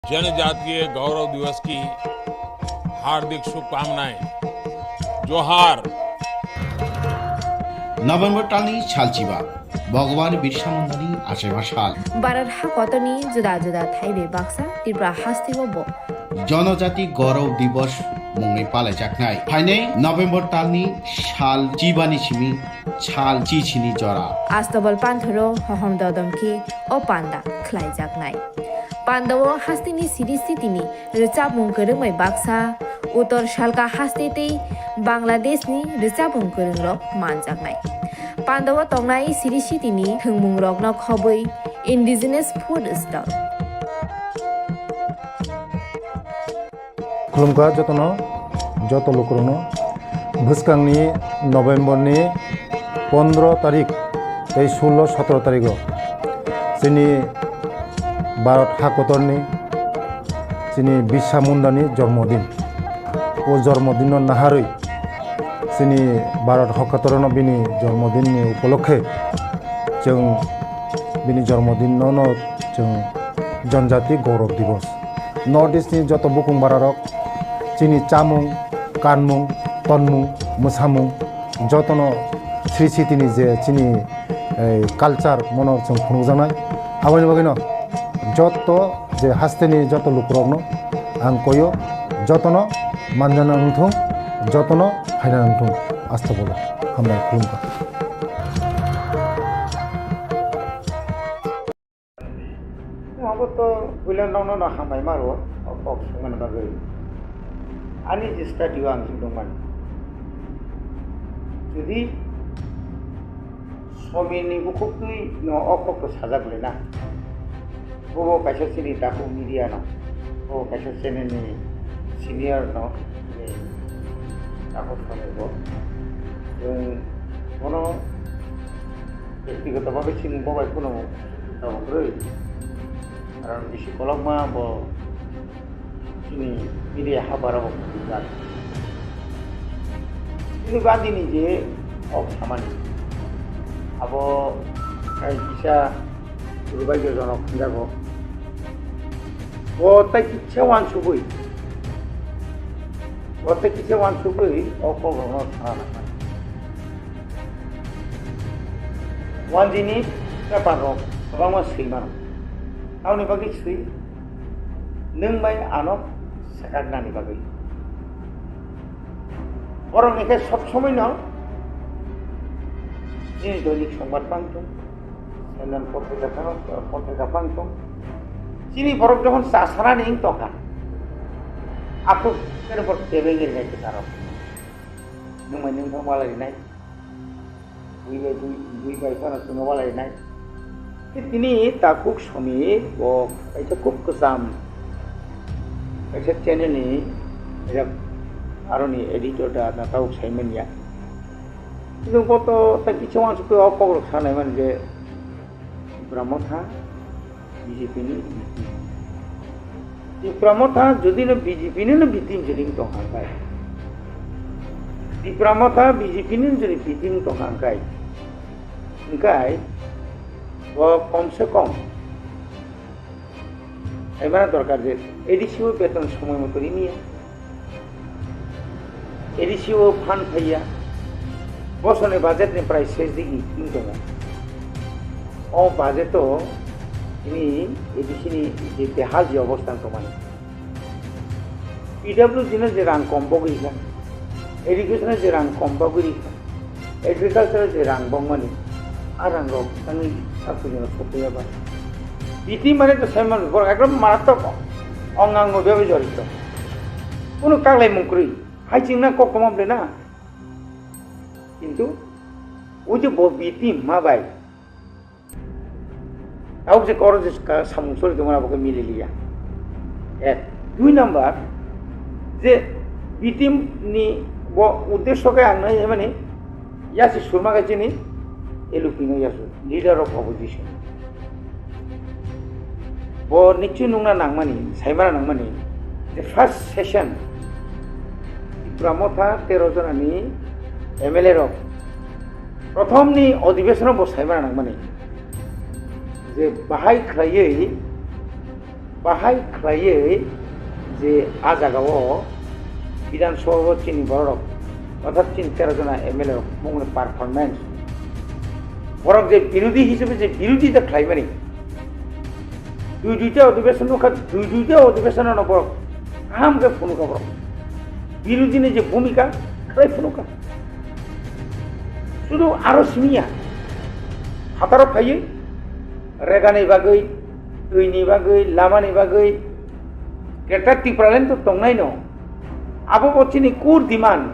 जनजातीय गौरव दिवस की हार्दिक शुभकामनाएं। जोहार। नभेम्बर टालनि सालचिबा भगवान बिरसा मुंडानि आसेबा साल भारत हाकतनि जुदा जुदा थाइबे बाक्सा त्रिपुरा हास्तिगो बो जनजाति गौरव दिवस मुंनि पालायजाखनाय फाइनै नभेम्बर टालनि साल चिबानि सिमि साल चिचिनि जरा आस्तबल पान्थरो हहम ददमखि ओ पान्दा ख्लाइजाखनाय पान्दावो हास्तिनि सिरि सितिनि रिचाबुं गोरोंमै बाक्सा उत्तर सालका हास्तितै बांलादेशनि रिचाबुं गोरोंरक मानजाखनाय पान्दावो तंनाय सिरि सितिनि थोंमुं रकन खबै इन्डिजिनास फुड स्टल खुलुमखा जतनो जत लोकरनो भुसकांनि नभेम्बरनि 15 तारिख 16-17 तारिख जोंनि भारत हाकतरनि जोंनि बिरसा मुंडानि जन्मदिन ओ जन्मदिन नाहारै जोंनि भारत हाकतरनो बिनि जन्मदिननि उपलक्षे जों बिनि जन्मदिनावनो जों जनजाति गौरव दिवस नर्थ इस्टनि जत बुकुं बारारक जोंनि चामुं कानमुं तनमुं मोसामुं जतनो श्री सिटिनि जे जोंनि कालचार मनो जों खुंजानाय आबानि बागैनो जत जे हास्तेनि जत लुकरकनो आं कयो जतनो मानजाना नंथों जतनो हायना नंथों आस्था बोलो हामबाय खुलुमबाय तो बुलानावनो ना हामबाय मारो अक संगन बागै आंनि जे स्टाडियाव आं दंमोन जुदि समिनि बुखुकनि न अकखौ साजाबलेना बबो कायसा सिनि दाखौ मिडिया न बबो कायसा चेनेलनि सिनियर न दाखौ समेबो जों कोनो व्यक्तिगतभावे सिनबोबाय कोनो दावग्रै कारण बिसि कलमा बो सिनि मिडिया हाबाराव जान ini bandini je ok samani abo kai kisa rubai jo jono khunjago o ta kicha wan subui ok gono thana wan dini kaparo bangma seimano awni bagi sui nung mai anok sakarnani bagi বরং একে সবসময় না যিনি দৈনিক সংবাদ পান্তম channel পত্রিকা পান্তম যিনি বরং যখন চাষারা নেই তখন আকু কেরপর টেবে গেলে নাকি তারা নমাই নং বালাই নাই দুই বাই পানার জন্য বালাই নাই তিনি তাকুক সমীর ও এটা খুব কসাম একটা চ্যানেলে এরা आरोनि एडिटरदा नाताव साइमनिया जों गत ता किछु मानसिखौ अपग्रह सानायमोन जे Motha बिजेपिनि Motha जुदिनो बिजेपिनिनो बिथिं जदिं दंहांखाय Motha बिजेपिनिनो जुदि बिथिं दंहांखाय ओंखाय वो कम से कम एबार दरकार जे एडिसिओ बेतन समय मतो निया एडिसिओ फान्ड फैया बसरनि बाजेटनि प्राय 6 डिग्री दङ अ बाजेटो इनि एडिसिनि जे देहाजि अवस्था दंमोन पिडब्लिउ जिनो जे रां कम बगैखा एडुकेशन जे रां कम बगैखा एग्रिकालचार जे रां बंगमानि आ रां रक तांनि साफुजन सफैयाबा बिति माने तो साइमन बर एकदम मारात्मक अंगांग बेबे जरित कोनो कागलाय मुंक्रि हाइचिंना ककमाबले ना किंतु वो जो बीती माबाय आउक जे करो जे सामुसोर तुम्हारा बके मिले लिया एक दुई नंबर जे बीती नि वो उद्देश्य के आंगना ये माने यासी सुरमा का चिनी एलुपिनो यासु लीडर ऑफ ऑपोजिशन वो निच्चु नुंगना नांगमानी साइमारा नांगमानी the first session Motha 13 जनानि एमएलए रक प्रथमनि अधिवेशनाव बसायमारा नांगमानी जे बाहाय ख्लायै बाहाय खालायै जे आ जागायाव বিধানসভা চিনি বড় অর্থাৎ 13 जना MLA মঙ্গল পারফরমেন্স বরং যে বিরোধী হিসেবে যে বিরোধিতা খাইবানি দুইটা অধিবেশন নবর আহামকে ফুনুকা বড় বিরোধীনি যে ভূমিকা খাই ফুনুকা শুধু আরো সিমিয়া হাতারো ফাইयो रेगानि बागै दैनि बागै लामानि बागै ग्रेटार टिप्रालेन तो तंनाय न आबो बचिनि कुर डिमान्ड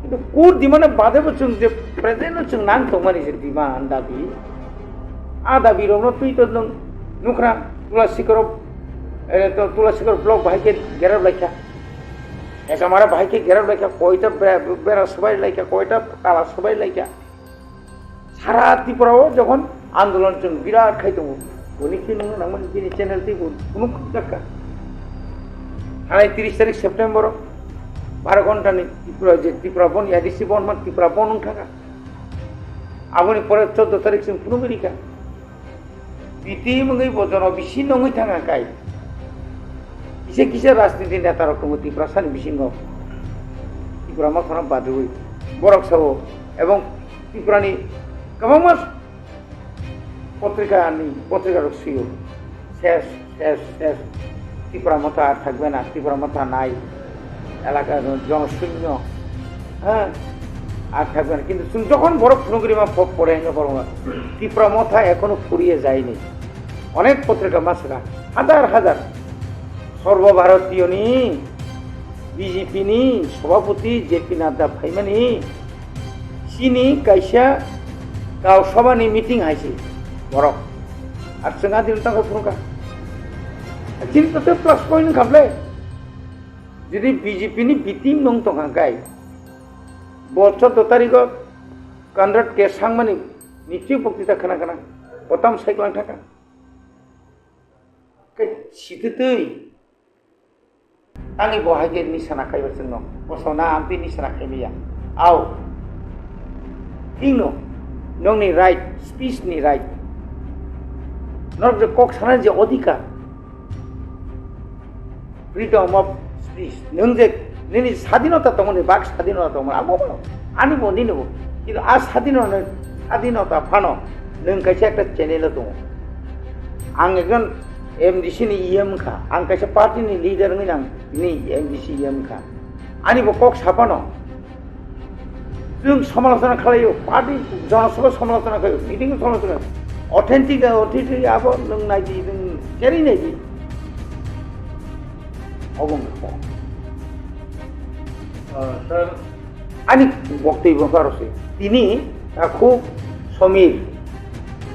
किन्तु कुर डिमान्ड बादेबो जों जे प्रेजेन्ट जों नां तंमानि जे डिमान्ड दाबि आ दाबि रनो तुइ तो नों नुख्रा तुलासिकर ब्लक बाहायके गेराब लायखा एकामारा बाहायके गेराब लायखा कयटा बेरा सबाय लायखा कयटा ताला सबाय लायखा सारा त्रिपुराव जखन आंदोलन जों बिराद खायदों बनिखि नों नांमोन दिनै चेनेल टिभि कुनु जाखा थानाय 30 तारिख सेप्टेम्बर 12 घन्टानि त्रिपुरा बन एडिसि बनमोन त्रिपुरा बन थाखा आबोनि परे 14 तारिख जों कुनु बेरिखा बिति मंगै बजन बिसि नङै थाङा काय किसे राजनीति नेता रकम त्रिपुरा सानि बिसिङाव त्रिपुरा मा खालाम बादुइ बरक साव एवं त्रिपुरानि गोबां मास पत्रिका रखसियो शेष त्रिपुरा मथा থাকবে না त्रिपुरा मथा নাই এলাকা জনশূন্য হ্যাঁ আর থাকবে না কিন্তু যখন বড় ফুনগিরিমা পড়ে না বড় त्रिपुरा मथा এখনো ফুরিয়ে যায়নি অনেক পত্রিকা মাসরা হাজার সর্বভারতীয়নি বিজেপিনি সভাপতি জেপি নাড্ডা ফাইমানি সিনি কাইসা गाव सभानि मिटिं हायसि बरक आर जोंहा दिनै तांखौ फुरुंखा चिन्ताते प्लास पॉइंट खामले जुदि बीजेपी बिटिं नं तंखांखाय 14 तारिख कन्ड्रेट के सांगमानि निश्चय बक्तृता खोनागोना बताम साइक्लां थाखा सिथोतै आंनि बहायगे निशाना खायबा जोंनो बसना आमपि निशाना खायमिया आव थिंनो नोंनि राइट स्पीचनि राइट नर जे कक साना जे अधिकार फ्रीडम अफ स्पीच नों जे नोंनि स्वाधीनता दंमोन बाक स्वाधीनता दंमोन आबो आनि बन्दी नबो किन्तु आ स्वाधीनता फानो नों कायसे एकटा चेनेल दङ आं एकजन एमडिसि नि EM खा आं कायसे पार्टीनि लिडार नङै आं नि एमडिसि EM खा आनि बो कक सापानो जों समालोचना खालायो पार्टी जनसभा समालोचना खालायो मिटिं समालोचना अथेन्टिक आबो नों नायदि जों जेरै नायदि अबं স্যার आनि बक्तव्य कारोसे तिनी खूब समीर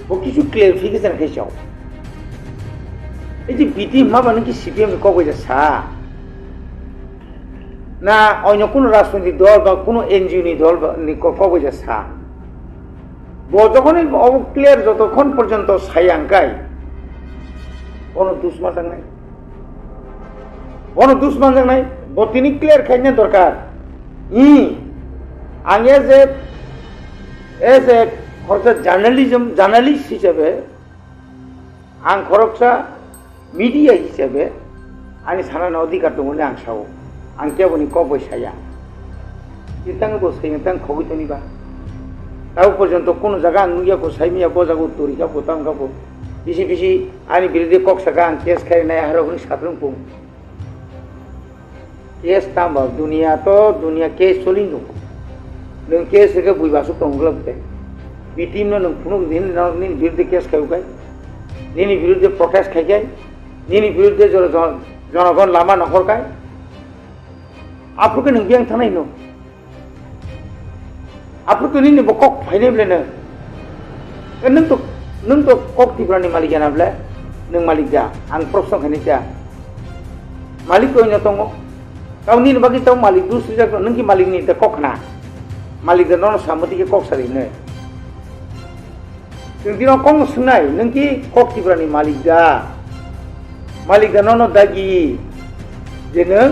वो किछु क्लियरिफिकेशन खायसाव এই যে বিটি মাবানো কি CPM কবে যা সা না অন্য কোনো রাজনৈতিক দল বা কোনো এনজিও নি দল কবে যা সা যখনই ক্লিয়ার যতক্ষণ পর্যন্ত সাইয়াঙ্কাই কোনো দুশ্মন নাই তিনি ক্লিয়ার খাইনে দরকার আগে যে এজ এ খরচা জার্নালিস্ট হিসেবে आं खरकसा मीडिया हिसाबै आंनि साननाय अधिकार दङ होनना आं सावो आं केवलनि कबय साया बिथाङा बसाय नोंथां खगैतनिबा दाउ पर्यन्त कोनो जागा आं नुयाखौ साइमिया बजागौ तरिका बोतांगाबो बिसि आंनि बिरुद्धे कक्सागा आं केस खारिनाय हारौनि साद्रुंखौ केस ताम्बा दुनिया केस सोलिन दं नों केस होगा बुइबासो दंग्लाबदे बिटिमनो नों फुनु दिन बिरुद्धे केस खायगाय निनि बिरुद्धे प्रटेस्ट खायगाय निनि बिरुद्धे जनगण लामा नखरगाय आफोरखौ नों बियां थानाय न आफोरखौ निनि बकक फायनेब्लेनो नों तो कक तिब्रानि मालिक जानाब्ला नों मालिक जा आं प्रश्न खायनाय जा मालिक कइनो दङ गावनि बागै ताव मालिक दुसु जागोन नों कि मालिकनि दा कखना मालिक दा न सामति के कक सारिनो जों दिनाव कम सुनाय नों कि कक तिब्रानि मालिक दा न दागि जे नों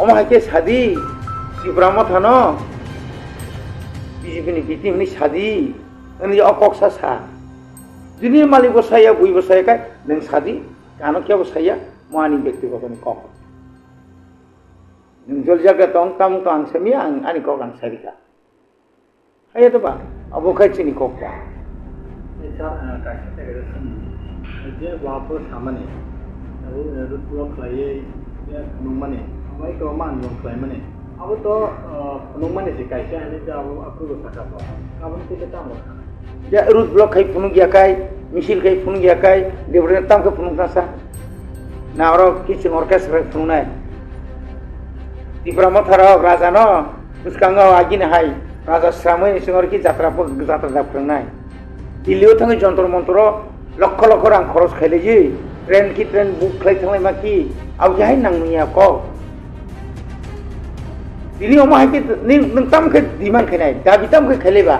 अमाहाके सादि तिब्रा मथा न बिजेपिनि बिटिंनि सादि नों अकक सा जुदि मालिक बसाया बुइ बसायखाय नों सादि কানো কি অবস্থায় মানি ব্যক্তিগত কক জল জায়গা তং তাম তো আং সামি আনি কক আং সারিকা হাইয়া তো বা অবকাই চিনি ককটা যে ওয়াপর সামানে আৰু রুটব্লক লাইয়ে নুমানে আমাই তো মান নুম ক্লাই মানে আবো তো নুমানে যে কাইছে আনি যে আবো আপরো টাকা পাও কাবন থেকে তামো ya root block kai punung ya kai misil kai punung ya kai debre tam ke punung nasa na oro kiching orchestra punung nai Tipra Motha raja no uskanga agine hai raja Swrai ni singor ki jatra da punung nai Dillio thangi jontor montro lakh lakh রাং খরচ খাইলে যে train book খাইথাंलाय मा কি আউ যাই নাং নিয়া ক দিনি অমা হাইকে নং তামকে দিমান খাইনাই দাবি তামকে খাইলেবা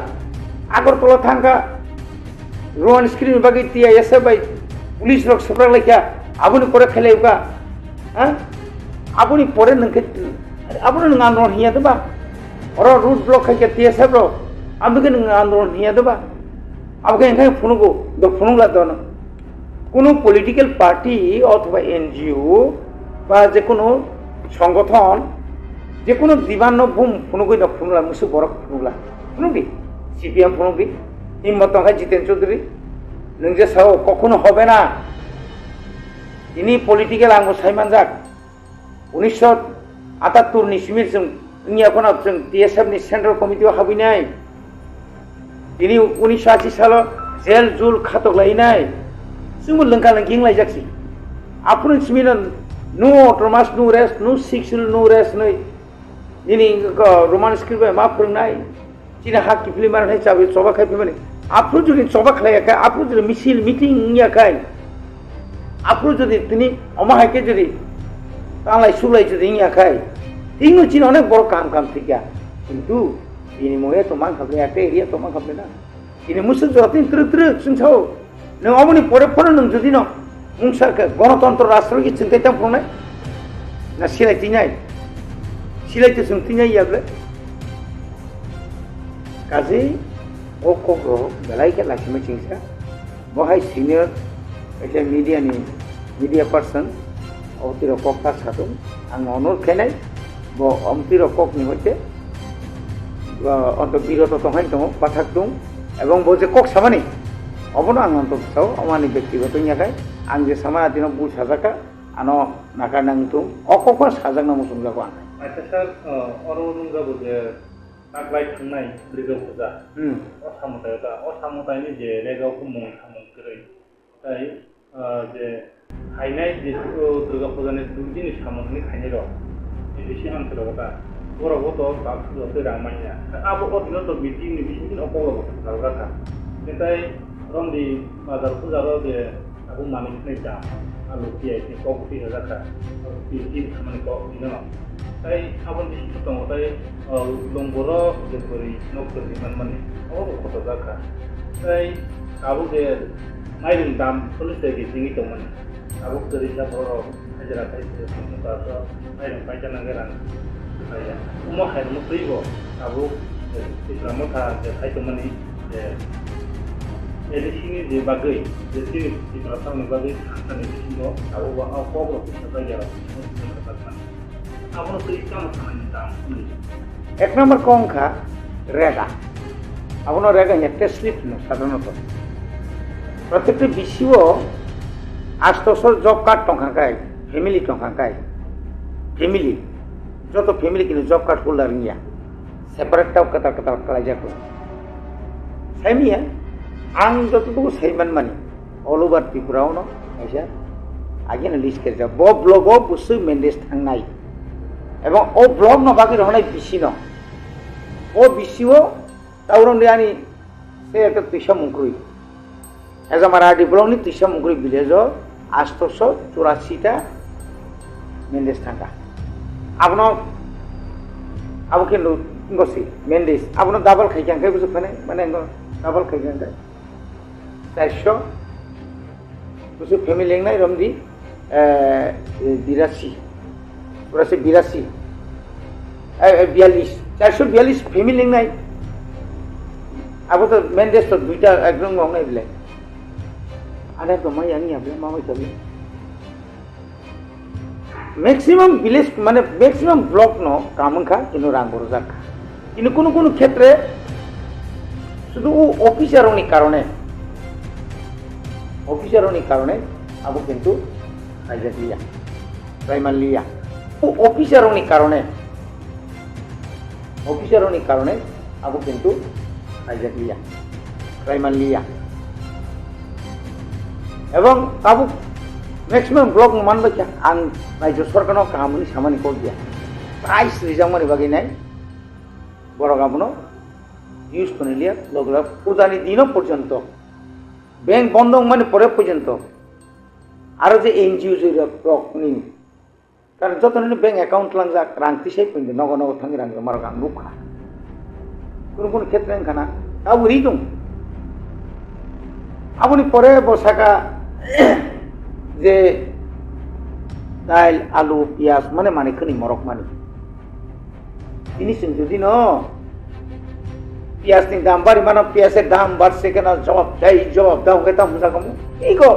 আগরতলা থাঙ্গা রোয়ান স্ক্রিন বাকি তিয়া এসে বাই পুলিশ লোক সপরা লেখা আবুনি করে খাইলেবা হ্যাঁ আবুনি পরে নংকে আবুনি নং আন্দোলন হিয়া দেবা অর রুট ব্লক খাইকে তিয়া সাবরো আমদুকে নং আন্দোলন হিয়া দেবা আমাকে এখানে ফোনগো ফোনলা দাও কোনো পলিটিক্যাল পার্টি অথবা এনজিও বা যে কোনো সংগঠন যে কোনো দিবান্ন বুম ফোনগই না ফোনলা মুসু বড় ফোনলা ফোনবি সিপিএম ফোনবি হিম্মত টাকা জিতেন চৌধুরী নং যে সাও কখনো হবে না তিনি পলিটিক্যাল আঙ্গ সাইমান যাক 1978 ni simir जों এখন जों টিএসএফ ni সেন্ট্রাল কমিটিও হাবি নাই তিনি 1980 সালে জেল জুল খাতক লাইনাই সুমু লঙ্কা লঙ্কিং লাইজাকসি আপনি সিমিন নো অটোমাস নো রেস্ট নো সিক্সুয়াল নো রেস্ট নাই ini roman script ma purnai china hak ki film marai chabe soba khai pemani apru jodi soba khlai ka apru jodi misil meeting ya kai apru jodi tini oma hake jodi tanglai sulai jodi ya kai tingu china onek bor kam thika kintu ini moye to man khable ekta area to man khable na ini musul jotin truk sungchao nang omoni pore nang jodi no mungsar ka গণতন্ত্র রাষ্ট্র কি চিন্তাইতাম প্রণয় না সিলাই তিনাই সিলাইতে শুনতিনাই যাবে কাজে ও কগ্র বেলাইকে লাসিমে চিংসা বহাই senior একটা media person অতির cock সাথে আং অনুরোধ খাইনাই ব অমতির ককনি হইতে অন্ত বিরত তহাই দङ পাঠাক দङ এবং বলছে কক সামানি অবনো আং অন্ত সাও আমানি ব্যক্তিগত ইয়াকাই আং যে সামানা দিন বুল সাজাকা আনো নাকা নাংতুম অকক সাজাক নামো সুমজাকো আং আচ্ছা স্যার অরুণ যাবো যে তাকলাই থাंनाय রেগাও পূজা অসামতায়নি যে রেগাও মুং থামুং কरै তাই যে খাইনাই যে দুর্গা পূজানি দুদিন সামগ্রী খাইনাই র এসি আন্তর কথা বড় তাকসু তে রামাইয়া আবো অদিন তো মিটিং নি বিশিন অপলো কথা তাই রন্দি বাজার পূজার যে আবু মানি নেতা আলু পিআইটি কপি রাখা পিটি খামানি কপি না তাই আবন বিশিষ্ট দङ তাই লংবর যে করি নকরি মানে কত রাখা তাই আবু যে মাইরিং দাম পুলিশে গিয়ে দङमोन আবু করিসা বড় হাজারা তাইছে তাতো মাইরিং পাইজানা গেরান তাই উমা খাইর মুত্রিব আবু Tipra Motha যে খাইতমানি যে এডিসিনি যে বাগৈ যে Tipra সামনে বাগৈ থানানি বিশিষ্ট আবু বা কবর পিছাটা গেল আবনো তো ইকাম থানানি দাম এক নম্বর কংখা রেগা আপনার রেগা একটা স্লিপ না সাধারণত প্রত্যেকটি বিসিও 800 জব কার্ড টঙ্কাকায় ফ্যামিলি টঙ্কাকায় ফ্যামিলি যত ফ্যামিলি কিন্তু জব কার্ড হোল্ডার নিয়া সেপারেটটাও কথা করা যাবে সাইমিয়া আং যতটুকু সাইমান মানি অল ওভার ত্রিপুরাও ন আইসা আগে লিস্ট করে যা ব ব্লগও বুসু মেন্ডেস থাंनाय এবং ও ব্লগ ন বাকি রহনাই বিসি ন ও বিসিও তাউরন আনি সে একটা তিসা মুংকুরি এজ আমার আরডি ব্লগ নি তিসা মুংকুরি ভিলেজ 884টা মেন্ডেস থাকা আপনার আবুকে গসি মেন্ডেস আপনার ডাবল খাইখাঙ্কাই বুঝে ফানে মানে ডাবল খাইখাঙ্কাই 400 বুঝে ফ্যামিলি লেংনাই রমদি 82 পুরাসে 82 42 442 ফ্যামিলি লেংনাই আবু তো মেন্ডেস তো দুইটা একদম গংনাই বিলে আরে তো মাই আনি আবলে মামাই তবে ম্যাক্সিমাম ভিলেজ মানে ম্যাক্সিমাম ব্লক ন কামখা কিন্তু রাং বড় যাক কিন্তু কোনো কোনো ক্ষেত্রে শুধু অফিসারনি কারণে আবু কিন্তু আইজা লিয়া প্রাইমার লিয়া অফিসারনি কারণে আবু কিন্তু আইজা লিয়া প্রাইমার লিয়া এবং আবু ম্যাক্সিমাম ব্লক মানবাय आं रायजो सरकारनाव खामानि सामानि करिया प्राइस रिजामनि बागै नाय बड़ गाबनो ইউজ করে লিয়া লগলা পূজানি দিনও পর্যন্ত ব্যাংক বন্ধ মানে পরে পর্যন্ত আরো যে এনজিও যে রকনি কারণ যতদিন ব্যাংক অ্যাকাউন্ট লাংজা রাংতি সেই পর্যন্ত নগ নগ থাঙ্গি রাং মারো গাং লুখা কোন ক্ষেত্রে খানা তাও রিদুম আপনি পরে বসাকা যে ডাইল আলু পিঁয়াজ মানে মানে খনি মরক মানে জিনিস যদি ন পিঁয়াজনি দাম বাড়ি মানে পিঁয়াজের দাম বাড়ছে কেন জবাব দাও কেতা মুজা কমু এই গো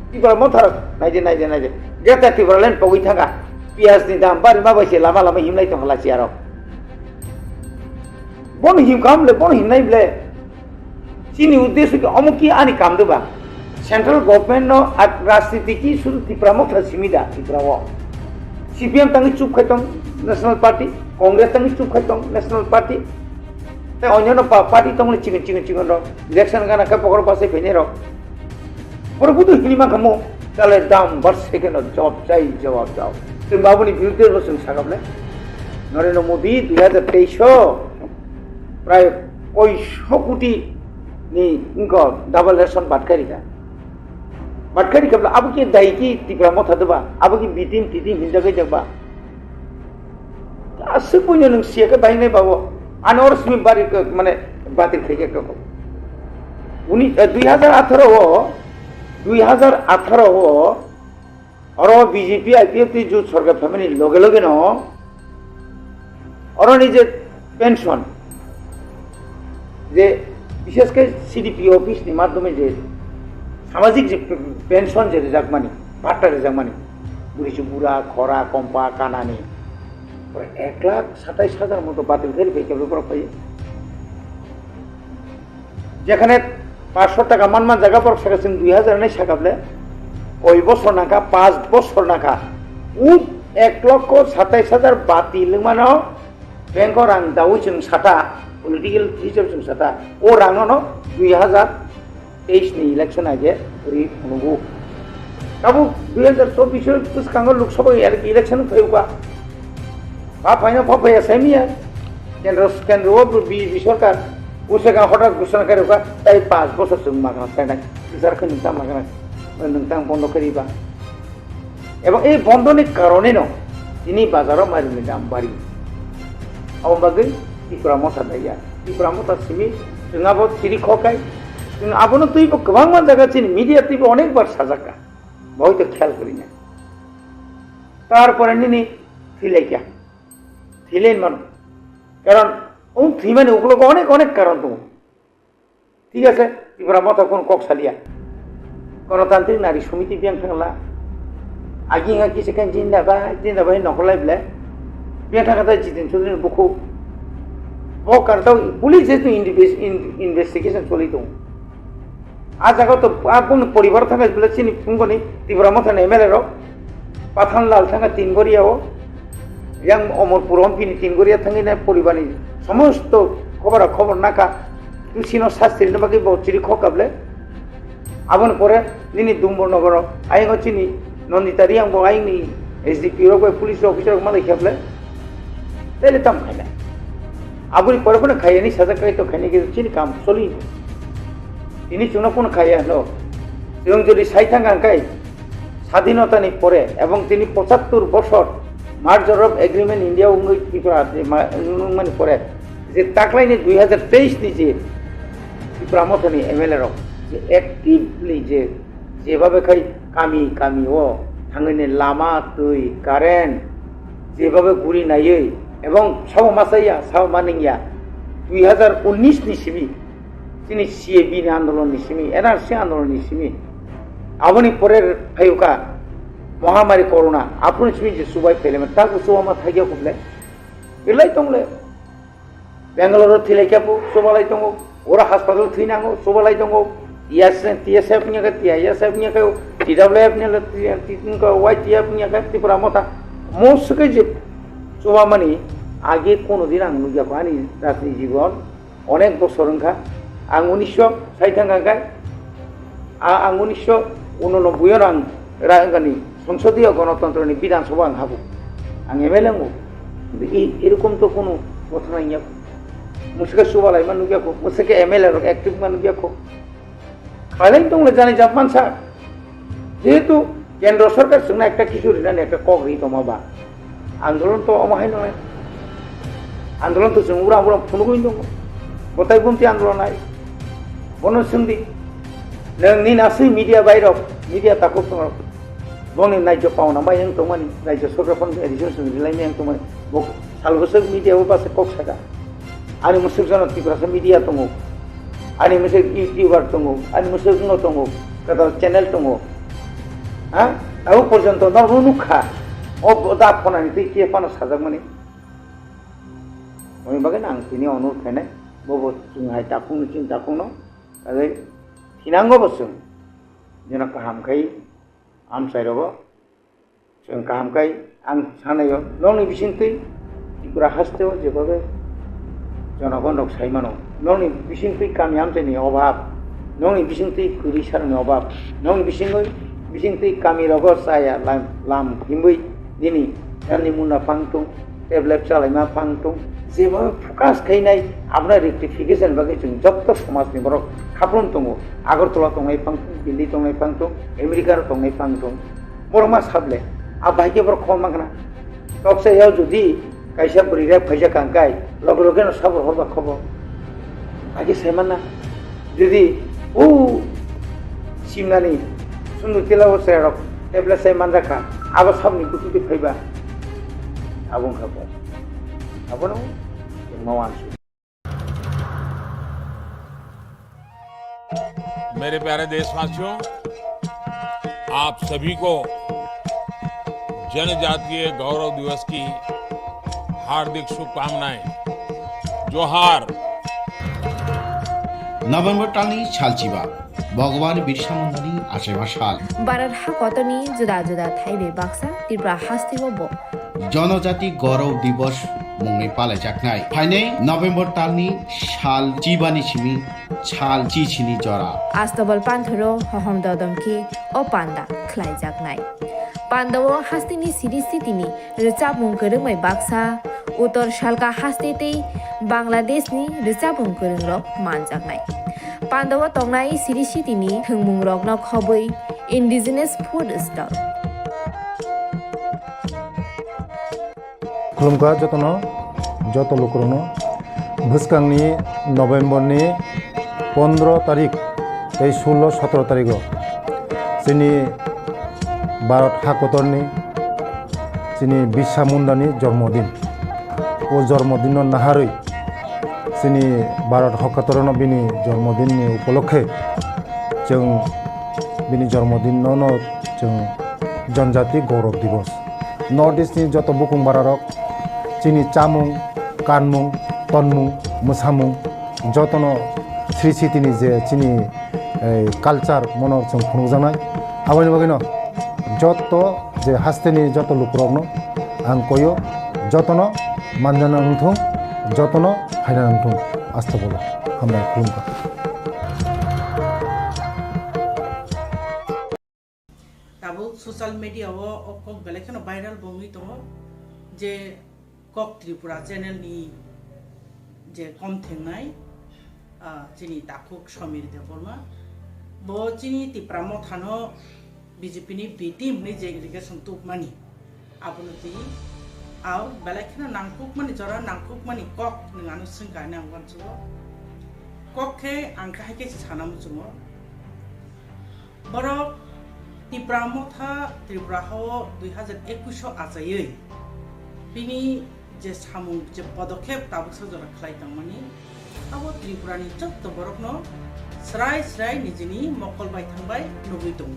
ত্রিপুরা মথার নাইজে গেতা ত্রিপুরা লেন পগই থাকা পিঁয়াজনি দাম বাড়ি মাবাইছে লামা লামা হিমলাই তো হলাছি আর বন হিম কামলে বন হিম নাইবলে চিনি উদ্দেশ্য কি অমুকি আনি কাম দেবা সেন্ট্রাল গভর্নমেন্ট রাজনীতি কি শুধু ত্রিপুরা মথা সিমিদা ত্রিপুরা সিপিএম তাঙ্গি চুপ খাইতং ন্যাশনাল পার্টি কংগ্রেস তাঙ্গি চুপ খাইতং ন্যাশনাল পার্টি তাই অন্যান্য পার্টি তখন চিকেন রক ইলেকশন গানা কে পকড় পাশে ফেনে রক পরে বুধ হিলিমা খামো চালের দাম বাড়ছে কেন জবাব দাও তুমি বাবুনি বিরুদ্ধে বসুন সাকাবলে নরেন্দ্র মোদী 2023 প্রায় 500 কোটি ni inko double ration batkari kabla abu ki dai ki Tipra Motha deba abu ki bitim hinjagai jagba asuk punya nung sia ka dai nai babo anor smi bari mane batil khege ka uni 2018 और BJP IPF जो सरकार family लगे लगे न और निजे pension जे বিশেষ করে সিডিপি অফিসनि মাধ্যমে যে সামাজিক যে পেনশন যে রেজাকমানি ভাতা রেজাকমানি বুড়া খরা কম্পা কানানি 1,27,000 মতো বাতিল করে পেয়ে ব্যাপার পাই যেখানে 500 টাকা মান জায়গা পর সেখানে 2000 নাই সাকাবলে ওই বছর নাকা 5 বছর নাকা 1,27,000 বাতিল মানো ব্যাংকর আং দাও जों সাটা पॉलिटिकल हिसाब जों साता ओ राङनो 2023 नि इलेक्शन आगे रि नुगु काबु 2024 पुसखांग लोकसभा इलेक्शन फैउका फाइना फाफाया सेमिया केंद्र बी सरकार उसेगा हठात घोषणा करेगा ताई 5 बছর जों मागना ताई सरकार निता मागना नोंतां बन्द करिबा এবং এই বন্ধনের কারণে ন তিনি বাজারও মারিনি দাম বাড়ি আবাগৈ Tipra Motha daya Tipra Motha simi जों आबो सिरि खकाय जों आबोनो तुइबो गोबां मान जागा चिनि मिडिया तुइबो अनेक बार साजाका बहुत ख्याल करिना तारपरे निनि थिलाइका थिलेन मान कारण उन थिमाने उगलो अनेक कारण दं ঠিক আছে Tipra Motha कोन कक्सालिया गणतान्त्रिक नारी समिति बियां थांला आगिङा किसेकान जिन्दाबाय नखलाइब्ले बियां थांगाता जिदिन सुदिन बुखु वो करता हूँ पुलिस जैसे इन्वेस्टिगेशन चली तो आज जगह तो आपको परिवार था बोले चिनी तुमको नहीं Tipra Motha एमएलए रो पाथान लाल थांगा 3 गरिया हो yang अमरपुर एमपी 3 गरिया थांगी ना परिवार समस्त खबर नाका तुसिनो शास्त्री ने बाकी बहुत चिरी खकाबले आबन परे निनी दुम्बर नगर आइंग चिनी नंदितारी आंगो आइंग एसडीपी रो पुलिस ऑफिसर माले खेबले तेले तम खाइना आबुनी परे कोन खाइयानि साजा खाइ तो खाइनि के चिनि काम चलि তিনি চুনো কোন খাইয়া হলো এবং যদি সাইথাঙ্গাঙ্কাই স্বাধীনতানি পরে এবং তিনি 75 বছর মার্জার অফ এগ্রিমেন্ট ইন্ডিয়া উঙ্গই ত্রিপুরা মানে পরে যে তাকলাইনি 2023 নি যে Tipra Motha নি এমএলএ র যে অ্যাক্টিভলি যে যেভাবে খাই কামি ও থাঙ্গিনি লামা তুই কারেন্ট যেভাবে গুড়ি নাইয়ে এবং সব মাসাইয়া সব মানিয়া 2019 নি সিমি তিনি CEM আন্দোলন নিসিমি এনআরসি আন্দোলন নিসিমি আবনি পরের ফাইউকা মহামারী করোনা আপনি সিমি যে সুবাই ফেলেমেন তাকে সুবামা থাকিয়া খুবলে এলাই তংলে বেঙ্গালোর থিলাইকাপু সবালাই দङ ওরা হাসপাতাল থুইনাंगौ সবালাই দङ টিএসএফ নিয়াকে টিআইএসএফ নিয়াকে টিডব্লিউএফ নিয়াকে টিনকা ওয়াইটিএফ নিয়াকে ত্রিপুরা মথা মোসকে যে সবামানি আগে কোনোদিন আं নুজাखौ आंनि राजनीति জীবন অনেক বছর ওনখা आं 1960 आं 1989 आं রাঙ্গানি সংসদীয় গণতন্ত্রনি বিধানসভা आं हाबो आं एमएलए आंगौ এরকম তো কোনো কথা নাই मुझके सुबालाई मा नुगियाखौ मुझके एमएलए रक एक्टिव मा नुगियाखौ खालाय दंले जाने जापान सा जेहेतु केंद्र सरकार जोंना एकटा किशोरी ना एकटा कगरि दमाबा आंदोलन तो अमाहाय नङा आंदोलन तो जों उरा उरा फुनुगै दङ गताय बुमति आंदोलन आय बनो सोंदि नोंनि नासै मिडिया बायराव मिडिया ताको दङ बंनि नायजो पावना माय जों दंमानि नायजो सरकारफोरनि एडिसन जों रिलायनि आं दंमानि सालबोसो मिडियाबो बासे कक्सागा आंनि मुसुकजन त्रिपुरासो मिडिया दङ आंनि मोनसे इउटिउबार दङ आंनि मुसुकजन दङ गोदान चेनेल दङ हा दाबो पर्यन्त नरबो नुखा दा फनानि दै फाना साजागमानि ओइ बागै आं तिनि अनुरोध खायनाय बबो जोंहाय दाफुंनो आरो थिनांगौबो जों जेना गाहामखाय आमसायरावबो जों गाहामखाय आं सानायाव नंनि बिसिंथै त्रिपुरा हास्तेयाव जेबाबो जनगण रक साइमानो नंनि बिसिंथै गामि आमसायनि अभाब नंनि बिसिंथै गुरि सारनि अभाब नंनि बिसिंथै गामि रग साया लाम हिमै दिनै दानि मुना फांथं डेभलप जालायमा फांथं जेबो फकास खायनाय आपना रेक्टिफिकेशन बागै जों जब्द समाजनि बरक खाफ्रोम दङ आगरतला दंनाय फांथं दिल्ली दंनाय फांथं आमेरिका दंनाय फांथं बरमा साबले आ बायके बर खम मागना तकसायाव जुदि कायसा बुरिरा फैसा कांकाय लगे लगे न साबर हरबा खबर आगे सायमाना जुदि ओ सिमनानि सुनु तेलाव सेरक टेबला सायमान राखा आबा साबनि गुटुति फैबा आबुं खाबो आबनो मावान मेरे प्यारे देशवासियों, आप सभी को जनजातीय गौरव दिवस की हार्दिक शुभकामनाएं। जोहार। नभेम्बर टालनि सालचिबा भगवान बिरसा मुंडानि आसेबा साल भारत हाकतनि जुदा जुदा थाइबे बाक्सा त्रिपुरा हास्तिबो जनजाति गौरव दिवस मुङै पालायजानाय फाइनै नभेम्बर टालनि साल चिबानि सिमी साल चिचिनि जरा आस्तबल पान्थरो हहम ददमखि ओ पान्दा ख्लाइजागनाय पान्दावो हास्तिनि सिरिस्थितिनि रोचाबुं गोरोङै बाक्सा उत्तर सालका हास्तेतै बांलादेशनि रोचाबुं गोरों रक मानजागनाय पान्दावो तंनाय सिरिस्थितिनि थोंमुं रकनो खबै इन्डिजिनास फुड स्टल खुलुमगा जतनो जत लोकरनो भुसकांनि नभेम्बरनि 15 तारिख 16-17 तारिख जोंनि भारत हाकतरनि जोंनि बिरसा मुंडानि जन्मदिन ओ जन्मदिन नाहारै जोंनि भारत हाकतरनो बिनि जन्मदिननि उपलक्षे जों बिनि जन्मदिनावनो जों जनजाति गौरव दिवस नर्थ इस्टनि जत बुकुं बारारक जोंनि चामुं कानमुं तनमुं मोसामुं जतनो श्री सिटिनि जे जोंनि कालचार मनर जों खुंजानाय आबानि बागैनो जत जे हास्तेनि जत लुकरकनो आं कयो जतनो मानजाना नंथों जतनो हायना नंथों आस्था बोला हामबाय खुलुमगा दाबो ससियेल मिडियाव कक बेलेखनो भाइराल बंगै दङ जे कक त्रिपुरा चेनेलनि जे कम थेंनाय जोंनि दाखुक समीर देवबर्मा बो जोंनि तिप्रा मथानो बीजेपी बी टीम ने जे इरिगेशन तुकमानी आबुनति आव बेलेखनो नांकुकमानी जरा नांकुकमानी कक नङानो सोंगानो आंगनसो ककखे आंखाहायके सानाम जुमो बरक तिप्रा मथा त्रिपुरा हो 2021 आजायै बिनि जे सामुं जे पदक्षेप ताबुक जरा ख्लाइथांमानि आबो त्रिपुरानि जत्त बरकनो स्राय निजिनि मकल बाय थांबाय नुबै दं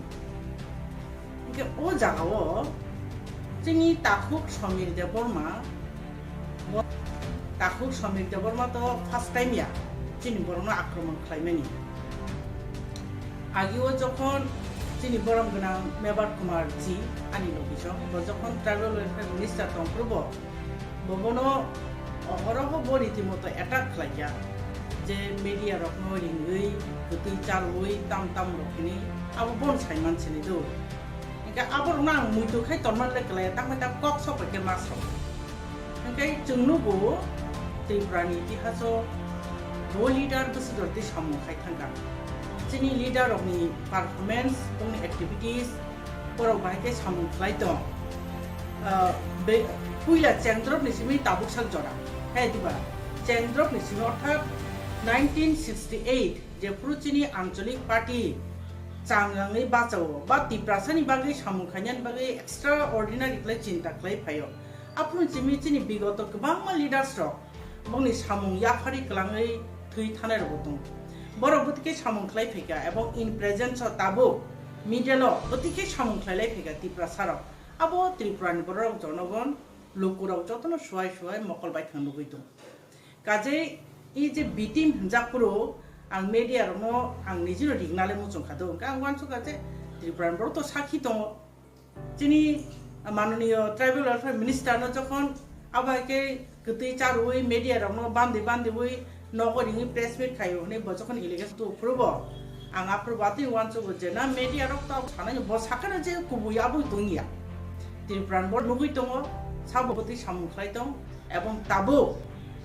Ke o jagao jini Takhuk Samir Deborma Takhuk Samir Deborma to first time ya jini borona akromon khlaimani আগেও যখন যিনি বরম গোনাং মেবার কুমার জি আনি লবিসং যখন ট্রাইবেল ওয়েলফেয়ার মিনিস্টার তংপ্রব ববনো অহরহ রীতিমতো অ্যাটাক খাইয়া যে মিডিয়া রকম রিঙ্গই গতি চালুই তাম তাম রকনি আবো বন সাইমান ছিনি দো একা আবর নাং মুইতো খাই তনমান লেকলাই তামা তা কক সপকে মাস একাই जोंनुबो ত্রিপুরানি ইতিহাস ব লিডার বসে দরতে সামু খাই থাঙ্গা যিনি লিডার অফনি পারফরমেন্স এবং অ্যাক্টিভিটিস পরাও বাহাইতে সামু খাই দं পুইলা চেন্দ্রব নিসিমি তাবুকসাল জরা হ্যাঁ দিবা চেন্দ্রব নিসিমি অর্থাৎ 1968 যে প্রুচিনি আঞ্চলিক পার্টি চাংগাঙै বাঁচাও বা তিপ্রাসানি বাগै সামু খাইনানি বাগै এক্সট্রা অর্ডিনারি ক্লাই চিন্তা ক্লাই ফাयो আপনি চিমি চিনি বিগত गोबां লিডার্স রক বংনি সামু ইয়াফারি ক্লাङै थै थानाय रबोदं बरबोतिके सामु क्लाई फैगा এবং in presence Tabo middle বতিকে সামু ক্লাইলাই फैगा Tipra সারা আবো ত্রিপুরানি বরক জনগণ লোকরাও যতন সহায় সহায় মকল বাই থাং লুগৈতো কাজে এই যে বিটিম হিনজাপুরো आं मेडिया रनो आं निजिनो रिगनाले मुचं खादो आं वानसु काजे त्रिपुरान बरो तो साखी दङ जिनि माननीय ट्राइबल वेलफेयर मिनिस्टार न जखन आबाके गतै चारुइ मेडिया रनो बान्दे बान्दे नगरिङै प्रेस मिट खायो ने बजखन इलेक्शन तो प्रुबो आं आप्रबाति वानसु जेना मेडिया रक ता सानाय ब साखाना जे कुबुयाबो दंगिया त्रिपुरान बर नुगै दङ साबोबति सामुख्लाय दं एबं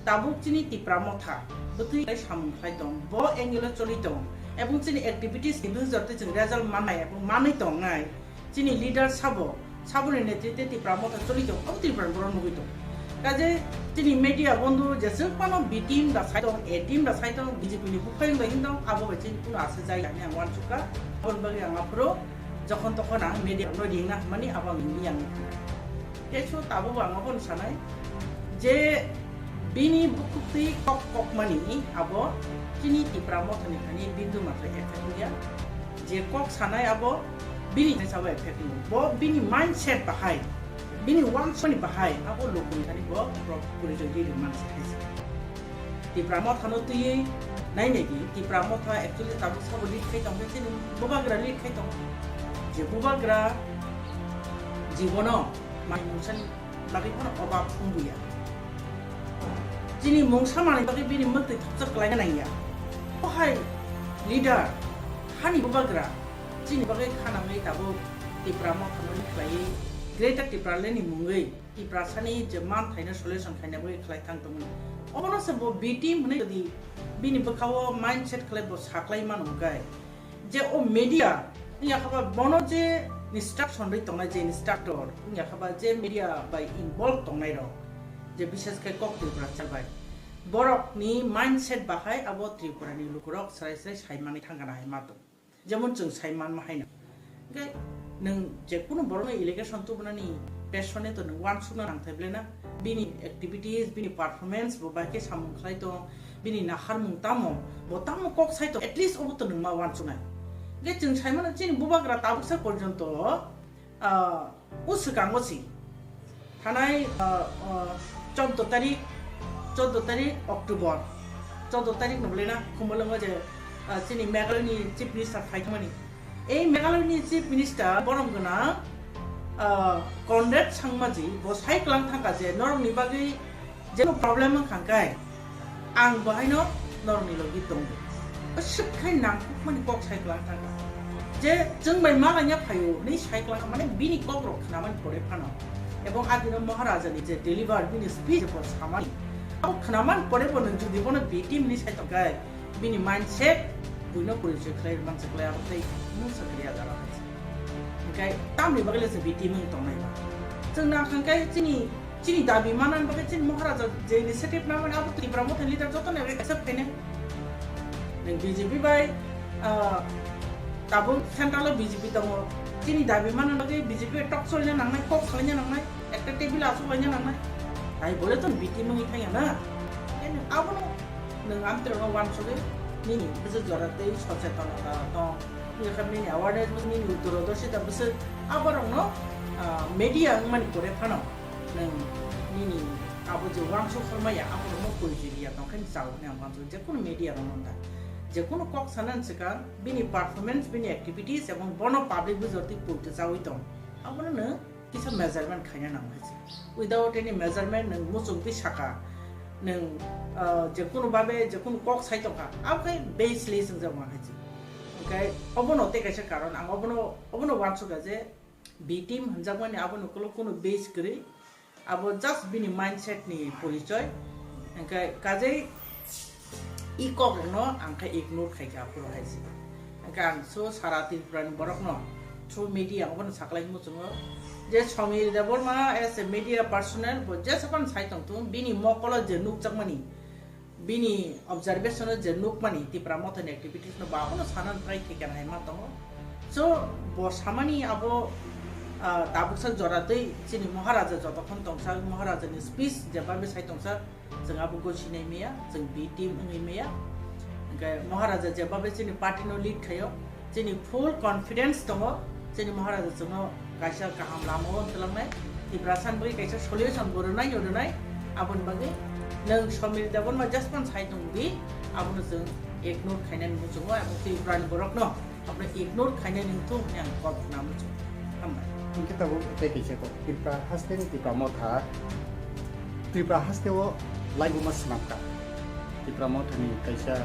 ताबुक चिनि तिप्रा मथा बतै सामुख्लाय दं ब एंगेल चलि दं एबं चिनि एक्टिविटीज निबो जरते जों रिजाल्ट मानाय एबं मानै दं नाय चिनि लिडार साबोनि नेतृत्वे तिप्रा मथा चलि दं अब त्रिपुरान बर नुगै दं काजे चिनि मीडिया बंधु जेसे पानो बी टीम दा साइड दं ए टीम दा साइड दं बीजेपी नि बुफाइन बायिन दं आबो बायचिन पुनो आसे जाय आनि आं वानसुका बन बागै आं आफरो जखन तखन आं मीडिया नो दिंना मानि आबा मिनि आं केसो ताबो आं बन सानाय जे बिनि बुकुति कक मानि आबो चिनि तिप्रा मथनि खानि बिन्दु मात्र एफेक्ट गया जे कक सानाय आबो बिनि हिसाबै एफेक्ट ब बिनि माइंडसेट बाहाय बिनि वानसनि बाहाय आबो लोकनि खानि ब पुरि जदि मानसि खाइस तिप्रा मथानो तुयै नायनायदि तिप्रा मथा एक्चुअली ताबो सब लिड खाइ दं चिनि बबाग्रा लिड खाइ दं जे बबाग्रा जीवन माइ मुंसन बागै कोन अभाब फुंबुया चिनि मुंसा माने बागै बिनि मते थपचक लायना नाया बहाय लिडार हानि बबाग्रा चिनि बागै खानामै ताबो तिप्रा मथानो लिखलायै ग्रेटर तिप्रालेनि मुङै तिप्रासानि जे मान थाइना सल्युशन खाइनाबो Khlaithung दंमोन अबनो से बो बीटी मने जदि बिनि बखावो माइंडसेट खलायबो साख्लाय मान होगाय जे ओ मीडिया या खबा बनो जे इंस्ट्रक्शन रै तंनाय जे इंस्ट्रक्टर या खबा जे मीडिया बाय इनवॉल्व तंनाय र जे विशेष के कक त्रिपुरा चलबाय बरक नि माइंडसेट बाहाय आबो त्रिपुरानि लुकुरक सराय सायमानै थांगाना हाय मातो जेमन जों सायमान माहायना गे नों जेकुनु बरनो इलेक्शन तो बनानि पेशने तो नों वान सुना नांथायब्लेना बिनि एक्टिविटीज बिनि परफॉर्मेंस बो बाके सामुख्लाय दं बिनि नाखार मुंतामो बतामो कक साइट एटलिस्ट अब तो नों मा वान सुना गे जों सायमान चिनि बुबाग्रा ताबुकसा पर्यन्त उसुकांगसि थानाय 14 तारिख अक्टोबर 14 तारिख नबलेना खुमलंग जे चिनि मेघालयनि चीफ मिनिस्टार फाइथमानि এই মেঘালয়नि চিফ মিনিস্টার বরমগনা কনরেড सांमाजी बसाय क्लां थांगा जे नरमनि बागै जेनो प्रब्लेम खांगाय आं बहायनो नरमनि लगी दं सिखाय नांखुक माने कक साइक्लां थांगा जे जों बाय मालाया फायो नै साइक्लां माने बिनि कक रक खानामान परे फानो एबं आदिनो महाराजानि जे डेलिभार बिनि स्पीच पर सामानि आव खानामान परे बन जुदि बन बिटि मिनि साइतगाय बिनि माइंडसेट बुइनो परिचय क्लाइर मानसे क्लाइर आबथै मुं सक्रिया जाला ओंखाय तामनि बागैले से बिटि मुं तंनायबा जों नाखांखाय चिनि दाबि मानान बागै चिनि महाराजा जे इनिशिएटिभ नामन आबो त्रिपुरा मथन लिडार जतन एक्सेप्ट खायने नों बीजेपी बाय ताबो सेन्ट्रल बीजेपी दङ चिनि दाबि मानान बागै बीजेपी टक सलिना नांनाय कक खालायना नांनाय একটা টেবিল আসু বাইনা नांनाय তাই বলে তো বিটি মুं खाया ना आबो नों आमतेर वान सले नि बिजो जराते सचेतनता दं ni awareness ni utorodoshi ta bus abarang no media man kore phano nang ni abo je wangso khalmaya abo no koijiria tong khan saw ne am je kono media ron ta je kono kok sanan sika bini performance bini activities ebong bono public bujorti purte sawi tong abo no kisa measurement khanya nang haje without any measurement nang musung pi saka nang je kono babe je kono kok sai tong ka abai base lesson jama haje okay obono te kaisa karon ang obono wangso ga je b team hanjamani abono kono base kri abo just bini mindset ni porichoy angkai kajai ikok no angkai ignore khai ka puro haisi angkai so sara Tipran borok no through media abon saklai mu chungo je chomi dabor ma as a media personnel bo je sapan saitong tum bini mokolo je nuk chakmani bini observation je nuk mani Tipra Mothani activities no ba abono sanan trai thikan hai ma tongo so bo samani abo tabuksa joratei chini maharaja jotokhon tongsa maharaja ni speech jebabe sai tongsa jeng abu go sinai meya jeng b team ngai meya ga maharaja jebabe chini party no lead khayo chini full confidence tongo chini maharaja jongo kaisa kaham lamo telangnai Tipra san bagi kaisa solution bornai yodonai abon bagi nang somil dabon ma just pan sai tongbi abon jeng ignore khainan mu jongo abon Tipra ni borok no apne ignore khainan ning tu yang kop namu chu ambai kita bu teki seko Tipra haste ni Tipra Motha Tipra haste wo laibu mas namka Tipra Motha ni kaisa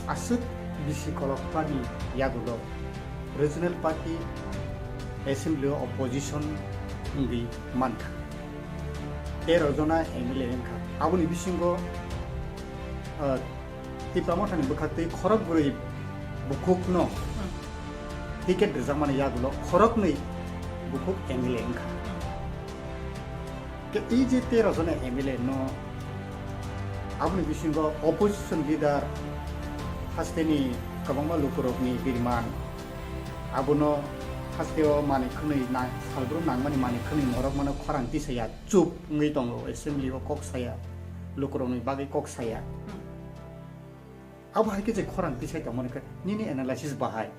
asut bisi kolok pani yagulo regional party assembly opposition ngi manka rojona MLA enka abuni bisingo Tipra Motha ni bukhate khorok buroi bukuk no ticket rezamane yagulo khorok nei bukuk MLA enka ke ije 13 jona MLA no abni bisingo opposition leader hasteni kabangma lukurokni birman abuno hasteo mani khunei na salbrum nangmani mani khunei norok mano khorang tisaya chup ngai tongo assembly o kok saya lukurokni bagi kok saya abu haike je khorang tisai tamone ka nini analysis bahai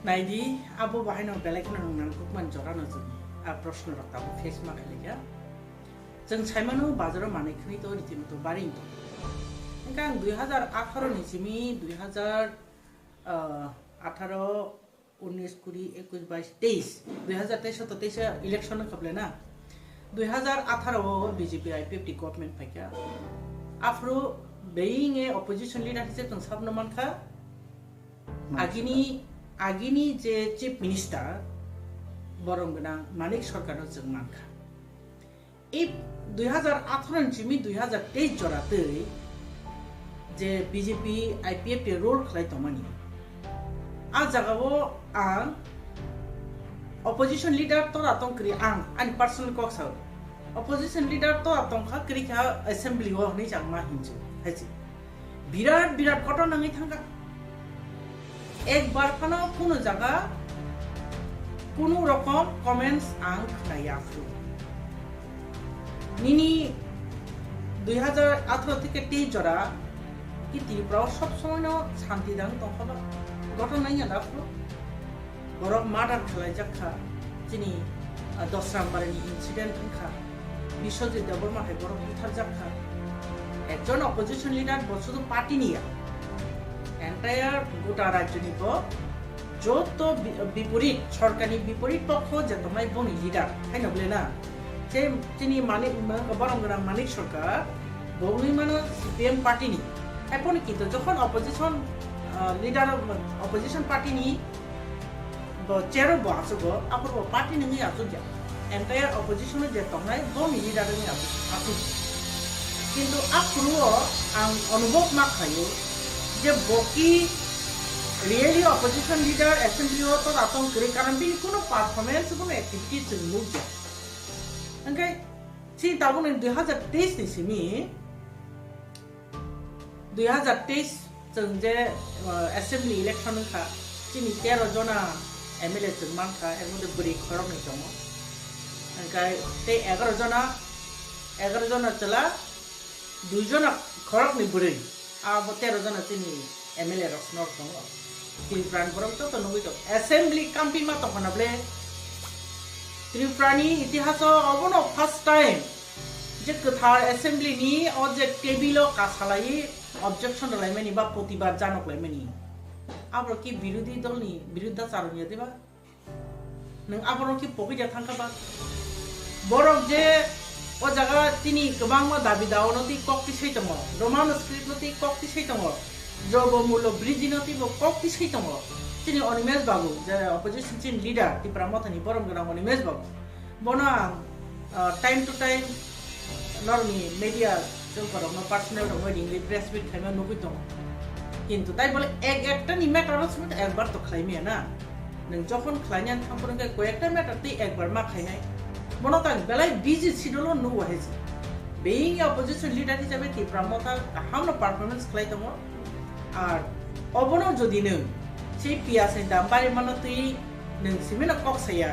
naidi abo bahai no belekna nang kukman jorano jeng a proshno rakta face ma khaliga jeng saimano bazaro mani khni to ritimu to baring to engkang 2018 ni simi 2018 19 20 21 22 2023 to 23 election khable na 2018 BJP I50 government phaika afro being a opposition leader se tong sabno mankha agini je chief minister borong gana manik sarkar no jeng mankha if 2018 jimi 2023 jorate je BJP IPF role khlai tomani a jagao ang opposition leader to atong kri ang ani personal koksa opposition leader to atong kha kri kha assembly ho ni changma hinchu haji birat ঘটনা ngai thanga একবার খানো কোনো জায়গা কোনো রকম comments আং খাইয়া flu নিনি 2018 থেকে 23 জরা কি ত্রিপুরা সব সময় শান্তি দান তখন ঘটনা ইয়া ফ্লু বড় মার্ডার খেলাই যাখা যিনি 10 নাম্বারের ইনসিডেন্ট খা বিশ্বজিৎ দেববর্মা হে বড় উঠার যাখা একজন অপোজিশন লিডার শুধু পার্টি নিয়া এন্টায়ার গোটা রাজ্য নিব যত বিপরীত সরকারি বিপরীত পক্ষ যে তোমায় বনি লিডার তাই না বলে না যে তিনি মানিক বরংগ্রাম মানিক সরকার বৌনি মানে সিপিএম পার্টি নি এখন কিন্তু যখন অপোজিশন লিডার অপোজিশন পার্টি নি চেয়ারও আসব আপর পার্টি নঙি আসুক এন্টায়ার অপোজিশনের যে তোমায় বনি লিডার নি আসুক কিন্তু আপরুও আং অনুভব মা খায়ো যে বকি রিয়েলি অপোজিশন লিডার অ্যাসেম্বলি তো আতঙ্ক করে কারণ বিনি কোনো পারফরমেন্স কোনো অ্যাক্টিভিটি जों नुजा ओंखाय सि दाबुन 2023 नि सिमि 2023 जों जे असेंबली इलेक्शन खा जिनि 13 जना एमएलए जों मानखा एमोदे बोरै खरमनि दङ ओंखाय ते 11 जना चला 2 जना खरमनि बोरै आ 13 जना जिनि एमएलए रसनर दङ Tripura borok to nugui to assembly kampi ma to kanable Tripura ni itihaso obono first time je kathar assembly ni o je tebilo kasalai objection laimani ba protibar janok laimani abro ki birodi dol ni biruddha charoniya deba nang abro ki pokija thangka ba borok je o jaga tini kebang ma dabi dawo noti kokti seitongo roman script noti kokti seitongo jobo mulo bridge noti bo kokti seitongo tini onimes babu je opposition team leader Tipra Mothani borom gana onimes babu bona time to time normi media jeng korok no personal no wedding li press meet khaima nugui tongo কিন্তু তাই বলে একটা নি matter আছে একবার তো খাইমিয়া না নং যখন খাইনিয়ান থামপরকে কয়েকটা ম্যাটার তে একবার মা খাই নাই মনে তাই বেলাই বিজি শিডিউল নো হয়েছে বেইং অপোজিশন লিডার হিসেবে Tipra Motha হামনো পারফরম্যান্স খাই তমো আর অবনো যদি নং সেই পিয়াসে দাম বাড়ি মানে তুই নং সিমেনা কক্সাইয়া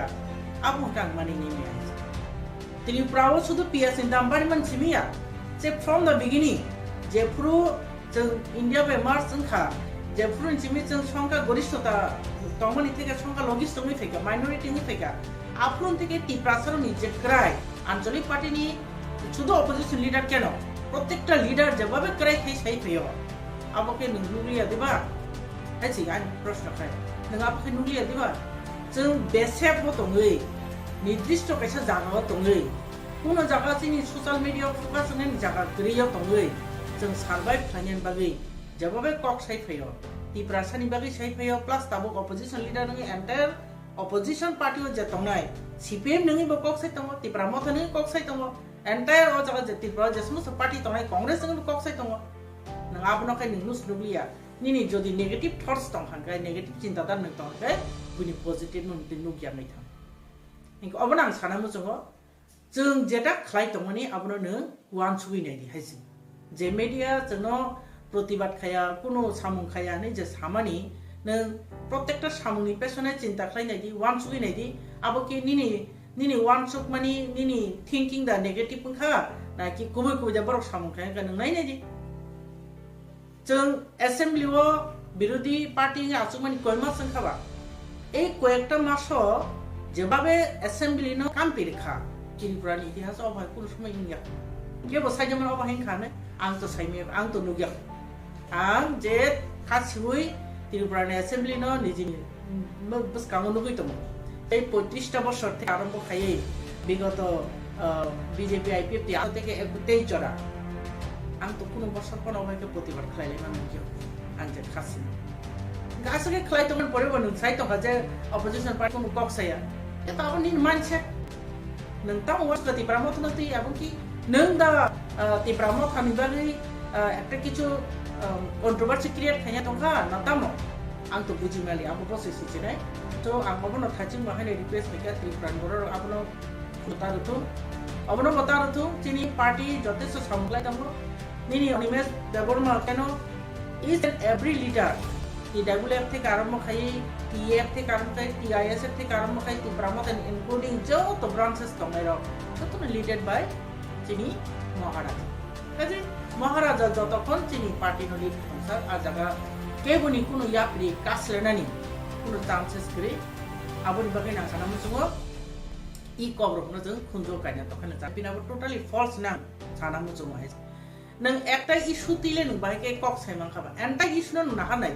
আপন কাং মানি নিমি আছে Tripura শুধু পিয়াসে দাম বাড়ি মান সিমিয়া যে ফ্রম দ্য বিগিনিং যে পুরো India by Mars engkha je purun chimi chang songka gorishthota tongmani theke songka logistic ni theke minority ni theke aprun theke Tipra saroni je krai anjolik party ni শুধু opposition leader keno প্রত্যেকটা leader যেভাবে krai thai sai pheyo aboke nungluya diba achi an প্রশ্ন khai nang aboke nungluya diba jeng besep bo tongei নির্দিষ্ট kaisa jaga tongei kono jaga chini social media focus ni jaga griyo tongei जों सार्भाइव खानियान बागै जबाबे कक साइ फैयो Tipra सानि बागै साइ फैयो plus Tabo opposition leader नङि एंटायर अपोजिशन पार्टी जे तंगनाय CPM नङि बो कक साइ तंगो Tipra Motha नङि कक साइ तंगो एंटायर ओ जगा जे Tipra जे समस्त पार्टी तंगनाय कांग्रेस नङि कक साइ तंगो नङ आबनो खाय नुस नुगलिया निनि जदि नेगेटिव थॉट्स तंग हांगाय नेगेटिव चिंतादार नङ तंगाय बुनि पॉजिटिव नुन दिन नुगिया नै थां इंक अबना आं साना मुजंगो जों जेटा खलाय तंगनि आबनो नो वान सुबिनाय दि हायसि যে মিডিয়া जोंनो प्रतिबाद खाया कोनो सामुं खाया नै जे सामानि नों प्रत्येकटा सामुंनि पेसने चिंता खालायनायदि वान सुगिनायदि आबोके निनि वान सुक मानि निनि थिंकिंग दा नेगेटिव पंखा ना कि गुबै गुबै जा बरक सामुं खाया नों नायनायदि जों एसेम्बलिओ बिरोधी पार्टी आसुमानि कयमा संखाबा এই কয়েকটা মাসও যেভাবে এসেম্বলি ন কাম্পি রেখা Tripuraनि ইতিহাস অভায় কোনো সময় ইন্ডিয়া কেবো সাইজমান অভাহিন খানে आं तो साइमे आं तो नुगिया आं जे खासिबुई Tripuraनि एसेम्बली न निजिनि बस कांगो नुगै तमो এই 35টা বছর থেকে আরম্ভ খাইয়ে বিগত বিজেপি আইপিএফ থেকে 23 জরা आं तो কোনো বছর কোন অভায়কে প্রতিবাদ খাইলে না নুগিয়া आं जे खासि গাছকে খাই তখন পরে বনু সাই তো যে অপোজিশন পার্টি কোন কক্সায়া এটা আপনি মানছে নন্তাও ওয়াস Tipra Motha নতি এবং কি नों दा Tipra Motha नि बागै একটা কিছু কন্ট্রোভার্সি ক্রিয়েট খাইয়া दंखा नातामो आं तो बुजिमालि आबो बसे सिचिनाय तो आं अबनो थाचिं बाहायनाय रिक्वेस्ट मेका Tripura बर अबनो मता रथु चिनि पार्टी जतेस समग्लाय दंगो निनि अनिमेस देबरमा केनो इज एवरी लीडर TWF থেকে আরম্ভ খাই TF থেকে আরম্ভ খাই TISF থেকে আরম্ভ খাই Tipra Motha ইনক্লুডিং যত ব্রাঞ্চেস দंनाय যত লিডেড বাই চিনি মহারাজা কাজে মহারাজা যতক্ষণ চিনি পার্টি নলি সংসার আর জায়গা কেবনি কোনো ইয়াপ্রি কাসলেনানি কোনো চান্সেস করে আবনি বাকি না সানা মুসুঙো ই কবরবনো जों খুনজো কাইনা তখন চাপিনাবো টোটালি ফলস না সানা মুসুঙো হাই नों একটা ইস্যু দিলে নং বাকি কক সাইমান খাবা এন্টা ইস্যু নং না হানাই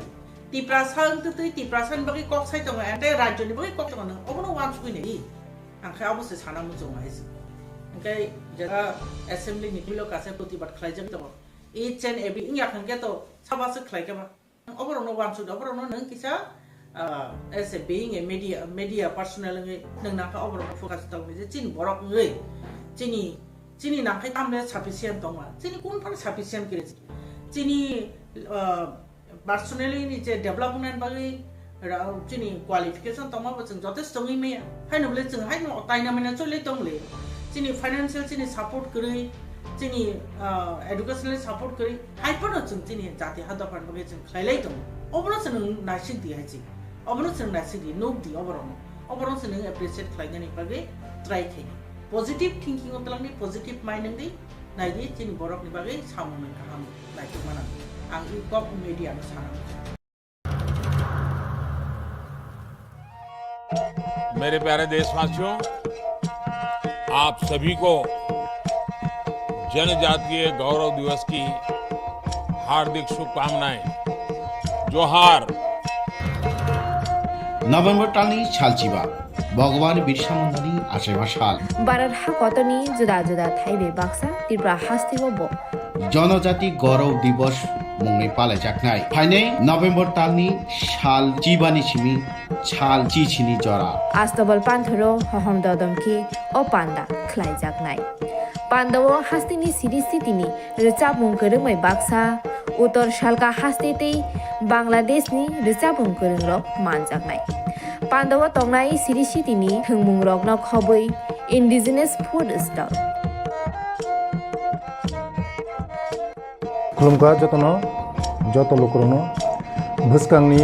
Tipra সাংতে Tipra সান বাকি কক সাই দङ এন্টা রাজ্যনি বাকি কক দङ অবনো ওয়ান সুইনি आंखाय अबसे साना मुसुङो हाय ओंखाय जगा एसेम्बली निखिलो कासे प्रतिबाद खालायजों दङ इच एंड एवरी इंया खंगे तो साबासो खालायकेबा अबरनो वान सुद अबरनो नों किसा as a being a media personal नों नाखा अबरनो फोकस दङ जे चिन बरक नै चिनि नाखै तामने साफिसियेंट दङ चिनि कोन फार साफिसियेंट करे चिनि पर्सनली नि जे डेभलपमेंट बागै चिनि क्वालिफिकेशन तमाबो जों जथेष्ट दङै मैया हायनोबले जों हायनो ताइनामेना चले दंले चिनि फाइनान्शियल चिनि सपोर्ट करै चिनि एडुकेशनल सपोर्ट करै हायपनो जों चिनि जाति हादफान बागै जों खायलाय दं अबनो जों नासिक दि हायसि अबनो जों नासिक दि नोक दि अबनो जों एप्रिशिएट खालायनानै बागै ट्राइ खाय पजिटिभ थिंकिं अतलांनि पजिटिभ माइन्ड दि नायदि चिनि बरकनि बागै सामनो गाहाम नायखौ माना आं इ कप मीडिया साना मेरे प्यारे देशवासियों, आप सभी को जनजातीय गौरव दिवस की हार्दिक शुभकामनाएं। जोहार। नभेम्बर टालनि सालचिबा भगवान बिरसा मुंडानि आसेबा साल भारत हाकतनि जुदा जुदा थाइबे बाक्सा त्रिपुरा हास्तिगो बो जनजाति गौरव दिवस मुंनि पालायजाखनाय फाइनै नभेम्बर टालनि साल जिबानि सिमि साल चिचिनि जरा आस्तबल पान्थरो हहम ददमखि ओ पान्दा ख्लाइजाखनाय पान्दावो हास्तिनि सिरि सितिनि रिचाबुं गोरोङै बाक्सा उत्तर सालका हास्तेतै बांलादेशनि रिचाबुं गोरोंरक मानजाखनाय पान्दावो तंनाय सिरि सितिनि थोंमुं रकन खबै इन्डिजिनास फुड स्टल खुलुमखा जतनो जत लोकरनो भुसकांनि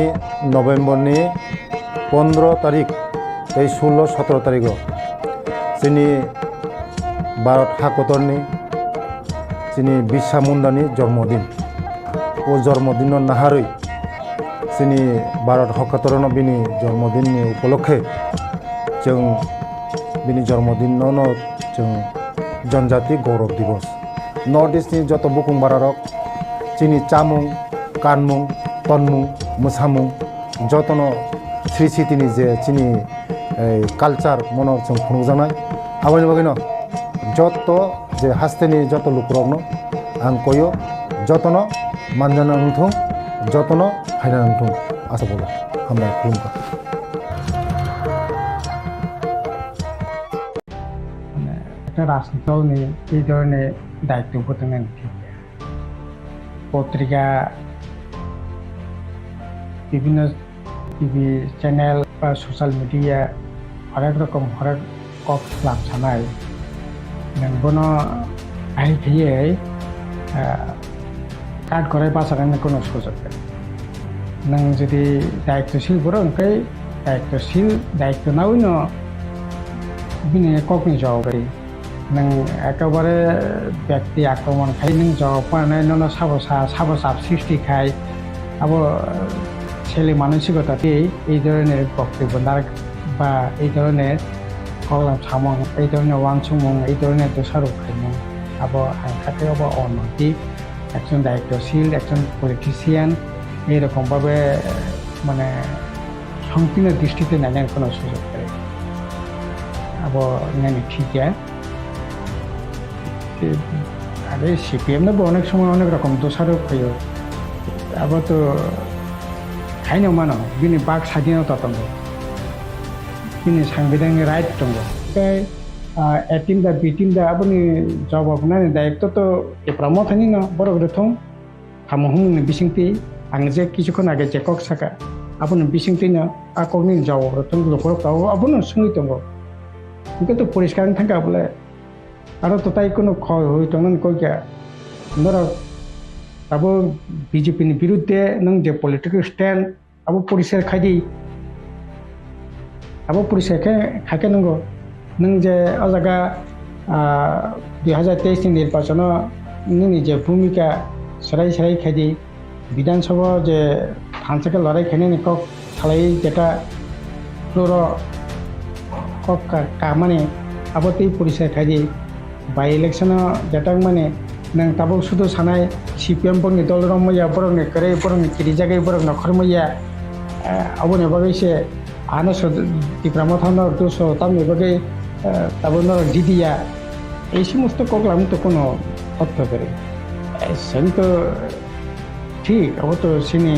नभेम्बरनि 15 तारिख 16-17 तारिख जोंनि भारत हाकतरनि जोंनि बिरसा मुंडानि जन्मदिन ओ जन्मदिन नाहारै जोंनि भारत हाकतरनो बिनि जन्मदिननि उपलक्षे जों बिनि जन्मदिनावनो जों जनजाति गौरव दिवस नर्थ इस्टनि जत बुकुं बारारक जोंनि चामुं कानमुं तनमुं मोसामुं जतनो श्री सिटिनि जे जोंनि कालचार मनो जों खुंजानाय आबानि बागैनो जत जे हास्तेनि जत लुकरकनो आं कयो जतनो मानजाना नंथों जतनो फायना नंथों आसा बोलो हामबाय खुलुमखा একটা রাজনৈতিক দল নিয়ে এই ধরনের দায়িত্ববোধ নেন ঠিক পত্রিকা বিভিন্ন টিভি চ্যানেল বা সোশ্যাল মিডিয়া হরেক রকম হরেক কক লাভ সানায় নोंबोनो आइ फैयै কাট করে বাঁচানোর কোনো সুযোগ নেই नों जुदि दायित्वशील बरो ओंखाय दायित्व नावैनो बिनि ककनि जवाबारि नों एकेबारे व्यक्ति आक्रमण खाई नों जवाब पानाय नों साबसाब सृष्टि खाई अब ছেলে মানসিকতাতেই এই ধরনের বক্তব্য বা এই ধরনের কলম সামং এই ধরনের ওয়াংসুমং এই ধরনের দোষারোপ খাইমং আবো আইনখাতে আবো অনৈতিক একজন দায়িত্বশীল একজন পলিটিশিয়ান এইরকমভাবে মানে সংকীর্ণ দৃষ্টিতে নেওয়ার কোনো সুযোগ নেই আবো নেনে ঠিক আরে সিপিএম নেবো অনেক সময় অনেক রকম দোষারোপ হইও আবার তো খাইनो मानो बिनि बाक स्वाधीनता दङ बिनि सांबिधानिक राइट दङ ओमफ्राय ए टिम दा बि टिम दा आबोनि जवाब होनानै दायित्व तो Tipra Mothani no borok rothong हामुहुमुंनि बिसिंथि आं जे किछुखन आगे जे कक साका आबोनि बिसिंथिनो आकनि जवाब रोथों लोकरकाव आबोनो सुङि दङ কিন্তু পরিষ্কার থাকা বলে আরো তো তাই কোনো ক্ষয় হইতো না কইয়া ধরো আবো বিজেপিनि বিরুদ্ধে नों जे पलिटिकल स्टैंड आबो परिचय खायदि आबो परिचय खाके नंगौ नों जे अजागा 2023 नि निर्वाचन नि जे भूमिका सराई खायदि विधानसभा जे हांसके लड़ाई खाने कक खालाई जेटा फ्लोर कक का माने आबो तै परिचय खायदि बाय इलेक्शन जेटा माने नों ताबो सुदु सानाय CPM फोरनि दल रमैया बरंनि करे बरंनि किरि जागाय बरं नखरमैया अबने बागैसे आनस Tipra Mothani दोसो तामनि बागै ताबो न दिदिया এই সমস্ত কগলাম তো কোনো অর্থ করে সেটা ঠিক আবার তো সিনে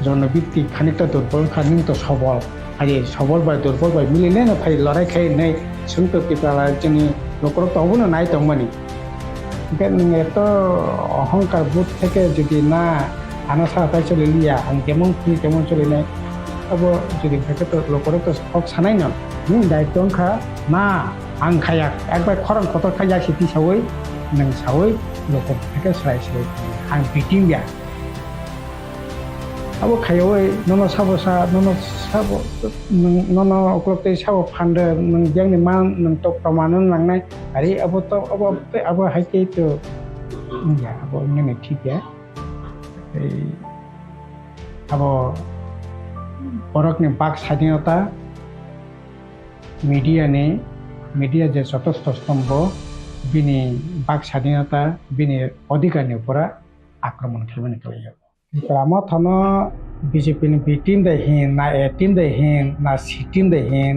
জনভিত্তিক খানিকটা দুর্বল খানিক তো সবল আর এই সবল বা দুর্বল বা মিলিলে না ভাই লড়াই খাই নেই শুনতে টিপ্রা जोंनि নকরক তো হবো না নাই তংমানি এত অহংকার বোধ থেকে যদি না আনাসা তাই চলে লিয়া আং কেমন খুনি কেমন চলে নাই তব যদি থাকে তো লোকরক তো হক সানাই না দায়িত্ব অংখা না आं खाया একবার খরং কত খাইয়া সিটি সাवै नों सावै लोकर থেকে স্রাই স্রাই आं बिटिं या अब खायवै नन साबसा नन साब नन अक्लते साब फान्द नों जोंनि मा नों तो प्रमाण नांनाय आरे अब हाइके तो या अब नने ठीक है अब बरकनि बाक स्वाधीनता মিডিয়া যে চতুর্থ স্তম্ভ বিনি বাক স্বাধীনতা বিনি অধিকারनि উপরা আক্রমণ খাইমানি খাইयो Tipra থানো BJP ni B team da hin na A team da hin na C team da hin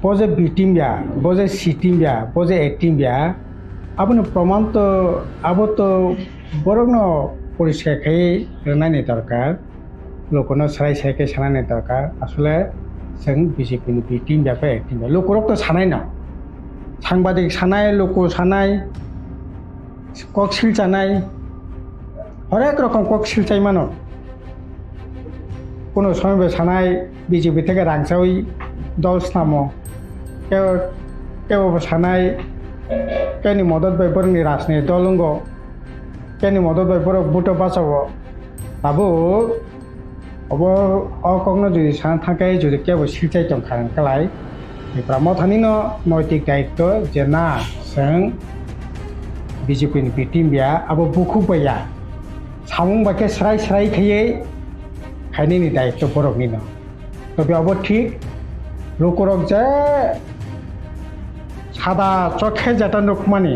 boje B team ya boje C team ya boje A team ya aboni প্রমাণ তো abo to borogno পরিষ্কার খাই নাইনি দরকার লোকনো সারাই সাইকে সানানি দরকার আসলে जों বিজেপিनि B team ya A team ya লোকরক তো সানাই না সাংবাদিক সানাই লোক সানাই কক্সিলচানাই হরেক রকম কক্সিলচাই মানো কোনো সময় সানাই বিজেপি থেকে রাংসাউই দল স্নামো কেউ সানাই কেনি মদত বাই বরংনি রাজনীতি দলঙ্গ কেনি মদত বাই বরং বুটো বাঁচাবো তাবো अब अकग्न जुदि सान थाकाय जुदि केबो सिलचाय दंखान कालाय Tipra Mothani no नैतिक दायित्व जे ना जों बिजेपि नि B team या abo बुखु बया सामुं बाके स्राय स्राय खायै खायनि दायित्व बरकनि न तबे अब ठीक लोकरक जे सादा चखे जाता नखमानि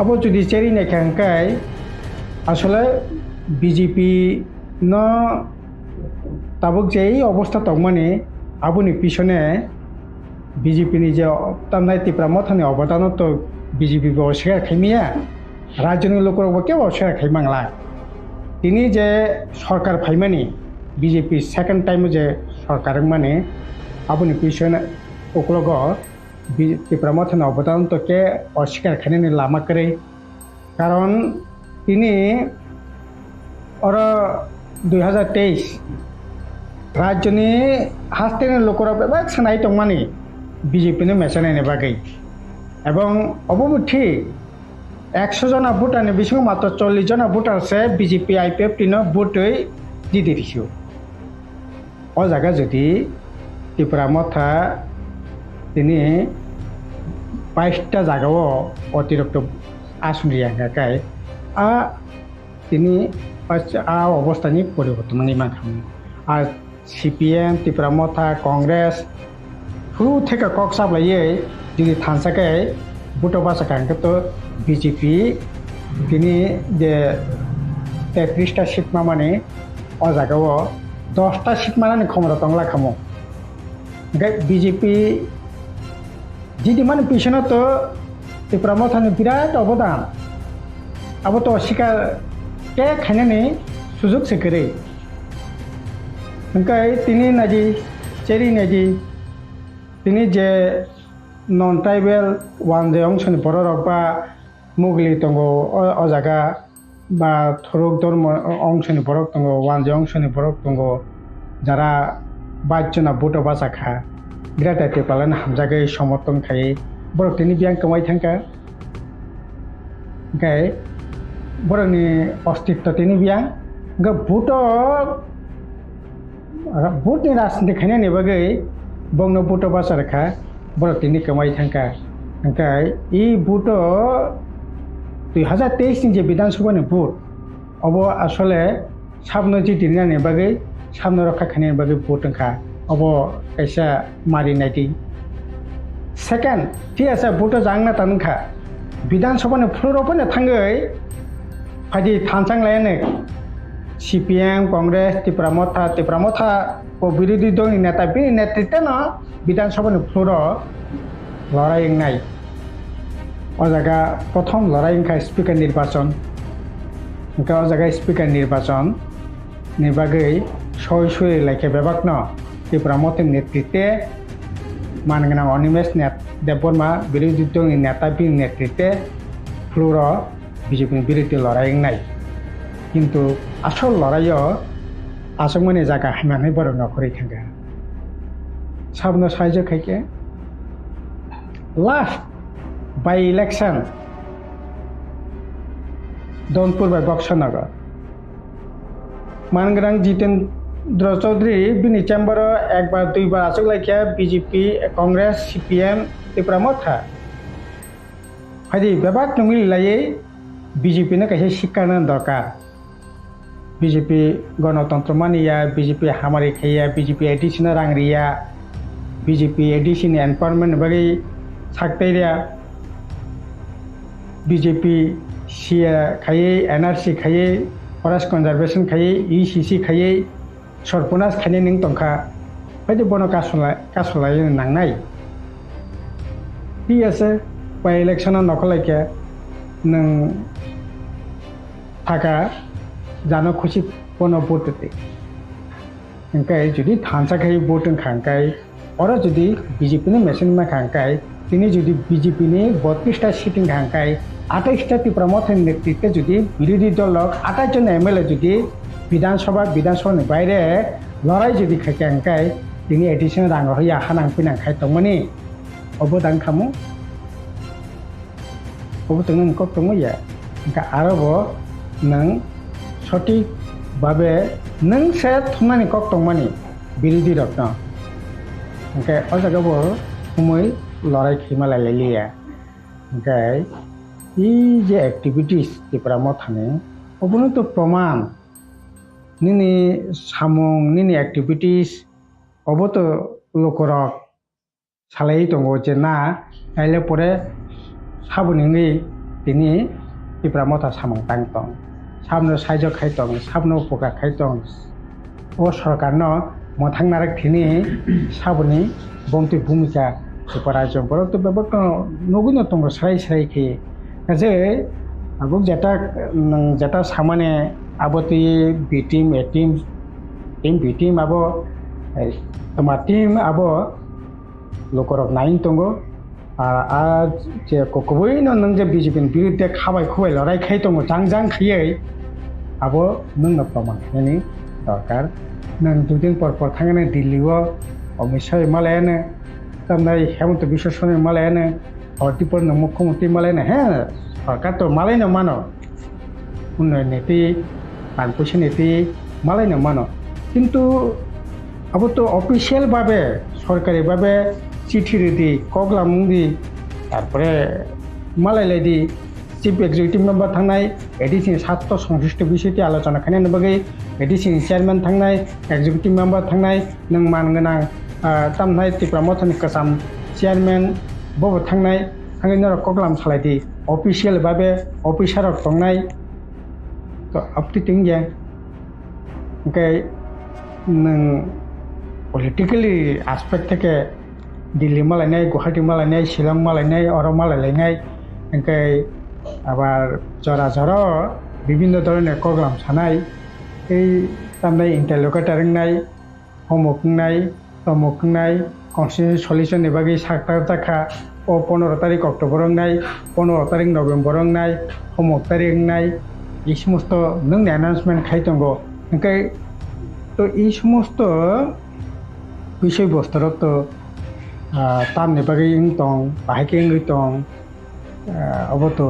abo जुदि चेरि नायखांकाय আসলে বিজেপি ন তাবুক যে এই অবস্থা তংমানি আবুনি পিছনে বিজেপিনি যে তামনাই Tipra Mothani অবদান তো বিজেপি অস্বীকার খাইমিয়া রাজ্যের লোকের কেউ অস্বীকার খাইমাংলা তিনি যে সরকার ফাইমানি বিজেপি সেকেন্ড টাইম যে সরকার মানে আবুনি পিছনে ওকলগ Tipra Mothani অবদান তো কে অস্বীকার খাইনি লামা করে কারণ তিনি और 2023 राज्यनि हास्टेनि लोकरा बेबाक सानाय दंमानि बिजेपिनि मेसानायनि बागै एवं अबमुथि 100 जना भोटारनि बिसिङाव मात्र 40 जना भोटारसे बिजेपि आइपिएफ तिनो भोटै दिदिरिसु अ जागा जुदि Tipra Motha तिनि 22टा जागाव अतिरिक्त आसुनि आंगाकाय তিনি অবস্থানি পরিবর্তন মাখাম আর CPM Tipra Motha কংগ্রেস শুরু থেকে কক সাবলাইয়ে যদি থানসাকে বুটো বাসা কাঙ্কে তো বিজেপি তিনি যে 33টা সিট মানে অ জায়গাও 10টা সিট মানে ক্ষমতা তংলা খামো বিজেপি যদি মানে পিছনে তো Tipra Mothani বিরাট অবদান আবো তো অস্বীকার কে খাইনানি সুযোগ সেকেরে ओंखाय তিনি নাজি চেরি নাজি তিনি যে নন ট্রাইবেল ওয়ান যে অংশনি বড় বা মুগলি দङ अ जागा বা থরক ধর্ম অংশনি বড় দङ ওয়ান যে অংশনি বড় দङ যারা বাচ্চনা বুটো বাসাখা বিরাট Tipra হামজাগै সমর্থন খাই বড় তিনি বিয়াং কমাই থাঙ্কা ओंखाय बरनि अस्तित्व तिनी बियां भोटनि राजनीति खायनायनि बागै बंनो भोट बासारखा बर तिनी कमाई थांका ओंखाय इ भोट 2023 नि जे विधानसभानि भोट अब आसले साबनो जिदिनायनि बागै साबनो रखा खायनायनि बागै भोट ओंखा अब कैसा मारिनायदि सेकेंड ठीक আছে भोट जांना तानखा विधानसभानि फ्लोराव फैनो थाङै फायदि थानसांलायानो CPM Congress Tipra Motha को विरोधी दलनि नेता बे नेतृत्व विधानसभानि फ्लोराव लड़ाई अ जागा प्रथम लड़ाई स्पीकर निर्वाचन अ जागा स्पीकर निर्वाचन बागै सय लाइके बेबाकनो Tipra Mothani नेतृत्व मानगोनां अनिमेश देबबर्मा विरोधी दलनि नेता बे नेतृत्व फ्लोराव বিজেপির বিরুদ্ধে লড়াই নাই কিন্তু আসল লড়াইও আসংমানি জায়গা হাইমাनै বড় নকরে থাকা সাবনো সাহায্য খাইকে last by election Dhanpur by বক্সনगर मानगोनां जितेन्द्र चौधरी बिनि चेम्बार एकबार दुइबार आसुक लाइके बिजेपि कংগ্রেস CPM Tipra Motha फायदि बेबाक मिलायै বিজেপি ने कैसे शिक्षा दरकार বিজেপি গণতন্ত্র মানিয়া বিজেপি হামারি খাইয়া বিজেপি এডিশনাল রাংরিয়া বিজেপি এডিশন এনভায়রনমেন্ট বাকি সাকতাইরিয়া বিজেপি সিয়া খাইয়ে এনআরসি খাইয়ে ফরেস্ট কনজারভেশন খাইয়ে ইসিসি খাইয়ে সর্বনাশ খাইয়ে নों তংখা বাকি বন কাসলাই নাংনাই ঠিক আছে বাই ইলেকশনাव নকলাইকে नों थाका जानो खुशी बन भोट देते ओंखाय जुदि थानसाखाय भोट खांखाय और जुदि बीजेपी ने मेसिन में खांखाय तिनी जुदि बीजेपी ने 32टा सीटिंग खांखाय 28टा त्रिपुरा मथानि नेतृत्वे जुदि विरोधी दल 28 जन एमएलए जुदि विधानसभा बाहरे लड़ाई जुदि खांखाय तिनी एडिशनल रां होया हानांफैनांखाय तंमोनि अबदान खामु अबतंग नोंखौ तंमोया ओंखाय आरोबाव नों सठिक भावे नों से थमनानै कक तंमानि बिरोधी रत्न ओंखाय अ जायगायावबो समय लड़ाई खैमालायलायलिया ओंखाय इ जे एक्टिविटीज त्रिपुरा मथानि अबनो तो प्रमाण निनि सामुं निनि एक्टिविटीज अबो तो लोकरक सालाय दंगो जे ना आइले परे साबुनिङै तिनि त्रिपुरा मथा सामुं तांतं साबनो साइज खायतं साबनो उपकार खायतं ओ सरकारनो मथांनारक थिनि साबुनि बंति भूमिका त्रिपुरा जंपर तो बेबक नगुनो तंग सराय खे जे आबो जेटा सामाने आबोति बी टीम ए टीम बी टीम आबो तमा टीम आबो लोकरक नाइन तंगो आज जे कोकबोई नों जे बीजेपी बिरुद्धे खाबाय खुबाय लड़ाई खाय दङ जां खायै आबो नोंनो प्रमाण होनायनि दरकार नों दुदिन पर थांनानै दिल्लीआव अमित शाह मालायानो तमनाय हेमंत बिश्व शर्मा मालायानो हरदीपरनो मुख्यमंत्री मालायानो हे सरकार तो मालायनो मानो उन्नयन नीति पानपयसा नीति मालायनो मानो किन्तु अब तो अफिशियल भावे सरकारी भावे चिठी रेडी कगला मुंदी तारपरे मालायलायदि चिफ एक्जिक्यूटिव मेम्बर थांनाय एडिशनल सात संश्लिष्ट विषयटी आलोचना खालामनो बागै एडिशनल चेयरमैन थांनाय एक्जिक्यूटिव मेम्बर थांनाय नों मानगोनां तामनाय त्रिपुरा मथानि कसाम चेयरमैन बबो थांनाय कगलाम सालायदि अफिशियल भावे अफिसार थांनाय तो अपटिटिं जे ओंखाय नों पलिटिकली एस्पेक्ट থেকে दिल्ली मालायनाय गुवाहाटी मालायनाय शिलं मालायनाय और मालायलायनाय ओंखाय आबार जरा जरा विभिन्न धरনের कगलाम सानाय এই तामनाय इंटरलकेटर रोंनाय होमवर्क रोंनाय तमवर्क रोंनाय कन्स्टिट्यूशन सल्यूशन बागै साखा जाखा ओ 15 तारिख अक्टोबर रोंनाय 15 तारिख नभेम्बर रोंनाय होमवर्क तारिख रोंनाय এই সমস্ত नों अनाउन्समेंट खाय दङ ओंखाय तो এই সমস্ত বিষয়বস্তুর তো तामनि बागै दं बाहायके दं अब तो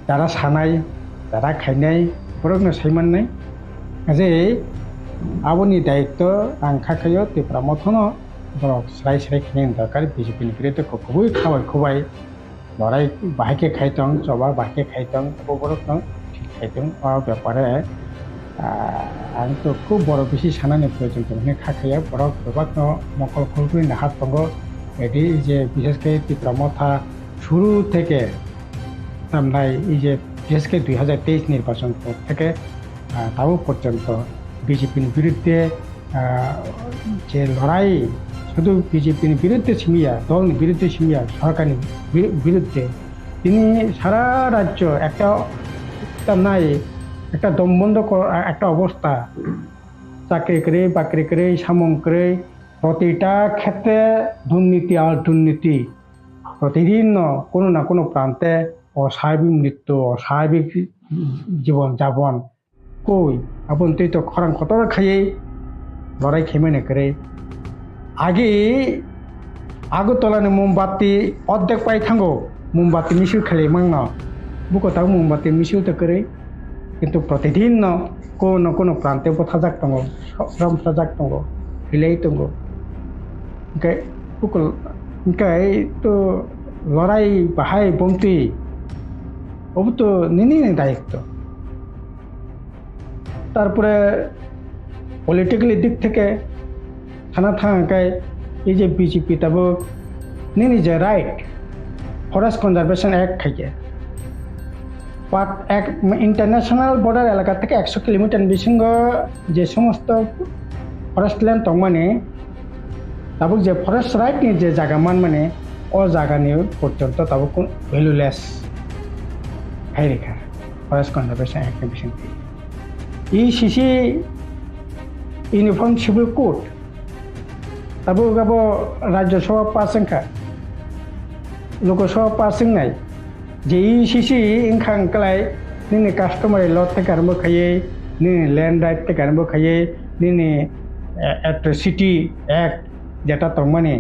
दारा सानाय दारा खायनाय बरकनो सायमाननाय जे आबोनि दायित्व आं खाखायो त्रिपुरा मथनो बरक स्राय खायनायनि दरकार बीजेपीनि बिरुद्धे खुबै खाबाय खुबाय लड़ाई बाहायके खायदों जबा बाहायके खायदों बरकनो ठीक खायदों ब्यापारे आं तो खूब बड़ बेसि सानानि प्रयोजन दं खाखाया बरक गोबां मकल खुलबोनो हात दङ एदि जे बिसेसके त्रिपुरा मथा शुरू থেকে তামনাই এই যে বিশেষকে 2023 নির্বাচন থেকে তাও পর্যন্ত বিজেপির বিরুদ্ধে যে লড়াই শুধু বিজেপির বিরুদ্ধে সীমিয়া দল বিরুদ্ধে সীমিয়া সরকারের বিরুদ্ধে তিনি সারা রাজ্য একটা তামনাই একটা দমবন্ধ একটা অবস্থা চাকরি করে বাকরি করে সামং করে প্রতিটা ক্ষেত্রে দুর্নীতি আর দুর্নীতি প্রতিদিন কোনো না কোনো প্রান্তে অস্বাভাবিক মৃত্যু অস্বাভাবিক জীবন যাপন কই আপন তুই তো খরাং কতর খাইয়ে লড়াই খেমেনে করে আগে আগরতলানি মোমবাতি অর্ধেক পাই থাঙ্গো মোমবাতি মিছিল খেলে মাংন বুকতাও মোমবাতি মিছিল তো করে কিন্তু প্রতিদিন কোনো প্রান্তে থাজাক দङ শ্রম থাজাক দङ হিলাই দङ ओंखाय तो लड़ाई बाहाय बंती अब तो निनी दायित्व তারপরে পলিটিক্যালি দিক থেকে থানা থাকায় এই যে বিজেপি তাবো নিনি যে রাইট ফরেস্ট কনজারভেশন অ্যাক্ট খাইকে পার্ট এক ইন্টারন্যাশনাল বর্ডার এলাকা থেকে 100 কিলোমিটার বিসঙ্গ যে সমস্ত ফরেস্ট ল্যান্ড মানে তাবুক যে ফরেস্ট রাইটনি যে জায়গা মানে ও জায়গানি পর্যন্ত তাবুক কোন ভ্যালুলেস হাই রেখা ফরেস্ট কনজারভেশন অ্যাক্টনি বিসঙ্গে সিসি ইউনিফর্ম সিভিল কোড তাবুক গাবো রাজ্যসভা পাসंखा लोकसभा पासिंनाय जे सिसि इंखां कलाय निनि कास्टमारि लॉ ते गारबो खायै निनि लैंड राइट ते गारबो खायै निनि एट्रसिटी एक्ट जेटा तंगमानि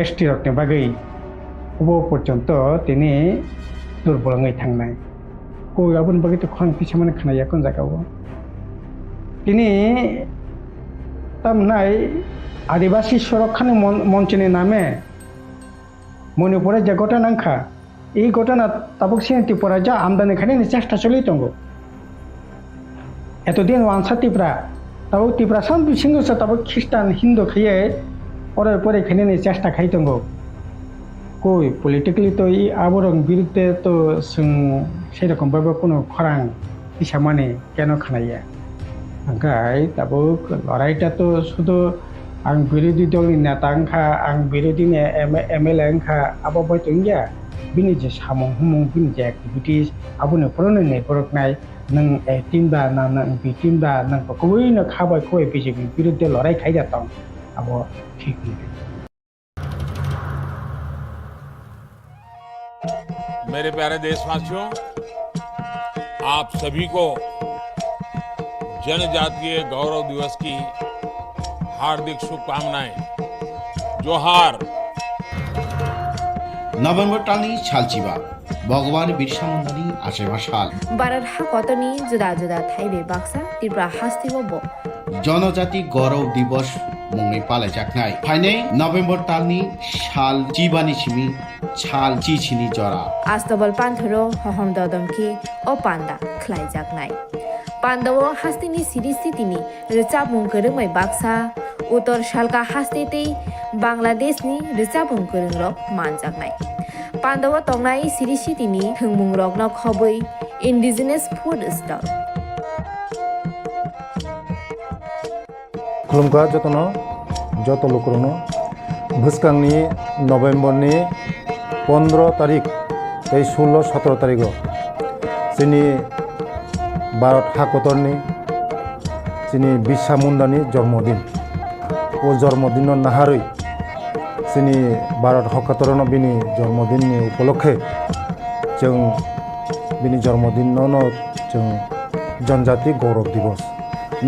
एसटी रकनि बागै उबो पर्यन्त तिनि दुर्बलङै थांनाय कोयाबन बागै तो खां पिछमाने खनाया कोन जागावो तिनि तामनाय आदिवासी सुरक्षा मंचनि नामे मणिपुर जे घटना अंखा এই ঘটনা তাবুক সিং ত্রিপুরা যা আমদানি খানে চেষ্টা চলেই দङ এতদিন ওয়ানসা ত্রিপুরা তাবুক ত্রিপুরা সাম বিসিংসে তাবুক খ্রিস্টান হিন্দু খাইয়ে পরে পরে খানে চেষ্টা খাই দङ কই পলিটিক্যালি তো এই আবরং বিরুদ্ধে তো সেরকম ভাবে কোনো খরাং হিসাব মানে কেন খানাইয়া ओमफ्राय তাবুক লড়াইটা তো শুধু आं बिरोधी दलनि नेता अंखा आं बिरोधीनि एमएलए अंखा आबाबाय दंया बिनि जे सामं हुमं बिनि जे एक्टिविटीज आबुनो फरनो नेबरकनाय नों ए टीम दा नों बि टीम दा नों कोइनो खाबाय कोइ बीजेपी बिरुद्धे लड़ाई खाइ जाता अब ठीक नहीं। मेरे प्यारे देशवासियों, आप सभी को जनजातीय गौरव दिवस की हार्दिक शुभकामनाएं। जोहार। नभेम्बर टालनि सालचिबा भगवान बिरसा मुंडानि आसेमा साल भारत हाकतनि जुदा जुदा थाइबे बाक्सा त्रिपुरा हास्तिबो जनजाति गौरव दिवस मुंनि पालायजाखनाय फाइनै नभेम्बर टालनि साल चिबानि सिमि साल चिचिनि जरा आस्तबल पान्थरो हहम ददमखि ओ पान्दा ख्लाइजाखनाय पान्दाव हास्तिनि सिरिस्थितिनि रोचाबुं गोरोङै बाक्सा उत्तर सालका हास्तेतै बांलादेशनि रोचाबुं गोरोंरक मानजाखनाय पान्दाव तंनाय सिरिस्थितिनि थोंमुं रकनो खबै इन्डिजिनास फुड स्टल खुलुमका जतन जत लोकरनो भुसकांनि नभेम्बरनि 15 तारिख 16-17 तारिख जोंनि भारत हाकतरनि जोंनि बिरसा मुंडानि जन्मदिन ओ जन्मदिन नाहारै जोंनि भारत हाकतरनो बिनि जन्मदिननि उपलक्षे जों बिनि जन्मदिनावनो जों जनजाति गौरव दिवस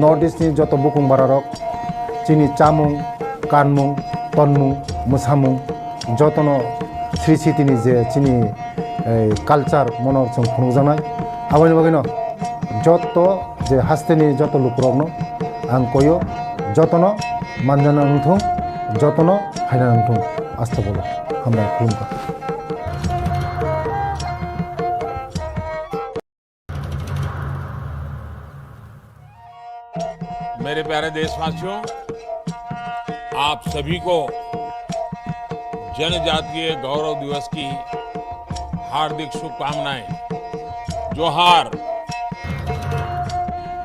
नर्थ इस्टनि जत बुकुं बारारक जोंनि चामुं कानमुं तनमुं मोसामुं जतन स्रिसितिनि जे जोंनि कालचार मनो जों खुंजानाय आबानि बागैनो जत जे हास्तेनि जत लुकरकनो आं कयो जतन मानजाना नंथों जतन हायना नंथों आस्था बोलो हामबाय खुलुमका। मेरे प्यारे देशवासियों, आप सभी को जनजातीय गौरव दिवस की हार्दिक शुभकामनाएं। जोहार।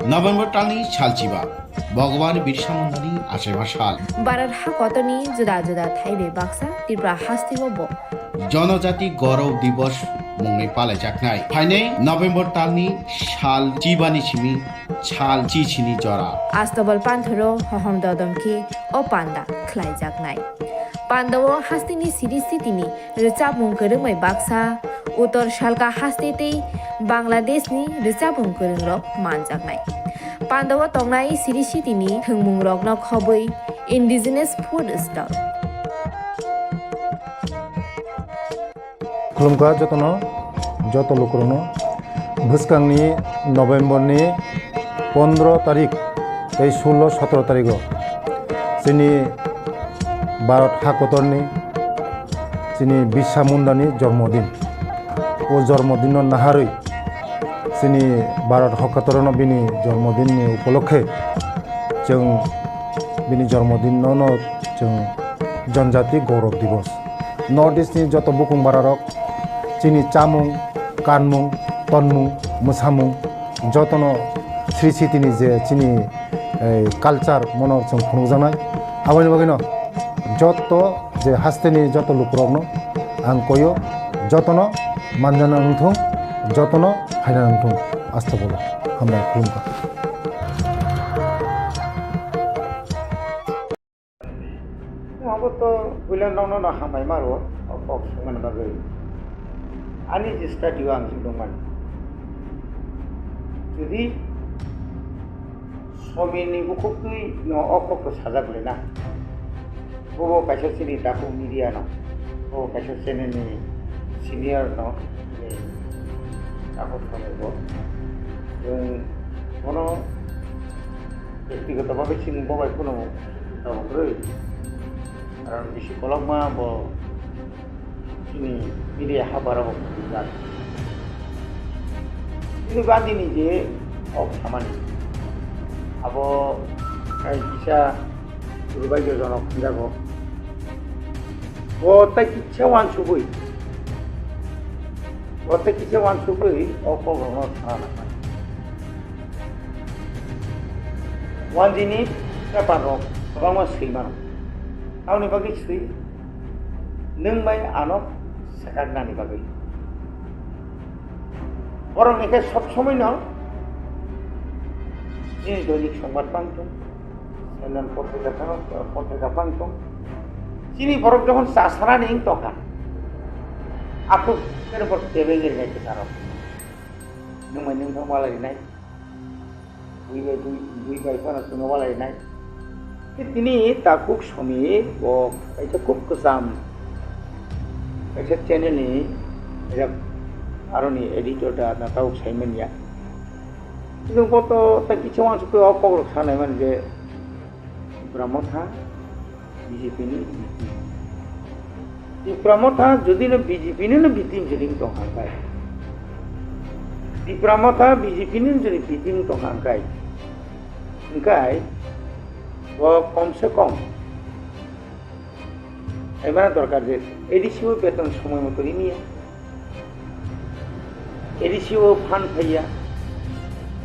नभेम्बर टालनि सालचिबा भगवान बिरसा मुंडानि आसेमा साल भारत हाकतनि जुदा जुदा थाइबे बाक्सा त्रिपुरा हास्तिबो जनजाति गौरव दिवस मुंनि पालायजाखनाय फाइनै नभेम्बर टालनि साल चिबानि सिमि साल चिचिनि जरा आस्तबल पान्थरो हहम ददमखि ओ पान्दा ख्लाइजाखनाय पान्दाव हास्तिनि सिरिस्थितिनि रोचाबुं गोरोङै बाक्सा उत्तर सालका हास्तेतै बांलादेशनि रोचाबुं गोरोंरक मानजाखनाय पान्दाव तंनाय सिरिस्थितिनि थोंमुं रकनो खबै इन्डिजिनास फुड स्टल खुलुमका जतन जत लोकरनो भुसकांनि नभेम्बरनि 15 तारिख 16-17 तारिख जोंनि भारत हाकतरनि जोंनि बिरसा मुंडानि जन्मदिन ओ जन्मदिन नाहारै जोंनि भारत हकातरन बिनि जन्मदिननि उपलक्षे जों बिनि जन्मदिनावनो जों जनजाति गौरव दिवस नर्थ इस्टनि जत बुकुं बारारक जोंनि चामुं कानमुं तनमुं मोसामुं जतनो श्री सिटिनि जे जोंनि कालचार मनर जों खुंजानाय आबानि बागैनो जत जे हास्तेनि जत लुकरकनो आं कयो जतनो मानजाना नंथों जतनो हायना नंथों आस्था बोलो हामबाय खुलुमबाय तो बुलानावनो ना हामाय मारो अक संगन बागै आनि जे स्टाडियाव आं दंमोन जुदि समिनि बुकुकनि न अकखौ साजाबलेना बबो कायसा सिनि दाखु मिडिया न बबो कायसा चेनेलनि सिनियर न दाखु समेबो जों कोनो व्यक्तिगतभावे सिंबाय कोनो दाबोरै कारण बेसि कलमा बो सिनि मिडिया हाबाराव जान ini bandi ni je ok samani abo kai bisa rubai jo jono jago o ta kicha wan subui ok gono sana wan dini kaparo bama silman awni bagi sri nung mai anok sakagna ni bagi বরং একে সবসময় না যিনি দৈনিক সংবাদ পান্তম channel পত্রিকা পান্তম যিনি বরং যখন চাষারা নেই তখন aku এরপর টেবেঙ্গের গাইতে কারণ নমাই নং থামালাই নাই দুই বাইফানা সুনবালাই নাই তিনি তাকুক সমীর ও কাইছে খুব কসাম কাইছে চ্যানেলনি आरोनि एडिटरदा नाताव साइमनिया जों गत ता किछु मानसिखौ अपग्रह सानायमोन जे ब्रह्मथा बीजेपीनि इ ब्रह्मथा जुदिनो बीजेपीनिनो बिथिं जदिं दंहांखाय इ ब्रह्मथा बीजेपीनिनो जुदि बिथिं दंहांखाय ओंखाय कम से कम एबार दरकार जे एडिसिओ बेतन समय मतो निया एडिसिओ फान्ड फैया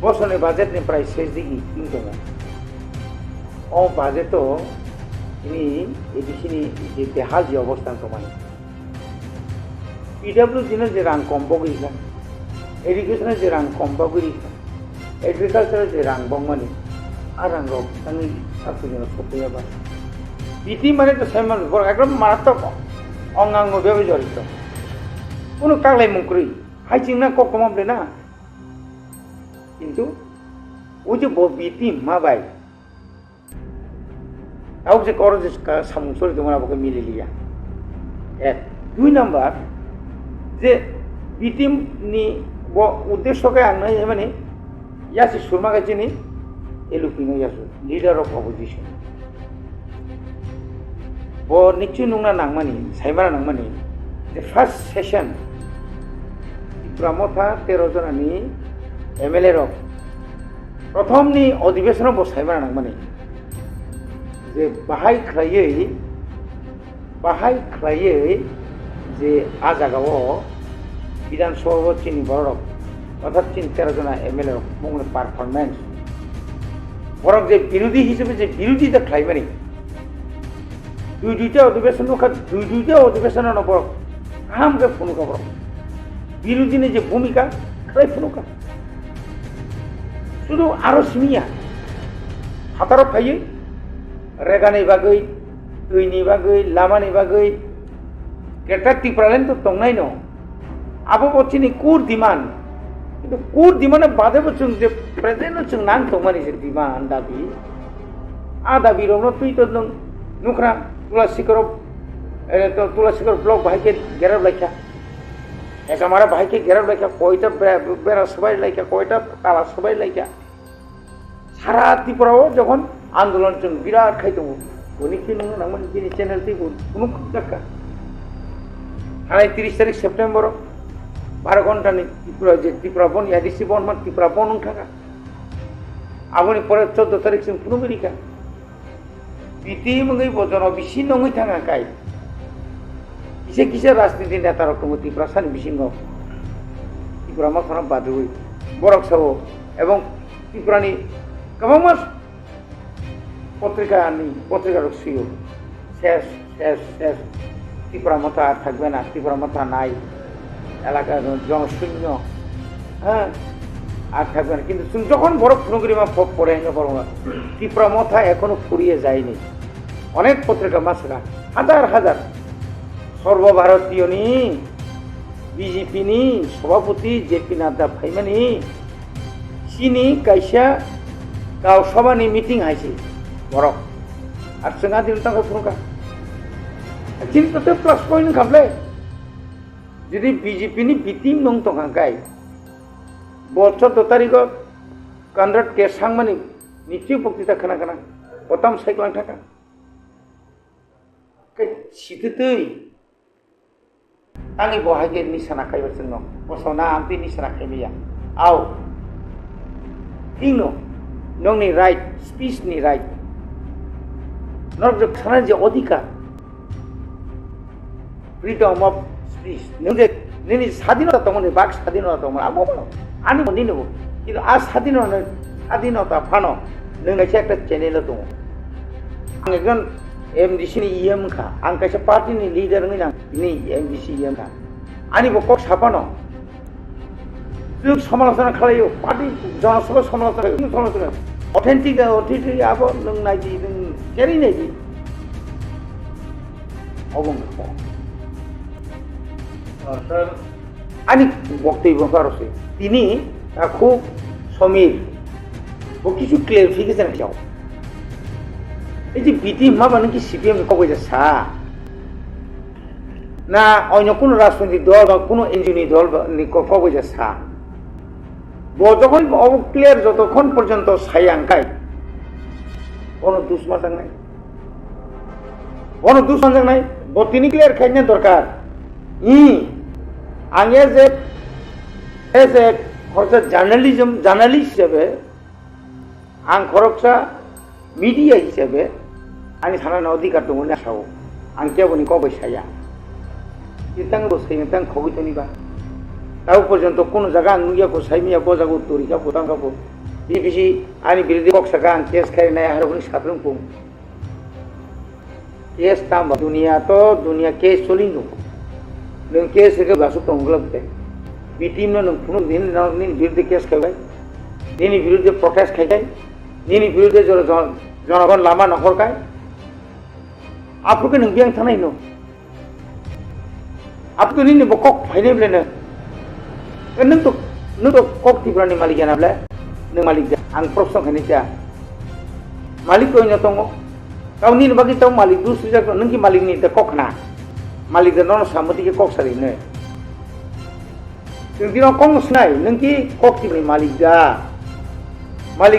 बसरनि बाजेटनि प्राय 6 डिग्री दङ अ बाजेटो इनि एडिसिनि जे बेहाल जे अवस्था दङ पिडब्ल्यू जिनो जे रां कम बगैला एडुकेशन जे रां कम बगैला एग्रीकल्चर जे रां बंगमानि आरांगो तांनि साफुजन सफैयाबा बिदि माने तो साइमन बर एकदम मारात्मक अंगांग बेबे जरित कोनो कागलाय मुंक्रि हाइचिंना ककमाबले ना किंतु वो जो बीती माबाय आउ जे कर जे सामुसर दमना बके मिले लिया एक दुई नंबर जे बीती नि वो उद्देश्य के आंनाय माने यासि सुरमा गाचिनि एलुपिनो यासु लीडर ऑफ ऑपोजिशन वो निच्चु नुंगना नांगमानि साइमारा नांगमानि the first session ब्रह्मथा 13 जनानि एमएलए रक प्रथमनि अधिवेशन बसायमारा नांगमानि जे बाहाय ख्लायै जे आजागाव विधान सभा चिनि बरक अर्थात 13 जना एमएलए रक मुंगनि पारफरमेंस बरक जे विरोधी हिसाबै जे विरोधिता ख्लायमानि दुईटा अधिवेशन अधिवेशन नबर काम के फुनुका बर विरोधी ने जे भूमिका खाई फुनुका शुद्ध आरो सिमिया हातार फायो रेगानि बागै दैनि बागै लामानि बागै गेटा टिप्रालेन तो तंनाय न आबो बचिनि कुर डिमान्ड किन्तु कुर डिमान्ड बादे बचुं जे प्रेजेन्ट जों नां तंमानि जे डिमान्ड दाबि आ दाबि रनो तुइ तो नुखरा तुलसीकर ब्लॉक भाई के घेराव लाइका ऐसा हमारा भाई के घेराव लाइका कोईटा बेरा सबाई लाइका कोईटा ताला सबाई लाइका सारा त्रिपुराव जखन आंदोलन जों बिराद खायदों उनिखि नों नांमोन दिनै चेनेल ति कुनु जाका हाय 30 तारिख सेप्टेम्बर 12 ঘন্টানি ত্রিপুরা যে ত্রিপুরা বন এডিসি বন মানে ত্রিপুরা বন থাকা আপনি পরে 14 তারিখसिम ফুনুমেরিকা বিতি মঙ্গই বজন বিসি নঙ্গই থাকা কাই কিসে কিসে রাজনীতি নেতা রকম ত্রিপুরা সানি বিসিঙ্গ ত্রিপুরা মথনা বাদুই বরক সাব এবং ত্রিপুরানি গোबां মাস পত্রিকা রসিও শেষ শেষ শেষ ত্রিপুরা মথা আর থাকবে না ত্রিপুরা মথা নাই এলাকার জনশূন্য হ্যাঁ আর থাকবে না কিন্তু যখন বড় ফুনুগিরিমা পড়ে বড় ত্রিপুরা মথা এখনো ফুরিয়ে যায়নি অনেক পত্রিকা মাসরা হাজার হাজার সর্বভারতীয় নি বিজেপি নি সভাপতি জেপি নাড্ডা ফাইমানি চিনি কাইসা গাव সভানি মিটিং হাইছে বড় আর जोंहा दिन तांखौ फुनुका चिन्ताते प्लस पॉइंट खामले যদি বিজেপি নি বিটিং নং তংखांखाय 14 तारिख कन्ड्रेट के सांगमानि नित्य बक्तृता खोनागोना अताम साइक्लां थाका सिथै आंनि बहागे निशाना खायबा जोंनो बसना आंनि निशाना खायबिया आव थिंनो नंनि राइट स्पीच नि राइट नर्ज खाना जे अधिकार फ्रीडम अफ स्पीच नोंनि स्वाधीनता दंमोन बाक स्वाधीनता दंमोन आबो आनि मनि नबो किन्तु आ स्वाधीनता फानो नोंनासो एकटा चेनेल दङ आं एकजन एमडिसि नि इएम खा आं कायसे पार्टी नि लिडार नि एमडिसि इएम खा आनि बकक साफानो जों समालोचना खालायो पार्टी जनसभा समालोचना अथेन्टिक आबो नों नायदि नों केरि नायदि अबंग স্যার आनि बक्तव्य कारोसे तिनी खूब समीर वो किछु क्लियरिफिकेशन खाओ এই যে বিটি মাবা নাকি সিপিএম কবে যে সা না অন্য কোন রাজনৈতিক দল বা কোন এনজিও দল কবে যে সা যখন ক্লিয়ার যতক্ষণ পর্যন্ত সাইয়াঙ্কাই কোনো দুশ্মন নাই কোনো দুশ্মন নাই তিনি ক্লিয়ার খাইনে দরকার आंगे जे एज ए खरसा জার্নালিস্ট हिसाबै आं खरसा मीडिया हिसाबै आंनि साननाय अधिकार दङ ना साव आं केबोनि कबै साया इतां बसैनतां खगैतनिबा दाउ पर्यन्त कोन जागा आं नुयाखौ साइमिया बजागौ तरिका बोतांगाबो बिबिसि आंनि बिरुद्धे बक्सागा आं केस खारिनाय हारबनि सात्रंखौ केस ताम दुनिया केस सोलिनो नों केस होगा बासु तंगलाबते बिटिम नों फुनु दिन बिरुद्धे केस खाबाय निनि बिरुद्धे प्रोटेस्ट खायबाय निनि बिरुद्धे जनगण लामा नखरखाय आपको नों बियां थानाय नो आपको निनि बकक फायने ब्लेनो नों तो कक तिब्रानि मालिक जानाब्ला नों मालिक जा आं प्रश्न खायनिया मालिक कोइनो दङ गावनि बागै ताव मालिक दुसरि जागोन नों कि मालिकनि दा कखना मालिक नन सामती के कक सारी ने जों दिनाव कम सुनाय नों कि कक तिब्रानि मालिक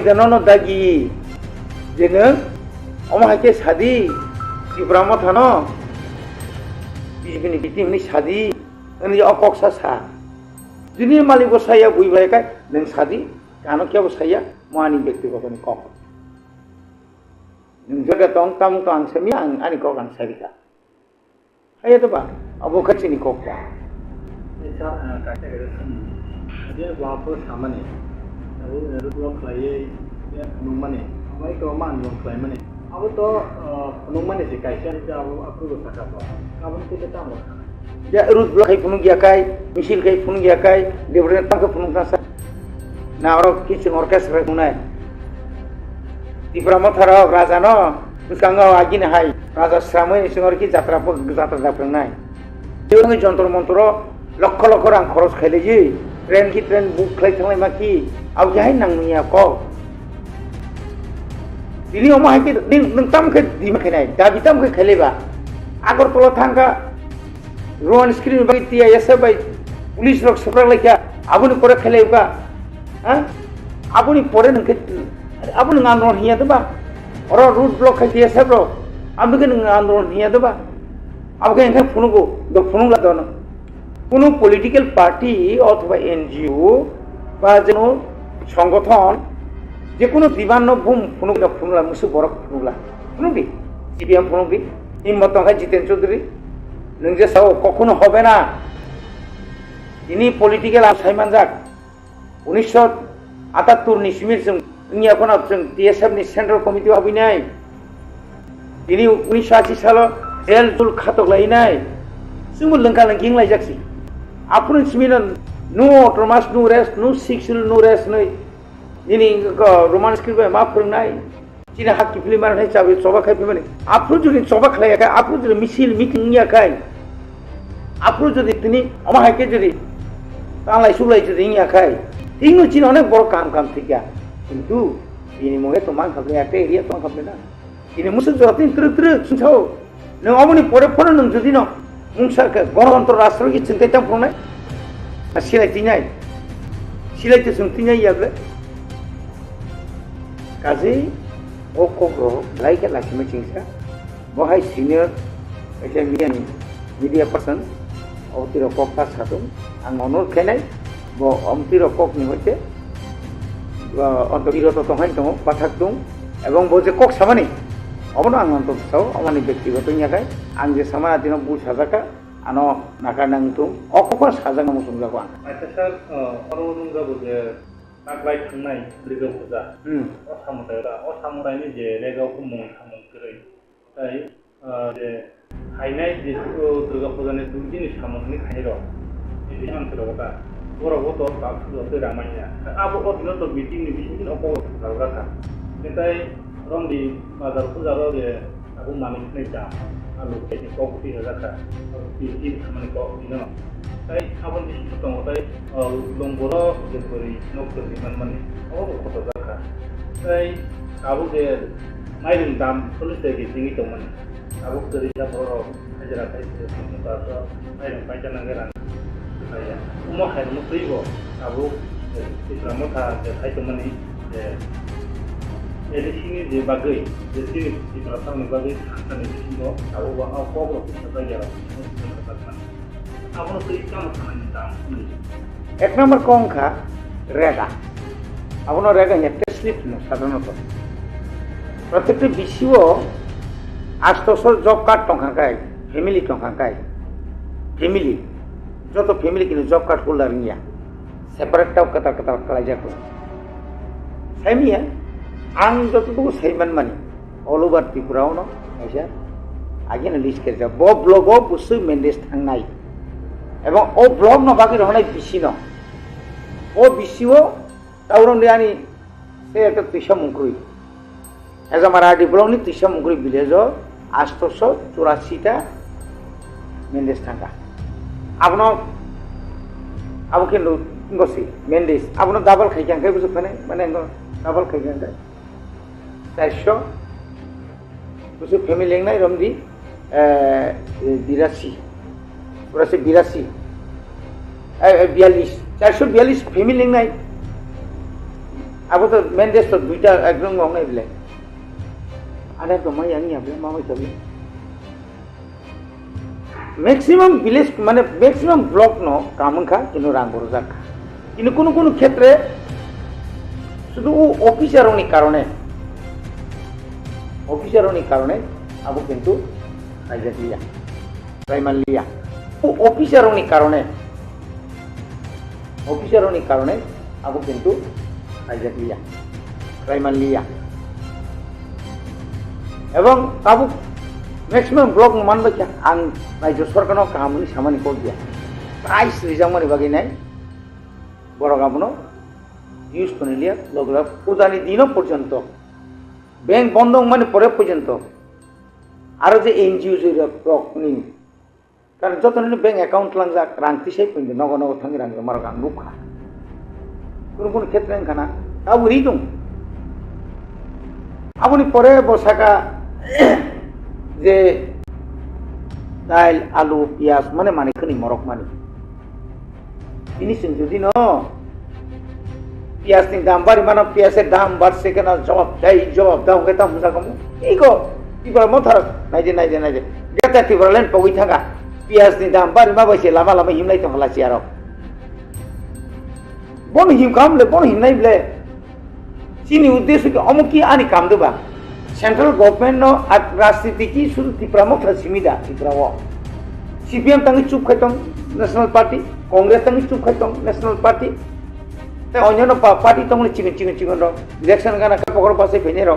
दा नन दागि जे नों अमाहाके सादी तिब्रा मथानो बिजबिनि बिटिमनि सादी नों अकक सा जुदि मालिक बसाया बुइबायखाय नों सादी कानो क्या बसाया मानि व्यक्तिगतनि कक नों जगा तंग ताम तो आं सेमि आंनि कक आं Sarika Ayo tu pak, abu kecil ni kokya. Sir কাছে যে ওয়াপো সামনে আবু রুদ্র খাইয়ে নুমানে আমাই তো মান নুম খাই মানে আবু তো নুমানে সে কাইছে যে আবু আপু সাকা তো আবু তো তামো Ya rudra kai punung ya kai, misil kai punung ya kai, debrena tam kai punung kasa. Na orang kitchen orkestra kunai. Di Pramothara raja no Kangau lagi nih hai, raja Swrai singor ki jatra dapeng nai. Dia ngi jontor montoro, lokho orang khoros khele ji, tren book Khlaithung maki, au jahai nang nia ko. Dini omah ki nang tam ke di makai nai, dabi tam ke khele ba. Agar tolo thangka, ruang screen bagi tia yasa bai, pulis rok seprak lagi, abu ni korek khele uka, abu ni pore nang ke, abu ni ngan hiya tu ba. Orang root block खाई ऐसा bro अब के आंदोलन नहीं है तो बा अब के इनका फुनुगो दो फुनुग लाता ना কোনো পলিটিক্যাল পার্টি অথবা এনজিও বা যেন সংগঠন যে কোনো দিবান্ন ভূম ফুনুলা মুসু বরফ ফুনুবি সিপিএম ফুনুবি হিম্মত নয় জিতেন চৌধুরী নों যে সাও কখনো হবে না তিনি পলিটিক্যাল আসাইমান যাক 1978 नि सिमिर जों এখন जों DSF नि सेंट्रल कमिटी हाबिनाय তিনি 1980 सालाव जेल जुल खातक लायनाय जों लंका लंकिं लायजाक्सि आपन सिमिन नो अटरमास नो रेस्ट नो सेक्सुअल नो रेस्ट नै दिनै रोमान स्क्रिप्ट मा फोरोंनाय दिनै हाकि फिल्म मारनाय जाबाय सभा खाय फैमाने आपन जुदि सभा खालायाखै आपन जुदि मिছিল मिटिं नियाखै आपन जुदि তিনি আমা হাইকে जुदि তালাই সুলাই जुदि नियाखै তিনু চিন অনেক বড় কাম ঠিক আছে কিন্তু ini mungkin teman kabel ada area teman kabel na ini musuh jatuhin terus sunsau neng omoni pore neng jadi no mungsa ke gorontol rastro ki cinta tam pun na silai tu suntinya ya ble kazi okogro like lagi macam sa bohai senior media person au tiro kokta satu ang honor kenai bo om tiro kok ni hoche অন্তর্গত তখন দङ পাঠাক দং এবং বলছে cock সামানি অবন আং অন্তর্সাও আমানি ব্যক্তিগত ইয়াকাই আং যে সামানা দিন বুল সাজাকা আনো নাকা নাং দং অকক সাজাঙ্গা মুসুম যাবো আং আচ্ছা স্যার অরুণ যাবো যে তাকলাই থাंनाय রেগা পূজা অসামতায়নি যে রেগাওखौ मुं सामोखरै তাই যে খাইনাय যে দুর্গা পূজাनि দুদিন সামোखनि খাইर এই অন্তর্গত Orang-orang tak sudah ramainya. Apa orang itu meeting ni meeting apa orang kata. Nanti orang di bazar tu jaro dia aku manis ni jam. Lalu jadi kopi ada kata. Meeting sama ni kopi ni. Tapi apa di situ tu tapi longgoro dia beri nok beri mana. Oh kota kata. Tapi aku dia main dam polis lagi tinggi tu mana. Aku kerja baru ajar apa itu kita tu main panjang anggaran. saya umur hari muslibo abu Tipra Motha hai temani jadi sini di bagai di sini di belakang di bagai sana di sini abu bawa kobo kita jalan abu tu ikam sama ni এক নম্বর কংখা রেগা আপনার রেগা একটা slip না সাধারণত প্রত্যেকটি বিশ্ব 800 job card টঙ্কাকায় family টঙ্কাকায় family যত family কিন্তু job card holder নিয়া সেপারেটটাও কথা করা যাক সাইমিয়া আং যতটুকু সাইমান মানি অল ওভার ত্রিপুরাও ন আইসা আগে লিস্ট করে যাব ব্লগও বুসু মেন্ডেস থাংনাই এবং ও ব্লগ ন বাকি রহনাই বিসি ন ও বিসিও তাউরন দেয়ানি সে একটা তিসা মুংকুরি এজ মারাঠি ব্লগ নি তিসা মুংকুরি ভিলেজ 884টা মেন্ডেস থাকা আপনার আবু কিন্তু গছি মেন্ডেস আপনার ডাবল খাইখাঙ্কাই বুঝো ফানে মানে ডাবল খাইখাঙ্কাই 400 বুঝো ফ্যামিলি লেংনাই রমদি 82 42 442 ফ্যামিলি লেংনাই আবু তো মেন্ডেস তো দুইটা একদম গংনাই বিলে আরে তো মাই আনি আপনি মামাই তবে मैक्सिमाम विलेज माने मैक्सिमाम ब्लॉक नो कामखा किनु रांग बरजाक किनु कोनो कोनो क्षेत्रे शुद्ध ऑफिसरों कारणे आबो किन्तु राइजक लिया प्राइमार लिया ऑफिसरों कारणे आबो किन्तु राइजक लिया प्राइमार लिया एवं आबो मैक्सिमाम ब्लॉक मान बच्चा आं राज्य सरकार कामनि सामानि कर दिया प्राइस रिजार्व माने बाकी नहीं बड़ गाबनो यूज कर लिया लोग पूजानी दिन पर्यंत बैंक बंद माने परे पर्यंत और जो एनजिओ जो ब्लॉक नि कारण जो बैंक अकाउंट लांजा रांति से फैदो नग नग थांग रांग मार गां रुखा कोनो क्षेत्र खाना अब रि दं आबनि परे बसाका যে ডাইল আলু পিঁয়াজ মানে মানিখনি মরক মানি ফিনিশিং যদি ন পিঁয়াজনি দাম বাড়ি মানে পিঁয়াজের দাম বাড়ছে কেন জবাব দাও কেতা মুজা কম এই গো ত্রিপুরা মথার নাইজে গেতা ত্রিপুরা লেন পগই থাকা पियाजनि दाम बारि माबायसे लामा लामा हिमलाय दंलासि आरो बन हिम कामले बन हिमनायब्ले सिनि उद्देश्य के अमुकी आनि काम देबा सेंट्रल गवर्नमेंट नो राजनीति की शुरू त्रिपुरा मथा सिमिदा त्रिपुरा वो CPM tangi चुप खाइतों नेशनल पार्टी कांग्रेस tangi चुप खाइतों नेशनल पार्टी ते अन्य पार्टी तंगले चिकन रो इलेक्शन गाना का पकड़ पासे फेने रो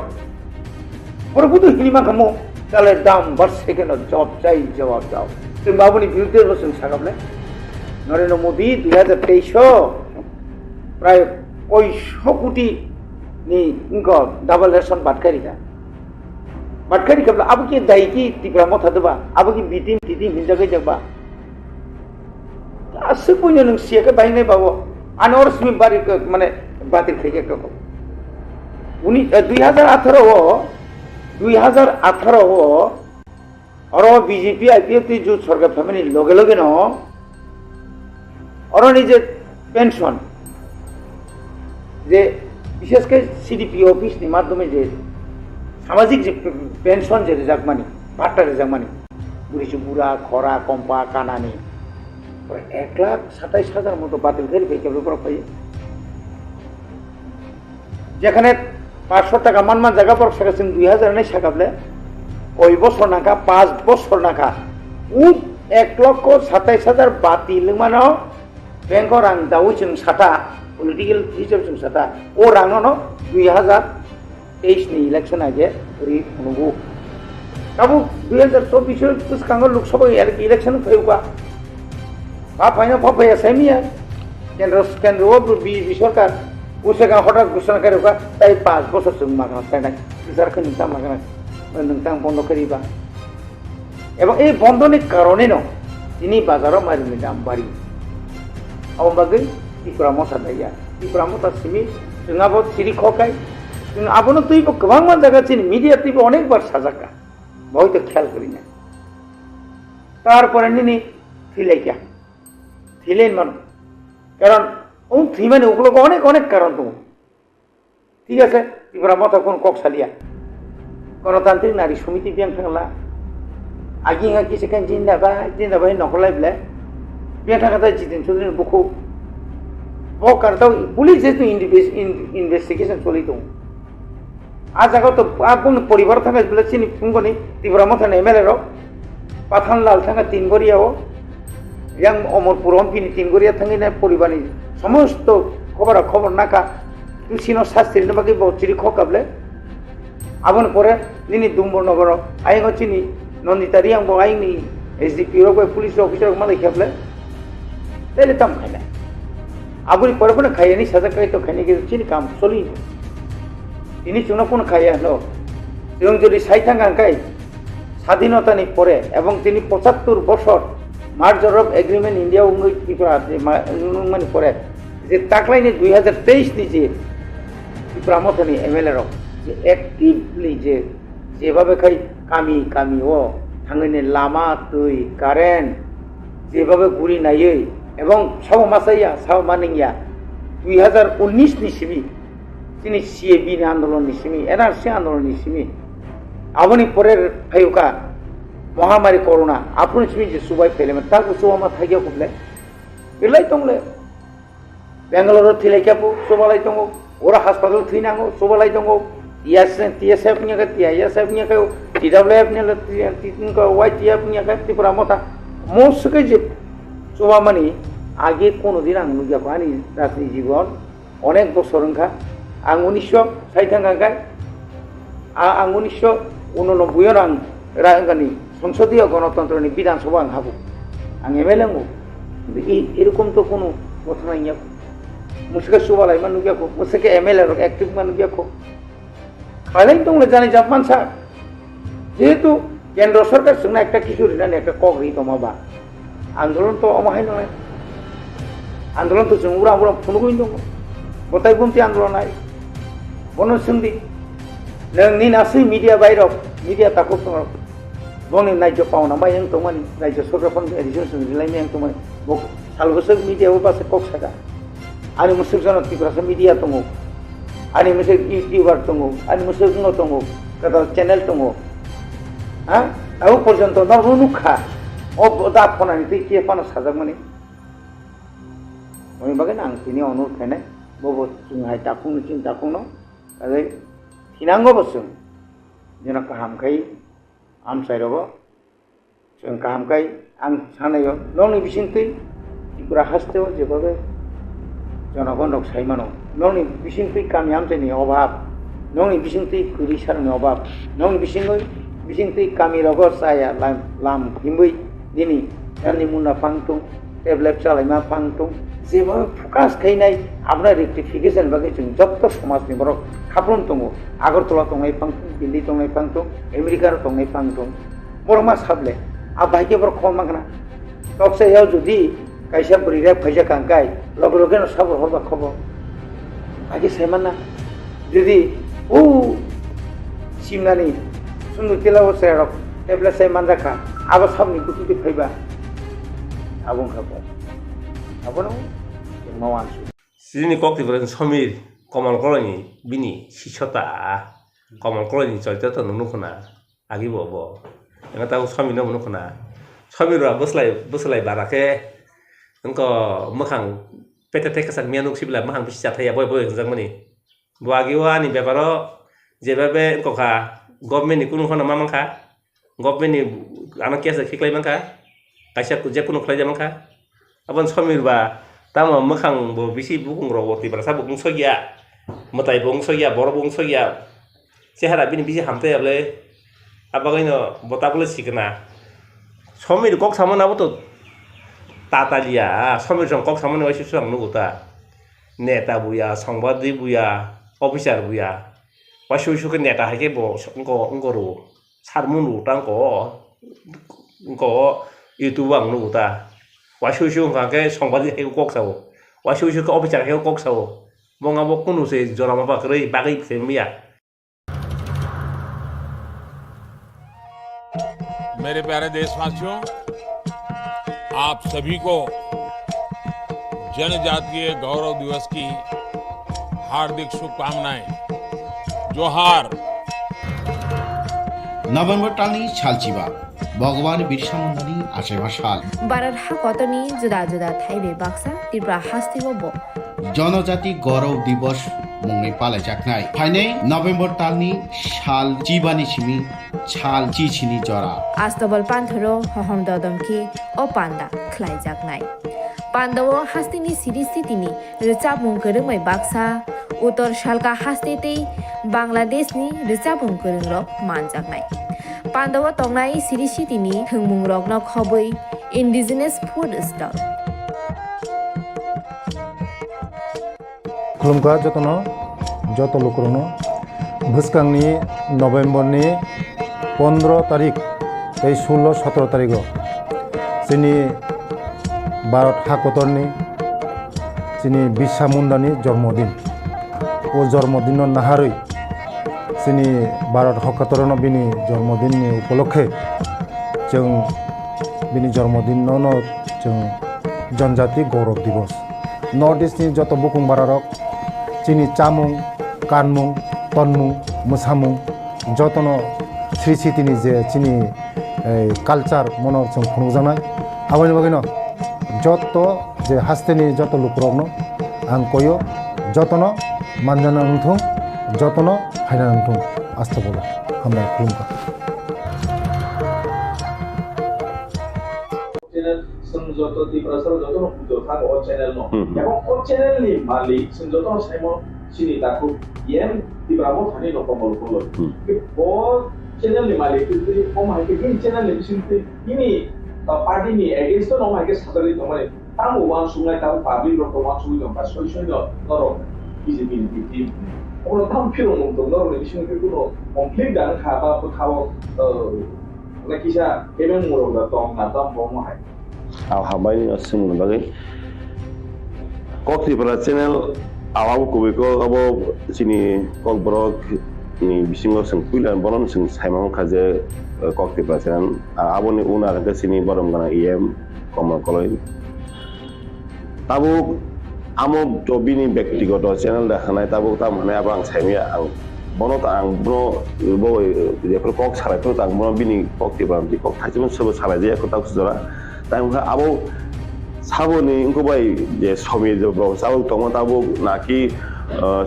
और बुदु हिलिमा खमो चले दाम वर्ष के नो जवाब जाओ जों बाबुनि बिरुद्धे जों सागाबले नरेंद्र मोदी 2023 प्राय 100 कोटी नि इनको डबल रेशन बाटकारी कबला अब की दाई की त्रिपुरा मथा दबा अब की बीटिंग हिंजागे जगबा असु पुण्य नों सिया के बाइने बाबो आनर स्मी बारी माने बातिल खैगे को उनी 2018 हो और बीजेपी आईपीएफ जो सरकार फैमिली लगे लगे न और निजे पेंशन जे विशेष के सीडीपी ऑफिस नि माध्यमे जे सामाजिक जे पेंशन जे रिजाकमानी भाटा रिजाकमानी बुढ़ी बुढ़ा खरा कम्पा कानानी 1,27,000 मतो बातिल कर যেখানে 500 টাকা মান জায়গা পর সেখানে 2000 নাই সাকাবলে ওই বছর নাকা 5 বছর নাকা 1,27,000 বাতিল মানো ব্যাংক রাং দাও जों साता पॉलिटिकल हिसाब जों साता ओ रांनो 2023 नि इलेक्शन आगे रि नुगु काबु 2024 पुसकांग लोकसभा इलेक्शन फैउका फाइना फाफाया सेमिया केंद्र बी सरकार उसेगा हठात घोषणा करेगा ताई 5 बছর जों मागना ताइनाय सरकार निता मागना नोंथां बन्द करिबा एबं ए बन्दनि कारणे न दिनै बाजाराव मारिनि दाम बारि अब बागै त्रिपुरा मथा नाया त्रिपुरा मथा सिमी जोंहाबो सिरि खकाय जों आबोनो तुइबो गोबां मान जागासिन मिडिया तुइबो अनेक बार साजाका बहुत ख्याल करिना तारपरे निनि थिलाइका थिलेन मान कारण उन थीमाने उगलो अनेक कारण दं ठीक আছে त्रिपुरा मथा कोन कक्सालिया गणतान्त्रिक नारी समिति बियां थांला आगिंगा किसेकान जिन्दाबाय नखलाइब्ले बियां थांगा जिदिन चुदिन बुखौ वो करता पुलिस जेतु इन्वेस्टिगेशन चलि दं आ जागा तो आगुन परिवार थांगा बिला सिनि फुंगनि त्रिपुरा मथा एमएलए रो पाथान लाल थांगा तिनगरियाव yang omor purom pini tinggoria thangina poribani samosto খবর নাকা তুসিনো শাস্ত্রী নবাকি বচিরি খকাবলে আবন পরে নিনি দুম্বর নগর আইন চিনি নন্দিতারি আং আইনি এসডিপি রো পুলিশ অফিসার মালাই খেবলে তাইলে তাম খাইনা আবুনি পরে কোন খাইয়ানি সাজা খাই তো খাইনি গে চিনি কাম চলি তিনি চুনা কোন খাইয়া ন এবং যদি সাইথাঙ্গাঙ্কাই স্বাধীনতানি পরে এবং তিনি 75 বছর মার্জার অফ এগ্রিমেন্ট ইন্ডিয়া উন্নয়ন ত্রিপুরা মানে পরে যে তাকলাইনি 2023 নি যে ত্রিপুরা মথানি এমএলএ রক যে অ্যাক্টিভলি যেভাবে খাই কামি ও থাঙ্গিনি লামা তুই কারেন্ট যেভাবে গুড়ি নাইयै এবং সব মাসাইয়া সব মানিয়া 2019 নি সিমি তিনি সিএবি নি আন্দোলন নি সিমি এনআরসি আন্দোলন নি সিমি আবনি পরের ফাইউকা महामारी कोरोना आपन सिमी जे सुबाय फेले में ताको सुवा थागिया कुबले बिलाय तंगले बेंगलोर थिलायकापु सुबालाय तंगो ओरा हास्पाताल थैनांगो सुबालाय तंगो टीएसएफ नि का टीएसएफ नि का टीडब्ल्यूएफ नि तिनका वाईटीएफ नि का त्रिपुरा मथा मोसके जे सुवा मानी आगे कोनो दिन आं नुगिया आंनि राजनीति जीवन अनेक बছর ओंखा आं 1960 गाय आं 1989 आं रांगानि संसदीय गणतंत्र विधानसभा हाबो आं एमएलए एरकम तो कोनो घटना नहीं मुझके सुबालाय मान नुगियाखौ मुझके एमएलए एक्टिव मान नुगियाखौ खालाय दंले जाने जापान सा जेहेतु केंद्र सरकार जोंना एक किशोरी ना एक कगरि दमाबा आंदोलन तो अमाहाय नङा आंदोलन तो जों उरा फुनुगुइन दङ गताय बुमति आंदोलन आय बनो सोंदि नोंनि नासै मिडिया बायराव मिडिया ताको दङ बंनि नायजो पावना मायं तंमानि नायजो सरकारफोर एडिसन सोंलायनि आं तंमानि बक सालगोसो मिडियाबो बासे कक्सागा आनि मुसुक जन त्रिपुरासो मिडिया दङ आनि मुसुक इउटिउबार दङ आनि मुसुक दङ कदा चेनेल दङ हा आउ पर्यन्त नरुनुखा दा फनानि तै के फानो साजाक माने ओइ बागै आं तिनि अनुरोध खायनाय बबो जोंहाय दाफुंनो आरो थिनांगौ बसुं जोंना गाहामखाय आमसायरावबो जों गाहामखाय आं सानायो नंनि बिसिंतै त्रिपुरा हास्तेयाव जेबाबो जनगण रक साइमानो नंनि बिसिंतै गामि आमसायनि अभाब नंनि बिसिंतै खुरि सारनि अभाब नंनि बिसिंतै गामि रगो साया लाम हिमै दिनै दानि मुना फांथुं डेभलप जालायमा फांथुं जेबो फकास खायनाय आपना रेक्टिफिकेशन बागै जों जब समाजनि बरक खाफ्रोम दङ आगरतला दंनाय फांथुं दिल्ली दंनाय फांथुं आमेरिका दंनाय फांथुं बर' मा साबले आ बाइके बर खम मागना तकसायाव जुदि कायसा बरिरा फैसा कांकाय लगे लगे न साबर हरबा खबर बाइके सायमाना जुदि ओ सिमनानि सुनु तेलाव सेरक टेब्लेट सायमान जाखा आबा साबनि गुतुति फैबा आबुं खाबो आबनो मावान सिनि कक्तिपुरा समीर कमल कलनि बिनि शिक्षता कमल कलनि चरित्र नुनो खोना आगि बबो एंगा ताउ समीर नुनो खोना समीरआ बोसलाय बाराके अंको मखां पेटे टेकसा मियानुक सिबला मखां बिसि जाथाया बय हंजाक माने बुआगिवा नि बेबारो जेबाबे अंकोखा गभर्नमेन्टनि कुनु खना मा मांखा गभर्नमेन्टनि आना केसा खिक्लाय मांखा कायसा जे कुनु खलाय मांखा अपन समीरबा तामा मखां बो बिसि बुकुं रगति ब्रासा बुकुं सगिया मताय बुकुं सगिया बर बुकुं सगिया सेहारा बिनि बिसि हामतायाबले आबागैनो बताबले सिकना समीर कक सामनाबो तो तातालिया समीर सं कक सामने वाइसु सं नुगुता नेता बुया संबादि बुया अफिसार बुया वाइसु के नेता हाके बो अंको रो सारमुनु टांको अंको यूट्यूब आं नुगुता वाइसु के संबादि हाके कक सावो वाइसु के अफिसार हाके कक सावो मंगाबो कुनु से जरामा बाकरै बागै फेमिया मेरे प्यारे देशवासियों, आप सभी को जनजातीय गौरव दिवस की हार्दिक शुभकामनाएं। जोहार। नभेम्बर टालनि सालचिबा भगवान बिरसा मुन्डानि आशेबा साल भारत हाकतनि जुदा जुदा थाइबे बाक्सा त्रिपुरा हास्तिबो जनजाति गौरव दिवस मुंनि पालायजाखनाय फाइनै नभेम्बर टालनि साल चिबानि सिमि साल चिचिनि जरा आस्तबल पान्थरो हहम ददमखि ओ पान्दा ख्लाइजाखनाय पान्दावो हास्तिनि सिरिस्थितिनि रिचाबुं गोरोंमै बाक्सा उत्तर सालका हास्तेतै बांलादेशनि रिचाबुं गोरोंरो मानजाखनाय पान्दावो तंनाय सिरिस्थितिनि थोंमुं रगनो खबै इन्डिजिनास फुड स्टल खुलुमगा जत लोकरनो भुसकांनि नभेम्बरनि 15 तारिख 16-17 तारिख जोंनि भारत हाकतरनि जोंनि बिरसा मुन्डानि जन्मदिन ओ जन्मदिन नाहारै जोंनि भारत हाकतरनो बिनि जन्मदिननि उपलक्षे जों बिनि जन्मदिनावनो जों जनजाति गौरव दिवस नर्थ इस्टनि जत बुकुं बारारक जोंनि चामुं कानमुं तनमुं मोसामुं जतनो श्री सिटिनि जे जोंनि कालचार मनर जों खुंजानाय आबानि बागैनो जत जे हास्तेनि जत लुकरनो आं कयो जतनो मानजाना नंथों जतनो फायना नंथों आस्था बोला हामनाय खुलुमगा संजोत त्रिपुरा जत नुजो थागो चैनल नो एबं ओ चैनल नि मालिक संजोत साइमो सिनि दाखु CEM त्रिपुरा मोथानि नकमल कोलो के बो चैनल नि मालिक तिरि कम हाके इन चैनल नि बिसिंति इनि पार्टी नि एगेंस्ट नो हाके सादरि तमाय तांगो वान सुंगाय तां पाब्लिक रो वान सुंगाय दं बा सयसन नरो बीजेपी नि टीम ओनो थाम फिरो नं दं नरो बिसिंति कुनो कमप्लीट दान खाबा खाव लाकिसा एबें मोरो दा दं ना दं बम हाय हाबाय सोंनो बागै कक्तिपुरा चेनेल आवाबो कुबेको अब सिनि ककब्रक नि बिसिङो जों पुइलान बनन जों साइमां खाजे कक्तिपुरा चेनेल आबोनि उनार सिनि बरम गना EM कमल कलय ताबो आमो जबिनि व्यक्तिगत चेनेल देखानाय ताबो ता माने आबो आं साइमिया आं bono ta ang bono bo je pro kok sarai pro ta bono bini kok ti bam ti kok thaichim sobo sarai je ko ta kusora ta nga abo sabo ni ingko bai je somi je bo sabo tong ta bo naki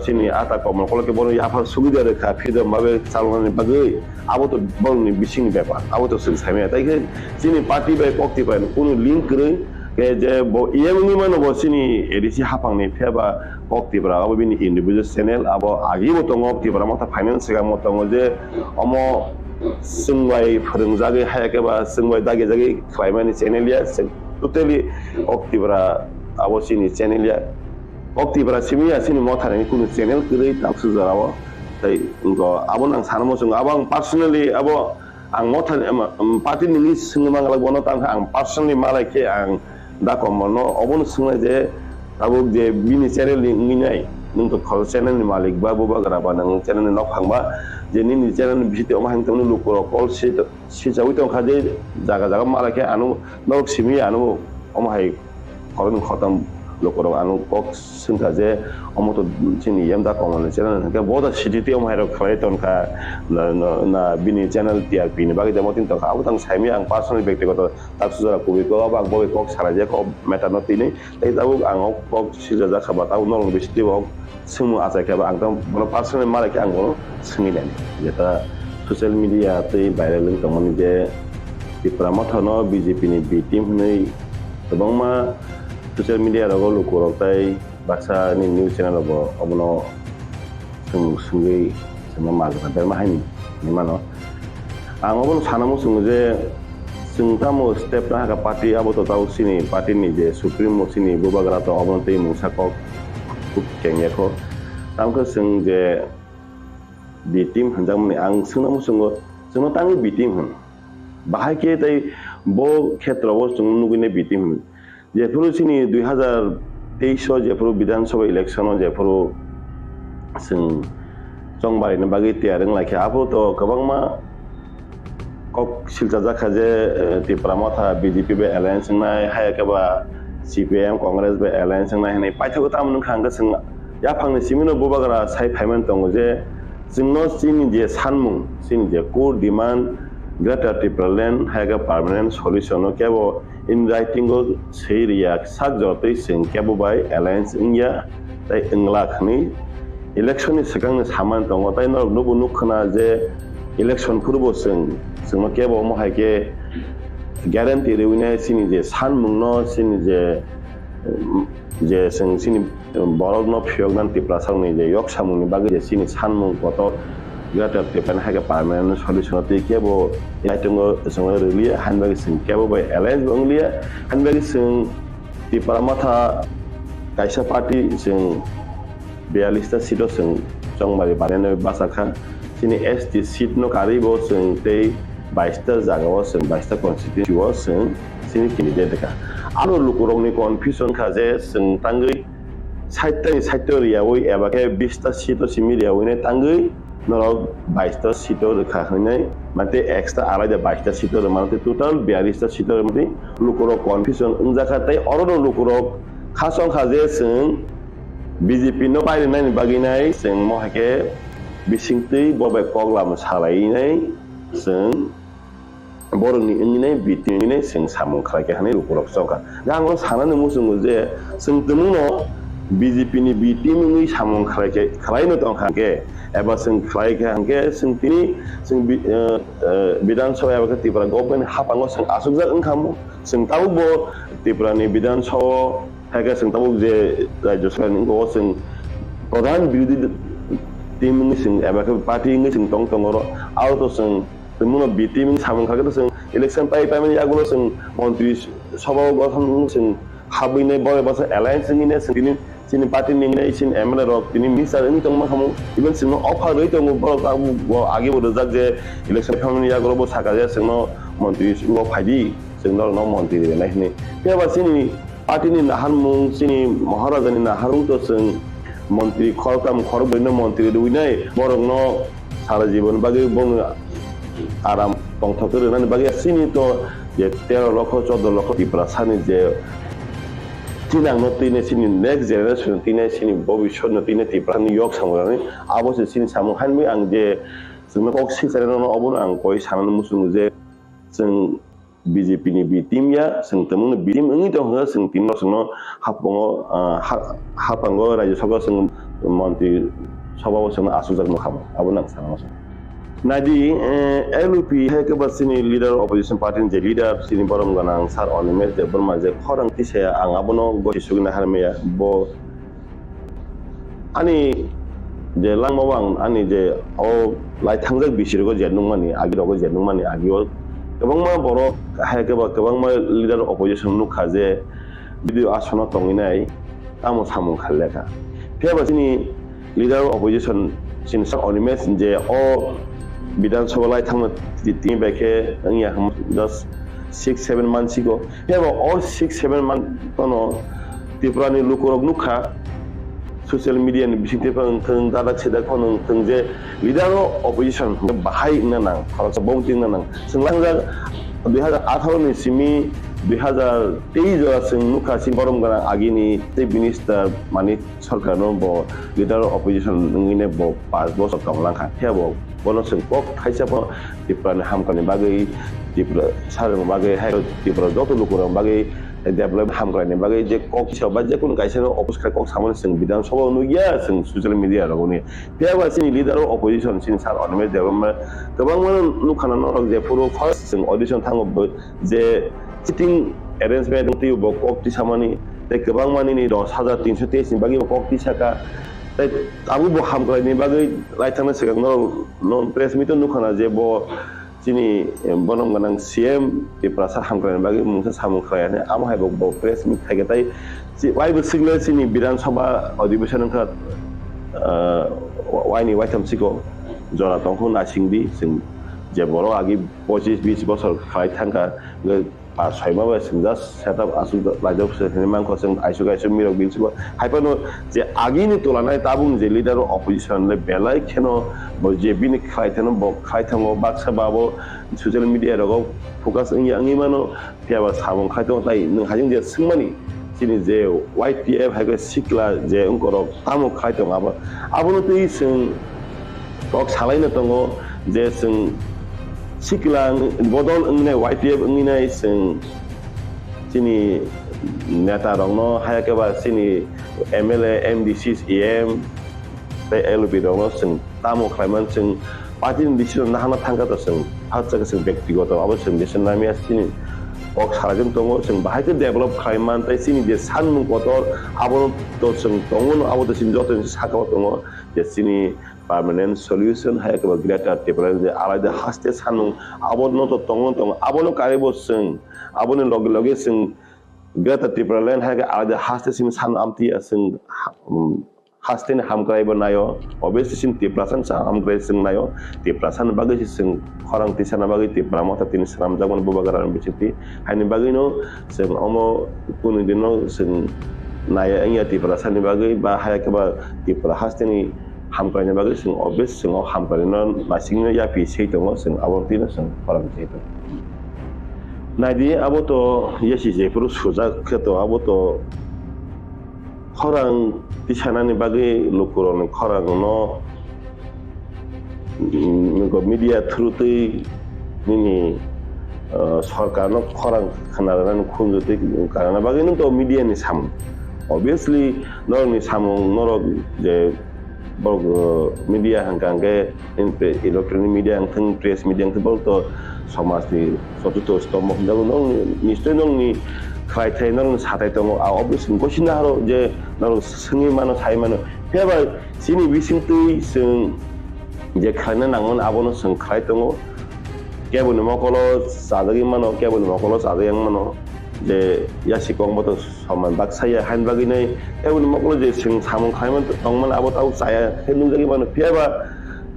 sini ata ko mo ko ke bono ya fa sugida re kha phida mabe chalon ni bagai abo to bono ni bising bepa abo to sing same ta ke sini party bai kok ti bai kono link re ke je bo yem ni mano bo sini edisi hapang ni pheba kok Tipra abo bini individual channel abo agi bo tong Tipra Motha finance ga mo tong je omo Swrai phorungjagi hayake ba Swrai dage jagi khlaimani channel ya totally Tipra abo sini channel ya Tipra simi ya sini Motha ni kuno channel kre ta sujara abo tai ngo abo nang sanamo sung abang personally abo ang Motha party ni singma ngala bono tang ang personally malake ang da komono obon sungai je tabuk je bini channel ni nginai nung to khol channel ni malik babu bagara ba nang channel ni nok phangba je ni channel ni bisite oma hang tong lukoro call si jawi tong khade jaga jaga malake anu nok simi anu oma hai koron khatam lukoro anu kok singka je omo to chini yam da komono channel ke boda city oma hai ro khlai ton kha na bini channel TRP ni bagi jamotin to kha abutang saimi ang personal ব্যক্তিগত তাকসুজা কবি ko abang boy kok sara je ko meta no tini tai tabuk ang kok sila ja khaba tau nol bisti bo semu asa ke ang tam bono personal mara ke ang bono sengi len jeta social media tai viral leng tomoni je Tipra Motha no BJP ni B team nei tabang ma social media ro lo ko tai baksa ni news channel bo obono sungi sama mal ka ber ma haini ni mano ang obono sanamo sungu je sungtamo step na ka party abo to tau sini party ni je supreme sini bobagara to obono tei musa ko kengye ko tam ko sung je B team hanjam ni ang sunamo sungu sungo tangi B team hun bahai ke tai bo khetra bo sungu nugine B team je puru sini 2023 je puru বিধানসভা election je puru sung jongbari ni bagi tiareng laki abo to kabangma Koksilchagui je Tipra Motha BJP be alliance nai hayake ba CPM Congress be alliance nai nei paithago tamnu khanga sing ya phangni simino bobagara sai payment tong je singno sini je sanmung sini je core demand greater Tipra land hayake permanent solution kebo in writing go seria sak jotei sing kebo by alliance india tai inglak ni election ni sekang saman tong tai no nubu nukhna je election purbo sing singno kebo mo haike guarantee rewine sini je sanmung no sini je sing sini borog no phyog nan Tipra sang ni je yok samung ni bagi je sini sanmung koto greater Tipra haike permanent solution te kebo itungo sing relia hanbagi sing kebo by alliance banglia hanbagi sing Tipra Motha kaisa party sing 42 ta seat sing jongbari barene basakha sini ST seat no karibo sing tei 22 ta jaga o sing 22 ta constituency o sing sini candidate ka aro lukurong ni confusion kha je sing tangai site ria oi eba ke 20 ta seat o similia oi ne tangai no 22 ta seat o kha khane mate extra ala je 22 ta seat o mate total 42 ta seat o mate lukuro confusion unja kha tai oro lukuro khasong kha je sing BJP no pai nai bagi nai sing mo hake bisingti bobe koglam salai nai sing borong ni ingi nai biti nai sing samung khala ke hanai lukurok soka gang lo sana ne musung je sing tumuno BJP ni biti ngi samung khala ke khlai no tong khake eba sing khlai ke hanke sing tini sing bidan so eba ke Tipra government hapango sing asukja engkam sing tau bo Tipra ni bidan so haga sing tabuk je rajyo sabha ni ko sing pradhan birodhi team ni sing eba ke party ni sing tong ro auto sing temuno B team ni samung khake sing election pai mani yagulo sing মন্ত্রী সভা গঠন sing habine boy basa alliance ni ne sing sini party ni ne sin MLA rok tini minister ni tong ma khamu even sing no offer roi tong bo ka bo age bo jak je election family yagulo bo saka je sing no মন্ত্রী ngo phaidi sing no মন্ত্রী ni nai ni ke ba sini party ni naharmung sini maharaja ni naharung to sing মন্ত্রী খরকাম খরবৈন্য মন্ত্রী দুইনাই বরং সারা জীবন বাগে বং আরাম পংথকের নানি বাগে সিনি তো যে 13 লক্ষ 14 লক্ষ Tipra সানি যে tinang no tine sini next generation tine sini bobishot no tine Tipra ni yok samurani abo se sini samu hanmi ang je sungna Koksilchagui no obun ang koi sanan musung je sung BJP ni bi tim ya sung temung bi tim ngi tong ha sung tim no sung no hapongo hapango Rajya Sabha sung mantri sabha sung asujak no kham abo nang sanan so Nadi LP hai ke sini leader opposition party je leader sini borom ganang sar onimes de berma je khorang ti saya ang abono go sugna harme ya bo ani je langmawang ani je o lai thangjak bisirgo je nungmani agirogo je nungmani agio kebangma boro hai ke kebangma leader opposition nu khaje video asona tonginai amo samung khalleka pheba sini leader opposition sini sar onimes je o Bidan Sabha Khlaithung tin beke angya just 6-7 months ago. Yeah, all 6-7 months tono Tipra ni lukurok nukha social media ni bising Tipra teng dada cheda kono teng je leader opposition bahai nanang kalau sebong ting nanang senglang 2018 ni simi 2023 sing nukha sing borom gana agini te minister mani sarkar no bo leader opposition ngine bo pas bo sokong langkha thebo bono sing pok khaisa po Tipra ni hamkani bagai Tipra sarang bagai hai Tipra joto lukurang bagai develop hamkani bagai je kok soba je kun kaisa no opus ka kok samon sing Bidan Sabha nu ya sing social media ro ni piawa sini leader opposition sini sar onme development tabang man nukhana no je puro first sing audition thango je sitting arrangement ti bo kok ti samani te kabang mani ni 10330 sin bagi kok ti saka abu bo ham kala ni bagai Khlaithung sekarang non press meet nu khana je bo sini bonom ganang CEM Tipra sar ham kala bagai mungsa samu khaya ne am hai bo press meet thage tai si wai bo signal sini Bidan Sabha ଅଧିবেশন kha wai ni waitam siko jora tongkhon asingdi sing je boro agi 25-20 বছর Khlaithung ka pas sai ma sing just set up asu lajau seni mang ko sing aisu mirok bin sibo haipano je agi ni tulanai tabung je leader opposition le belai kheno bo je bin Khlaithung bo Khlaithung baksa babo social media ro focus ngi mano piawa samong Khlaithung tai nung hajing je singmani sini je YPF haga sikla je ungkoro tamo Khlaithung abono tei sing kok salai na tongo je sing siklang bodol ngne YPF ngne sing sini neta rongno haya ke ba sini MLA MDC CEM pe LP rongno sing tamo Khlaiman sing party decision na hana thangka to sing hatsa sing ব্যক্তিগত অবশ্যই decision নামি আসিনি ok sarajung tongo sing bahai ke develop Khlaiman tai sini je sanmung kotor abono to sing tongo abo to sing joto Sakao tongo je sini permanent solution hai ke greater Tipra je alada haste sanung abono to tongo abono karibo sing abono loge sing greater Tipra land hai ke alada haste sing san amti sing haste ne hamkrai banayo obviously sing Tipra san hamkrai sing nayo Tipra san bagai sing khorang tisana bagai Tipra Motha tin seram jagon bubagaran biciti hani bagai no sing omo kunu dino sing naya nya Tipra san bagai ba hai ke ba Tipra haste ni hamkrai bagai sing obvious sing hamkrai no masing ya pi sei to sing abortin sing khorang sei to nadi abo to yesi je puru suja kheto abo to khorang tisanani bagai lukuron khorang no media through te nini sarkar no khorang khanaran khunjute karana bagai no to media ni sam obviously no ni samung no je media hangkangke electronic media ang press media ang tebal to samas ni sotu to stomok dang ni nong ni Khlaithung nong satai to obviously goshina haro je nong sengi mano sai mano peba sini bising tui sing je khana nangon abono sing Khlaithung kebun mokolo sadagi mano kebun mokolo sadayang mano je yasikong boto saman baksaya han bagine kebun mokolo je sing samong Khlaiman tongman abo tau saya henung jagi mano peba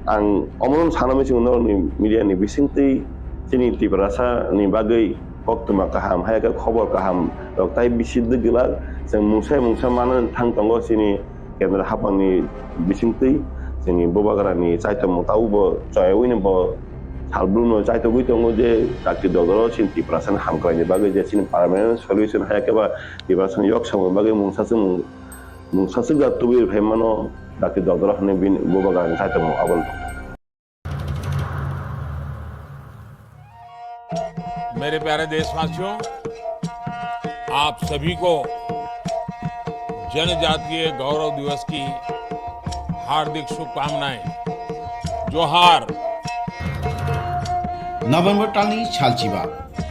ang omon sanami sing nong media ni bising tui sini Tipra sa ni bagai waktu makaham hai ke khobor kaham doktai bisid gila sing mungsa mana thang tongo sini kendra hapang ni bising tei sini bobagara ni chaitam tau bo choi win bo salbruno chaitogui tongo je dakti dodoro sin Tiprasan hamkraini bagai je sin permanent solution hayakeba Tiprasan yok samo bagai mungsasung gatubir phemano dakti dodoro hane bin bobagan chaitomo abon मेरे प्यारे देशवासियों, आप सभी को जनजातीय गौरव दिवस की हार्दिक शुभकामनाएं। जोहार। নভেম্বর টালনি শালচিবা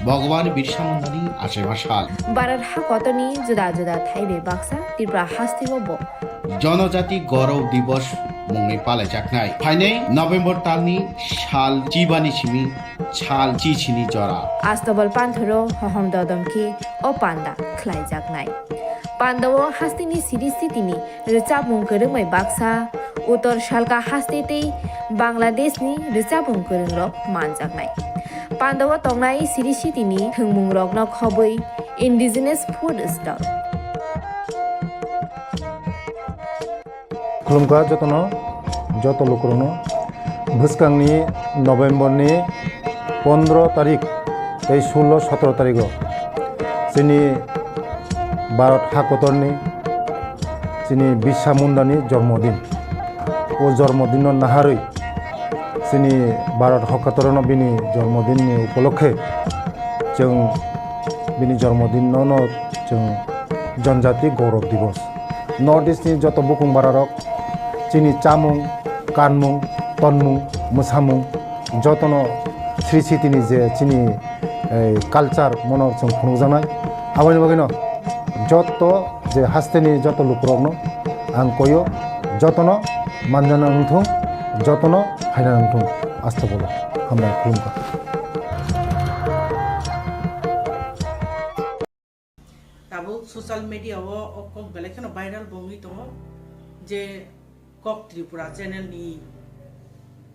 ভগবান বিরসা মুন্ডানি আশেমা শাল বারার হা কতনি জুদা জুদা থাইবে বাক্সা ত্রিপুরা হাস্তিব জনজাতি গৌরব দিবস মুঙে পালাইজাকনাই ফাইনাই নভেম্বর টালনি শাল চিবানি সিমি ছাল চিছিনি জরা আস্তবল পান্থরো হহম দদমকি ও পান্ডা খ্লাইজাকনাই পান্ডাও হাস্তিনি সিরিস্থিতিনি রিচাবুং করুমাই বাক্সা উত্তর শালকা হাস্তেতেই বাংলাদেশনি রিচাবুং করুংরক মানজাকনাই পান্ডাও তংনাই সিরিস্থিতিনি থংমুং রকন খবই ইন্ডিজিনাস ফুড স্টল खुलुमगा जतनो जत लोकरनो भुसकांनि नभेम्बरनि 15 तारिख 16-17 तारिख जोंनि भारत हाकतरनि जोंनि बिरसा मुंडानि जन्मदिन ओ जन्मदिन नाहारै जोंनि भारत हाकतरनो बिनि जन्मदिननि उपलक्षे जों बिनि जन्मदिनावनो जों जनजाति गौरव दिवस नर्थ इस्टनि जत बुकुं बारारक जोंनि चामुं कानमुं तनमुं मोसामुं जतनो श्री सिटिनि जे जोंनि कालचार मनो जों खुंजानाय आबानि बागैनो जत जे हास्तेनि जत लुकरकनो आं कयो जतनो मानजाना नंथों जतनो फायना नंथों आस्था बोला हामबाय खुलुमबाय दाबो सोशल मीडिया कक बेलेगखौनो भाइराल बंगै दङ जे कक त्रिपुरा चेनेलनि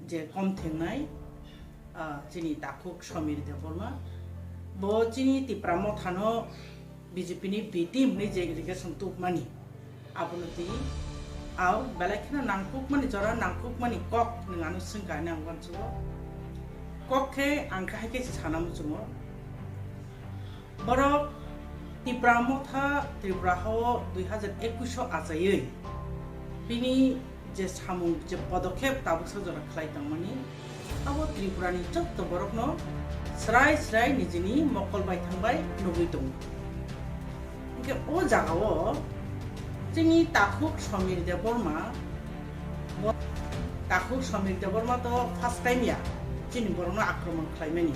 जे कमथेंनाय जोंनि दाकुक समीर देवबर्मा बो जोंनि तिप्रा मथानो बीजेपीनि बीटीम नि जे इलेक्शन तुकमानि आबुलति आव बेलेगखौनो नांकुकमानि जरा नांकुकमानि कक नङानो सोंगानो आं बानसुबो ककखे आंखा हायके सानामु जुमो बरक Tipra Motha Tipra ho 2021 ajaयै बिनि जे सामुं जे पदक्षेप ताबुक सजरा Khlaithung मानि आबो त्रिपुरानि जत्त बरकनो स्राय स्राय निजिनि मकल बाय थांबाय नुबै दं ओके ओ जागाव जोंनि ताकुक समीर देवबर्मा तो फार्स्ट टाइम या जोंनि बरनो आक्रमण खालामनायनि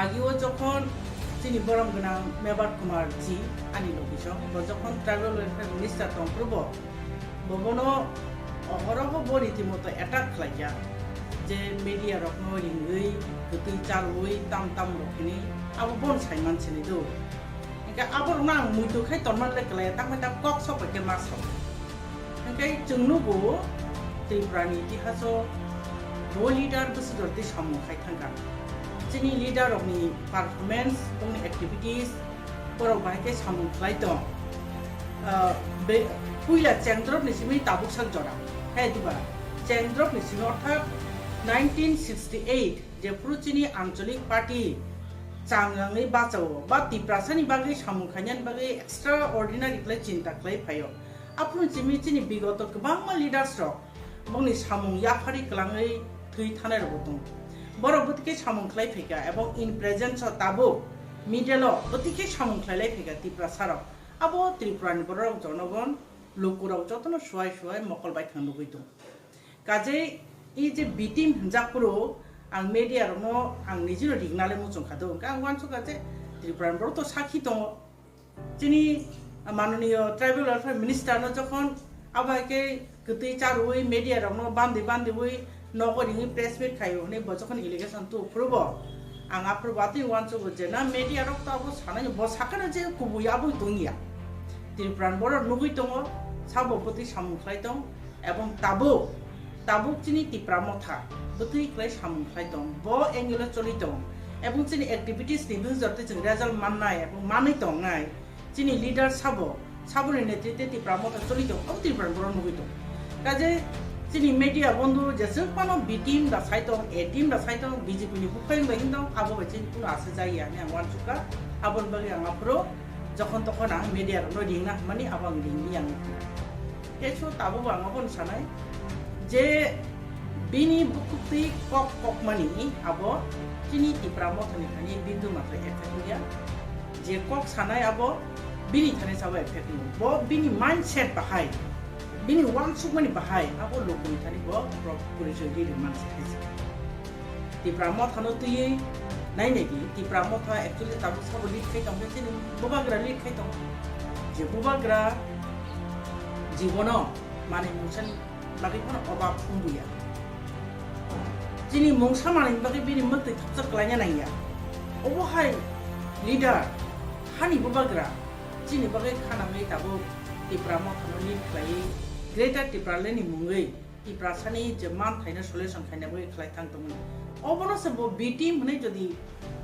आगियाव जखन जोंनि बरम गोनां मेबार कुमार जी आंनि लोकेशन जखन ट्राइबेल वेलफेयार मिनिस्टार दंफ्रोबो बबनो अहरह बरितिमतो एटाक खालाया जे मिडिया रखनो रिंगै गतै चालुयै ताम ताम रखनि आबो बन साइमान छनि दो एका आबर ना मुइतोखाय तनमान लेकलाय तामता कक सपके मासो एकाय जोंनुबो त्रिपुरानि इतिहासो रो लिडार बसुदरति सामु खायथांगा जोंनि लिडार नि पारफरमेंस जोंनि एक्टिविटीज फोराव बाहायके सामु Khlaithung बे पुइला चेंद्रब निसिमि ताबुक sak जरा हे दिबा चेंद्रब निसिमि अर्थात 1968 जे फ्रुचिनि आंचलिक पार्टी चांगाङै बाचाव बा तिप्रासानि बागै सामु खायनानि बागै एक्सट्रा अर्डिनारि क्लाय चिन्ता क्लाय फायो आपुन जिमि चिनि बिगत गोबां लिडार्स रक बंनि सामु याफारि कलाङै थै थानाय रबोदं बरबुतके सामु क्लाय फैगा एबं इन प्रेजेंस ताबो मिडल बतिके सामु क्लाय फैगा तिप्रा साराव आबो त्रिपुरानि बरक जनगण लोकुराव जतनो सुवाय सुवाय मकल बाय थांनो गैदों काजे इ जे बिटिम हिनजाफोरो आं मीडिया रनो आं निजिनो रिगनाले मुचंखादो आं वानसो काजे त्रिपुरानि बर तो साखी दङ जोंनि माननीय ट्राइबेल वेलफेयार मिनिस्टार जखन आबाके गतै चारुयै मीडिया रनो बान्दै नगरिनि प्रेस मीट खायो ने बजखन इलेक्शन तो प्रोबो आं आप्रबाति वानसो जेना मीडिया रक ताबो सानाय ब साखाना जे कुबुयाबो दंगिया त्रिपुरानि बर नुगै दङ साबोपति सामु Khlaithung एवं ताबुक चिनि तिप्रा मथा बतै क्लाय सामु Khlaithung ब एंगेल चलि दं एवं चिनि एक्टिविटीज नि बुजरते जों रिजल्ट माननाय एवं मानै दंनाय चिनि लीडर साबोनि नेतृत्वे तिप्रा मथा चलि दं अब त्रिपुरानि बर नुगै दं काजे Jadi media bondu jasa pano B team da saitong A team da saitong BJP ni bukan lagi dong abo baca pun asa jaya ni angwan suka abon bagi ang apro যখন তখন ang media no ding na mani abang ding yang kecu tabu bang abon sanai je bini bukti kok mani abo kini Tipra Mothani khani bindu matra effect dia je kok sanai abo bini thane sawa effect ni bo bini mindset bahai bini wan sukmani bahai abo lokuni thani bo proposition di mindset hai Tipra Mothano tuye nai negi Tipra Motha actually tabu sabo lead khai tong chini bubagra lead khai tong je bubagra jibono mane musan bagi kono obab phungbuya chini mongsa mane bagi bini mukti thapsak klanya nai ya obo hai leader hani bubagra chini bagi khana mai tabu Tipra Mothano lead khai greater Tipra leni mungai Tipra sani je man thaina solution khaina bagi Khlaithung tong obono se bo B team hne jodi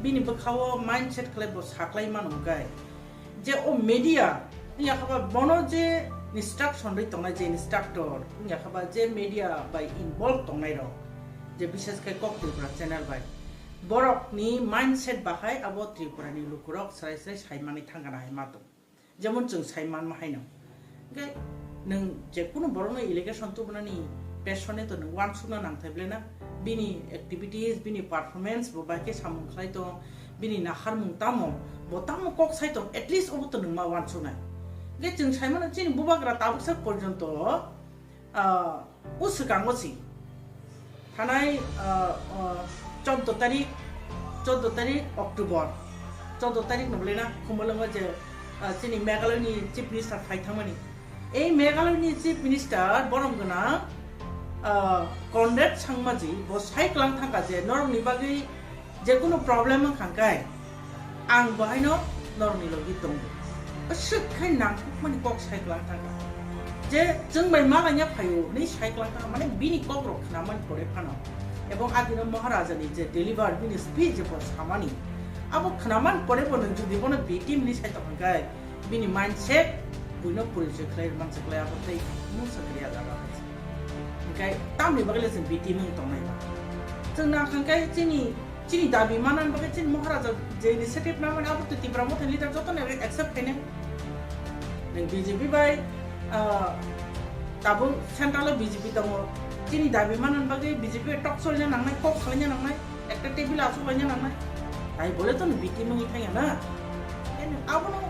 bini bkhawo mindset khlai bo saklai manugai je o media ya khaba bono je instruction ri tongnai je instructor ya khaba je media by involved tongnai ro je bishes kai kok Tripura channel by borok ni mindset bahai abo Tripura ni lukurok srai saimani thangana hai mato jemon chung saiman ma haino gai nang je kuno borono allegation to banani passionate to nang wan suna nang thaiblena bini activities bini performance bo baike samung khlai to bini nakhar mung tamo bo tamo kok sai to at least obo to nang ma wan suna ge chung saimana chini bubagra tabuksak porjonto uskangosi thanai 14 তারিখ October 14 তারিখ নবলেনা খুমলঙ্গ যে chini Meghalaya ni chief minister Khlaithung ei Meghalaya ni chief minister boromgona Conrad Sangmaji bo saiklang thangka je norm ni bagi je kono problem khangkai ang bahaino norm ni logi tong asuk khai nang mani kok saiklang thangka je jeng bai ma ganya phayo ni saiklang thangka mane bini kok rok khnaman pore phano ebong adino maharaja ni je deliver bini speech je por samani abo khnaman pore bon jodi bono B team ni sai to khangkai bini mindset buino puriche khlai man saklai abo tei mu sakriya daga kai tamni bagale sen B team ni tongnai ba jengna khangkai chini dabi manan bagai chin maharaja je initiative na man abo Tipra Mothani leader joto ne accept kaine neng BJP bai tabu central BJP tamo chini dabi manan bagai BJP talk solnya nangnai kok khalnya nangnai ekta table asu banya nangnai ai bole to B team ni thaya na en abo no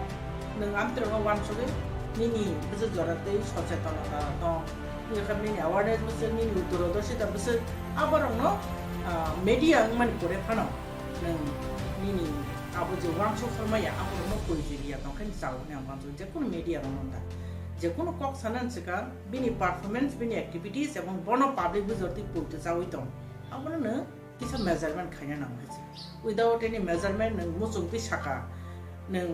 neng amtre no wan soge nini beje jorate sochetonata to ni khamni awareness beje nini uttorodoshita beje abarong no media man kore phano neng nini abo je wan so formaya abo no koijiria to khan saw ne amban je kono media ronda je kono kok sanan sika bini performance bini activities ebong bono public bujorti purte sawi to abo no kisa measurement khanya na hoise without any measurement neng musung pi saka neng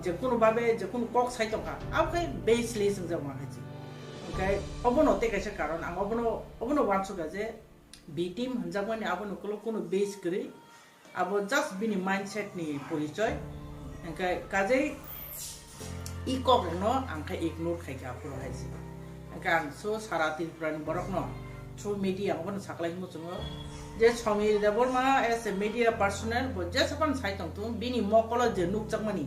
je kono babe je kono kok sai to ka abai baseless jang ma hoise okay obono te kaisa karon ang obono wan so ga je B team hanjamani abono kono base kre abo just bini mindset ni porichoy engkai kajai ikok no angkai ignore khai ka pro haisi engkai so sara Tripura ni borok no through media abono saklai mu chungo je chomi debor ma as a media personnel bo je sapan sai tong tu bini mokolo je nuk chakmani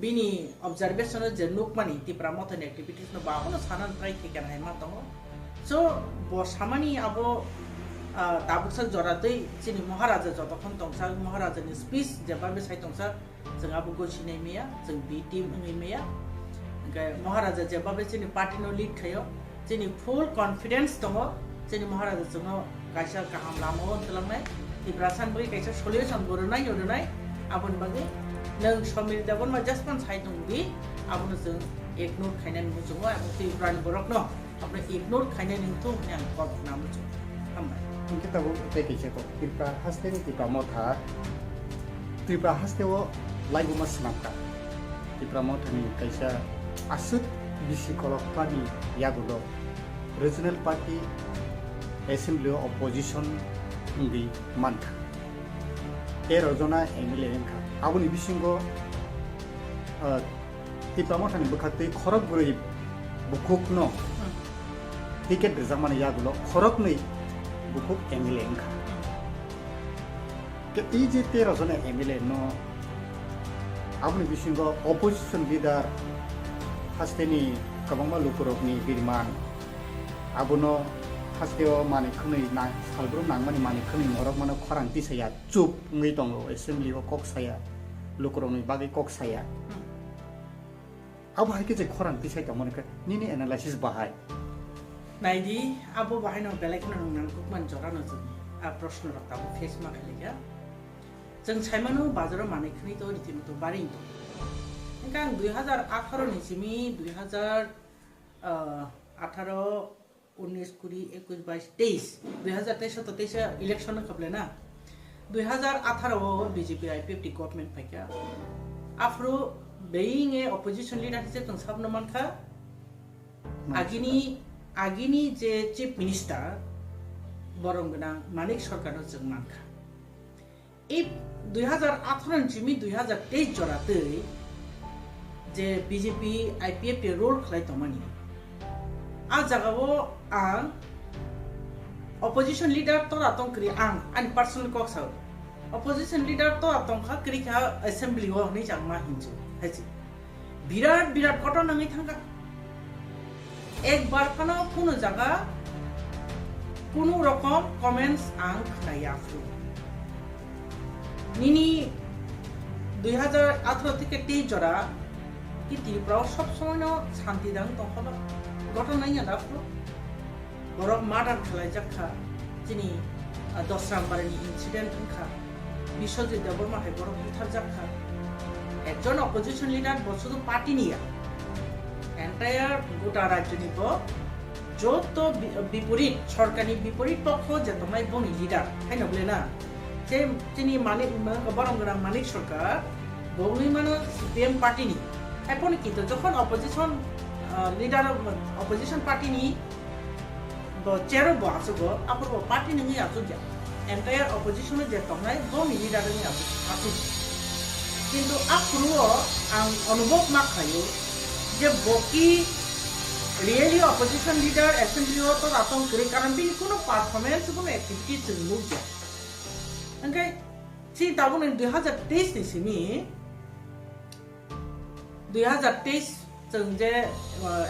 bini observation je nuk mani Tipra Mothani activities no ba abono sanan try ke hai ma tong so bo samani abo tabuksa joratei chini maharaja jotokhon tongsa maharaja ni speech jebabe sai tongsa jeng abo gosinai meya jeng B team ngai meya engkai maharaja jebabe chini party no lead khayo chini full confidence tongo chini maharaja jongo kaisa kaham lamo telangnai Tipra san bagi kaisa solution bornai yodonai abon bagi neng somir dabon ma just pan sai tongbi abon jeng ignore khainan mu jongo abo Tripura ni borok no apne ignore khainan ning tu yang kop namu jongo ambai kita bu teki ceko Tripura haste ni Tipra Motha Tripura haste wo laibu mas namka Tipra Mothani kaisa asut bisi kolok pani yagulo regional party assembly opposition ngi mantha erojona MLA enka abuni bisingo Tipra Mothani bukhate khorok guri bukuk no tiket rizak mana ya gulo khorok nei bukuk MLA engka ke ije 13 jona MLA no abni bisingo opposition leader hasteni kabangma lukurokni birman abuno hasteo mani khunei na salbro nangmani mani khunei morok mano khorang tisaya chup ngai tongo assembly o kok saya lukurokni bagi kok saya abu haike je khorang tisai tamone ka nini analysis bahai naidi abu bahai no belek no nang kukman jora no jung a proshno rakta bu face ma khaliga jeng saimano bazaro mani khuni to ritimoto bari to engkang 2018 ni simi 2018 19 20 21 22 2023 तो 23 election कबले ना 2018 BJP IPFT government फैक्या after being a opposition leader हिसे तंग सब नमन खा आगिनी जे चीफ मिनिस्टर बरंगना मानिक सरकार जों मानखा ए 2018 जिमी 2023 जराते जे बीजेपी IPFT रोल खलाइतमनि आ जगावो आं opposition leader to atong kri ang an personal ko sa opposition leader to atong kha kri kha assembly ho ni chang ma hinju haji birat koto nangi thanga ek bar khana kuno jaga kuno rokom comments ang khnaya fru nini 2018 থেকে 23 জরা কি ত্রিপুরা সব সময় শান্তি দান তো হলো ঘটনা নাই Afro borok murder khalai jakha jini 10 nambarni incident khha biswajit deborma hai borok uthar jakha ekjon opposition leader bosudu party niya entire gota rajyoni bo joto biporit sorkani biporit pokho je tomai boni leader hai noble na je jini manik borongora manik sarkar boni mano CPM party ni epon kintu jokhon opposition leader opposition party ni Chero बासो गो आपरो party नंगी आसु जा entire opposition जे तंगाय गो मिली दादनि आसु किंतु आपरो आं अनुभव मा खायो जे बोकी रियली ऑपोजिशन लीडर असेंबली हो तो रातों करे कारण भी कोनो परफॉर्मेंस कोनो एक्टिविटी चलु जा अंगे सी ताबुन 2023 नि सिमी 2023 जों जे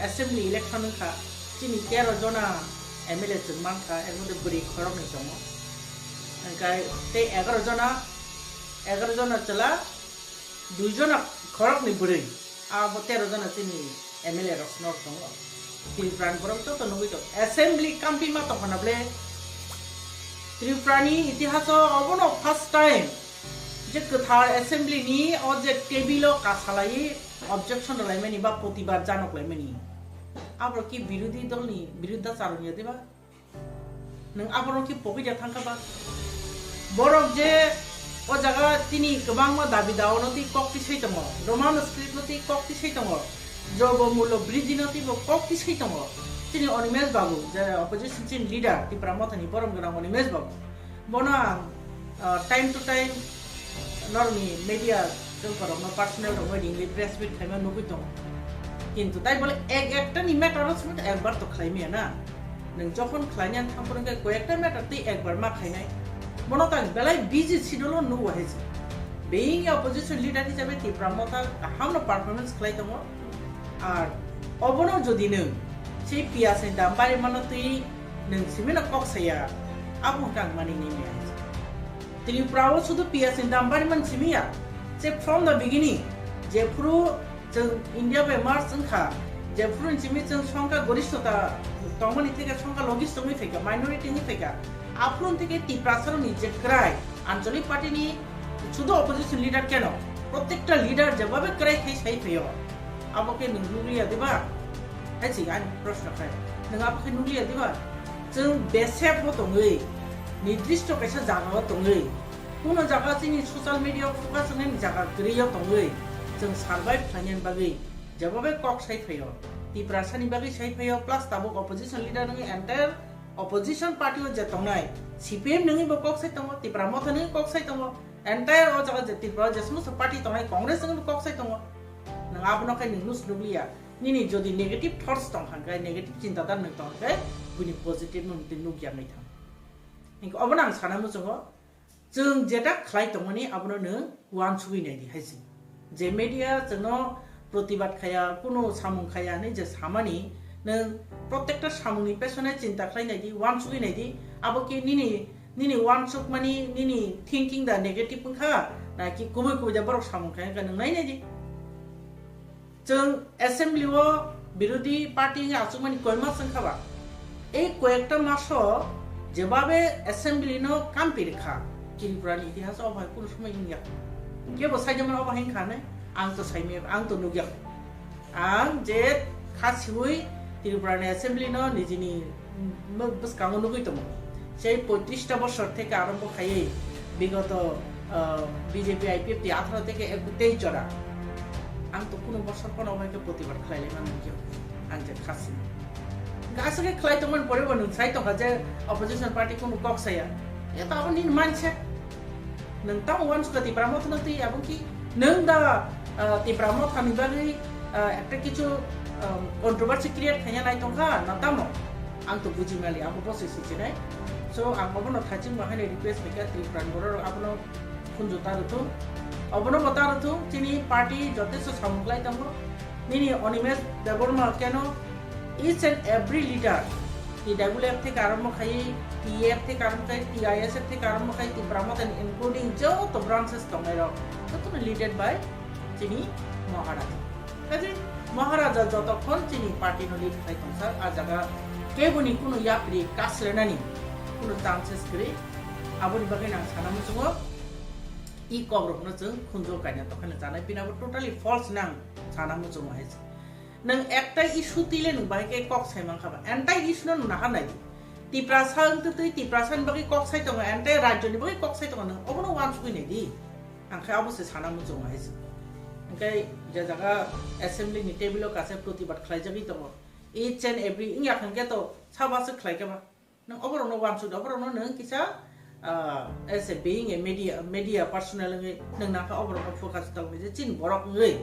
असेंबली इलेक्शन खा चिनि 13 जना MLA जों मानखा एगुदे बुरि खरम नि दङ ओंखाय ते 11 जना चला 2 जना खरक नि बुरि आ 13 जना चिनि MLA रसनर दङ त्रिपुरान बरम तो नगै तो असेंबली काम्पि मा तो हनबले त्रिपुरानि इतिहास अबनो फर्स्ट टाइम जे कथार असेंबली नि अ जे टेबिलो कासालाई ऑब्जेक्शन लाइमेनि बा प्रतिबाद जानक लाइमेनि आबरो की विरोधी दलनि विरुद्धाचारनि देबा नों आबरो की पकिजा थांखाबा बरक जे ओ जागा तिनि गोबां मा दाबि दावनति कक्ति सैतम रोमान स्क्रिप्टनति कक्ति सैतम जब मूल्य ब्रिजिनति ब कक्ति सैतम तिनि अनिमेश बाबू जे अपोजिशन चिन लीडर तिप्रा मथानि परम गरां अनिमेश बाबू बना टाइम टू टाइम नरनि मीडिया जों परम पर्सनल वेडिंग प्रेस मिट खाइमा नुगै दं किंतु ताई बोले একটা নি ম্যাটার আছে একবার তো খাইমিয়া না नों যখন খাইনান থামপরকে কয়েকটা ম্যাটার তে একবার মা খাইনাই মনতা বেলাই বিজি ছিল নো হয়েছে বেইং অপোজিশন লিডার হিসেবে ত্রিপুরা মথা হামনো পারফরম্যান্স খাই দङ আর অবনো যদি নों সেই পিয়াসের দাম বাড়ি মানে তুই नों সিমেনা কক্সায়া আবু কাং মানি নিমিয়া ত্রিপুরাও শুধু পিয়াসের দাম বাড়ি মান সিমিয়া যে ফ্রম দ্য বিগিনিং যে পুরো जों इंडिया बे मार्च ओंखा जे फ्रुन जिमि जों संख्या गरिष्ठता तंगमनि থেকে সংখ্যা লঘিষ্ঠ मै फैका माइनरिटी नि फैका आफ्रुन থেকে ত্রিপুরাসরনি যে ক্রাই আঞ্চলিক পার্টিনি শুধু অপোজিশন লিডার কেন প্রত্যেকটা লিডার যেভাবে ক্রাই খাই সাই ফেয় আমাকে নুলিয়া দিবা আইছি আন প্রশ্ন খাই नों आपके नुलिया दिबा जों बेसेब दङै निर्दिष्ट कैसा जागा दङै कोनो जागा जोंनि ससियेल मिडिया फोकास होनायनि जागा गैया दङै जों सार्भाइव खालामनायनि बागै जेबाबे कक साइफायो टिप्रासानि बागै साइफायो प्लास ताबो अपोजिशन लिडर नङै एन्टायर अपोजिशन पार्टी जे तंनाय CPM नङै बो कक साइ दङ टिप्रा मथा नङै कक साइ दङ एन्टायर ओ जागा जे टिप्रा जे समस्त पार्टी तंनाय कांग्रेस नङै कक साइ दङ nang abono kai ning lus nuglia nini jodi negative thoughts tong hangkai negative cinta dan nang tong kai buni positive nung tin nugya ngai thang ingko abono ang sana mo jongo जों जेटा ख्लाइथंगनि आबनो no one सुगिनाय दि हाइसि जे media जोंनो प्रतिबाद खाया कुनो सामुं खाया नै जे सामानि नों प्रत्येकटा सामुंनि पेसने चिन्ता खालायनाय दि वान सुगिनाय दि आबो कि निनि वान सुग मानि निनि थिंकिंग दा नेगेटिभ खा ना कि गुबै गुबै जा बरक सामुं खाया का नों नायनाय दि जों एसेम्बलिओ बिरोधी पार्टी आसुमानि कयमा संखाबा ए कयेकटा मासो जेबाबे एसेम्बली नो काम पिरखा Tipra इतिहास अब कुन समय इंगिया के बसाइजमन अब हें खाने आं तो साइमे आं तो नुगिया आं जे खासिहुई Tipra ने असेंबली न निजिनी बस कांगो नुगै तम সেই 35টা বছর থেকে আরম্ভ খাইয়ে বিগত বিজেপি আইপিএফ 18 থেকে 23 জরা আং তো কোন বছর কোন অবৈকে প্রতিবাদ খাইলে মান নুগিয়া আং যে খাসি গাছকে খাইতমন পরে বনু সাইতো যে অপোজিশন পার্টি কোন কক্সায়া এটা আপনি মানছে nang tang wan suka Tipra Motha nanti abang ki nang da Tipra Motha ni bagi ekta kichu kontroversi create khanya nai tongkha na tamo ang to buji mali amo posisi chinai so ang abono thaching mahane request beka Tipra boror abono khunjota rutu abono bata rutu chini party joteso samuklai tamo nini onimes deborma keno each and every leader TWF থেকে আরম্ভ খাই TF থেকে আরম্ভ খাই TIS থেকে আরম্ভ খাই Tipra Motha including যত ব্রাঞ্চেস তমের তত লিডেড বাই চিনি মহারাজা কাজে মহারাজা যতক্ষণ চিনি পার্টি নো লিড খাই তংসার আর জায়গা কেবনি কোনো ইয়াপ্রি কাসরেনানি কোনো চান্সেস করে আবনি বাগে না সানামু জङ ই কবরকনো जों খুনজো কাইনা তখন জানাই পিনাবো টোটালি ফলস নাং সানামু জङ হাইছে nang ekta issue tile nung bai ke kok sai mang khaba anti issue no na hanai Tipra sang tu Tipra san bagi kok sai tong anti rajyo ni bagi kok sai tong nang obono wan sui nei di ang khai obose sana mu jong haisi angkai je jaga assembly ni table ka se protibad khlai jagi tong each and every ingya khang ke to chaba se khlai ke ba nang obono no wan sui obono no nang kisa as a being a media personnel nang na ka obono focus tong je chin borok ngai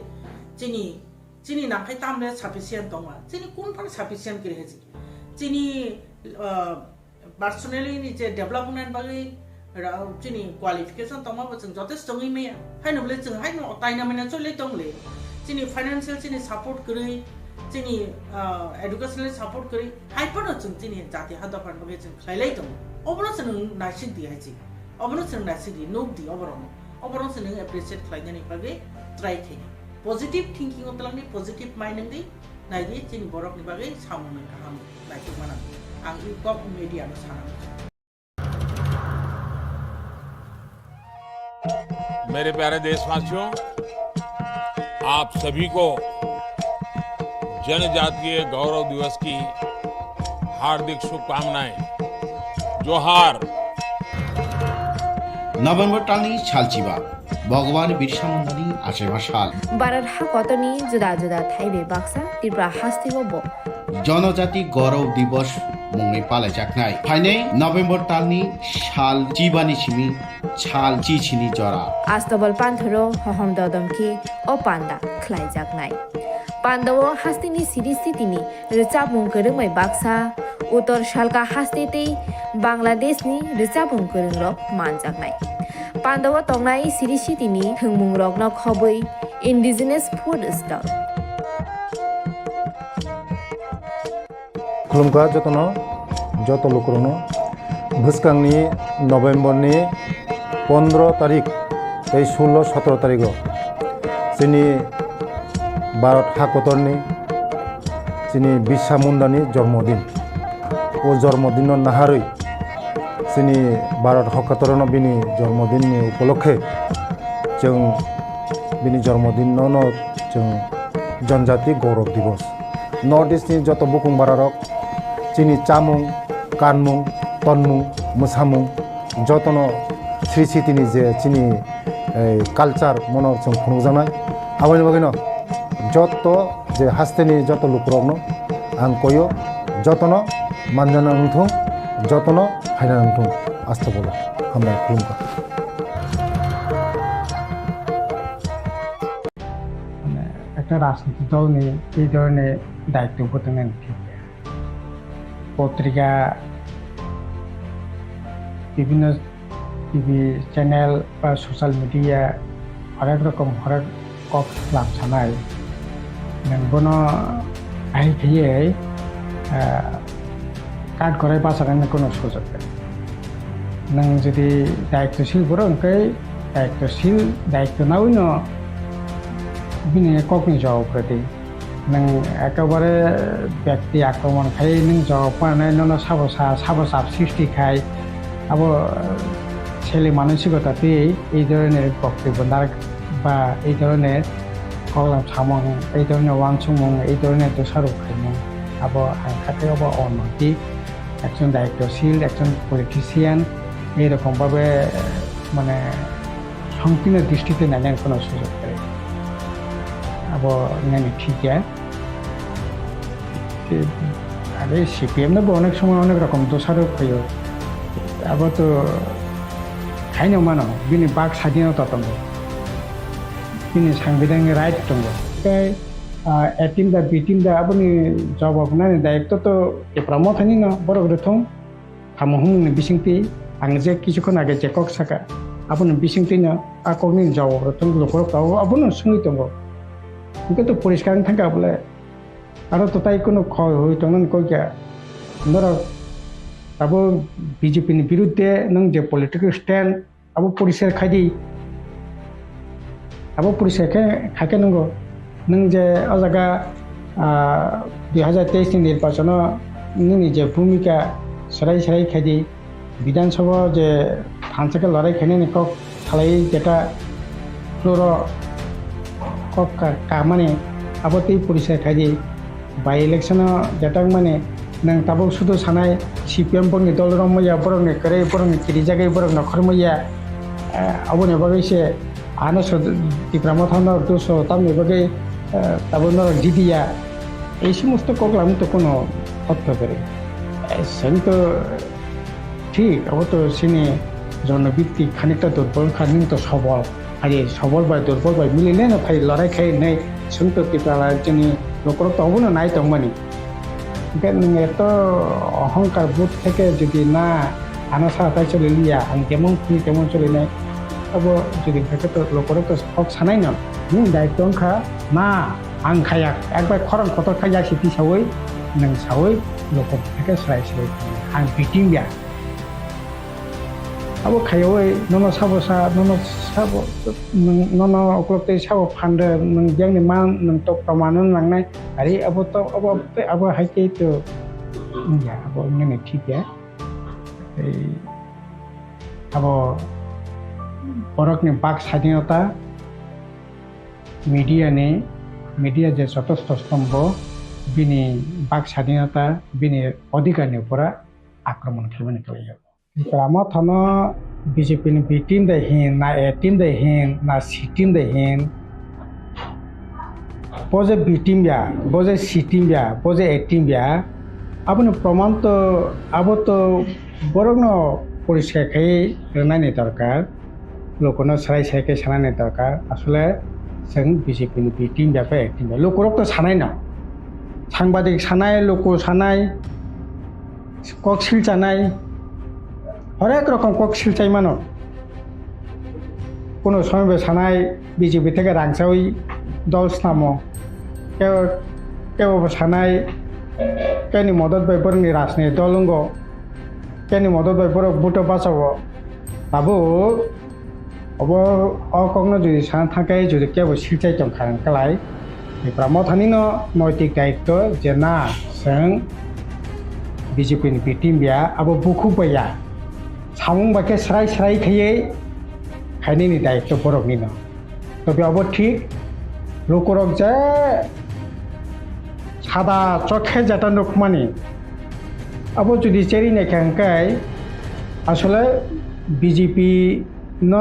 chini nangkai tamle sufficient tongma chini kunpan sufficient kiri hezi chini personally ni je development bagi chini qualification tongma ba chung jotesh tongi me haino bole chung haino taina mena chole tongle chini financial chini support kiri chini educational support kiri haipano chung chini jati hada pan bagi chung khlailai tong obono chung nasik di haji obono chung nasik di nok di obono chung appreciate khlainani bagi try thi positive thinking otalang ni positive mind nang di nai di chini borok ni bagai samung nang kaham nai tu mana ang i kop media no sanam मेरे प्यारे देशवासियों आप सभी को जनजातीय गौरव दिवस की हार्दिक शुभकामनाएं जोहार नभेम्बर टालनि सालचिबा भगवान बिरसा मुन्डानि आसेमा साल बारात हाकतनि जुदा जुदा थाइबे बाक्सा Tipra हास्तिबो जनजाति गौरव दिवस मुङै पालायजानाय फाइनै नभेम्बर टालनि साल चिबानि सिमी साल चिचिनि जरा आस्तबल पान्थरो हहम ददमखि ओ पान्दा ख्लाइजाकनाय पान्दावो हास्तिनि सिरिस्थितिनि रिचाबुं गोरोङै बाक्सा उत्तर सालका हास्तेतै बांलादेशनि रिचाबुं गोरोंरक मानजाकनाय पान्दावो तंनाय सिरिस्थितिनि थोंमुं रकनो खबै इन्डिजिनास फुड स्टल खुलुमगा जत लुकरनो भुसकांनि नभेम्बरनि 15 तारिख 16-17 तारिख जोंनि भारत हाकतरनि जोंनि बिरसा मुन्डानि जन्मदिन ओ जन्मदिन नाहारै जोंनि भारत हाकतरनो बिनि जन्मदिननि उपलक्षे जों बिनि जन्मदिनावनो जों जनजाति गौरव दिवस नर्थ इस्टनि जत बुकुं बारारक जोंनि चामुं कानमुं तनमुं मोसामुं जतनो श्री सिटिनि जे जोंनि कालचार मनर जों खुंजानाय आबानि बागैनो जत जे हास्तेनि जत लुकरकनो आं कयो जतनो मानजाना नंथुं जतनो हायना नंथुं आस्था बोलो हामबाय खुलुमबाय মানে একটা রাজনৈতিক দল নিয়ে এই ধরনের দায়িত্ব উপর নেন ঠিক পত্রিকা বিভিন্ন টিভি চ্যানেল বা সোশ্যাল মিডিয়া হরেক রকম হরেক কক লাভ সানাय नोंबोनो आइ फैयै काट गराय बासागानो कोनो सुजुग नों जुदि दायित्वशील बर ओंखाय दायित्व नावैनो बिनि ककनि जवाबफोरदि नों एकेबारे व्यक्ति आक्रमण खाय नों जवाब पानाय नों साबसाब सृष्टि खाय अब ছেলে মানসিকতাতে এই ধরনের বক্তব্য বা এই ধরনের কলম সামং এই ধরনের ওয়াংসুমং এই ধরনের দোষারোপ খাইমং আবো আইনখাতে আবো অনৈতিক একজন দায়িত্বশীল একজন পলিটিশিয়ান এইরকমভাবে মানে সংকীর্ণ দৃষ্টিতে নেন কোনো সুযোগ করে আবো নেন ঠিক আরে সিপিএম নেবো অনেক সময় অনেক রকম দোষারোপ হইও আবার তো খাইনো মানো বিনি বাক স্বাধীনতা দङ बिनि सांविधानिक राइट दङ ओमफ्राय ए टिम दा बि टिम दा आबोनि जवाब नायनो दायित्व Tipra Mothani no borok rothong hamuhung bisingti ang je kichu nage je kok saka abon bisingti no akogni jawab rothong lokorok taw abon sungui tongo কিন্তু তো পরিষ্কার থাকা বলে আরো তো তাই কোনো ক্ষয় হই তখন কইয়া ধরো আবো বিজেপির বিরুদ্ধে নং যে পলিটিক্যাল স্ট্যান্ড আবো পরিষ্কার খাইদি আবো পরিষ্কার খাকে নঙ্গো নং যে অজাগা 2023 নির্বাচন ননি যে ভূমিকা সরাই সরাই খাইদি বিধানসভা যে ফান্সাকে লড়াই খাইনি কক খালাই যেটা ফ্লোর কক কামানে আবতেই পরিষ্কার খাইদি বাই ইলেকশন যেটা মানে नों ताबो सुदु सानाय CPM बंनि दल रमैया बरंनि करे बरंनि किरि जागाय बरं नखरमैया अबने बगैसे आनो Tipra Mothani दोसो तामनि बगै ताबो न दिदिया এই সমস্ত কগলাম তো কোনো তথ্য করে সেন তো ঠিক আবো তো সিনে জনভিত্তিক খানিকটা দুর্বল খানিক তো সবল আরে সবল বা দুর্বল বা মিলিলে না ফাই লড়াই খাই নাই সেন তো Tipra জনি লোকর তো হবো না নাই তংমানি এত অহংকার বোধ থেকে যদি না আনাসা তাই চলে লিয়া আং কেমন খুনি কেমন চলে নাই তবে যদি থাকে তো লোকের তো হক সানাই না দায়িত্ব অংখা না আং খায়া একবার খরং কত খাইয়া সিটি সাওই নং সাওই লোকের থেকে সরাই সরাই আং বিটিং বিয়া আবো খাইওই নন সাবসা নন অকলতে সাব ফান্ডে নং যেংনি মান নং তো প্রমাণ নাংনাই আরে আবো তো আবো হাইতে তো ইয়া আবো নেনে ঠিক এই আবো বরকনি বাক স্বাধীনতা মিডিয়া যে চতুর্থ স্তম্ভ বিনি বাক স্বাধীনতা বিনি অধিকারনি উপরা আক্রমণ খেলবেন খেলে Tipra Mothani BJP ni B team da hin na A team da hin na C team da hin boje B team ya boje C team ya boje A team ya aboni proman to abo to borogno poriskar khai nani dorkar lokono sarai sarai sanani dorkar asole जों BJP ni B team ya ba A team ya lokorok to sanai na sangbadik sanai loko sanai koksilchagui হরেক রকম koksilchagui মানো কোনো সময় সানায় BJP থেকে রাংসাউই দল স্নামো কেউ সানায় কেনি মদত বাই বরংনি রাজনীতি দলঙ্গ কেনি মদত বাই বরং বুটো বাঁচাবো তাবো অব অকগ্ন যদি সানা থাকে যদি কেউ সিলচাই চংখান কালাই Tipra Mothani no নৈতিক দায়িত্ব যে না जों বিজেপি नि বিটিম বিয়া আবো বুখু বয়া সামুং বাকে সরাই সরাই খাইয়ে খাইনি দায়িত্ব বরকনি না তবে অব ঠিক লোকরক যে সাদা চোখে যেটা নকমানি আবো যদি চেরি নেখাঙ্কাই আসলে বিজেপি ন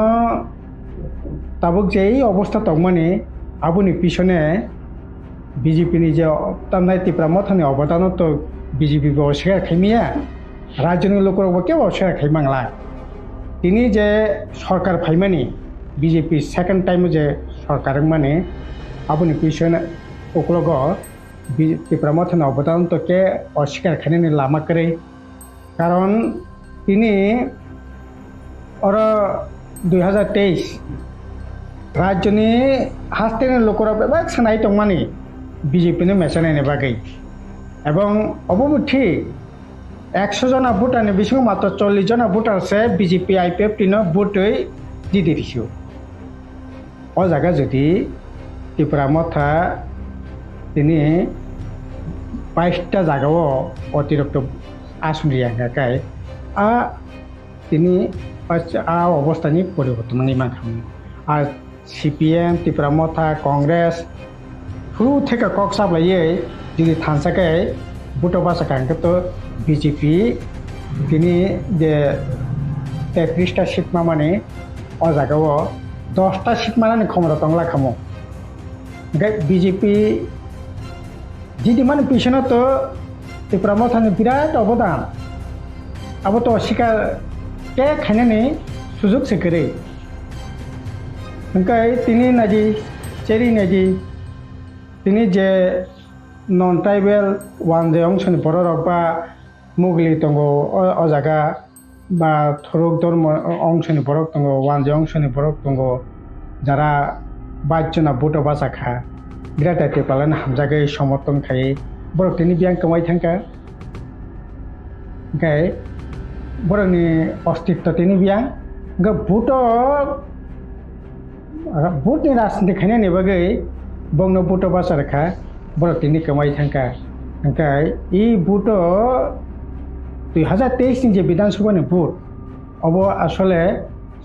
তাবুক যে এই অবস্থা তকমানি আবুনি পিছনে বিজেপি নি যে তামনাই Tipra Mothani অবদান তো বিজেপি অস্বীকার খাইমিয়া রাজ্যনি লোকর কেউ অস্বীকার খাইমাংলা তিনি যে সরকার ফাইমানি বিজেপি সেকেন্ড টাইম যে সরকার মানে আপনি কুইশন ওকলগ ত্রিপুরা মথানি অবদান তোকে অস্বীকার খানি লামা করে কারণ তিনি ওর 2023 রাজ্যনি হাস্তেনি লোকরা বেবাক সানাই তংমানি বিজেপি মেসানাইনি বাগै এবং অবমুঠি 100 जना ভোটারনি বিসঙ্গ মাত্র 40 जना ভোটারসে বিজেপি আইপিএফ টিনো ভোটই দিদি দিছো ও জায়গা যদি ত্রিপুরা মথা তিনি 22টা জায়গাও অতিরিক্ত আসন রিয়াঙ্গাকাই তিনি অবস্থানি পরিবর্তন নির্মাণ খামো আর CPM ত্রিপুরা মথা কংগ্রেস শুরু থেকে কক সাপ্লাইয়ে যদি থানসাকে ভোট বাসা কাঙ্কে তো বিজেপি তিনি যে 33টা সিট মানে ও জায়গাও 10টা সিট মানে ক্ষমতা তংলা খামো বিজেপি যদি মানে পিছনে তো ত্রিপুরা মথানি বিরাট অবদান আবো তো অস্বীকার কে খাইনানি সুযোগ সেকেরে ओंखाय তিনি নাজি চেরি নাজি তিনি যে নন ট্রাইবেল ওয়ান যে অংশনি बर' रक बा मुगलि दङ अ जागा बा थरक धर्म अंशनि बरक दङ वान जे अंशनि बरक दङ যারা 22 जना भोट बासाखा बिराट टेपालान हामजागै समर्थन खायै बरक तिनि बियां कमाय थांका ओंखाय बरकनि अस्तित्व तिनि बियां भोटनि राजनीति खायनायनि बागै बंनो भोट बासा रेखा बरक तिनि कमाय थांका ओंखाय इ भोट 2023 नि जे विधानसभानि भोट अब आसले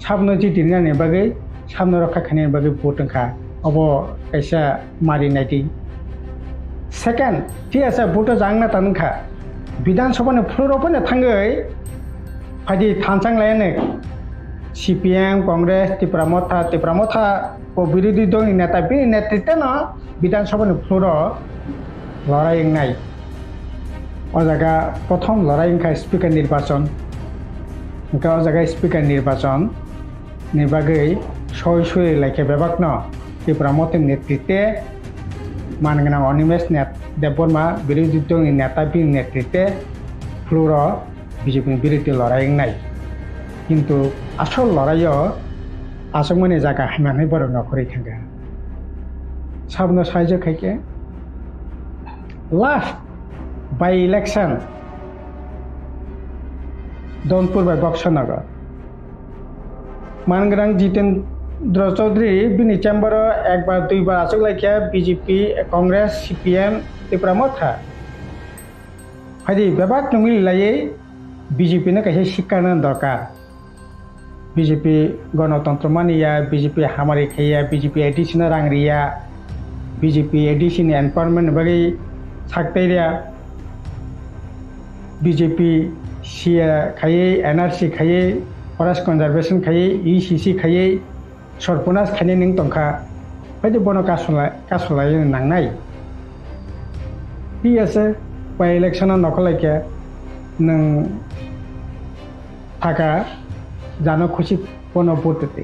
साबनो जि दिननायनि बागै साबनो रखा खायनायनि बागै भोट ओंखा अब कैसा मारिनाय दि सेकेंड ठीक আছে भोट जांना तानखा विधानसभानि फ्लोरावनो थांगै फादि थानसांलायनो CPM कांग्रेस त्रिपुरा मथा को विरोधी दलनि नेता बे नेतृत्वन विधानसभानि फ्लोराव लड़ाई ओ जायगा प्रथम लड़ाई स्पीकर निर्वाचन ओ जायगा स्पीकर निर्वाचन नि बागै सय लाइके बेबाकन त्रिपुरा मथनि नेतृत्वे मानगोनां अनिमेश देबबर्मा विरोधी दलनि नेता बे नेतृत्वे फ्लोराव बीजेपी विरोधी लड़ाई किंतु आसल लड़ाइयो आसमनि जागा हामनानै बर' नखरै थांगा साबनो साइज खायके लास्ट बाय इलेक्शन दौनपुर बाय बक्सनगर मानगोनां जितेन्द्र चौधरी बिनि चेम्बर एक बार दुई बार आसक लाइके बीजेपी कांग्रेस CPM त्रिपुरा मथा फायदि बेबाक नंगि लायै बीजेपी ने कैसे शिक्षानो दरकार बीजेपी गणतंत्र मानिया बीजेपी हमारी खाया बीजेपी एडिशन रांगरिया बीजेपी एडिशन एनवायरनमेंट बागै साकतैरिया बीजेपी सीए खायै NRC खायै फरेस्ट कन्जारभेशन खायै ECC खायै सरपनास खायनाय नों दंखा बायदि बन कासलाय नांनाय ठीक আছে बाय इलेक्शन नखलायके नों थाका जानो खुशी बनो भोट दे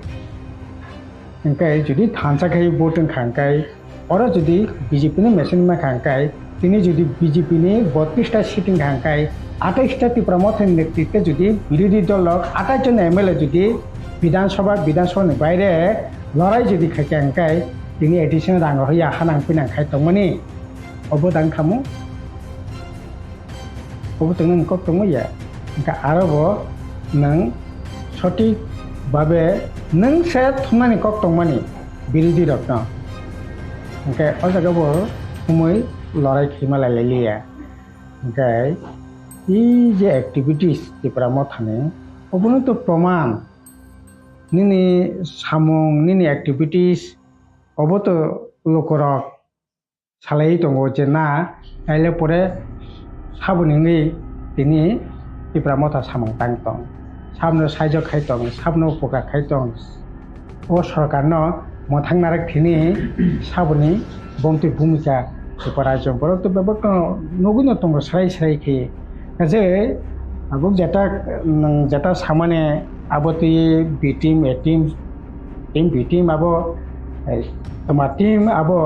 ओंखाय जुदि थानसाखाय भोट ओंखांखाय और जुदि बीजेपी ने मेसिन में खांखाय तिनि जुदि बीजेपी ने 32टा सीट ओंखांखाय 28टा त्रिपुरा मथनि नेतृत्वे जुदि विरोधी दल 28 जन MLA जुदि विधानसभानि बायरे लड़ाई जुदि खायखांखाय तिनि एडिशन रांग होया हानां फैनांखाय तंमनि अबदान खामु अबतंग नंको तंमया ओंखा आरोबो नों सठिक भावे नों से थुमनानै कक तंमानि विरोधी रत्न ओंखाय अ जायगायाव समय लड़ाई खैमा लायलायलिया ओंखाय इ जे एक्टिविटीज त्रिपुरा मथानि अबनो तो प्रमाण निनि सामुं निनि एक्टिविटीज अब तो लोकरक सालाय दङ जे ना आइले परे साबुनिङै तिनि त्रिपुरा मथा सामुं तांतं साबनो साइज खायतं साबनो उपकार खायतं ओ सरकारनो मोथांनारक थिनि साबुनि बंति भूमिका त्रिपुराजों बरक तो बेबक नगुनो तंग स्राय खे जे आबो जेटा सामाने आबो ती बी टीम ए टीम बी टीम आबो Tim abo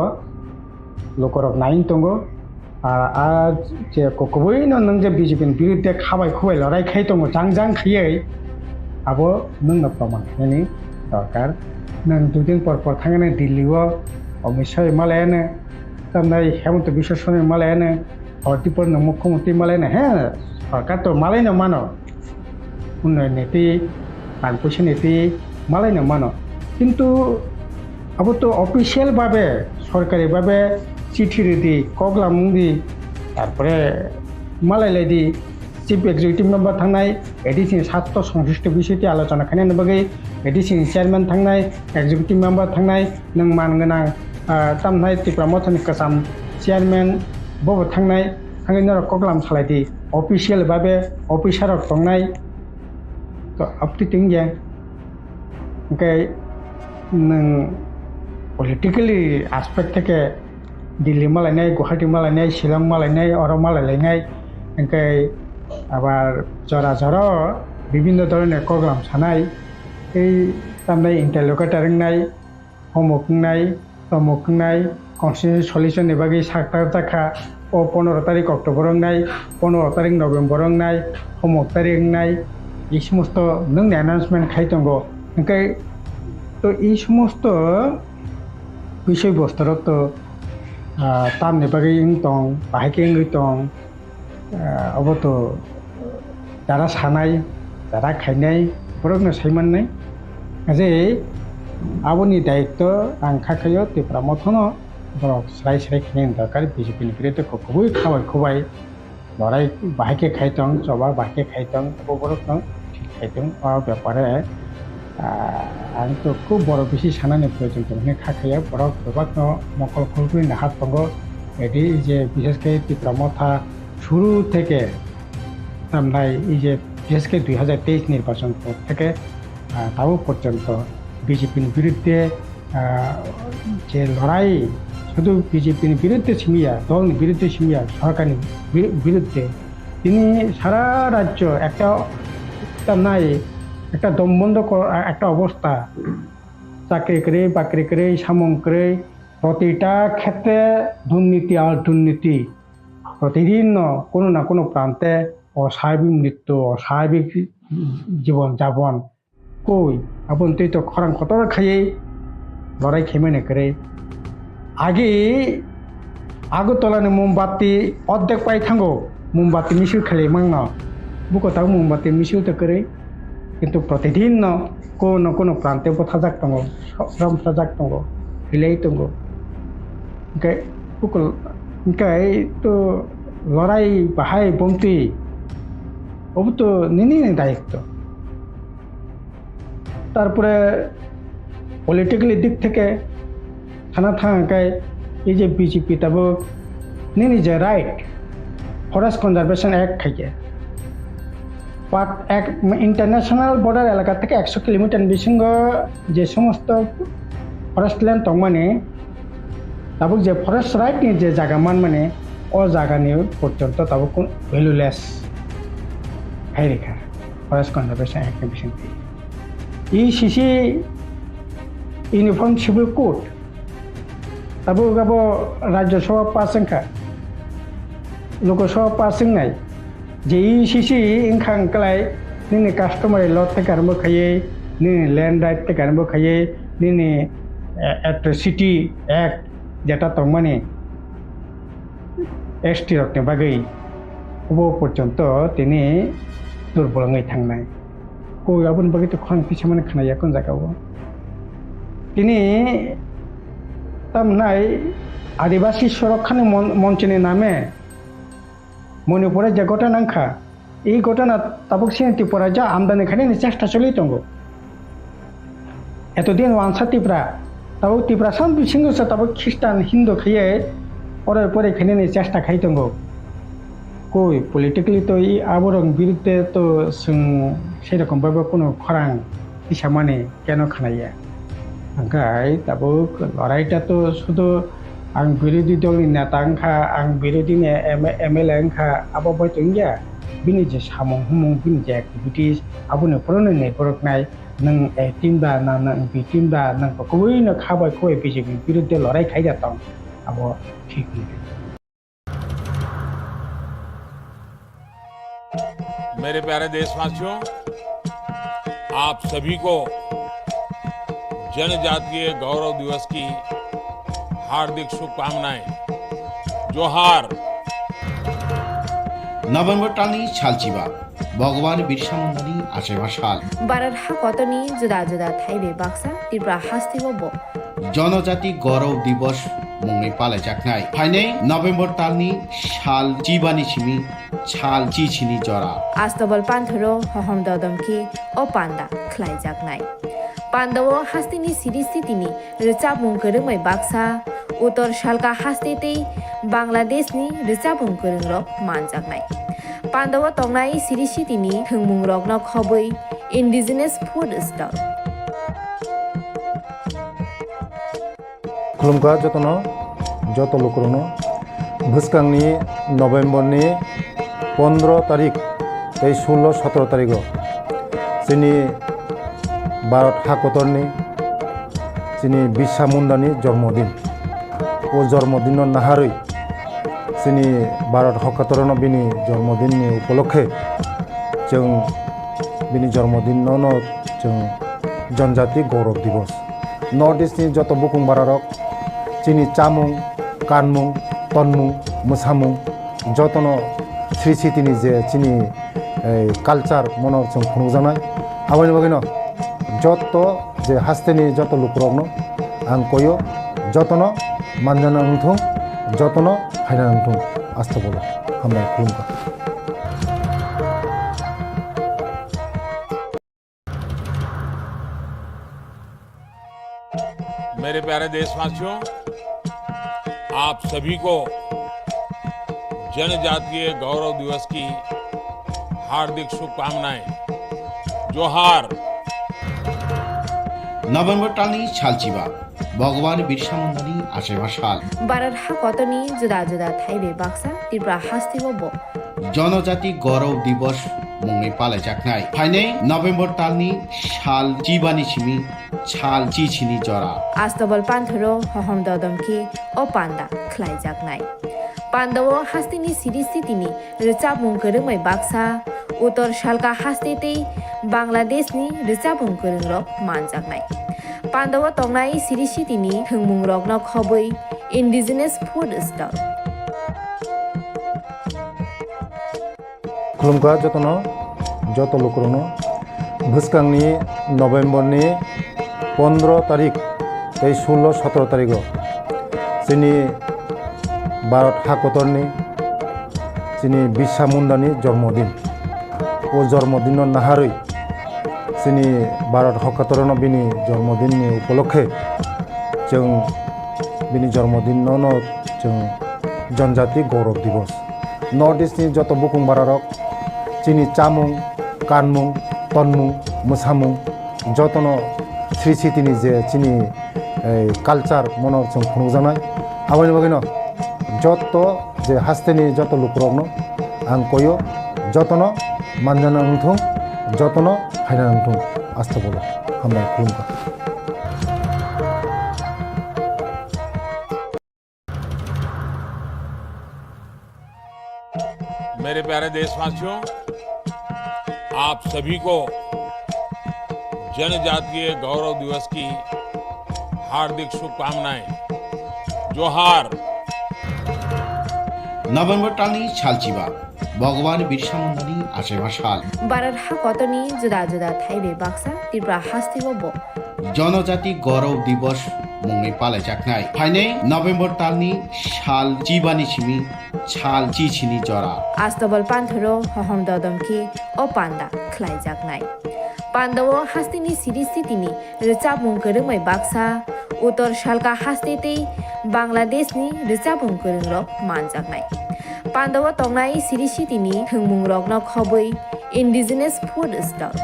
lokorok nain tongo আর যে কবই নং যে বিজেপির বিরুদ্ধে খাবাই খুবাই লড়াই খাই দङ জাং খাইयै আবো नोंनो प्रमाण होनायनि दरकार नों दुदिन पर थांनानै दिल्लीआव अमित शाह मालायानो तामनाय हेमন্ত বিশ্ব শর্মা मालायानो हरदीपर मुख्यमंत्री मालायानो হ্যাঁ সরকার তো মালাইনো মানো উন্নয়ন নীতি পানপয়সা নীতি মালাইনো মানো কিন্তু আবো তো অফিসিয়াল ভাবে সরকারি ভাবে চিঠি রেডি কগলাম দি তারপরে মালাইলাই দি চিফ এক্সিকিউটিভ মেম্বার থাকনাই এডিসিনি স্বার্থ সংশ্লিষ্ট বিষয়টি আলোচনা খাইনাयनि बागै এডিসিনি চেয়ারম্যান থাকনাই এক্সিকিউটিভ মেম্বার থাকনাই नों मानगोनां तामनाय त्रिपुरा मथानि कासाम চেয়ারম্যান बबो थांनाय थांनायनि कगलाम सालायदि अफिसियेल भाबे अफिसार दंनाय तो अपटिटिं जे ओंखाय नों पलिटिकली एस्पेक्ट থেকে दिल्ली मालायनाय गुवाहाटी मालायनाय शिलं मालायनाय अर मालायलायनाय ओंखाय আবার জরা জরা বিভিন্ন ধরনের প্রোগ্রাম সানাই এই তামনাই ইন্টারলোকেটার নাই হোমওয়ার্ক নাই তমক নাই কনস্টিটিউশন সলিউশনের বাকি সাতটা টাকা ও 15 তারিখ অক্টোবর নাই 15 তারিখ নভেম্বর নাই হোমওয়ার্ক তারিখ নাই এই সমস্ত নং অ্যানাউন্সমেন্ট খাইতঙ্গ ওংখাই তো এই সমস্ত বিষয়বস্তুর তো তামনি বাকি ইং দं বাহাইকে ইং दं অবত যারা সানাই যারা খাইনাই বরকনো সাইমাननाय যে আবনি দায়িত্ব আं খাখাयो त्रिपुरा मथनो বরক স্রাই খাইनायनि দরকার বিজেপিनि বিরুদ্ধে খুবই খাবাই খুবাই লড়াই বাহাইকে খাইতং সবা বাহাইকে খাইতং বরকনো ঠিক খাইতং ব্যাপারে आं तो খুব বড় বেশি সানানি প্রয়োজন দं খাখাयो বরক গোবাকনো মকল খুলকুই নাহাত দङ এটি যে বিশেষ করে त्रिपुरा मथा শুরু থেকে তামনাই এই যে বিশেষ করে 2023 নির্বাচন পর থেকে তাও পর্যন্ত বিজেপির বিরুদ্ধে যে লড়াই শুধু বিজেপির বিরুদ্ধে সীমিয়া দলের বিরুদ্ধে সীমিয়া সরকারের বিরুদ্ধে তিনি সারা রাজ্য একটা তামনাই একটা দমবন্ধ একটা অবস্থা চাকরি করে বাকরি করে সামং করে প্রতিটা ক্ষেত্রে দুর্নীতি আর দুর্নীতি প্রতিদিন কোনো না কোনো প্রান্তে অস্বাভাবিক মৃত্যু অস্বাভাবিক জীবনযাপন কই আপন তুই তো খরাং কতটা খাইয়ে লড়াই খেমেনে করে আগে আগরতলানি মোমবাতি অর্ধেক পাই থাঙ্গো মোমবাতি মিছিল খেলে মাংনা বুকতাও মোমবাতি মিছিল তো করে কিন্তু প্রতিদিন কোনো প্রান্তে থাজাক দङ সব থাজাক দङ হিলাই দङ ओंखाय बुकल ओंखाय तो লড়াই বাহাই বমতি ওবু তো নিনি দায়িত্ব তারপরে পলিটিক্যালি দিক থেকে থানা থাকায় এই যে বিজেপি তাবো নিনি যে রাইট ফরেস্ট কনজারভেশন অ্যাক্ট খাইকে পার্ট এক ইন্টারন্যাশনাল বর্ডার এলাকা থেকে 100 কিলোমিটার বিসঙ্গ যে সমস্ত ফরেস্ট ল্যান্ড তংমানে তাবো যে ফরেস্ট রাইটনি যে জায়গা মানে ও জায়গানি পর্যন্ত তাবো কোন ভ্যালুলেস হাইরেখা ফরেস্ট কনজারভেশন অ্যাক্ট বিসঙ্গে ইসিসি ইউনিফর্ম সিভিল কোড তাবো গাবো রাজ্যসভা পাসংখা লোকসভা পাসंनाय जे इसिसि इंखां कलाय निनि कास्टमारि लॉ থেকে আরম্ভ খাইয়ে নিনি ল্যান্ড রাইট থেকে আরম্ভ খাইয়ে নিনি অ্যাট্রসিটি অ্যাক্ট যেটা তংমানে এসটি রকনি বাগै অব পর্যন্ত তিনি দুর্বলङै थांनाय কই আবুন বাগै তো খং পিছামানে খানাया কোন জায়গাও তিনি তামনাই আদিবাসী সুরক্ষানি মঞ্চনি নামে মণিপুরের যে ঘটনাংখা এই ঘটনা তাবুক সিং ত্রিপুরা যা আমদানি খাইনি চেষ্টা চলেই দङ এতদিন ওয়ানসা ত্রিপুরা তাবুক ত্রিপুরা সাম বিসিংসা তাবুক খ্রিস্টান হিন্দু খাইয়ে পরে পরে খাইনি চেষ্টা খাই দङ কই পলিটিক্যালি তো এই আবরং বিরুদ্ধে তো সেরকমভাবে কোনো খরাং হিসামানে কেন খানাইয়া ओंखाय তাবুক লড়াইটা তো শুধু आं বিরোধী দলनि নেতাংখা आं বিরোধী एमएलए अंखा आबो बयतोंगिया बिनि जे सामं हुमं बिनि जे एक्टिविटीज आबुनो पुरनो नेटवर्क नाय nang team da nang bi team da nang ko koi na khabai koi BJP বিরুদ্ধে লড়াই খাই যাতাম abo ঠিক নেই। मेरे प्यारे देशवासियों, आप सभी को जनजातीय गौरव दिवस की हार्दिक शुभकामनाएं। जोहार। নভেম্বর টালনি সালচিবা ভগবান বিরসা মুন্ডানি আশেমা সাল বারার হা কতনি জুদা জুদা থাইবে বাক্সা ত্রিপুরা হাস্তিবো ব জনজাতি গৌরব দিবস মুংনি পালাই জাকনাই ফাইনে নভেম্বর টালনি সাল চিবানি সিমি ছাল চিছিনি জরা আস্তবল পান্থরো হহম দদমকি ও পান্ডা খ্লাইজাকনাই পান্ডাও হাস্তিনি সিরিসি তিনি রিচাবুং করুংমাই বাক্সা উত্তর শালকা হাস্তেতেই বাংলাদেশনি রিচাবুং করুং রক মানজাকনাই পান্ডাও তংনাই সিরিসি তিনি থুংমুং রকন খবই ইন্ডিজিনাস ফুড স্টল खुलुमगा जतनो जत लोकरनो भुसकांनि नभेम्बरनि 15 तारिख 16-17 तारिख जोंनि भारत हादरनि जोंनि बिरसा मुंडानि जन्मदिन ओ जन्मदिन नाहारै जोंनि भारत हादरनो बिनि जन्मदिननि उपलक्षे जों बिनि जन्मदिनावनो जों जनजाति गौरव दिवस नर्थ इस्टनि जत बुकुं बारारक जोंनि चामुं कानमुं तनमुं मोसामुं जतनो श्री सिटिनि जे जोंनि कालचार मनो जों खुंजानाय आबानि बागैनो जत जे हास्तेनि जत लुकरकनो आं कयो जतनो मानजाना नंथों जतनो हायना नंथों आस्था बोलो हामबाय खुलुमबाय। मेरे प्यारे देशवासियों, आप सभी को जनजातीय गौरव दिवस की हार्दिक शुभकामनाएं। जोहार। নভেম্বর টালনি সালচিবা ভগবান বিরসা মুন্ডানি আশেমা সাল বারার হা কতনি জুদা জুদা থাইবে বাক্সা ত্রিপুরা হাস্তিবো ব জনজাতি গৌরব দিবস মুংনি পালাই জাকনাই ফাইনে নভেম্বর টালনি সাল চিবানি সিমি ছাল চিছিনি জরা আস্তবল পান্থরো হহম দদমকি ও পান্ডা খ্লাইজাকনাই পান্ডাও হাস্তিনি সিরিসি তিনি রিচাবুং করুংমাই বাক্সা উত্তর শালকা হাস্তেতেই বাংলাদেশনি রিচাবুং করুং রক মানজাকনাই পান্ডাও তংনাই সিরিসি তিনি থুংমুং রকন খবই ইন্ডিজিনাস ফুড স্টল खुलुमगा जतनो जत लोकरनो भुसकांनि नभेम्बरनि 15 तारिख 16-17 तारिख जोंनि भारत हादरनि जोंनि बिरसा मुंडानि जन्मदिन ओ जन्मदिन नाहारै जोंनि भारत हादरनो बिनि जन्मदिननि उपलक्षे जों बिनि जन्मदिनावनो जों जनजाति गौरव दिवस नर्थ इस्टनि जत बुकुं बारारक जोंनि चामुं कानमुं तनमुं मोसामुं जतनो श्री सिटिनि जे जोंनि कालचार मनो जों खुंजानाय आबानि बागैनो जत जे हास्तेनि जत लुकरकनो आं कयो जतनो मानजाना नंथों जतनो हायना नंथों आस्था बोलो हामबाय खुलुमबाय। मेरे प्यारे देशवासियों, आप सभी को जनजातीय गौरव दिवस की हार्दिक शुभकामनाएं। जोहार। নভেম্বর টালনি সালচিবা ভগবান বিরসা মুন্ডানি আশেমা সাল বারার হা কতনি জুদা জুদা থাইবে বাক্সা ত্রিপুরা হাস্তিবো ব জনজাতি গৌরব দিবস মুংনি পালাই জাকনাই ফাইনে নভেম্বর টালনি সাল চিবানি সিমি ছাল চিছিনি জরা আস্তবল পান্থরো হহম দদমকি ও পান্ডা খ্লাইজাকনাই পান্ডাও হাস্তিনি সিরিসি তিনি রিচাবুং করুংমাই বাক্সা উত্তর শালকা হাস্তেতেই বাংলাদেশনি রিচাবুং করুং রক মানজাকনাই পান্ডাও তংনাই সিরিসি তিনি থুংমুং রকন খবই ইন্ডিজিনাস ফুড স্টল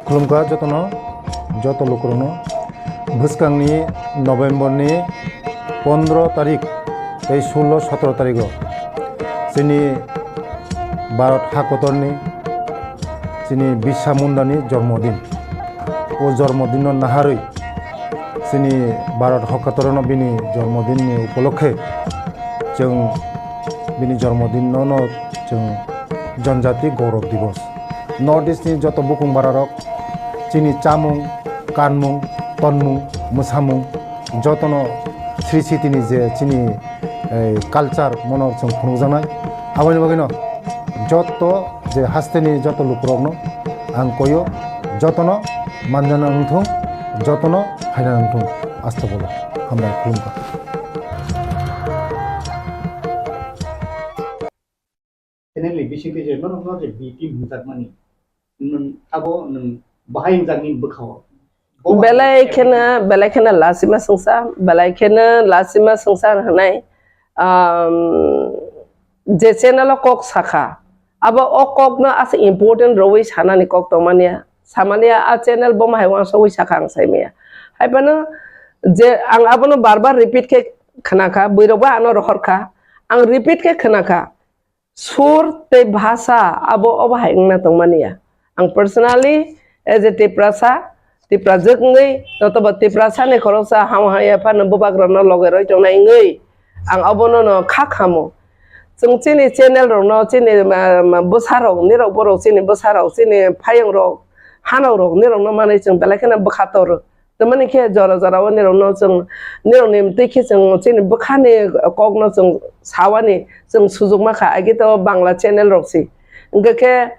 खुलुमगा जतनो जत लोकरनो भुसकांनि नभेम्बरनि 15 तारिख 16-17 तारिख जोंनि भारत हादरनि sini Birsa Mundani জন্মদিন ও জন্মদিন নাহারই sini Bharat 77 bini জন্মদিন ni উপলক্ষে जों bini জন্মদিন no जों जनजाति गौरव दिवस नर्थ इस्ट नि जत बुकुं बारारक chini chamung kanmung tonmung mosamung jotono sri sitini je chini culture mono जों खुंजानाय aboni bagino joto je hasteni joto lukrogno ang koyo jotono manjana nungthung jotono haina nungthung asta bolo hambai khulumka channel bising ke je no je bt mujak mani abo nung bahai jagni bukhaw belai khena lasima sungsa hanai je channel kok sakha abo o kok na as important roi sanani kok to mania samania a channel bom haiwa soi sakang saimia haibana je ang abono barbar repeat ke khanaka boiroba ano rohorka ang repeat ke khanaka sur te bhasa abo obhaingna to mania ang personally as a Tipra jekngai notoba Tipra sane khorosa ham haya pan bubagrana logeroi tongnai ngai ang abono no khakhamo जों chini channel rok no chini bosarok nirok borok chini bosarok chini phayang rok hanok rok nirok no mane जों belakena bokhator tamani khe jora jora o nirok no जों nirok nim tikhi जों chini bokhani kok no जों sawani जों sujug makha age to bangla channel rok si ngake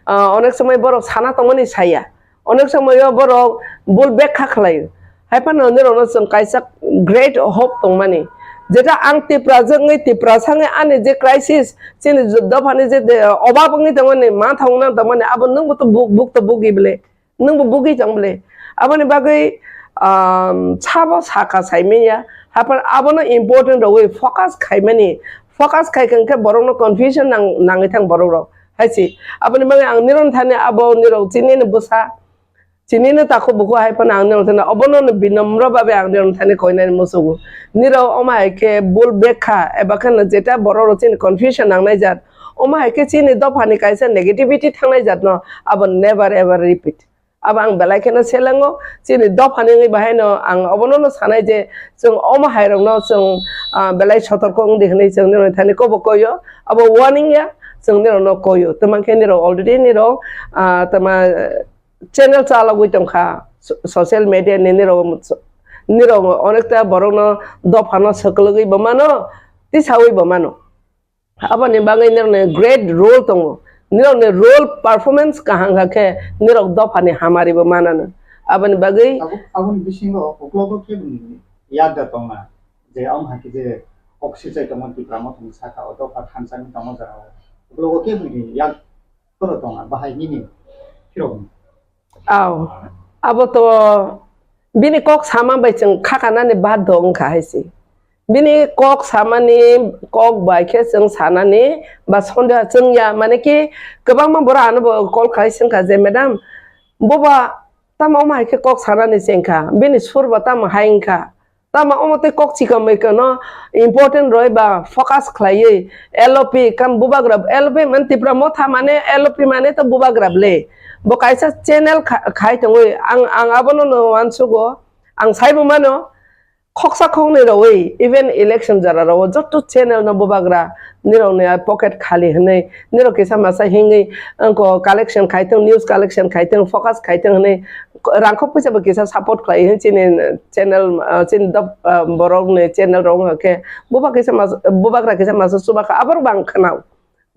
onek সময় borok sana tongmani saya onek সময় borok bul bekha khlayo haipano nirok no जों kaisa great hope tongmani যেটা আং Tipra জঙ্গই Tipra sange ane je crisis chini dofani je obabngi tongani ma thongna tongani abo nung to buk to bugi ble nung bugi jongle aboni bagai chabo saka saimiya hapar abono important roi focus khaimani focus khaikan ke borong no confusion nangai thang borok rok haisi aboni bagai ang niron thane abo nirok chini ne busa chini ne takho buku haipan ang niron thane obono binamra babe ang niron thane koinai musugu niro omai ke bul bekha ebakan jeta borok chini confusion nangnai jat omai ke chini dofani kaisa negativity thangnai jat no abo never ever repeat abang belai kena selango chini dofani ngai bahai no ang obono no sanai je जों omai rok no जों belai sotorko ngdi hnai जों niro thane ko bokoyo abo warning ya जों niro no koyo tamanke niro already niro tama channel chalagui tongkha social media ni niro onekta borok no dofano saklugui bamano tisawi bamano abani bangai niro great role tongo niro ne role performance kahanga ke niro dofani hamari bamanano abani bagai abun bisingo oklogo ke buni yada tonga je am haki je Koksilchagui Tipra Mothani Sakao dofa khansani tomo jara oklogo ke buni yak toro tonga bahai nini kirong aw abo to bini kok sama bai जों khakanani bad dong kha haisi bini kok samani kok bai khe जों sanani ba sonda जों ya mane ki gobang ma bora anu call khaising kha je madam boba tama omai ke kok sanani sengkha bini surba tama haingkha tama omote kok chikamai kono important roi ba focus khlaiye LOP kam bubagrab LOP man Tipra Motha mane LOP mane to bubagrab le bo kaisa channel khai tongoi ang abono no ansugo ang saibo mano khoksa khongne roi even election jara ro jotto channel no bubagra niro ne pocket khali hnai niro kisa masa hingi ko collection khaitong news collection khaitong focus khaitong hnai rangkho puisa ba kisa support khlai hin chini channel chin dab borok ne channel rong ke bubagra kisa masa subaka abar bang khanau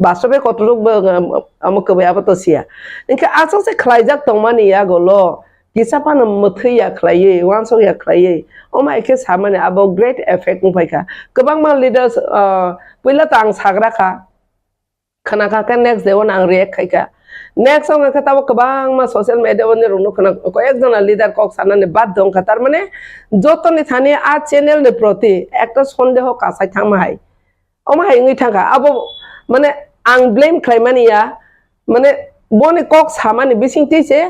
বাস্তবে কতটুক আমকে আবতসিয়া ইনকে আসছে খাইজাক তংমানি ইয়াগলো কিসাপান মথইয়া খাইয়ে ওয়ানসয়া খাইয়ে ওমা একে সামানে আবো great effect ফাইকা गोबां मा লিডার্স পইলা তাং সাগরাখা খানাকা কা নেক্সট দেওন আং রিয়েক্ট খাইকা নেক্সট সঙ্গে খাতাবো गोबां मा সোশ্যাল মিডিয়া বনে রুনো খানা কয়েকজন লিডার কক সানানে বাদ দং খাতার মানে যতনি থানি আ চ্যানেল নে প্রতি একটা সন্দেহ কাসাই থামাই ওমা হাইঙ্গি থাকা আবো মানে আং ব্লেম খাইমানিয়া মানে boni kok samani bising tise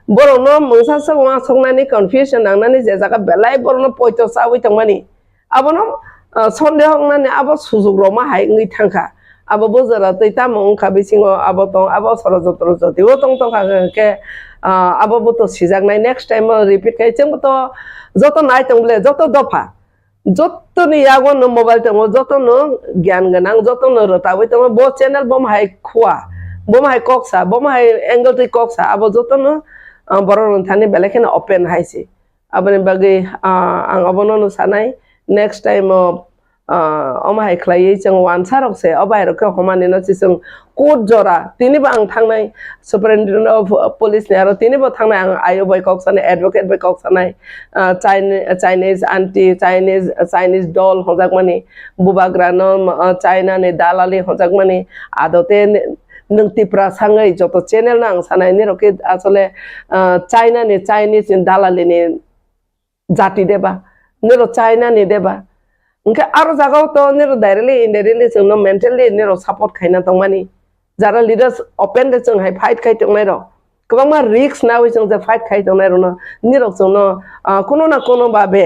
borono mungsa sangwa songnani confusion nangnani je jaga belai borono poito sawi tangmani abono sonde hongnani abo sujug roma hai ngi thangka abo bozara tei tamung kha bisingo abo tong abo sorojotro jotiwo tong ke abo boto sijaknai next time repeat kai cheng boto joto nai tongle joto dofa joto ni yago no mobile tongo joto no gyan ganang joto no rotawi tongo bo channel bom hai khwa bom hai koksa bom hai angle ti koksa abo joto no boron thani belekena open haisi abani bagi ang abono no sanai next time hai khlai chang wan sarok se abai ro ka homani no chisung court jora tini bang thangnai superintendent of police ne aro tini bo thangnai ang ayo boy kok sanai advocate boy kok sanai Chinese anti Chinese doll hojak mani bubagrano China ne dalali hojak mani adote nung Tipra sangai joto channel nang sanai ni roke asole China ne Chinese dalali ne jati deba nero China ne deba Engke aro jagao to nero directly indirectly जोंनो mentally nero support खायना तंगमानि जरा leaders open de जों हाय fight खाय तंगनाय रो गोबां मा risk नावै जों जे fight खाय तंगनाय रो न nero जोंनो कोनो ना कोनो बाबे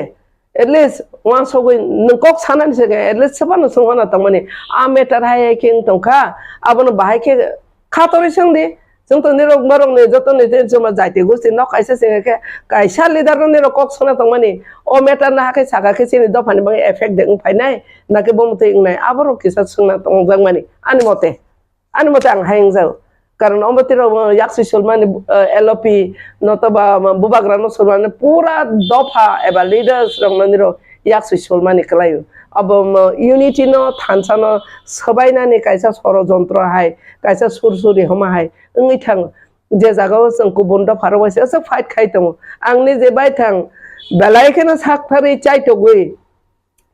at least wan sogoi nungkok sanan se at least sabano songana tangmani a meter hay king tongka abono bahai ke khatori sengdi जों तो निरो मरंग ने जतो ने जे जमा जाइते गुस्ति न काइसे सेंगे के काइसा लीडर ने रो कक सना तंगमानि ओ मेटर ना के सागा के सिनि दफानि बंग इफेक्ट दें फाइनाय ना के बमते इंगनाय आबरो किसा संना तंगजांगमानि आनि मते आं हायं जाव कारण अमतिरो याक्सि सलमानि एलओपी नतबा बुबाग्रानो सलमानि पूरा दफा एबा लीडर्स रंगनिरो याक्सि सलमानि कलायो अब यूनिटी न थानसानो सबायनानि काइसा सरजन्त्र हाय काइसा सुरसुरि हमा हाय ओंइ थां जे जागाव जों गुबुन दफारो वासे एसे फाइट खाय दङ आंनि जे बाय थां बेलायखेनो साखथारि चाइटगुइ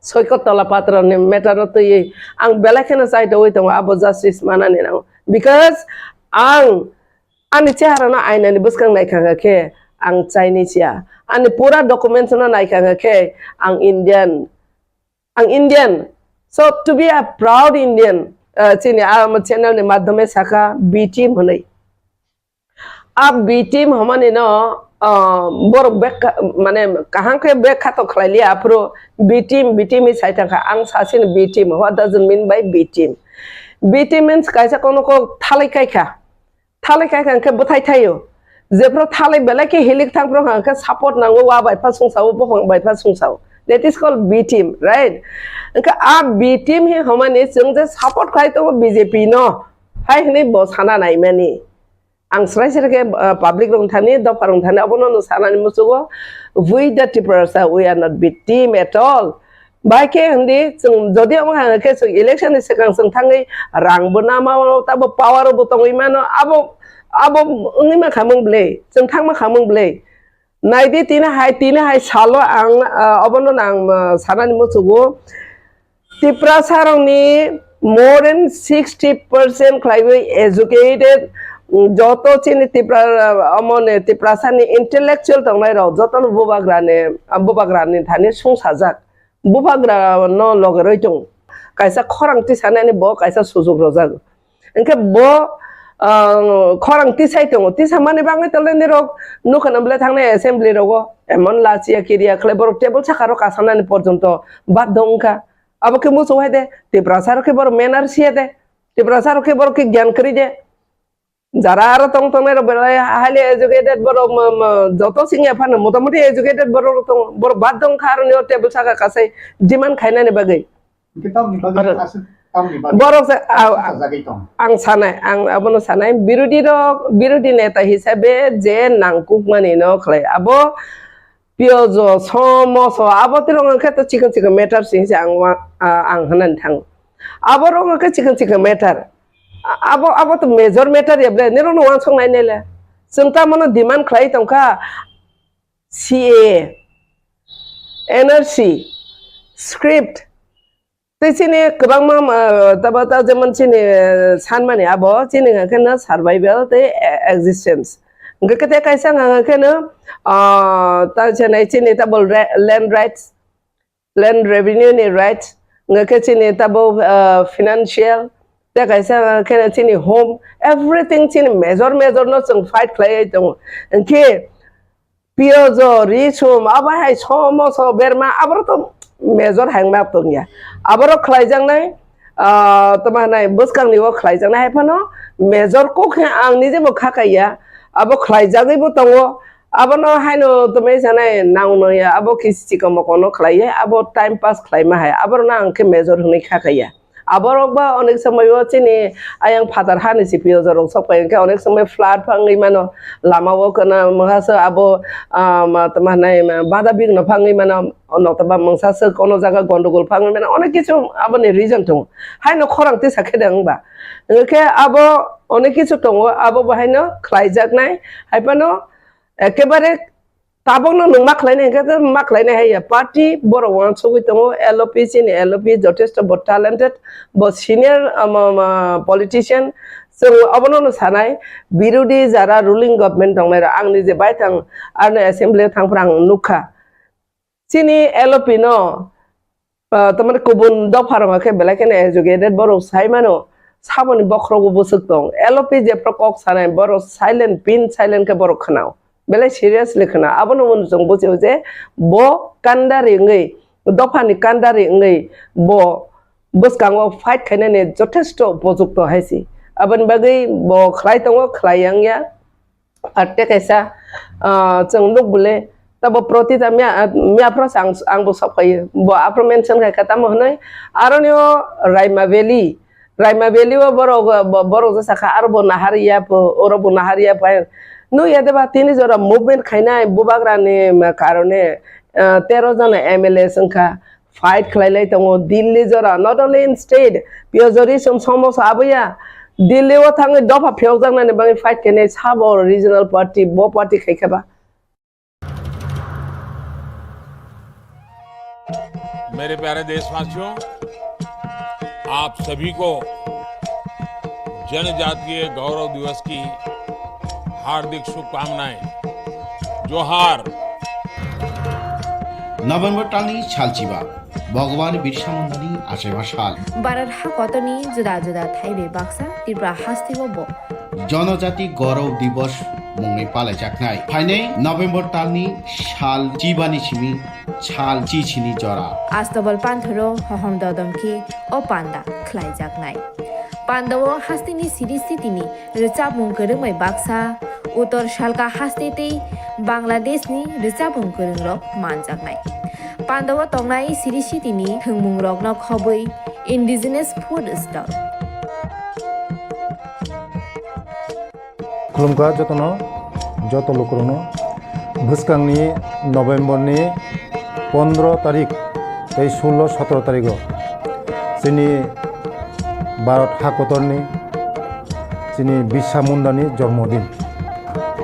सयकतला पात्रनि मेटार तयै आं बेलायखेनो चाइटगुइ दङ आबो जस्टिस मानानि नाव बिकज आंनि चेहाराना आयनानि बुसखां नायखाङाखे आं चाइनिसिया आंनि पुरा डकुमेन्ट्सना नायखाङाखे आं Indian. So to be a proud Indian, chini channel ni madhyame saka B team honai. Ab B team हमने ना बोर बैक माने कहाँ के बैक खातो खलाइली आपरो B team इस साइट का आंग सासिन B team. What does it mean by B team? B team means कैसा कोनो को थाले काय के बताई थायो. जेप्रो थाले बेला के हिलिक थांग प्रो के सपोर्ट नांगो वा बाइफा सुंसाव बफां बाइफा सुंसाव. That is called B team, right? Engke a B team hi हमने जों जे support खाय तो BJP no. हाय हने बसाना नाय माने. आं स्राय के public रंग थाने दफा रंग थाने अबनो न सानानि मुसुगो we the Tipras we are not B team at all. बाइके हंदी जों जदि हम के जों इलेक्शन सिगां जों थाङै रांबो नामा ताबो पावारबो तंगै मानो आबो ओंनि मा खामोंब्ले जों थां मा खामोंब्ले नाइदि तीन हाय सालो आं अबनो नां सानानि मुसुगो Tipra sarongनि more than 60% claiwe educated joto chini Tipra amone Tipra sani intellectual tongnai ro joto bubagrani thani sungsajak bubagra no logoroi tong kaisa khorangti sanani bo kaisa sujog rojak enke bo khorang tisai tongo tisa mani bangai toleni rok nukanamble thangne assembly rogo emon lachiya kiria klebor table sakaro kasanani porjonto badongka अब के मुसो है दे Tipra saro के बर मेनर सिए दे Tipra saro के बर के ज्ञान करी दे जरा आरो तंग तंग रो बेलाय हाइली एजुकेटेड बर जतो सिंगे फान मोटामोटी एजुकेटेड बर तंग बर बाद दं खारो ने टेबल साका कासै डिमान्ड खायनानि बागै बर से आं सानाय आं अबनो सानाय बिरोधी नेता हिसाबै जे नांकुक माने न खलाय आबो पियोजो समोसो आबोतिरंग के तो चिकन मैटर सिंग से आं हनन थां आबोरंग के चिकन मैटर आबो तो मेजर मैटर येब्ले नेरो नवां संनाय नेले जोंता मनो डिमान्ड खाय तंका CEM एनआरसी स्क्रिप्ट तिसिने गोबां मा तबता जेमन सिने सानमाने आबो चिने के सर्वाइवल ते existence Ngekete kaisa ngakene ta chene chini table land rights land revenue ni rights ngeke chini table financial ta kaisa ngakene chini home everything chini major no sung fight clay tong nke piozo risum abahai somo so berma abro to major hangma tong ya abro khlai jang nai Tongmano buskang ni wo Khlaithung hai phano major kok ang ni je bo khakaya abo Khlaithagui bo tongo abono haino tome janai nangno ya abo kisi komo kono khlaiye abo time pass khlaima hai abor na angke major huni khakaya aborok ba onek samoyo chini ayang phatar hani sipio jorok sopai ke onek samay flat phangi mano lama wo kana mahasa abo Tongmano bada bigno phangi mano notaba mangsa se kono jaga gondogol phangi mano onek kichu abo ni reason tung haino khorang te sakhe ba ke abo onek kichu tongo abo bahaino Khlaijaknai haipano ekebare tabongno nungma khlainai ke ma khlainai hai party boro wan sogui tongo LP chini LP jotesto bo talented bo senior politician so abono sanai birodi jara ruling government tongnai angni je baithang arno assembly thangprang nukha chini LP no Tongmano kubun dopharong ke belakene educated boro saimano saboni bokhrogo busuk tong LP je prokok sanai boro silent pin silent ke boro khanao bele seriously khana abono mon jong bujo je bo kandari ngai dofani kandari ngai bo buskango fight khaina ne jothesto projukto haisi abon bagai bo Khlaitongo khlayang ya atte kaisa jong luk bule tabo proti mia pro ang bo sapai bo apro mention ka kata mohnoi aronyo Raima Valley wo boro saka arbo nahariya po orobo nahariya pa no yadeba tini jora movement khaina bubagrani karone 13 jana MLA sangkha fight khlailai tongo Delhi jora not only in state piojori samosa abuya Delhi wo thangi dofa phyojang na bangi fight kene sabo regional party bo party khaikaba मेरे प्यारे देशवासियों, आप सभी को जनजातीय गौरव दिवस की हार्दिक शुभकामनाएं। जोहार। नभेम्बर टालनि सालचिबा भगवान बिरसा मुंडानि आसेबा साल बारार हा कतनि जुदा जुदा थाइबे बाक्सा त्रिपुरा हास्तिबो बो जनजाति गौरव दिवस मुंगै पालायजाखनाय फाइनै नभेम्बर टालनि साल चिबानि सिमि साल चिचिनि जरा आस्तबल पान्थरो हहम ददमखि ओ पान्दा ख्लाइजाखनाय पान्दावो हास्तिनि सिरिस्थितिनि रोचाबुं गोरोंमै बाक्सा उत्तर सालका हास्तेतै बांलादेशनि रोचाबुं गोरोंरक मानजाखनाय पान्दावो तंनाय सिरिस्थितिनि थोंमुं रकनो खबै इन्डिजिनास फुड स्टल खुलुमका जतनो जत लोकरनो बुस्कांनि नभेम्बरनि 15 तारिख 16-17 तारिख जोंनि भारत हादरनि जोंनि बिरसा मुंडानि जन्मदिन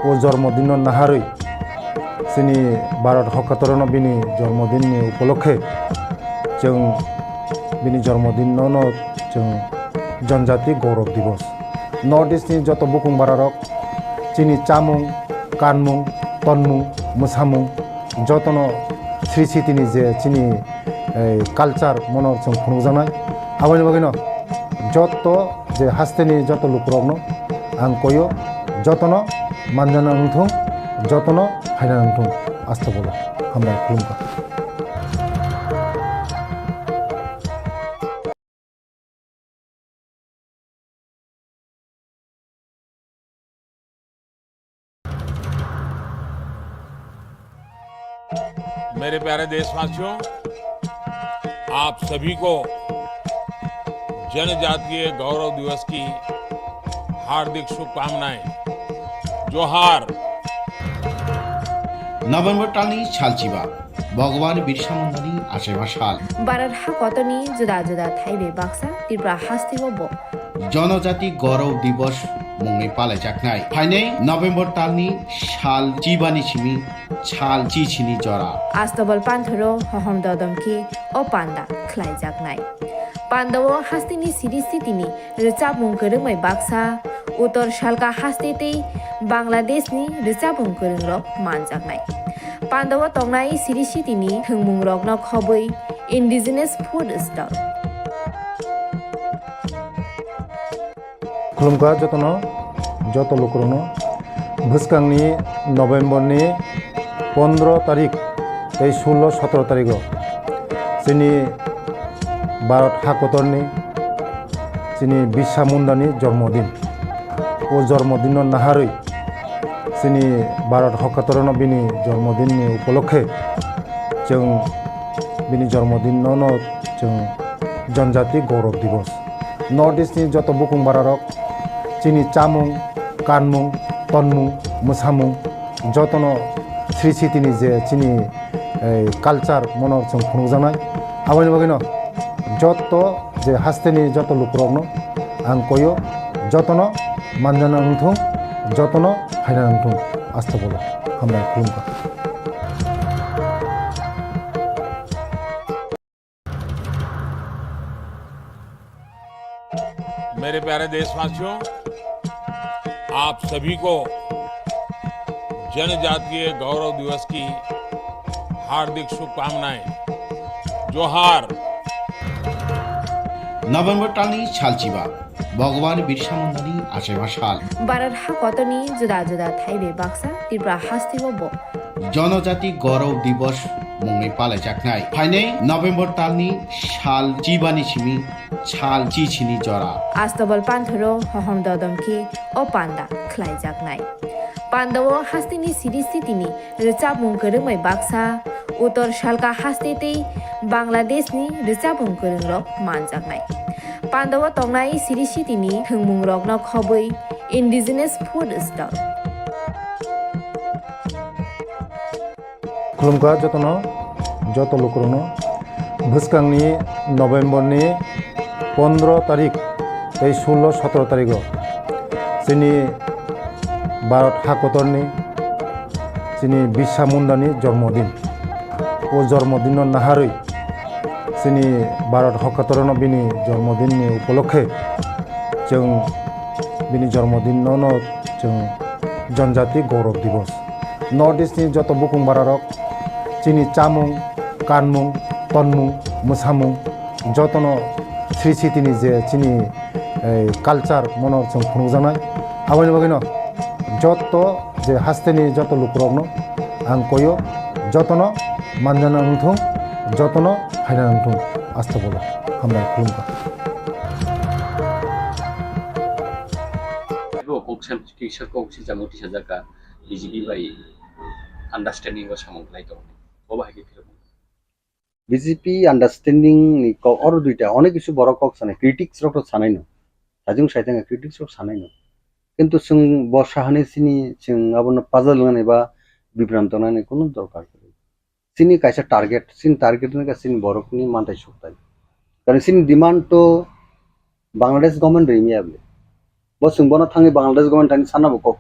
ओ जन्मदिन नाहारै जोंनि भारत हादरनो बिनि जन्मदिननि उपलक्षे जों बिनि जन्मदिनावनो जों जनजाति गौरव दिवस नर्थ इस्टनि जत बुकुं बारारक जोंनि चामुं कानमुं तनमुं मोसामुं जतनो श्री सिटिनि जे जोंनि कालचार मनर जों खुंजानाय आबानि बागैनो जत जे हास्तेनि जत लुकरकनो आं कयो जतनो मानजाना नंथुं जतनो हायना नंथुं आस्था बोलो हामबाय खुलुमबाय मेरे प्यारे देशवासियों, आप सभी को जनजातीय गौरव दिवस की हार्दिक शुभकामनाएं। जोहार। नभेम्बर टालनि सालचिबा भगवान बिरसा मुंडानि आसेबा साल बारार हा कतनि जुदा जुदा थाइबे बाक्सा त्रिपुरा हास्तिबो बो जनजाति गौरव दिवस मुंगै पालायजाखनाय फाइनै नभेम्बर टालनि साल चिबानि सिमि साल चिचिनि जरा आस्तबल पान्थरो हहम ददमखि ओ पान्दा ख्लाइजाखनाय पान्दावो हास्तिनि सिरिस्थितिनि रोचाबुं गोरोंमै बाक्सा उत्तर सालका हास्तेतै बांलादेशनि रोचाबुं गोरोंरक मानजाखनाय पान्दावो तंनाय सिरिस्थितिनि थोंमुं रकनो खबै इन्डिजिनास फुड स्टल खुलुमका जतनो जत लोकरनो बुस्कांनि नभेम्बरनि 15 तारिख 16-17 तारिख जोंनि भारत हादरनि চিনি বিশ্বা মুন্দানি জন্মদিন ও জন্মদিন নাহারই চিনি भारत हकातरन बिनि जन्मदिननि उपलक्षे जों बिनि जन्मदिनावनो जों जनजाति गौरव दिवस नर्थ इस्टनि जत बुकुं बारारक चिनि चामुं कानमुं तनमुं मोसामुं जतनो श्री सिटिनि जे चिनि कालचार मन जों खुंजानाय आबायनि बागैनो जत जे हास्तेनि जत लुकरकनो आं कयो जतनो मानजाना नुथुं जतनो फायना नुथुं आस्था बोला हामलाय खुलुमबाय। मेरे प्यारे देशवासियों, आप सभी को जनजातीय गौरव दिवस की हार्दिक शुभकामनाएं। जोहार। नभेम्बर टालनि सालचिबा भगवान बिरसा मुंडानि आसेबा साल भारत हाकतनि जुदा जुदा थाइबे बाक्सा त्रिपुरा हास्तिबो जनजाति गौरव दिवस मुङै पालायजानाय फाइनै नभेम्बर टालनि साल चिबानि सिमी साल चिचिनि जरा आस्तबल पान्थरो हहम ददमखि ओ पान्दा ख्लाइजागनाय पान्दावो हास्तिनि सिरि सिटिनि रिचाबुं गोरोङै बाक्सा उत्तर सालका हास्तेतै बांलादेशनि रिचाबुं गोरोंरक मानजागनाय पान्दावो तंनाय सिरि सिटिनि थोंमुं रकनो खबै इन्डिजिनियास फुड स्टल खुलुमगा जतनो जत लुकरनो भुसकांनि नभेम्बरनि 15 तारिख 16-17 तारिख जोंनि भारत हाकतरनि जोंनि बिरसा मुंडानि जन्मदिन ओ जन्मदिन नाहारै जोंनि भारत हकातरन बिनि जन्मदिननि उपलक्षे जों बिनि जन्मदिनावनो जों जनजाति गौरव दिवस नर्थ इस्टनि जत बुकुं बारारक चिनि चामुं कानमुं तनमुं मोसामुं जतनो श्री सिटिनि जे चिनि कालचार मन जों खुंजानाय आबायनि बागैनो जत जे हास्तेनि जत लुकरकनो आं कयो जतनो मानजाना नुथुं जतनो फायना नुथुं आस्था बोला हामलाय खुलुमबाय। Koksilchagui tisajaka BJP by understanding was among Khlaithung. BJP understanding ni ko or duita onek kichu boro kok sane critics rok sanai no sajung saitanga critics rok sanai no kintu sung borsahani sini sung abono puzzle ngane ba bibranto nane kono dorkar sini kaisa target ne ka sin borok ni mantai soktai karon sini demand to Bangladesh government remiable bo sung bono thangi Bangladesh government tani sana bo kok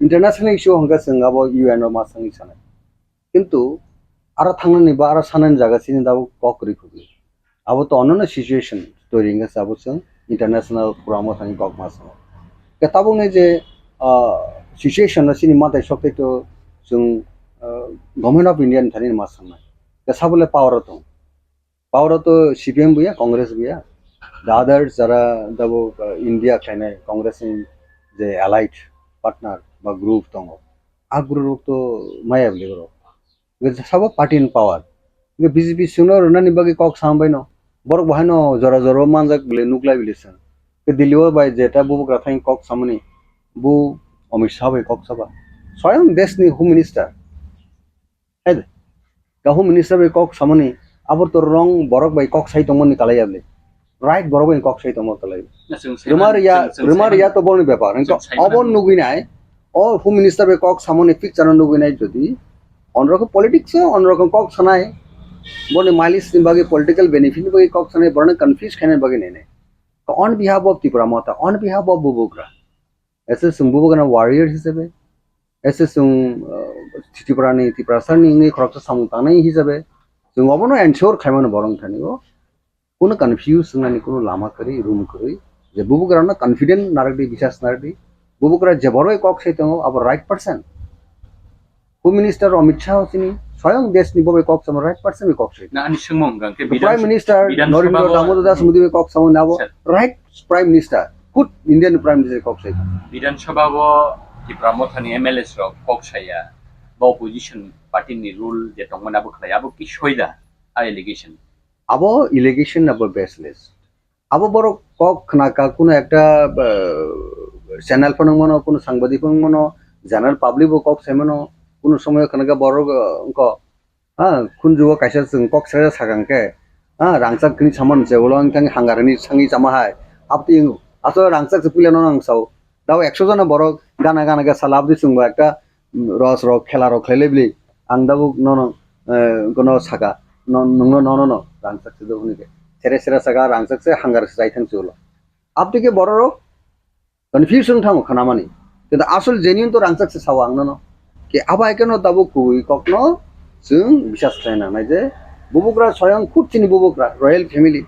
international issue hanga sung abo UN ma sangi sanai kintu आरो थांनानै बा आरो साननानै जागासिनो दाबो ककरि खुबि आबो तो अन्य सिचुएशन तोरिंगा साबो जों इंटरनेशनल फोरामो थांनि कक मासो केताबो ने जे सिचुएशन सिनि माथाय सके तो जों गवर्नमेंट ऑफ इंडिया थानि मासना केसाबले पावर तो सीपीएम बुया कांग्रेस बुया द अदर्स जरा दाबो इंडिया खाने कांग्रेस जे एलाइड पार्टनर बा ग्रुप दङ आ ग्रुप तो मायाबले गरो सब पार्टी इन पावर बीजेपी सुनो रनानि बागे कक सामबायनो बरक बहायनो जरा जरा मानजाक बले नुक्ला बिलेसन के दिल्लीओ बाय जेटा बुबु ग्राथाय कक सामनि बु अमित शाह बाय कक साबा स्वयं देशनि होम मिनिस्टर हेद का होम मिनिस्टर बाय कक सामनि आबर तो रंग बरक बाय कक साइ तमनि कालायाबले राइट बरक बाय कक साइ तमो कालाय रिमारिया तो बनि व्यापार इनका अबन नुगिनाय ओ होम मिनिस्टर बाय कक सामनि पिक्चर नुगिनाय जदि অন্যরকম পলিটিক্স অন্যরকম কক শোনায় বনে মাইলিস বাগে পলিটিক্যাল বেনিফিট বাগে কক শোনায় বনে কনফিউজ খানে বাগে নেনে on behalf of Tripura Motha on behalf of বুবুগ্রা এসে সুং বুবুগ্রা ওয়ারিয়ার হিসেবে এসে সুং ত্রিপুরা সারনি ইংনি খরচ সামুতানাই হিসেবে जों অবনো এনশোর খাইমানো বরং থানিও কোনো কনফিউজ নানি কোনো লামা করি রুম করি যে বুবুগ্রা না কনফিডেন্ট নারদি বিশ্বাস নারদি বুবুগ্রা যে বড়ই কক সাইতো আবার right person home minister Amit Shah सिनी स्वयं देश नि बबे कक सम राइट पर्सन बे कक ना अनि संगम गंके प्राइम मिनिस्टर नरेंद्र दामोदर दास मोदी बे कक सम नाबो right prime minister good Indian prime minister कक सै विधानसभा वो त्रिपुरा मोथानि एमएलएस रो कक साया बो अपोजिशन पार्टी नि रूल जे तंगमना बो खलाय आबो कि सयदा आ एलिगेशन आबो एलिगेशन आबो बेसलेस আবো বড় কক নাকা কোনো একটা চ্যানেল ফোনমনো কোনো সাংবাদিক ফোনমনো জেনারেল পাবলিক কক সেমনো কোনো সময় খানাকা বড় ক হ্যাঁ খুন যুব কাইসা जों কক সেরা সাগাংকে হ্যাঁ রাংসাক কিনি সামান যে ওলং কাং হাঙ্গারনি সাঙ্গি জামাহাই আপনি আসলে রাংসাক পুলে নং সাও দাও 100 জন বড় গানা গানা গে সালাব দি সুংবা একটা রস রক খেলা রক খেলেবলি আং দাবু নন কোনো সাকা নন নন নন রাংসাক সে দহুনিকে সেরে সেরা সাগা রাংসাক সে হাঙ্গার যাইথাং চলো আপনি কে বড় রক কনফিউশন থামো খানামানি কিন্তু আসল জেনুইন তো রাংসাক সে সাও আং নন কে আবা একেন দাবু কুই কখনো जों বিশ্বাস খাই না নাই যে বুবুকরা স্বয়ং খুব চিনি বুবুকরা রয়্যাল ফ্যামিলি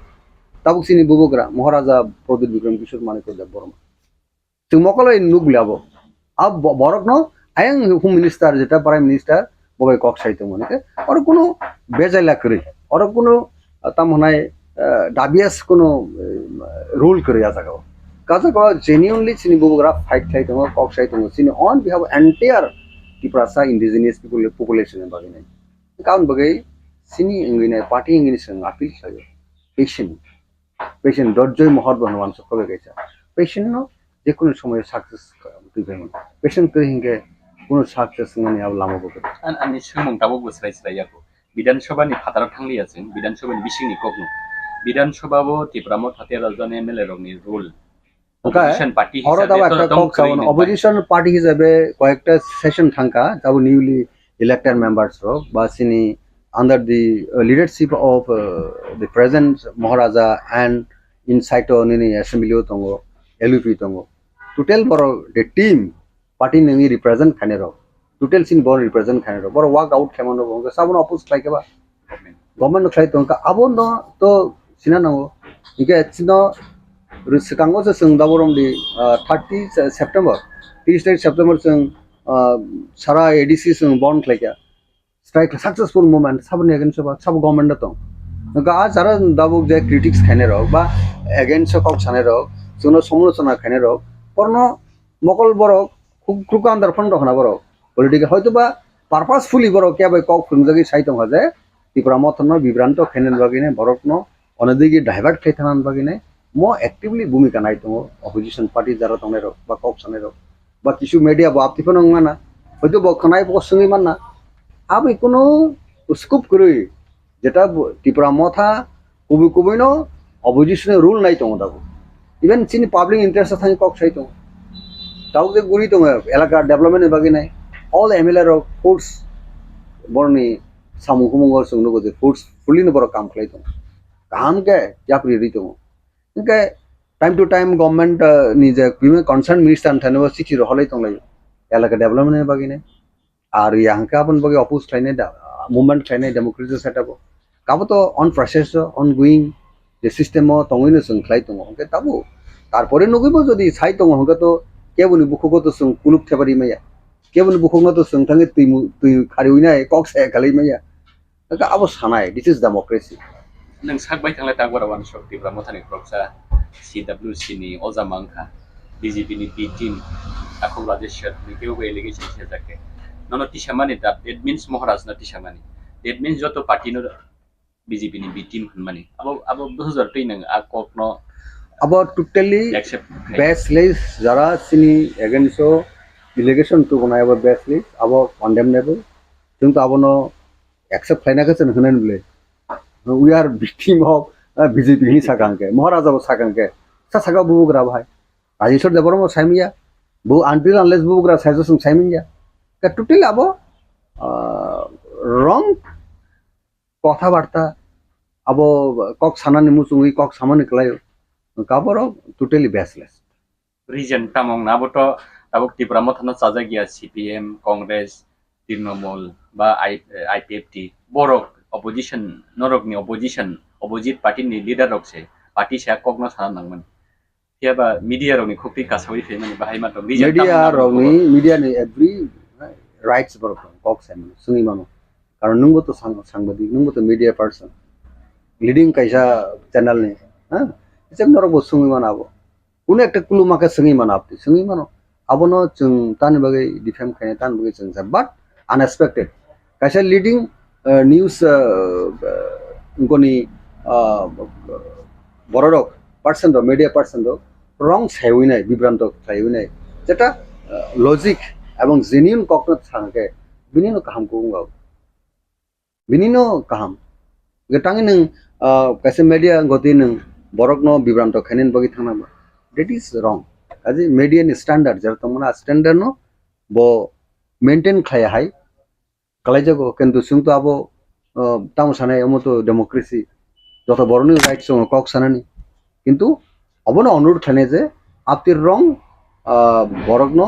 তাবুক চিনি বুবুকরা মহারাজা প্রদীপ বিক্রম কিশোর মানিক দেব বর্মা जों মকলাই নুগলাবো আব বরক ন আয়ং হোম মিনিস্টার যেটা প্রাইম মিনিস্টার বগে কক সাইতো মনে আর কোনো বেজাইলা করে আর কোনো তামনায় ডাবিয়াস কোনো রুল করে আজাগাও কাজা ক জেনুইনলি চিনি বুবুকরা ফাইট খাইতো কক সাইতো চিনি on behalf entire Tiprasa indigenous population বাকি নাই কারণ বগে সিনি ইংলিনে পার্টি ইংলিশ আপিল খায় পেশেন্ট দর্জয় মহৎ বনবান সকলে গেছে পেশেন্ট ন যে কোনো সময় সাকসেস তুইবে পেশেন্ট করে হিংকে কোনো সাকসেস মানে আব লামো বকে আমি সুমং তাবো বসরাই সরাইয়াকো বিধানসভাनि फाताराव थांलियाजों বিধানসভাनि बिसिंनि ककनो বিধানসভাবো টিপ্রা মথাতে রাজন এমএলএ রংনি রুল অপোজিশন পার্টি হিসাবে অপোজিশন পার্টি হিসাবে কয়েকটা সেশন থাকা যাব নিউলি ইলেক্টেড মেম্বার্স রক বা সিনি under the leadership of the present maharaja and insight নিনি অ্যাসেম্বলিও দङ এলইপি দङ টোটাল বড় দি টিম পার্টি নङি রিপ্রেজেন্ট খানে রক টোটাল সিন বড় রিপ্রেজেন্ট খানে রক বড় ওয়ার্ক আউট খেমন রক সাবন অপোজ খাইকেবা গভর্নমেন্ট খাই দङ আবন তো সিনা নङ ইকে সিনো सिगाङाव जों दाबरमदि 30 सेप्टेम्बर 30 सेप्टेम्बर जों सारा एडिसि जों बन्द खालाया स्ट्राइक सक्सेसफुल मुभमेंट साबनि एगेन्स्ट सब गभर्नमेंट दं गा जारा दाबु जे क्रिटिक्स खाने रक बा एगेन्स्ट कक साने रक जोंनो समालोचना खाने रक परन मकल बरक खुक आन्दार फन्द हना बरक पलिटिक हयतोबा पारपासफुली बरक के बाय कक फुंजागि साइतम हाजे टिप्रा मथन बिभ्रान्त खेनेन बागिने बरकनो अनदिगि डाइभार्ट खाइथानान बागिने मो एक्टिवली भूमिका नाय दङ अपोजिशन पार्टी जारा दङ र बा कक साने र बा किछु मीडिया बा आपतिफोर नङाना हयतो बखनाय बक सङै मानना आबो कोनो स्कोप करै जेटा टिप्रा मथा कुबि कुबिनो अपोजिशन रूल नाय दङ दाबो इवन चिनि पाब्लिक इंटरेस्ट थानि कक साइ दङ दाउ जे गुरि दङ एलाका डेभलपमेन्ट बागि नाय ऑल एमएलए र फोर्स बरनि सामु हुमंग संनो गजे फोर्स फुलिनो बर काम खलै दङ काम के याप्रि रि दङ इनके टाइम टू टाइम गवर्नमेंट निजे कन्सर्न मिनिस्टर थानोबा चिठी रहलै दंलायो एलाका डेभलपमेन्ट बागिने आरो यांका अपन बगे अपोज खायने मुभमेंट खायने डेमोक्रेटिक सेटअप काबो तो ऑन प्रोसेस ऑन गोइंग जे सिस्टेम तंगैनो जों खाय दङ ओके ताबो तारपरे नगैबो जदि साइ दङ होगा तो केबुनि बुखुखौ तो जों कुलुप थेबारि मैया केबुनि बुखुखौ तो जों थाङै तुइ खारिउनाय कक से खालै मैया दा आबो सानाय दिस इज डेमोक्रेसी नों सागबाय थांलाय तागबरावान सक टिप्रा मथानि क्रक्सा सीडब्ल्यूसी नि अजामांखा बीजेपी नि बी टीम आखौ राजेश्वर निकेबो एलिगेशन से जाके ननो टिसामानि दैट मींस महाराज न टिसामानि दैट मींस जतो पार्टी न बीजेपी नि बी टीम हनमानि अब 2003 नों आ ककनो अब टोटली बेसलेस जरा सिनी एगेंस्ट एलिगेशन तो बनाय अब बेसलेस अब कन्डेमनेबल जों तो आबनो एक्सेप्ट खायनाखौ जों होनान बोले we are victim of BJP ni sakanke maharaja bo sakanke saka bubugra bhai rajeshwar debormo saimiya bu until unless bubugra saijo sung saimiya ka totally abo wrong kotha barta abo kok sanani musungui kok samani klayo kaboro totally baseless region tamong naboto abo Tipra मथाना sajagia CPM Congress Trinamool ba IPFT borok opposition norokni opposition opposite party ni leader rokse party sa kokno sana nangman tiaba media rokni khukti kasawi femani bahai ma to media ni every rights borok kok sam sungi mano karon nungbo to sangbadik nungbo to media person leading kaisa channel ni ha isem norok sungi manabo kuno ekta kulu maka sungi manapti sungi mano abono chung tan bagai defame kane tan bagai chung but unexpected kaisa leading news ngoni borok percent media percent রং সাইউইনাই বিভ্রান্ত সাইউইনাই যেটা logic এবং genuine ককনত সানকে বিনিনো কাহামखौ बुंगाव बिनिनो kaham getangi nung kaise media goti nung borok no bibranto khanin bagi thangna that is wrong kaji media ni standard jar tomna standard no bo maintain khlaya hai kalai jago kintu sung to abo tam sanai amoto democracy joto boroni rights song kok sanani কিন্তু অবন অনুরোধ খানে যে আপনি রং বরক ন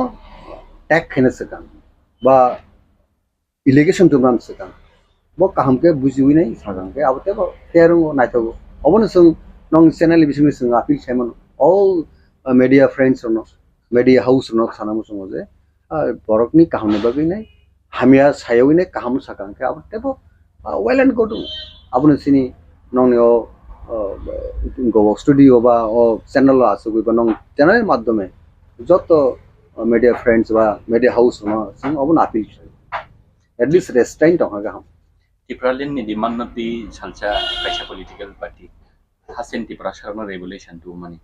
tag খেনে সেকান বা ইলিগেশন তুমরান সেকান bo kaham ke bujiwi nai sagang ke abote bo terung naitago obone sung nong channel bising sung appeal simon all media friends no media house no sanam sung je borok ni kaham ne bagi nai hamia sayawi nai kaham sagang ke abote bo well and good abone sini nong ne go studio ba o channel asugui ba nong channel er maddhome joto media friends ba media house no sung obon appeal at least restraint hoga ham Tipralin ni demand not di salsa kaisa political party hasen tipra sharma revolution tu mani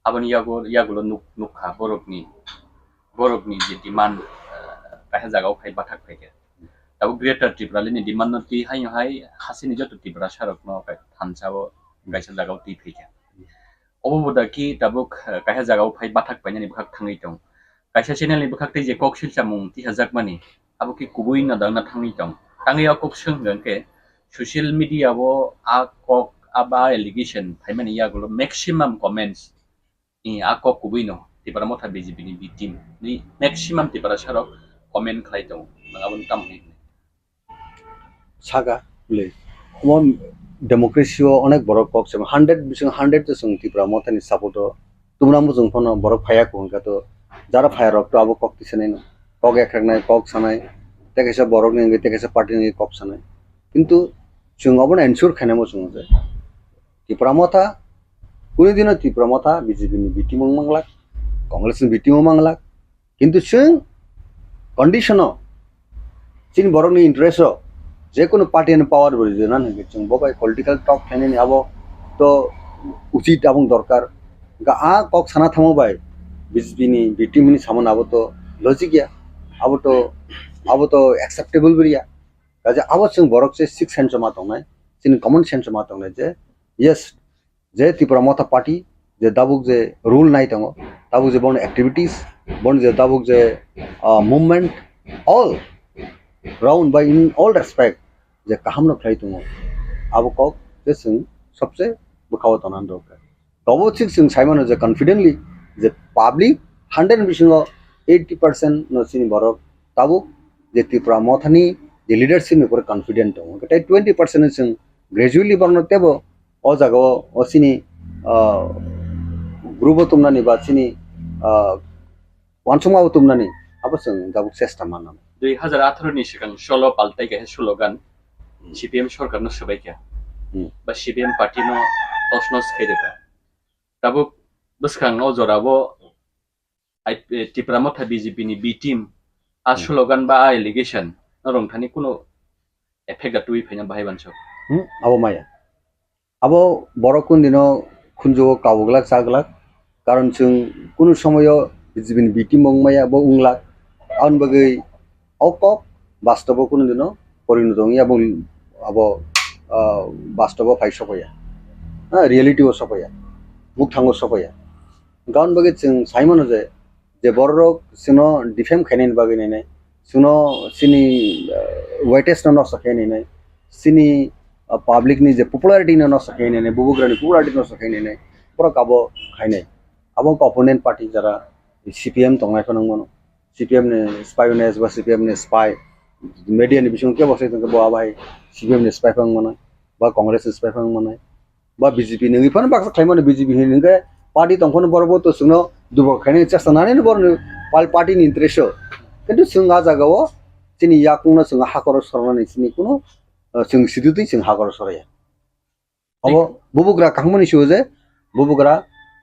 abani yagulo nukha borok ni je demand kaisa jagao khai bathak phege tabu greater Tipralin ni demand not di hai hasen ni joto tipra sharok no kai thansabo kaisa jagao ti phege oboda ki tabu kaisa jagao phai bathak paina ni bakhak thangai tong kaisa channel ni bakhak te je koksilchamung ti hajak mani abu ki kubui na dang na thangai tong tangi akok sunggan ke social media wo akok aba allegation phaimani yagulo maximum comments akok kubuino tipara motha BJP ni victim ni maximum tipara sarok comment khlai dong nangabon tam ni saga le mon democracy o onek borok kok sem 100 bising 100 to sung tipara motha ni support tumna mu jung phono borok phaya ko ka to jara phaya rok to abo kok tisene no kok ekrak nai kok sanai tekesa borok ni tekesa party ni kok sanai কিন্তু जों अबन ensure खानामो जों जे त्रिपुरा मथा कुनै दिन Tripura Motha BJP नि बिटिमो मांगलाक कांग्रेस नि बिटिमो मांगलाक किन्तु जों कन्डिशन चिन बरनि इंटरेस्ट जे कोनो पार्टी नि पावर बरि जे ना जों बबाय पॉलिटिकल टॉक खाने नि आबो तो उचित आबं दरकार गा आ कक साना थामो बाय बीजेपी नि बिटिम नि सामन आबो तो लॉजिक या आबो तो एक्सेप्टेबल बरिया kaje abo sung borok se 6 sense ma tongnai sin common sense ma tongnai je yes je Tripura Motha party je dabuk je rule nai tongo dabuk je bon activities bon je dabuk je movement all round by in all respect je kaham no khlai tongo abo kok je sung sabse bukhaw tonan dok tobo sing sung saimon je confidently je public 100 bising 80% no sin borok tabuk je Tripura Motha ni the leadership ni pura confident ho kata 20% sing gradually barno tebo o jago o sini group tumna ni ba sini wansuma tumna ni abo sing jabu chesta manam 2018 ni sikang solo paltai ke slogan CPM sorkar no sabai kya ba CPM party no tosnos khedeka tabu buskang no jorabo Tipra Motha BJP ni B team a slogan ba allegation rong thani kuno effect atui phaina bahai bancho abo maya abo borokun dino khunjo kawglak chaglak karon chung kuno somoyo bijibin biti mongmaya bo unglak aun bagai okok bastobo kuno dino porinodongi abo bastobo phai sopoya reality o sopoya mukthango sopoya gaun bagai chung saimon je borok sino defame khainen bagai nei suno sini weightage no sakhe nei sini public ni je popularity no sakhe nei bubugrani popularity no sakhe nei pura kabo khainai abong opponent party jara CPM tongnai phonang mono CPM ne spionage ba CPM ne spy media ni bising ke bosai tong bo abai CPM ne spy phang mono ba congress spy phang mono ba BJP ni phon baksa khaimone BJP ni nge party tongkhon borbo to suno dubo khaine chesta nani borno party ni interest কিন্তু जोंहा जागाव जोंनि याकुंना जोंहा हाखर सरनानै जोंनि कुनो जों सिदुदै जों हाखर सराया अब बुबुग्रा कांमनि सो जे बुबुग्रा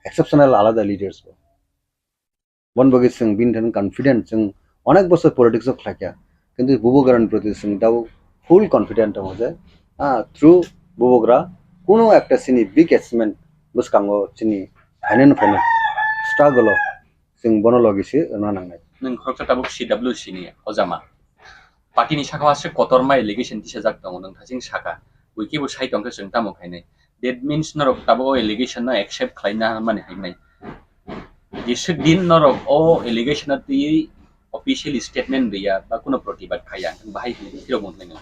एक्सेप्शनल आलादा लिडार्स बनबगे जों बिनथन कन्फिडेंट जों अनेक बছর पलिटिक्स अफ खाया কিন্তু बुबुग्रानि प्रति जों दाव फुल कन्फिडेंट दङ जे थ्रु बुबुग्रा कुनो একটা सिनि big अचिभमेंट boskango chini hainen phone struggle जों बनो लगिसि ना नांनाय नों खरसा ताबुक CWC नि अजामा पार्टीनि साखा हासे कतरमा एलिगेशन दिसे जाक दङ नों थासिं साखा उइकिबो साइटंखौ जों तामो खायनाय दैट मीन्स नरक ताबो एलिगेशन ना एक्सेप्ट खायना माने हायनाय दिसे दिन नरक ओ एलिगेशन ति ऑफिशियल स्टेटमेंट दिया बा कोनो प्रतिबाद खाया बाहाय हिरो मोनलाय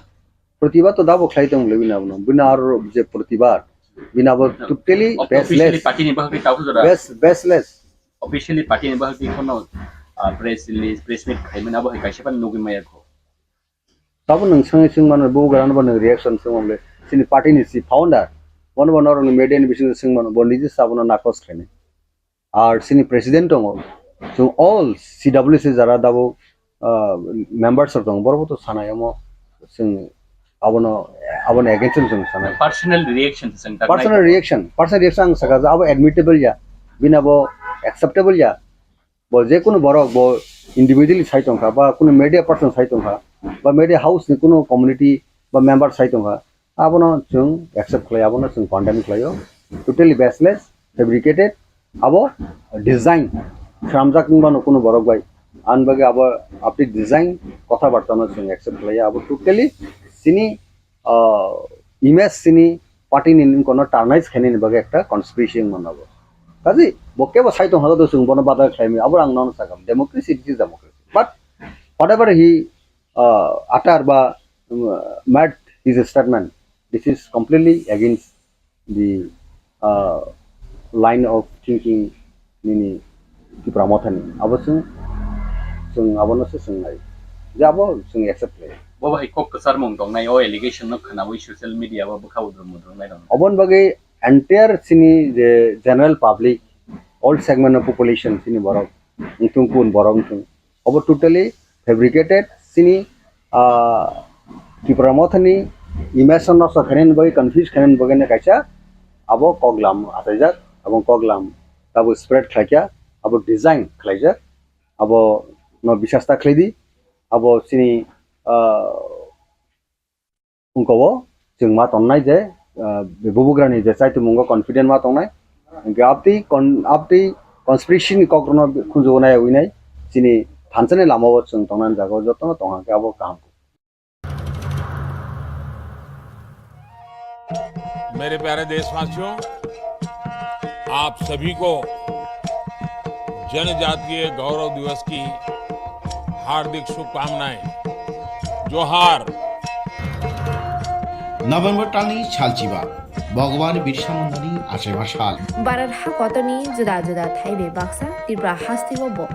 प्रतिबाद तो दाबो खायदों लेबिना बनो बिनार जे प्रतिबाद बिनाबो टोटली बेसलेस पार्टीनि बाहागै ताबो जरा baseless officially party ni bahagi kono press release press meet khaimena bahai kaisipan nogi maya ko tabo nang sing mano bo garan ban reaction singomle sini party ni si founder one one or media ni bisu sing mano bondiji sabona nakos khane ar sini president ngo so all CWC jara dabo members of dong borbo to sanayamo sing abono against sing sanay personal reaction saka abo admittable ya binabo acceptable ya bo je kono borok bo individually saitong kha ba kono media person saitong kha ba media house ni kono community ba member saitong kha abono chung accept khlai abono chung condemn khlaio totally baseless fabricated abo design samjak ngano kono borok bai anbage abo apni design kotha barta no chung accept khlai abo totally sini image sini party ni kono tarnish khane ni bage ekta conspiracy manabo kaji bokke ba saitong halo dosung bono badar claim abur ang non sakam democracy is democracy but whatever he utter ba mad his statement this is completely against the line of thinking nini Tipra Mothani abosung sung abono se sung nai jabo sung accept le bo bai kok kasar mong dong nai o allegation no khana wi social media ba bukha udrum mudrum nai dong obon bage entire sini the general public all segment of population sini borok untung kun borok untung over totally fabricated sini Tipra Mothani image no so kharen bage confuse kharen bage ne kaisa abo koglam atajak abong koglam abo spread khlakya abo design khlaijak abo no bishasta khledi abo sini ungko jeng ma tonnai je bubugrani je chai tu mungo confident ma tongnai apti conspiracy ni kokrono khunjo nai uinai sini thanchane lamawo chung tongnan jago jotono tonga ke abo kam मेरे प्यारे देशवासियों आप सभी को जनजातीय गौरव दिवस की हार्दिक शुभकामनाएं जोहार नभेम्बर टालनि सालचिबा भगवान बिरसा मुन्डानि आसेमा साल भारत हाकतनि जुदा जुदा थाइबे बाक्सा त्रिपुरा हास्तिबो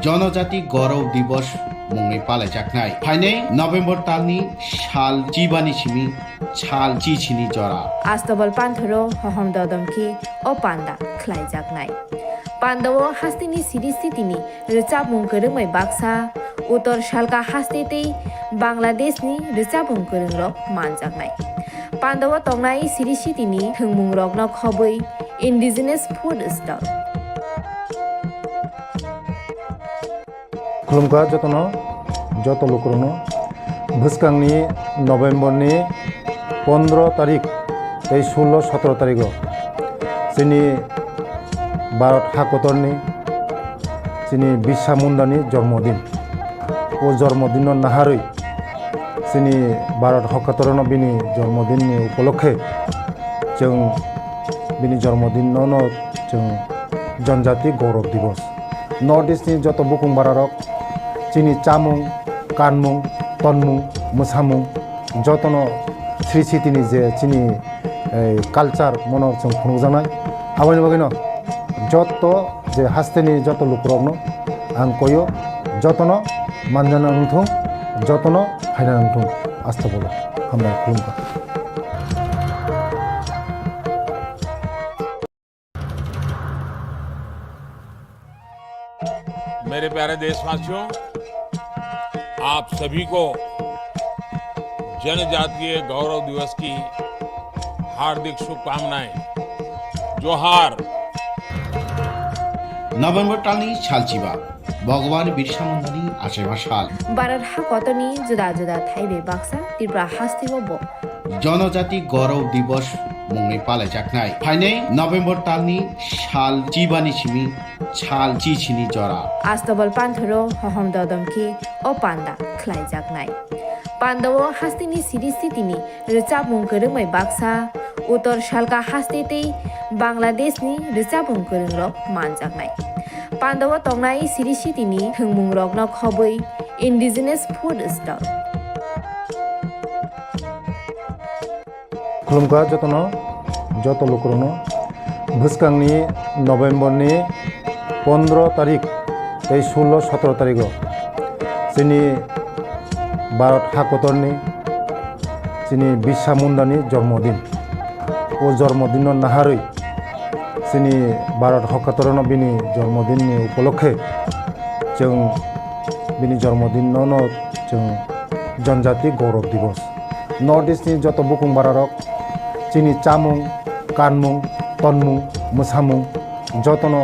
जनजाति गौरव दिवस मुङै पालायजानाय फाइनै नभेम्बर टालनि साल चिबानि सिमी साल चिचिनि जरा आस्तबल पान्थरो हहम ददमखि ओ पान्दा ख्लाइजाकनाय पान्दावो हास्तिनि सिरिस्थितिनि रिचाबुं गोरोङै बाक्सा उत्तर सालका हास्तेतै बांलादेशनि रिचाबुं गोरोंरक मानजाकनाय पान्दावो तंनाय सिरिस्थितिनि थोंमुं रकनो खबै इन्डिजिनास फुड स्टल खुलुमगा जतनो जत लोकरनो भुसकांनि नभेम्बरनि 15 तारिख 16-17 तारिख जोंनि भारत हाकतरनि जोंनि बिरसा मुन्डानि जन्मदिन ओ जन्मदिन नाहारै जोंनि भारत हाकतरनो बिनि जन्मदिननि उपलक्षे जों बिनि जन्मदिनावनो जों जनजाति गौरव दिवस नर्थ इस्टनि जत बुकुं बारारक जोंनि चामुं कानमुं तनमुं मोसामुं जतनो श्री सिटिनि जे जोंनि कालचार मनो जों खुंजानाय आबानि बागैनो जत जे हास्तेनि जत लुकरनो आं कयो जतनो मानजाना उंथुं जतनो फायना उंथुं आस्था बोलो हामबाय खुलुमबाय मेरे प्यारे देशवासियों आप सभी को जनजातीय गौरव दिवस की हार्दिक शुभकामनाएं जोहार नभेम्बर टालनि सालचिबा भगवान बिरसा मुन्डानि आसेमा साल भारत हाकतनि जुदा जुदा थाइबे बाक्सा त्रिपुरा हास्तिबो जनजाति गौरव दिवस मुंगै पालायजाखनाय फाइनै नभेम्बर तालनि साल जिबानि सिमी साल जिसिनि जरा आस्तबल पान्थरो हहम ददमखि ओ पान्दा ख्लाइजाखनाय पान्दावो हास्तिनि सिरिस्थितिनि रोचाबुं गोरोंमै बाक्सा उत्तर सालका हास्तेतै बांलादेशनि रोचाबुं गोरोंरक मानजाखनाय पान्दावो तंनाय सिरिस्थितिनि थोंमुंरकन खबै इन्डिजिनास फुड स्टल खुलुमगा जत लुकरनो भुसकांनि नभेम्बरनि 15 तारिख 16-17 तारिख जोंनि भारत हाकतरनि जोंनि बिरसा मुंडानि जन्मदिन ओ जन्मदिन नाहारै जोंनि भारत हाकतरनो बिनि जन्मदिननि उपलक्षे जों बिनि जन्मदिनावनो जों जनजाति गौरव दिवस नर्थ इस्टनि जत बुकुं बारारक जोंनि चामुं कानमुं तनमुं मोसामुं जतनो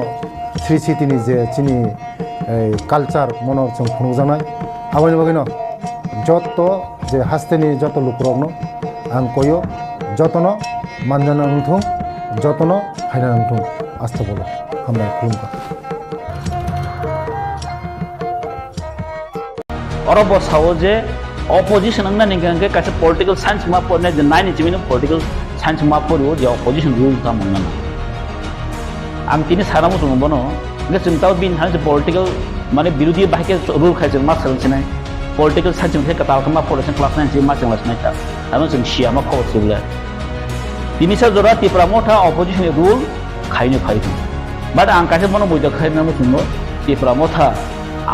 श्री सिटिनि जे जोंनि कालचार मन जों खुंजानाय आबानि बागैनो जत जे हास्तेनि जत लुकरकनो आं कयो जतनो मानजाना नंथों जतनो हायना नंथों आस्था बोलो हामनाय खुलुमगा अरब सावो जे opposition ang naningkang kasi political science map po na the 9 political science map po ro the opposition rule ta mong na ang tini sara mo tungbo no nga sintaw bin han sa political mane birodi bahike rule khai jeng ma sal sinai political science me katal kama po sa class 9 ma jeng lasnai ta amo jeng sia ma ko sula tini sa jora Tipra Motha opposition rule khai ne khai but ang kasi mo no boida khai na mo tungbo Tipra Motha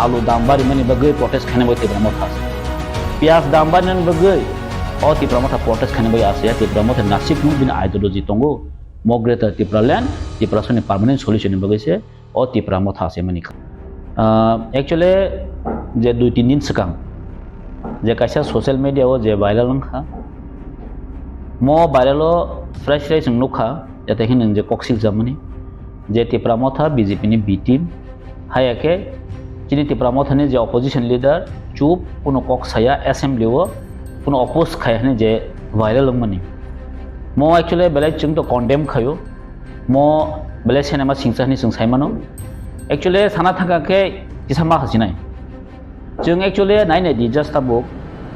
alu dambari mani bagai protest khane bo Tipra Motha pias dambanan bagai oh Tipra Motha protest khane bagai asia Tipra Motha nasib nu bin ideology tongo mogreta Tipra land Tipra sone permanent solution bagai se oh Tipra Motha se mani actually je 2-3 din sekang je kaisa social media o je viral langkha mo viral o fresh nukha jate hin je Koksilchagui je Tipra Motha BJP ni B team hayake chini Tipra Motha ni je opposition leader chup puno kok saya assembly wo puno oppose khai hane je viral mani mo actually belai chung to condemn khayo mo belai cinema singsa ni sungsai mano actually sana thaka ke kisama hasinai chung actually nai ne di just book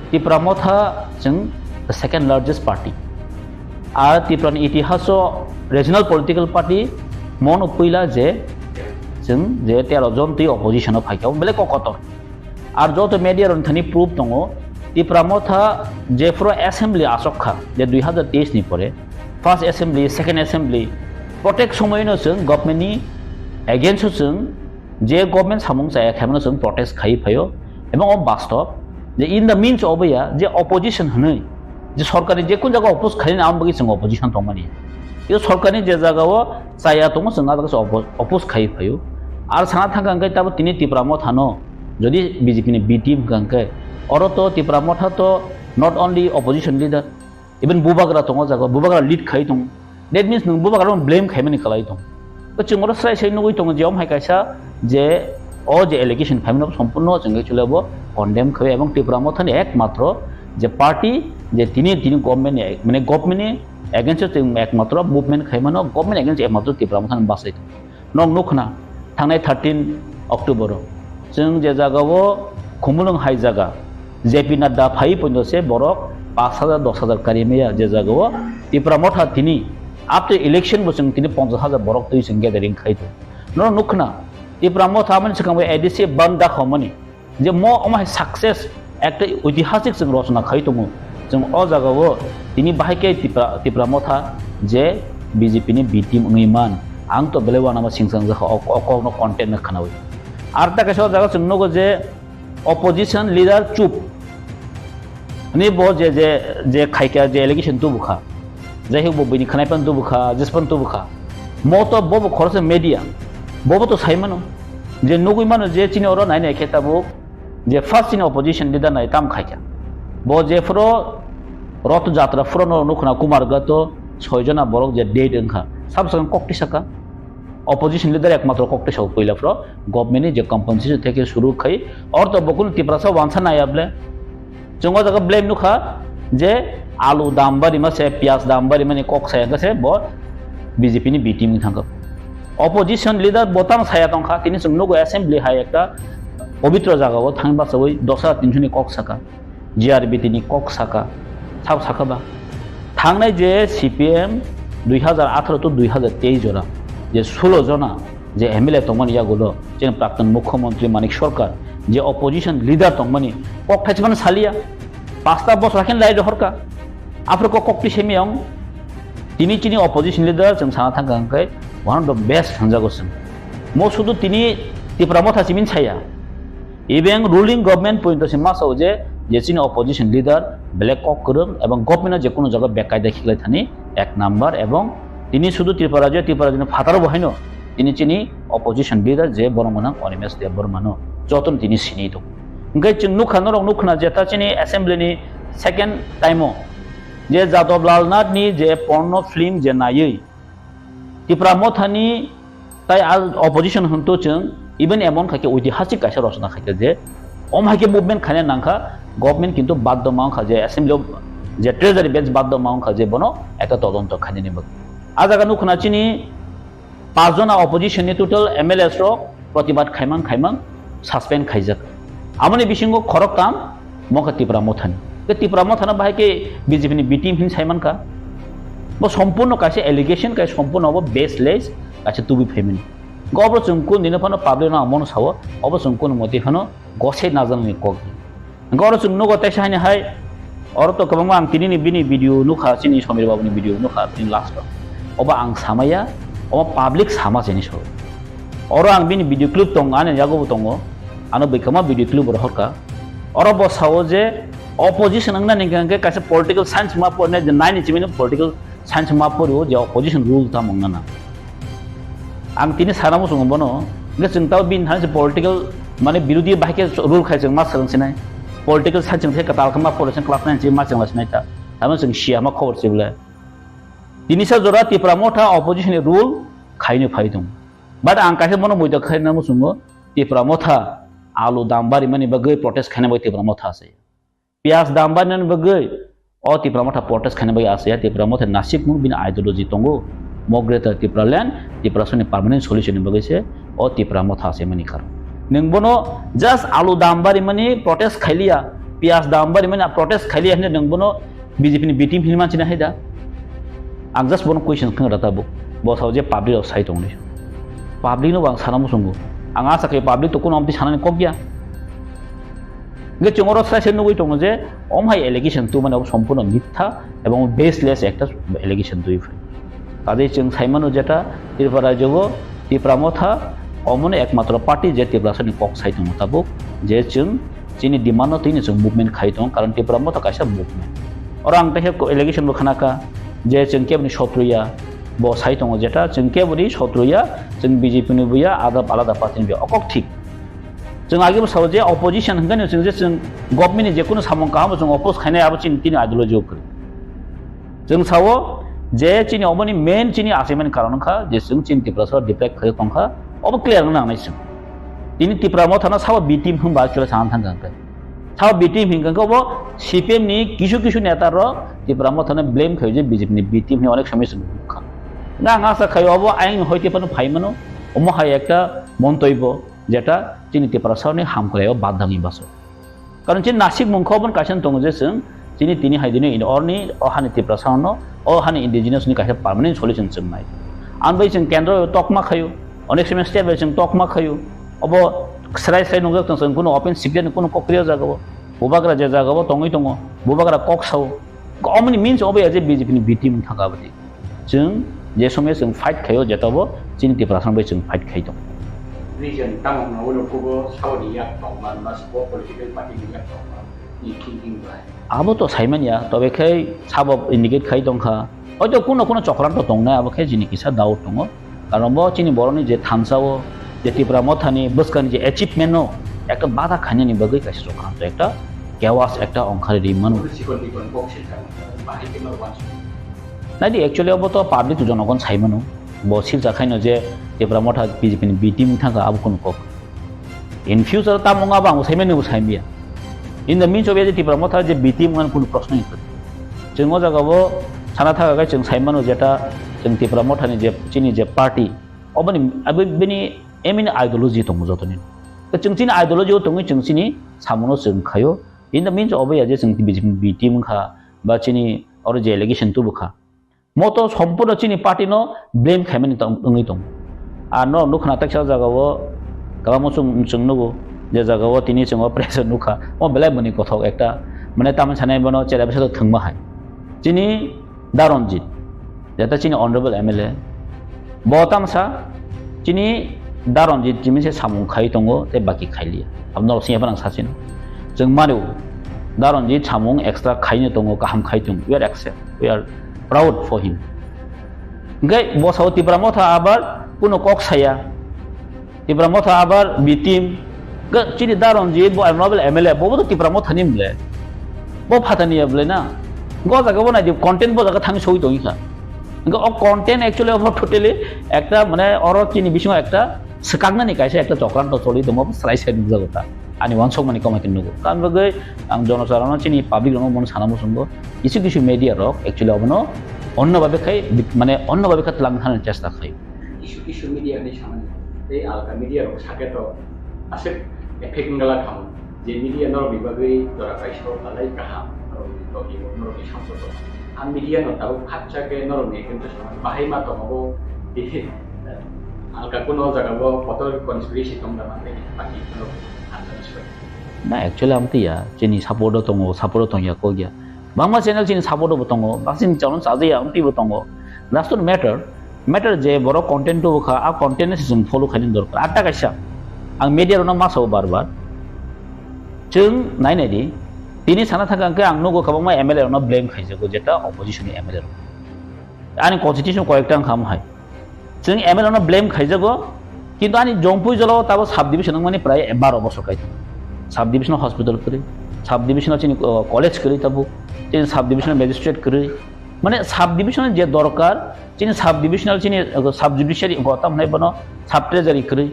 Tipra Motha chung the second largest party ar Tipra ni itihaso regional political party mon upuila je chung je 13 jon ti opposition of haikau belai kokotor আর যত মিডিয়ার অন্থানি proof দङ Tipra Motha যে ফ্র assembly আসক্কা যে 2023 নি পরে first assembly second assembly প্রত্যেক সময়নো जों गभर्नमेन्टनि against जों जे government सामुं जाया खामनो जों प्रटेस्ट खाइ फायो এবং বাস্তব যে ইন দ্য মিনস অবয়া যে অপোজিশন হनै যে সরকারি যে কোন জায়গা অপোজ খাইনা আম বগি जों অপোজিশन দंमानि यो সরকারি যে জায়গাও চায়া দङ जों आदागस অপোজ খাइ फायो আর সানা থাকাঙ্কাই তাবো তিনি Tipra Motha नो যদি BJP ni B team kangke oro to Tipra Motha to not only opposition leader even bubagra tongo jago bubagra lead khai tong that means nung bubagra blame khai mani kalai tong to chungoro srai sei nugui tong jom hai kaisa je o je allegation family of সম্পূর্ণ জঙ্গে চলেবো condemn খাবে এবং Tipra Motha ni একমাত্র যে party যে তিনি government মানে government against একমাত্র movement খাই মানো গভর্নমেন্ট এগেইনস্ট একমাত্র Tipra Motha বাসাই নং নুখনা थांनाय 13 अक्टोबर जों जे जागावो खुमुलुं हाइ जागा जेपि नाड्डा फाइ पन्दसे बरक 5000-10,000 कारिमेया जे जागावो Tipra Motha तिनि आफ्टर इलेक्शन बो जों तिनि 50,000 बरक तै जों गेदारिं खाइतो न नुखना Tipra Motha माने सिगांबो एडिसि बन्दा खमनि जे म अमाय सक्सेस एक ऐतिहासिक जों रचना खाइतोमो जों अ जागावो तिनि बाहायके Tipra Motha जे BJP नि B team उनिमान आं तो बेलेवाना मा सिंसां जा अकनो कन्टेन्ट न खानावै আর তা কাছে জায়গা চিহ্ন যে অপোজিশন লিডার চুপ নি ব যে যে যে খাইকা যে এলিগেশন তো বুখা যাই হোক ববিনি খানাইপান তো বুখা জেসপান তো বুখা মত বব খরচ মিডিয়া বব তো সাইমানো যে নগুই মানো যে চিনি ওর নাই নাই খেতাবো যে ফার্স্ট চিনি অপোজিশন লিডার নাই তাম খাইকা ব যে ফ্র রথযাত্রা ফ্র নখনা কুমারগত 6 जना বরক যে ডেট ওংখা সাবসং ককটি সাকা opposition leader एकमात्र कॉकटे शो पहिला फ्रो गवर्नमेंट जे कंपनसेशन थे शुरू खाई और तो बकुल Tipra सा वांसा ना याबले जोंगा जगह ब्लेम नुखा যে আলু দাম বাড়ি মাসে পিঁয়াজ দাম বাড়ি মানে কক সায়া গেছে ব বিজেপি নি বি টিম থাকা অপোজিশন লিডার বোতাম সায়া তংখা তিনি নগো অ্যাসেম্বলি হাই একটা পবিত্র জায়গাও থাংবা সবই 10,300 কক সাকা জিআরবি তিনি কক সাকা সাব সাকাবা থাংনাই যে সিপিএম 2018 to 2023 জনা যে 16 জনা যে এমএলএ তংমানি ইয়াগুলো যে প্রাক্তন মুখ্যমন্ত্রী মানিক সরকার যে অপোজিশন লিডার তংমানি কক থাইছমান সালিয়া 5 বছর রাখেন লাই হরকা আপনার ককটি সেমিয়াং তিনি চিনি অপোজিশন লিডার जों साना थांगांखाय one of the best hanjagosin mo sudu tini Tipra Motha simin saya ibeng ruling government point to simasau je chini opposition leader black kok kurung ebong government je kono jaga bekaida khiklai thani ek number ebong tini sudu Tripura jini fataro bohaino tini chini opposition leader je boromana onimes de bormano joton tini sini to ngai chung nukhano rong nukhna jeta chini assembly ni second time যে যাদব লালনাথ নি যে পর্ণ film যে নাयै ত্রিপুরা মথানি তাই opposition হতো जों even এমন খাকে ঐতিহাসিক কাছে রচনা খাকে যে অমহাকে মুভমেন্ট খানে নাংখা গভর্নমেন্ট কিন্তু বাধ্য মাংখা যে অ্যাসেম্বলি যে ট্রেজারি বেঞ্চ বাধ্য মাংখা যে বনো একটা তদন্ত খানে নিব আজাগা নুখনা চিনি 5 জন অপোজিশন টোটাল এমএলএস র প্রতিবাদ খাইমান সাসপেন্ড খাইজাক আমনি বিসিঙ্গ খরক কাম মখা Tripura মথানি Tipra Mothana bahake BJP ni B team hin saiman ka bo সম্পূর্ণ কাছে এলিগেশন কাছে সম্পূর্ণ অব বেসলেস কাছে তুবি ফেমিনি গবর চুমকু নিনফানো পাবলিক না মন সাও অব চুমকু মতি ফানো গসে নাজানি কক গবর চুমনো গতে সাইনি হাই অর তো কবং আং তিনি নি বিনি ভিডিও নুখা চিনি সমীর বাবুনি ভিডিও নুখা তিন লাস্ট অব আং সামায়া অব পাবলিক সামা চিনি সব অর আং বিনি ভিডিও ক্লিপ দং আনে জাগব দङ আনো বেকমা ভিডিও ক্লিপ রহকা অর বসাও যে opposition ang naningkang kasi political science ma po na nine chimin political science ma po jo opposition rule ta mongna na ang tini sara mo sung bono nge chung taw bin han political mane birodi bahke rule khai chung ma sarang sinai political science chung the katal kama po chung class 9 chi ma chung lasnai ta tama chung shia ma khobor chibla tini sa jora Tipra Motha opposition rule khaini phaidum but ang kasi bono moida khaina mo sung Tipra Motha alu dambari mani bagai protest khane bai Tipra Motha ase পিয়াজ দাম বানান বগৈ অ Tipra Motha protest খানে বগৈ আছে Tipra Motha নাসিক মুং বিন ideology তঙ্গো মগ্রেতা Tipra land Tipra সনি পার্মানেন্ট সলিউশন বগৈছে অ Tipra Motha আছে মানি কার নংবনো জাস্ট আলু দাম বারি মানি protest খাইলিয়া পিয়াজ দাম বারি মানি protest খাইলিয়া নে নংবনো বিজেপি নি বিটিম হিলমান চিনা হাইদা আং জাস্ট বনো কোয়েশ্চন খং রাতা বসাও যে পাবলিক অফ সাইট তংনি পাবলিক নো বাং সারামু সঙ্গো আং আশা কে পাবলিক তো কোন অমতি সানানি কগিয়া চুমর সাইসে নগৈ দङ যে অমহাই এলিগেশন তো মানে সম্পূর্ণ মিথ্যা এবং বেসলেস একটা এলিগেশন দুই কাজে जों সাইমানো যেটা ত্রিপুরা যোগ Tipra Motha অমনে একমাত্র পার্টি যে ত্রিপুরা সনি কক সাইট মোতাবক যে जों চিনি ডিমান্ড তিনি जों মুভমেন্ট খাই দङ কারণ Tipra Motha কাইসা মুভমেন্ট আর আং তাহে এলিগেশন বখানাকা যে जों কেবনি শত্রুয়া ব সাইট দङ যেটা जों কেবনি শত্রুয়া जों বিজেপি নি বুয়া আলাদা পার্টি নি অকক ঠিক जों आगे बसाव जे opposition हंगन जों जे जों गभर्नमेन्ट जे कोनो सामं का जों अपोज खायनाय आबो चिनि तिनि आइडियोलॉजी ओकर जों सावो जे चिनि अबनि मेन चिनि आसेमन कारण खा जे जों चिनि Tipra सर डिपेक्ट खय तंखा अब क्लियर ना नायसं तिनि Tipra Motha ना सावो बि टीम हम बाचले सान थांगांखा सावो बि टीम हिंगांखा अब सीपीएम नि किछु नेता र Tipra Motha ना ब्लेम खय जे बीजेपी नि बि टीम नि अनेक समय जों खा ना आसा खय अब आइन হইতে পানো ফাইমানো অমহাই একটা মন্তব্য যেটা চিনি Tipra সাউনি হাম করে বাদামি বাসো কারণ চিনি নাসিক মুখবন কাছেন দङ যে जों চিনি তিনি হাইদিনো इन অরনি অহানি Tipra সাউনো অহানি ইন্ডিজিনাস नि কাছে পার্মানেন্ট সলিউশন जों नाय आनबाय जों केन्द्र तकमा खायो अनेक समय स्टेट बाय जों तकमा खायो अब स्राय नंगो जों कोनो ओपन सिपियन कोनो प्रक्रिया जागो बुबाग्रा जे जागो दङै दङ बुबाग्रा कक साव अमनि मिन्स अबे जे बीजेपी नि बिटिम थागाबति जों जे समय जों फाइट खायो जेताबो चिनि Tipra साउनबाय जों फाइट खायो दङ region tamang na ulo ko Saudi yak Tongmano mas political party yak Tongmano ni thinking bai abo to saiman ya tobe khai sabo indicate khai dongkha hoyto কোনো চক্রান্ত দং না abo khai jini kisa doubt dong karon bo chini boroni je thamsao je Tipra Motha ni buskani je achievement no ekta bada khani ni bagai kaise চক্রান্ত একটা chaos একটা অংখারে রিমানো নাইদি actually abo to public to জনগণ সাইমানো বসিল জাখাইনো যে Tipra Motha BJP ni B team thanga abu kun kok in future ta monga bang usai menu usai mia in the means of Tipra Motha je B team ngan kun proshno जों ओ जागावो साना थाखाय जों साइमानो जेटा जों तिप्रा मथानि जे चिनि जे party अबनि बिनि amine ideology दङ जतनि जों चिनि ideology दङ जों चिनि सामनो जों खायो इन द मीन्स अबे जे जों बीटी मुखा बा चिनि और जे एलिगेशन तु बुखा मतो सम्पूर्ण चिनि पार्टी नो ब्लेम खाइमानि दङै दङ आ न नुखना तक्सा जागावो गामो जों नुगो जे जागावो तिनि जों प्रेसर नुखा ओ बेलाय मनि कथाव एकटा माने तामन सानाय बनो चेरा बेसो थंमा हाय चिनि दारनजित जेता चिनि ऑनरेबल एमएलए बतामसा चिनि दारनजित जिमिसे सामु खाइ दङ ते बाकी खाइलिया हमनो सिया बां सासिन जों मारो दारनजित सामु एक्सट्रा खाइनो दङ गाहाम खाइ दङ we are accept we are proud for him गे बसाव तिप्रा मथा आबार पुनो कक साया तिप्रा मथा आबार बिटिम गे चिनि दारनजित बो ऑनरेबल एमएलए बो तिप्रा मथा निमले बो फातानिया ब्लेना गो जागाबो ना कंटेंट बो जागा थांग सई दङिखा गे अ कंटेंट एक्चुअली अफ टोटली एकटा माने अर चिनि बिसिङाव एकटा सकागनानि कायसे एकटा चक्रान्त चलि दङ स्राइ साइड जागोता आनि वानसक माने कमाइकिन नुगो कान बगे आं जनसाधारण चिनि पाब्लिक रनो मन साना मुसुंगो किछु किछु मीडिया रक एक्चुअली अबनो অন্য ভাবে খাই মানে অন্য ভাবে খাত লাগানোর চেষ্টা খাই ইস্যু ইস্যু মিডিয়া নি সামনে এই আলকা মিডিয়া রক সাকে তো আছে এফেক্ট গলা খাম যে মিডিয়া নর বিভাগে দরা পাইছো তালাই কাহা আর তো কি নর কি সম্পর্ক আম মিডিয়া ন তাও খাচ্চাকে নর নে কিন্তু বাহাই মা তো হবো আলকা কোন জায়গাবো কত কনস্পিরেসি তোমরা মানে বাকি কোন না एक्चुअली আমতিয়া চিনি সাপোর্ট দङ কো গিয়া बांमा चैनल चिनि सापोर्ट दङ बांसिन चाउन साजे आमतिबो दङ दैट्स नट मैटर जे बरो कंटेंट तो खा आ कंटेंट जों फॉलो खायनो दरकार आटा कायसा आं मीडिया रनो मासाव बार जों नायनायदि तिनि साना थाखांके आं नगो खाबांमा एमएलए रनो ब्लेम खायजोगो जेटा अपोजिशन एमएलए आनि कन्स्टिट्यूशन करेक्ट आं खाम हाय जों एमएलए रनो ब्लेम खायजोगो किन्तु आनि जंपुइ जलो ताबो सब डिविजन माने प्राय 12 बছর खाय सब डिविजन हॉस्पिटल करे सब डिविजन चिनि कॉलेज करे ताबो चिनि सब डिविजनल मैजिस्ट्रेट करे माने सब डिविजनल जे दरकार चिनि सब डिविजनल चिनि सब जुडिशियरी गौतम नै बनो सब ट्रेजरी करे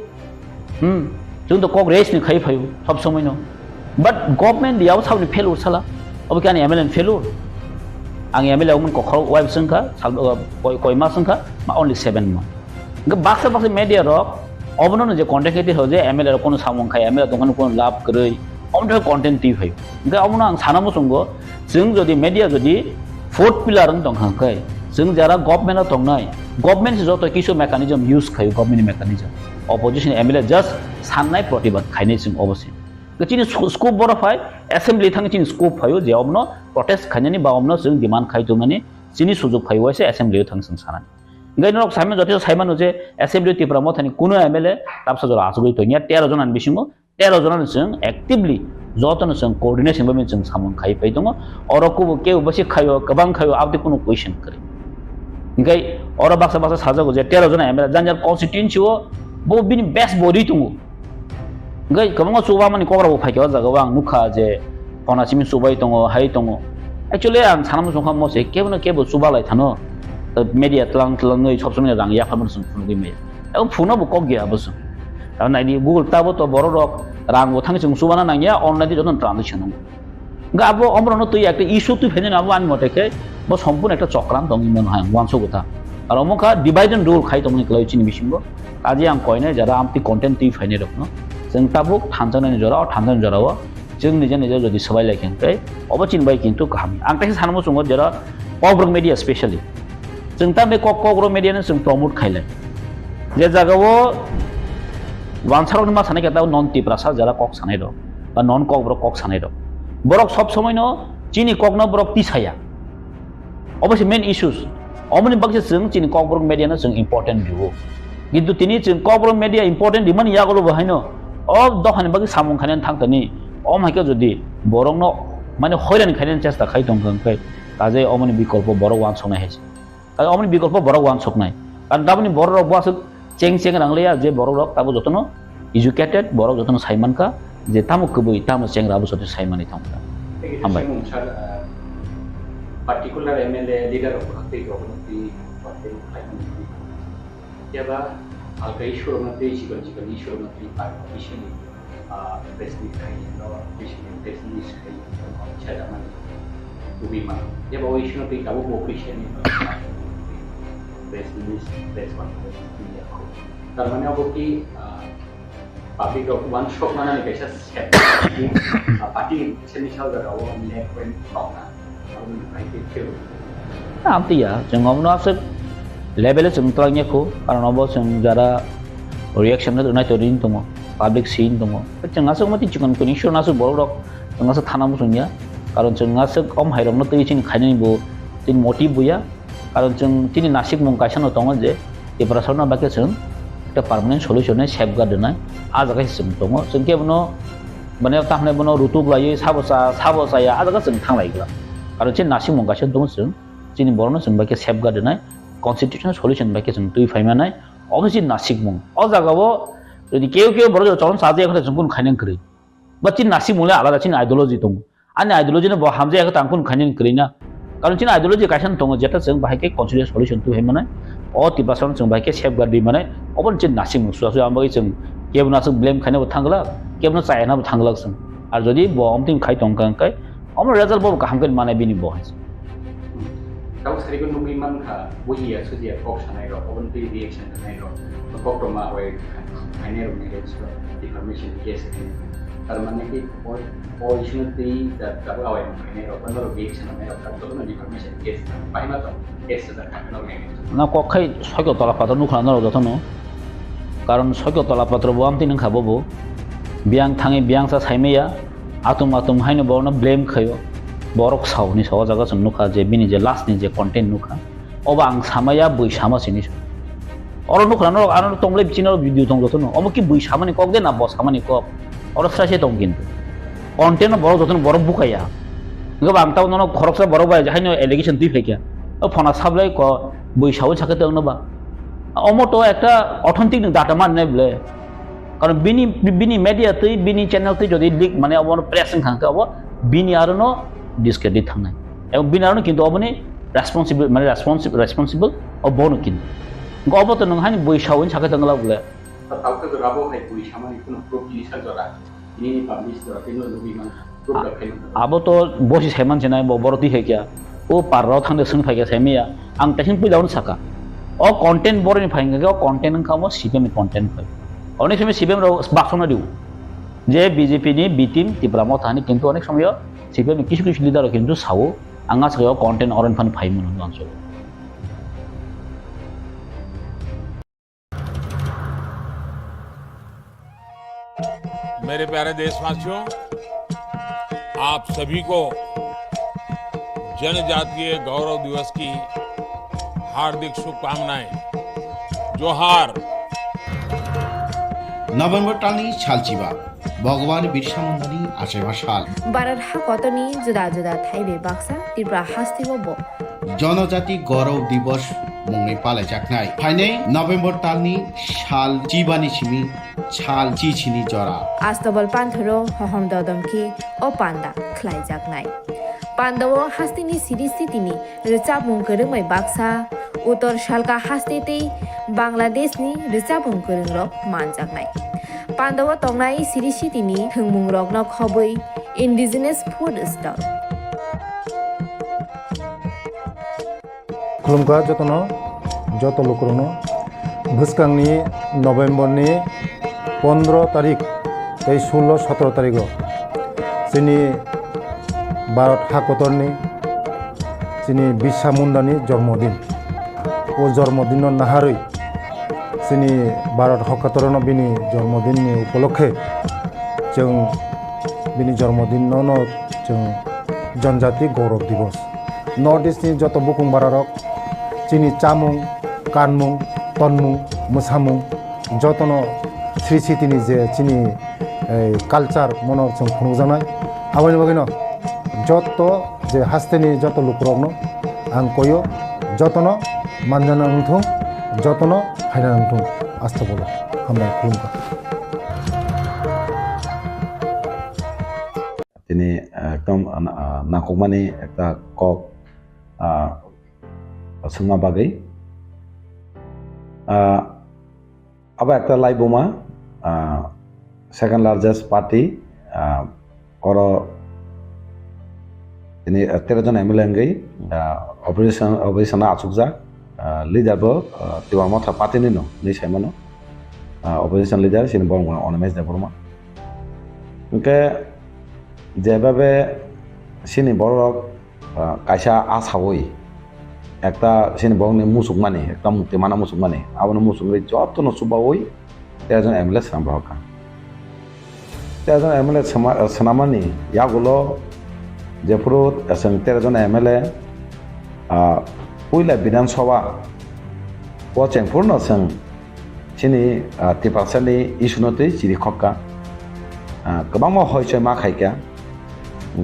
जों तो कक रेस नि खाइ फायो सब समय न बट गवर्नमेंट याव साबनि फेलुर साला अब कानि एमएलए फेलुर आं एमएलए मन कखर वाइफ संखा कयमा संखा मा ओनली 7 मा ग बाक्सा मीडिया रक अबनो जे कन्टेक्ट हो जे एमएलए कोनो सामं खाय एमएलए दंगन कोनो लाभ करे अमथो कंटेंट टी फायो ग अबनो आं साना मुसंगो जों जदि मीडिया जदि फोर्थ पिलार दंखांखाय जों जारा गवर्नमेंट दंनाय गवर्नमेंट जत किसु मेकानिजम यूज खायो government mechanism opposition MLA just साननाय प्रतिबाद खायनाय जों अबसे चिनि स्कोप बरफाय असेंबली थांग चिनि स्कोप फायो जे अबनो प्रोटेस्ट खायनानि बा अबनो जों डिमांड खायतो माने चिनि सुजुग फायो एसे असेंबली थांग जों सानानि गैनरक साइमन जति साइमन जे असेंबली तिप्रा मथानि कुनो एमएलए ताबसा जरा आसुगै तनिया 13 जन बिसिङो 13 जन जों एक्टिवली जतन जों कोऑर्डिनेशन बमे जों सामन खाइ फै दङ अरको के बसे खायो गोबां खायो आबदि कुनो क्वेश्चन करे गै अर बाक्सा साजागो जे 13 जन एमएलए जानजार कन्स्टिट्युएन्सी हो बो बिनि बेस्ट बडी दङ गै गोबां सुबा माने कग्राबो फाइखो जागाव आं नुखा जे पनासिमि सुबाय दङ हाय दङ एक्चुअली आं सानाम संखा मसे केबो सुबालाय थानो मीडिया तलां सब समय रां याफामन जों फुनुगै मे एबं फुनबो कग गया बस दा नायदि गुगल ताबो तो बर रक रां गोथां जों सुबाना नांगिया अनलाइन जतन ट्रांजेक्शन गाबो अमरनो तुई एक इशू तुई फेने नाबो आन मटेके बो सम्पूर्ण एक चक्रान दंगि मन हाय वानसो गोथा आरो मखा डिवाइड एंड रूल खाइ तमनि क्लाइ चिनि बिसिंगो आजि आं कयने जरा आमति कंटेंट तुई फेने रखनो जों ताबो थानजानानि जरा थानजान जराव जों निजे जदि सबाय लायखेंकै अबचिन बाय किन्तु गाहामि आं ताइसे सानमो संगो जरा कग्र मीडिया स्पेशली जों ता बे कग्र मीडिया जों प्रमोट खायलाय जे जागाव वानसारनि मा सानाय केता नन तिप्रासा जरा कक सानाय दं बा नन कग्र कक सानाय दं बरक सब समय न चिनि कगना बरक तिसाया अबसे मेन इश्यूज अमनि बाक्से जों चिनि कग्र मीडिया जों इम्पोर्टेन्ट दिउ किन्तु तिनि जों कग्र मीडिया इम्पोर्टेन्ट दिमन यागलो बहायनो अब दखान बागि सामं खायनान थांतनि अमाइके जदि बरंनो माने हयरान खायनान चेष्टा खाय दंखै काजे अमनि विकल्प बरक वान संनाय हेस काजे अमनि विकल्प बरक वान सकनाय कारण दाबनि बरक बासो चें रांलाया जे बरक ताबो जतनो एजुकेटेड बरक जतनो साइमानका जे तामु कबै तामु चेंग्राबो सते साइमानि थांखा हामबाय पार्टिकुलर एमएलए लीडर ऑफ हत्ते गवर्नमेंट पार्टी याबा alkai issue mate chikan issue mate participation president kai no president kai chada mani Tubiman. Dia bawa isu nanti kamu bawa Christian ni. Press release, press conference ni aku. Karena aku ki public of one shot mana ni biasa set. Parti seni shot dah awak ni lepas kau na. Aku ni baik kecil. Nanti ya, jangan ngomong asal levelnya sebenarnya ko, karena apa sejarah reaction itu naik turun tu mo, public scene tu mo. Jangan asal mati jangan kuning show asal bolok, jangan asal thana musuhnya. Karena jangan asal hairam nanti ini kaya ni bo, ini motif bo ya. Karena jangan ini nasib mungkasan atau apa je, di perasaan apa kesem, kita permanent solutionnya safeguard denai, aja kesem tu mo. Jangan kaya bono, mana tahun ni bono rutu belai, sahabat saya, aja kesem thang lagi lah. Karena ini nasib mungkasan tu mo sem. Jadi borno sebagai safeguard denai, constitutional solution sebagai sentuh firman nai, obviously nasib mung. Oh jaga wo, jadi keo borno calon sahaja yang kita jemput kaya kiri. Berarti nasib mulai alat cina ideologi tu. Ane ideologi ni bahawa hamzah yang kita angkun kaya kiri na. Kalau cina ideologi kaya tu, jatuh sebagai constitutional solution tu firman nai. Oh tiba sahaja sebagai safeguard di mana, open cina nasib mung. Suatu yang bagi seng, kaya nasib blame kaya bertanggal, kaya saya na bertanggal seng. Ar jadi bawa omtim kaya tongkang kaya, omar result bawa kahamkan mana bini bawa. Kau sering numiman ka, buaya sudia kok sanai ro, open pay reaction sanai ro, kok rumah awal kaya ro ni so information case ni. Karena ni isu nanti dah awal kaya ro, kalau reaction sanai ro, kalau tu information case, pakai tu case dah kena ni. Na kok kaya sakau tolak patron nu kerana ro datang no, karena sakau tolak patron buam ti neng khabo bo, biang thangi biang sa sai me ya, atum hai no bawa na blame khayo. Borok saw ni saw jaga sung nuka je bini je last ni je content nuka obang sama ya bui sama sini orang nuka nol anu tongle channel video tonglo tu no omo ki bui sama ni kok de na bos sama ni kok orang strase tong kintu content no borok jotun borok buka ya nggak bang tau nono khorok sa borok ba jahai no allegation tui fake ya o phona sablai ko bui saw chake tong no ba omo to ekta authentic data man ne bলে কারণ bini media tui bini channel tui jodi leak মানে omo press khangka obo bini arono discredit thang nai এবং বিনারণ কিন্তু অবনি responsible মানে responsible অবন কিন্তু গব তো নং হানি বই সাউন সাকা তংলা বলে তাউকে তো রাবো হাই বই সামানি কোন প্রুফ জিনিসা জরা ini publish jora tino lubi man proof da khen abo to bosi seman jenai bo boroti hekia o parro thang de sung phaiga semia ang tahin pi laun saka o content borin phainga o content ka mo cpm content phai অনেক সময় cpm ro বাক্সনা দিউ যে BJP ni bitim Tipra Mothani কিন্তু অনেক সময় CPM কিছু leader কিন্তু সাও আঙ্গা সাও কন্টেন্ট অরেন ফান ফাই মন অঞ্চল मेरे प्यारे देशवासियों, आप सभी को जनजातीय गौरव दिवस की हार्दिक शुभकामनाएं। जोहार। नवेम्बर टालनी छालचिबा भगवान बिरसा मुंडानि आशेबा साल बारार हा कतनी जुदा जुदा थाइबे बाक्सा त्रिपुरा हास्तिबो बो जनजाति गौरव दिवस मुङै पालायजानाय फाइनै नभेम्बर टालनि साल चिबानि सिमी छाल चिचिनि जरा आस्तबल पान्थरो हहम ददमखि ओ पान्दा ख्लाइजानाय पान्दावो हास्तिनि सिरिस्थितिनि रिचाबुं गोरोङै बाक्सा उत्तर सालका हास्तेतै बांलादेशनि रिचाबुं गोरोंरक मानजानाय पान्दावो तंनाय सिरिस्थितिनि थोंमुं रगन खबै इन्डिजिनास फुड स्टल खुलुमगा जतनो जत लोकरनो भुसकांनि नभेम्बरनि 15 तारिख 16-17 तारिख जोंनि भारत हाकतरनि जोंनि बिरसा मुंडानि जन्मदिन ओ जन्मदिन नाहारै जोंनि भारत हाकतरनो बिनि जन्मदिननि उपलक्षे जों बिनि जन्मदिनावनो जों जनजाति गौरव दिवस नर्थ इस्टनि जत बुकुं बारारक जोंनि चामुं कानमुं तनमुं मोसामुं जतनो श्री सिटिनि जे जोंनि कालचार मनर जों खुंजानाय आबानि बागैनो जत जे हास्तेनि जत लुकरकनो आं कयो जतनो मानजाना नंथों जतनो हायना नंथों आस्था बोलो हामबाय खुलुमबाय তিনি একদম নাককমানি একটা কক সোনা বাগৈ আবার একটা লাইবোমা সেকেন্ড লার্জেস্ট পার্টি ওর ini 13 জন MLA ngai operation achukjak leader bo tiwa Motha party ni no ni saimano opposition leader sini bong onames de borma ke যেভাবে sini borok kaisa asawoi একটা sini bongni musuk mani একটা mukti mana musuk mani abono musuk ri jotno subawoi 13 জন MLA sambraka 13 জন MLA sanamani yagulo যে পুরুত এবং 13 জন MLA পুইলা বিধানসভা পচেংপূর্ণ जों sini tipasani isunoti chiri khokka गोबां हयसय मा खायका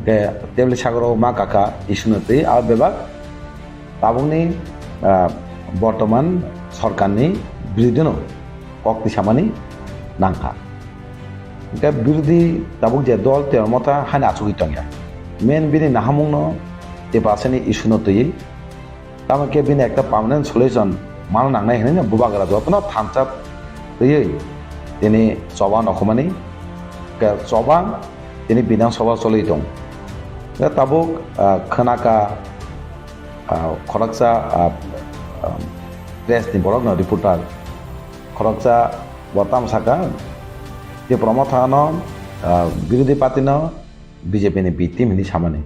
के टेबल सागरो मा काका इsunoti আর বেবাক তাবুনি বর্তমান সরকারনি বিরোধীনো কক্তি সামানি নাংখা কে বিরোধী তাবুক যে দল তের মতা হানি আচুকি টংয়া মেন বিনি নাহামুংনো tipasani isunoti তামাকে বিনি একটা পার্মানেন্ট সলিউশন মান নাংনাই হেনে বুবাগরা যতন থামচাপ তৈরি তিনি চবান অসমনি চবান তিনি বিধানসভা চলি দं তাবুক খনাকা খরকসা প্রেস নি বরক ন রিপোর্টার খরকসা বতাম সাকা যে প্রমথান বিরোধী পার্টি ন বিজেপি নি বিটি mini সামানি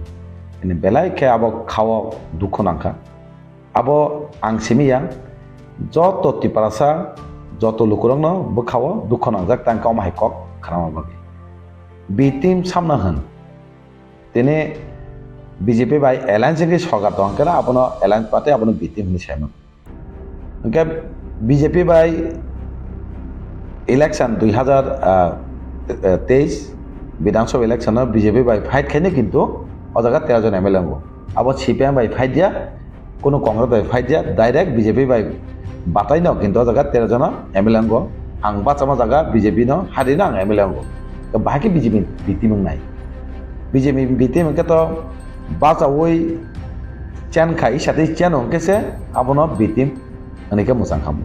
ini belai ke abo khawa dukho nangka abo angsimia joto tiparasa joto lukurang no bo khawa dukho nangjak tang kaum hai kok khrama bagi bitim samna han tene BJP bai alliance ke sorkar dong kara abono alliance party abono bitim ni saima ke BJP bai election 2023 বিধানসভা election BJP bai fight khane kintu o jaga 13 জন MLA ngo abo CPM bai fight dia kono congress bai fight dia direct BJP bai batai no kintu o jaga 13 jon MLA ngo ang bachama jaga BJP no hari na MLA ngo to bahaki BJP bitimung nai BJP bitimung ke to bacha oi chen khai sate chen ong kese abono bitim ani ke musang kham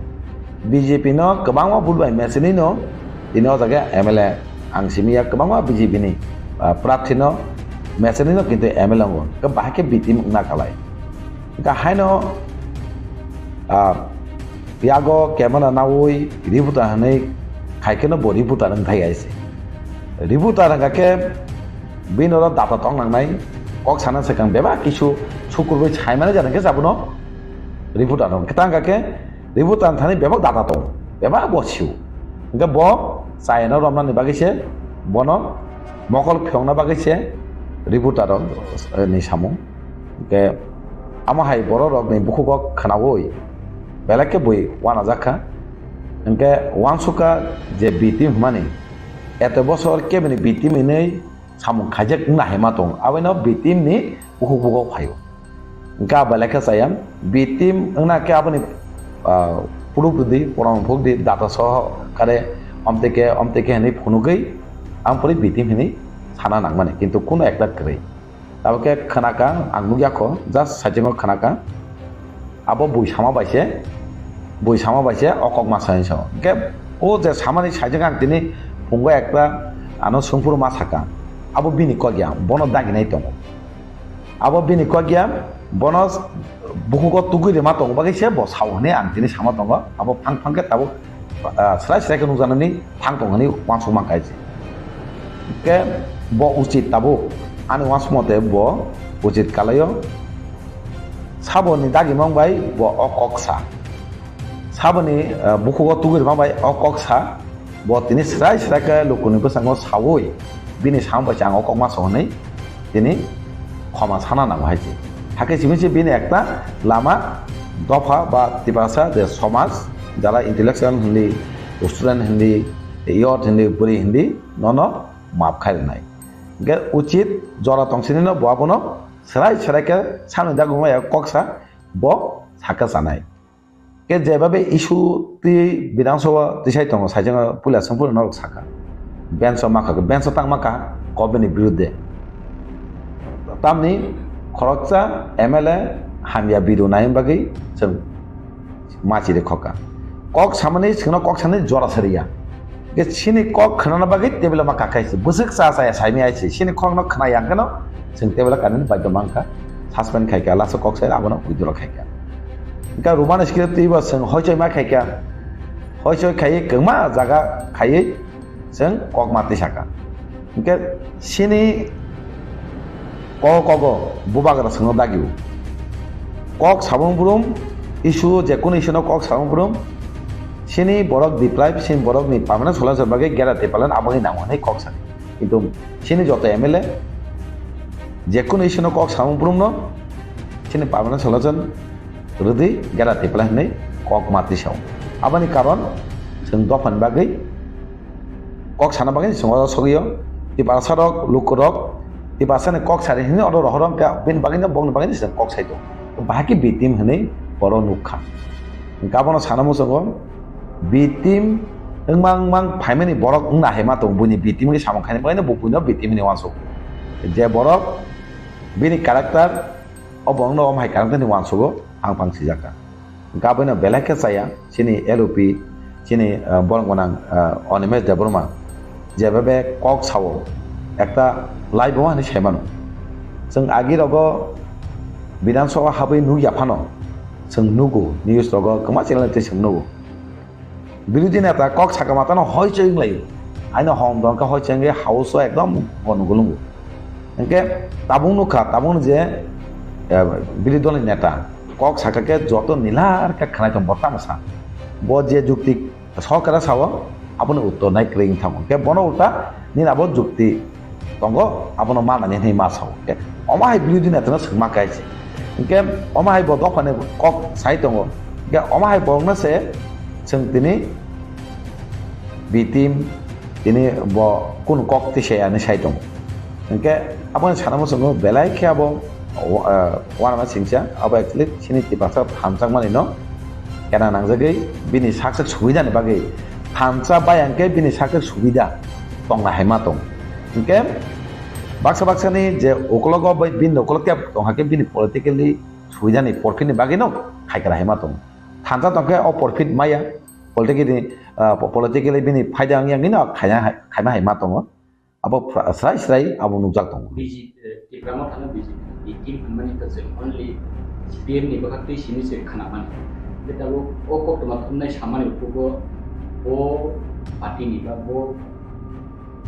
BJP no kebangma bulbai mesini no dino jaga MLA ang simia kebangma BJP ni prathi no meseni no kintu MLA ngo ke bahake bitim na kalai ka haino piago kemana nawoi ributa hanai khaikeno bo ributa nang thai aise ributa nang ke binora data tong nang nai kok sana sekang beba kisu sukurbai chaimane janan ke sabuno ributa nang ketang ke ributa thani beba data tong beba bo siu ke bo saina romna ni bagise bono mokol phongna bagise reporter ni samung ke ama hai boro rok ni buku kok khanawoi belake boi wana jakha enke wansuka je bitim mani eto bosor kebini bitim nei samung khajek na hema tong aweno bitim ni buku buku phayo enka belake sayam bitim na ke apni purupudi porang phogdi data soh kare amteke ni phunugai ampori bitim ni sana nang mane kintu kono ekta krei tabake khanaka angnugia ko just sajingo khanaka abo boisama baise okok masai so ke o je samani sajinga tini phunggo ekta ano sungpur masaka abo bini ko gya bono dagi nai tong abo bini ko gya bono bukugo tugui re ma tong bagi se bo sawhne ang tini sama tong abo phang ke tabo slai ke nujanani phang tong ni wangsung mangkai ke bo ucit tabu ani wasmote bo ucit kalayo saboni dagi mangbai bo okoksa saboni bukugo tugir mangbai okoksa bo tini srai ke lokuni basango sawoi bini sambai chang okok ma sonai tini khoma sana nang haiji থাকে সিমিছে বিনি একটা লামা দফা বা তিপাসা যে সমাজ যারা intellectual Hindi student Hindi youth Hindi বুড়ি হিন্দি নন মাপ খাই নাই গে উচিত জরা তংসিনি ন বাবনো সেরাই কে সামনে দাগুমা কক্সা ব সাকা জানাই কে যেভাবে ইস্যু তি বিধানসভা দিশাই দङ সাইজং পুলিশ সম্পূর্ণ নরক সাকা বেঞ্চ মাকা বেঞ্চ তাং মাকা গভর্নমেন্টनि বিরুদ্ধে তামনি खरकसा MLA हामिया बिरु नायम बागै जों माचिरे खका कक सामने सिंनो कक सामने जरा सरिया के सिनि कक खनाना बागै टेबल मा काकाइसे बुसक सा सा साइमे आइसे सिनि खक न खना यांगनो जों टेबल कारेन्ट बायद मांखा सासपेंड खायका लास्ट कक साइड आबनो उइद्र खायका इनका रोमान स्क्रिप्ट इबा जों हयचय मा खायका हयचय खायै गोमा जागा खायै जों कक माति साका इनका सिनि कक बुबागरा संग दागिउ कक साबुं बुरुम इशु जेकुन इशुनो कक साबुं बुरुम सिनि borok diplai sin borok ni pamana solan sebagai gera tepalan abangi namane kok sani itu sini joto MLA jekun isono kok samung prumno sini pamana solan rudi gera tepalan nei kok mati saw abani karon जों dofan bagai kok sana bagai songo sogiyo di pasarok lukurok di pasane kok sari hini odo rohorong ka bin bagai na bong bagai ni kok saido bahaki bitim hini boro nukha gabono sanamu songo bitim mang paimani borok na hema to buni bitim ni samong khane baina bupuna bitim ni wanso je borok bini karakter obong no mai karakter ni wanso go ang pang sijaka gabana belaka saya sini LOP sini borgonang onimes de borma যেভাবে cock Sao একটা live মানে সেমানো जों আগিরগো বিধানসভা হাबै নুয়াফানো जों नुगो news रगो कमा चेनेलते जों नुगो বিরোধী নেতা কক ছাকা মাতানো হয় চইং লাইও আইনা হম দনকা হয় চেঙ্গে হাউস একদম গনগুলুঙ্গু এনকে তাবুং নুখা তাবুং যে বিরোধী দলের নেতা কক ছাকাকে যত নীলার কা খানাই তো বর্তা মসা ব যে যুক্তি সরকারা সাও আপনি উত্তর নাই ক্রিং থামো কে বন উল্টা নিন আবো যুক্তি তঙ্গ আপনি মানানি নেই মা সাও কে অমাই বিরোধী নেতা সংমা কাইছে কে অমাই ব দফানে কক সাই দङ কে অমাই বংনা সে जों दिनै bitim ini bo kun kok ti saya ni sai dong engke apa sana mo songo belai ke abo wana ma singsa abo actually sini ti basa hamsang mani no kana nangjagai bini saksa subida ni bagai hamsa bayangke bini saksa subida tong na hema tong engke baksa ni je okologo bin okoloke tong hake bini politically subida ni profit ni bagai no khaikara hema tong thansa tongke o profit maya politically bini faida yang ini khaima haima tongo abo srai abo nujak tongo Tipra Mothani BJP team mani kaje only CEM ni bakati sini se khana mani beta o ko to mathunai samani upugo o party ni ba bo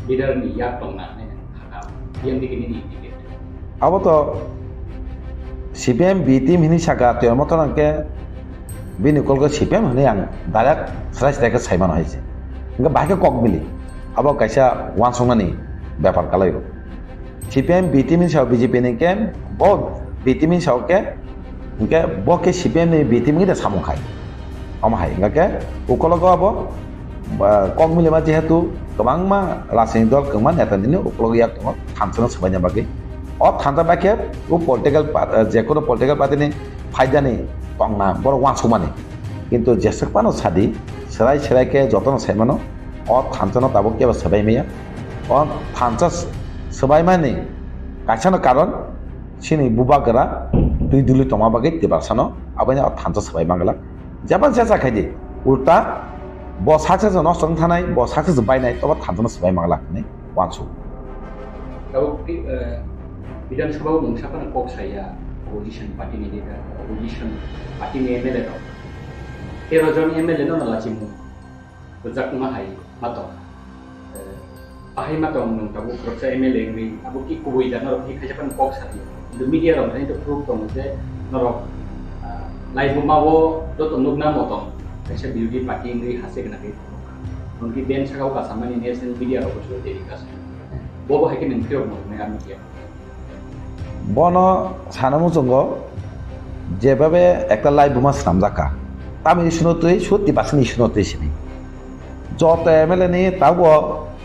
leader ni yak tongna ne khaka yang dikini ni tiket abo to CPM B team hini saka to motonan ke bini kolgo CPM hane yang darak srai ke saimano haise enga bahake kok bili abo kaisa wan songani ব্যাপার কালাইও CPM B team saw BJP ni ke bo B team saw ke enke bo ke CPM ni B team ni da samong khai amahai enga ke ukologo abo kok mili ma jehetu kobang ma rasini dol kemang neta dini ukologo yak tong thansana sabanya bagi o thanta bake u political je kono political party ni faida ni tongna bor wan sumani কিন্তু যেসকপানো সাদি সেরাই কে যতন সাইমানো অ থানচানো তাবো কেবা সবাই মেয়া অ থানচা সবাই মানে কাছানো কারণ সিনি বুবাগরা দুই দুলি তমা বাগে তেবাসানো আবানি অ থানচা সবাই মাগলা জাপান চেচা খাইদি উল্টা ব সাকসে নষ্ট থানাই ব সাকসে বাইনাই তবা থানচানো সবাই মাগলা নে ওয়ানসু বিধানসভাও নংসাপানো কক সাইয়া opposition party ni leader opposition party ni MLA to 13 জন MLA no nalachimu bujak ma hai mato ahai mato nung tabu proksa MLA ngi abu ki kuboi da noro ki khajapan kok sati the media rom ni to prove to je noro live ma wo do to nugna moto kaisa beauty party ngi hase gna ke unki ben Sakao ka samani national media ro ko dedikas bobo hakin ngi mo me media বনো সানামু জঙ্গ যেভাবে একটা live বোমা সামজাকা তামি শুনতই সত্যি পাসনি শুনতই সিনি যত MLA নি তাও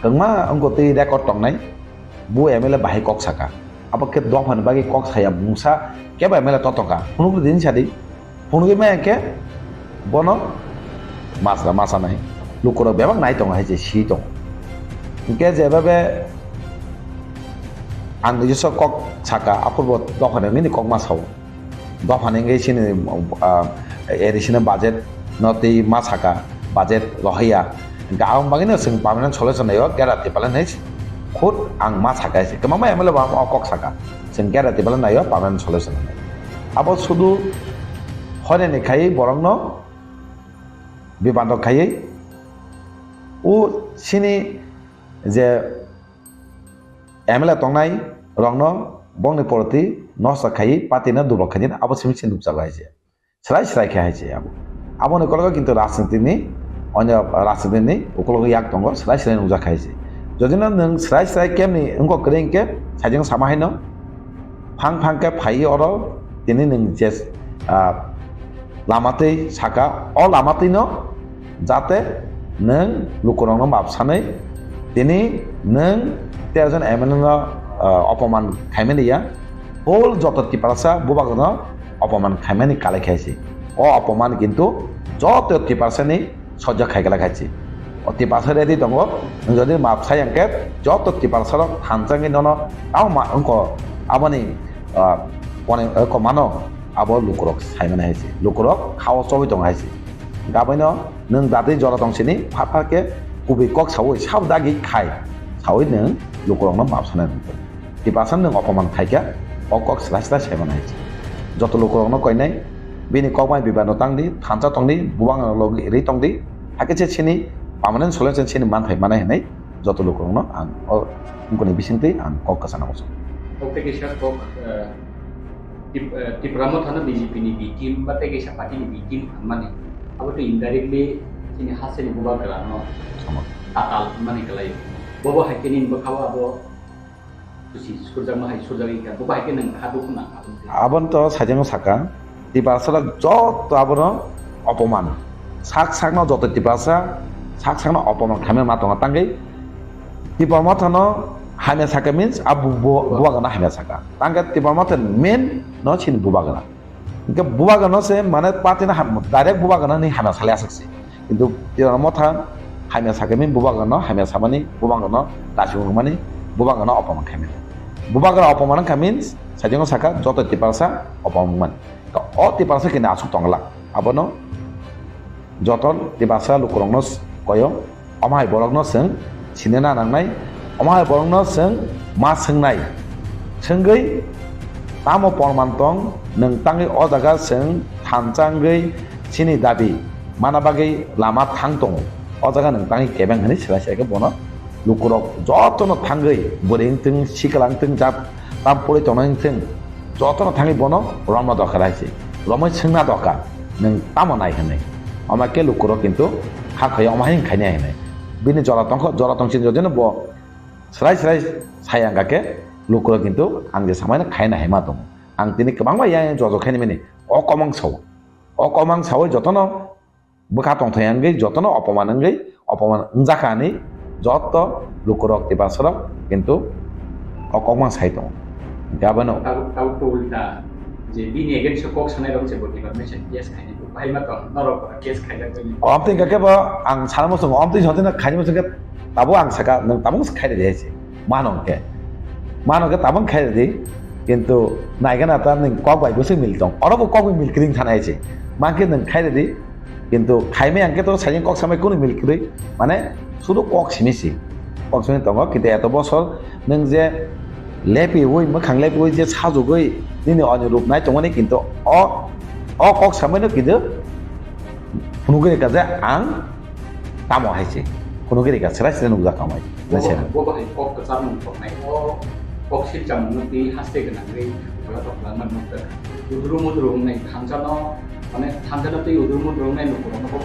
গংমা অঙ্গতি record টংনাই বু MLA বাহাই cock সাকা আবকে দফান বাকি কক সায়া মুসা কেবা এমএলএ ততকা হুনুক দিন সাদি হুনুকে মেকে বনো মাসা নাই লুকর বেবাং নাই টং হাইছে সি টং কে যেভাবে ang নিজস্ব কক ছাকা আপূর্ব দফানে মিনি কক মাসাও দফানে গে সিনি এডিশনাল বাজেট নতি মা ছাকা বাজেট লহাইয়া গাম বাগিনো जों পার্মানেন্ট সলিউশন নাইও গেরাতে পালেন হাইস खुद आं मा साखायसे गोबां एमएलए बा कक साखा जों ग्यारान्टि बला नायो पार्मानेन्ट सलिउसन आबो शुधु हरेनि खायै बरंनो बिबान्द खायै उ सिनि जे एमएलए तंनाय रंनो बंनि परति नसा खायै पार्टिना दुब्लक खायै आबो सिमिसिन दुबजागा हायसे स्राय खायसे आबो नकलगा किन्तु राजनीतिनि अन्य राजनीतिनि उकलगा याक दंगो स्राय नुजा खायसे जदिनो नों स्राय केमनि अंको करेंके साइजों सामाहायनो फां के फायै अरो दिनै नों जे लामातै साका अ लामातैनो जाते नों लुकरंनो बापसानै दिनै नों तेरजन एमएलए अपमान खायमेनिया होल जत टिपारसा बुबागनो अपमान खायमेनि काले खायसे अ अपमान किन्तु जत टिपारसानि सज्ज खायगला खायसे अति पासा रेडी दंगो जदि मापसाय अंके जत टिपारसा थानजांगि ननो आव मा अंको आबनि पने कमानो आबो लुकरक सायमना हायसे लुकरक खाव सबै दं हायसे गाबैनो नों दादै जरा दंसिनि फाफाके कुबि कक सावै साबदागि खाय सावै नों लुकरकनो मापसाना टिपारसा नों अपमान खायका अकक स्लाय सायमना हायसे जत लुकरकनो कयनाय बिनि कमाय बिबानो तांदि थानजा तंदि बुबां लग रि तंदि हाकेचे सिनि पार्मानेन्ट सलिउसन सिनि मानथाय मानाय हनै जत लुकरकनो आं उनकोनि बिसिंतै आं कक कासाना बसो Tekesa kok Tipra Mothani BJP ni bikin ba Tekesa party ni bikin mane abo to indirectly sini haseni buba galano akal mane galai bobo hakenin ba khawa abo tusi surjama hai surjagi ka bobo haken nang khadu kuna abon to sajang saka Tipra jot abono अपमान साक जत टिपासा साक अपमान खामे Matanga तांगै Tipra Mothani हामे साका means अब बुबागना हामे साका तांगे Tipra Mothani main न छिन बुबागना इनके बुबागना से माने पार्टीना डाइरेक्ट बुबागना नि हामे साले आसक्से किन्तु Tipra Mothani हामे साका मीन बुबागना हामे सामानि बुबागना दासिम माने बुबागना अपमान खामे बुबागना अपमान खा मीन्स साजंग साका जत टिपासा अपमान अ टिपासा किना आसु Tangla abano joton tibasa lukurongno koyo amai borogno seng sinena nangnai amai borogno seng ma sengnai senggei tamo pormantong neng tangi o jaga seng thanjanggei sini dabi manabagei lama thangtong o jaga neng tangi kebeng hani sila bono lukurok jotono thanggei boring ting sikalang ting jap tam puri tonang ting jotono thangi bono rama dokaraise rama sengna dokar neng tamonai hene amake lukuro kintu hakhayo amahin khanya hene bini joratong sin jodeno bo srai sayangake lukuro kintu angje samaina khaina hema dong ang tini kebangba yang jojo khani meni okomang sawo jotono bukha tong thayangge jotono opoman ngjakani joto lukuro tibasoro kintu okomang saitong gabano tau tulta जे बिनि against कक सानाय रं जेबो department case खायनि बाहाय मा दं नरक case खायला गनि अमते गके बा आं साना मसं अमते जदिना खायनि मसं ताबो आं साका नों ताबो खायदे देसे मानंके ताबो खायदे दे किन्तु नायगना ता नों कक बाय बसे मिल दं अरबो कक मिल क्रिं थानायसे माके नों खायदे दे किन्तु खायमे आंके तो साइजिं कक सामाय कोन मिल क्रि माने सुदु कक सिमिसि दङ किन्तु एत बसर नों जे लेपि वइ मखां लेपि वइ जे साजुगै ini onyo rup nai tongoni kintu o kok sameno kidu kunugiri kaza ang tamo haise kunugiri ka sera sera nugza kamai nasera bobo hai kok kasamu nai o kok sicham nuti haste gana ngai bala to plan man mutta uduru nai thanjano mane thanjano tei uduru nai nukono kok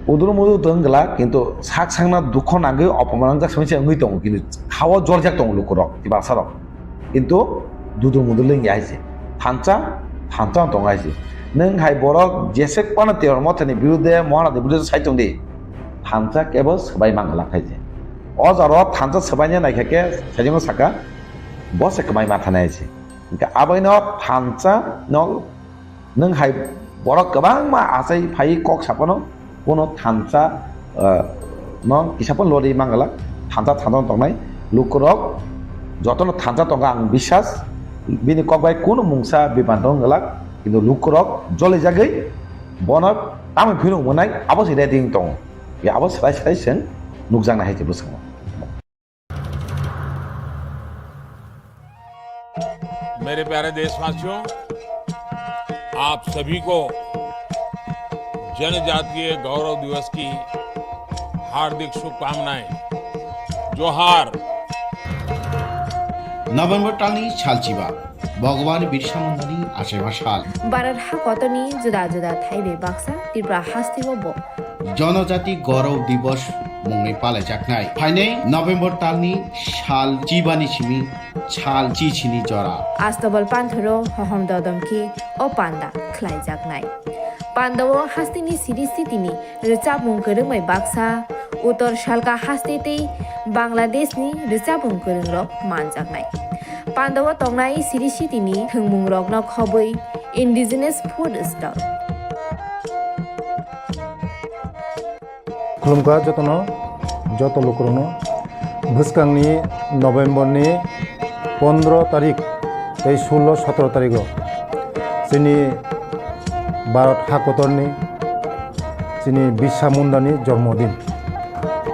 uduru tengla kintu sak sangna dukho nangge opoman jak samse ngui tong kintu khawa jorjak tong lukurok tibasarok কিন্তু দুদু মুদুলিং যাইছে থানচা দঙাইছে নং high বরক যেসে কোন তের মথনি বিরুদ্ধে মহারাজ বিরুদ্ধে সাইতং দি থানচা কেবল সবাই মাংলা খাইছে Ozer থানচা সবাইনে নাইখাকে সাইজং সাকা বসে কমাই মাথা নাইছে আবাইন থানচা নং হাই বরক गोबां मा आसाय फाइ कक सापनो কোনো থানচা নং কিসাপন লরি মাংলা থানচা দंनाय লুকরক যতন থানচা তঙ্গা আং বিশ্বাস বিনি ককবাই কোন মুংসা বিমান দংলাক কিন্তু লুকরক জলে জাগৈ বনক তাमै ফিনো मोननाय आबो रेडिं दं या आबो स्राय सें नुकजांना हायजे बसङ मेरे प्यारे देशवासियों, आप सभी को जनजातीय गौरव दिवस की हार्दिक शुभकामनाएं। जोहार। नभेम्बर टालनि सालचिबा भगवान बिरसा मुंडानि आसेबा साल भारत हाकतनि जुदा जुदा थाइबे बाक्सा त्रिपुरा हास्तिगबो जनजाति गौरव दिवस मुङै पालायजानाय फाइनै नभेम्बर टालनि साल जिबानि सिमी साल चिचिनि जरा आस्तबल पान्थरो हहम ददमखि ओ पान्दा ख्लाइजाकनाय पान्दाव हास्तिनि सिरि सितिनि रोचाबुं गोरोङै बाक्सा उत्तर सालका हास्तेतै बांलादेशनि रोचाबुं गोरोंरक मानजाकनाय पान्दाव तंनाय सिरि सितिनि थोंमुं रकन खबै इन्डिजिनास फुड स्टल खुलुमखा जतनो जत लोकरनो भुसकांनि नभेम्बरनि 15 तारिख 16-17 तारिख जोंनि भारत हाकतरनि जोंनि बिरसा मुंडानि जन्मदिन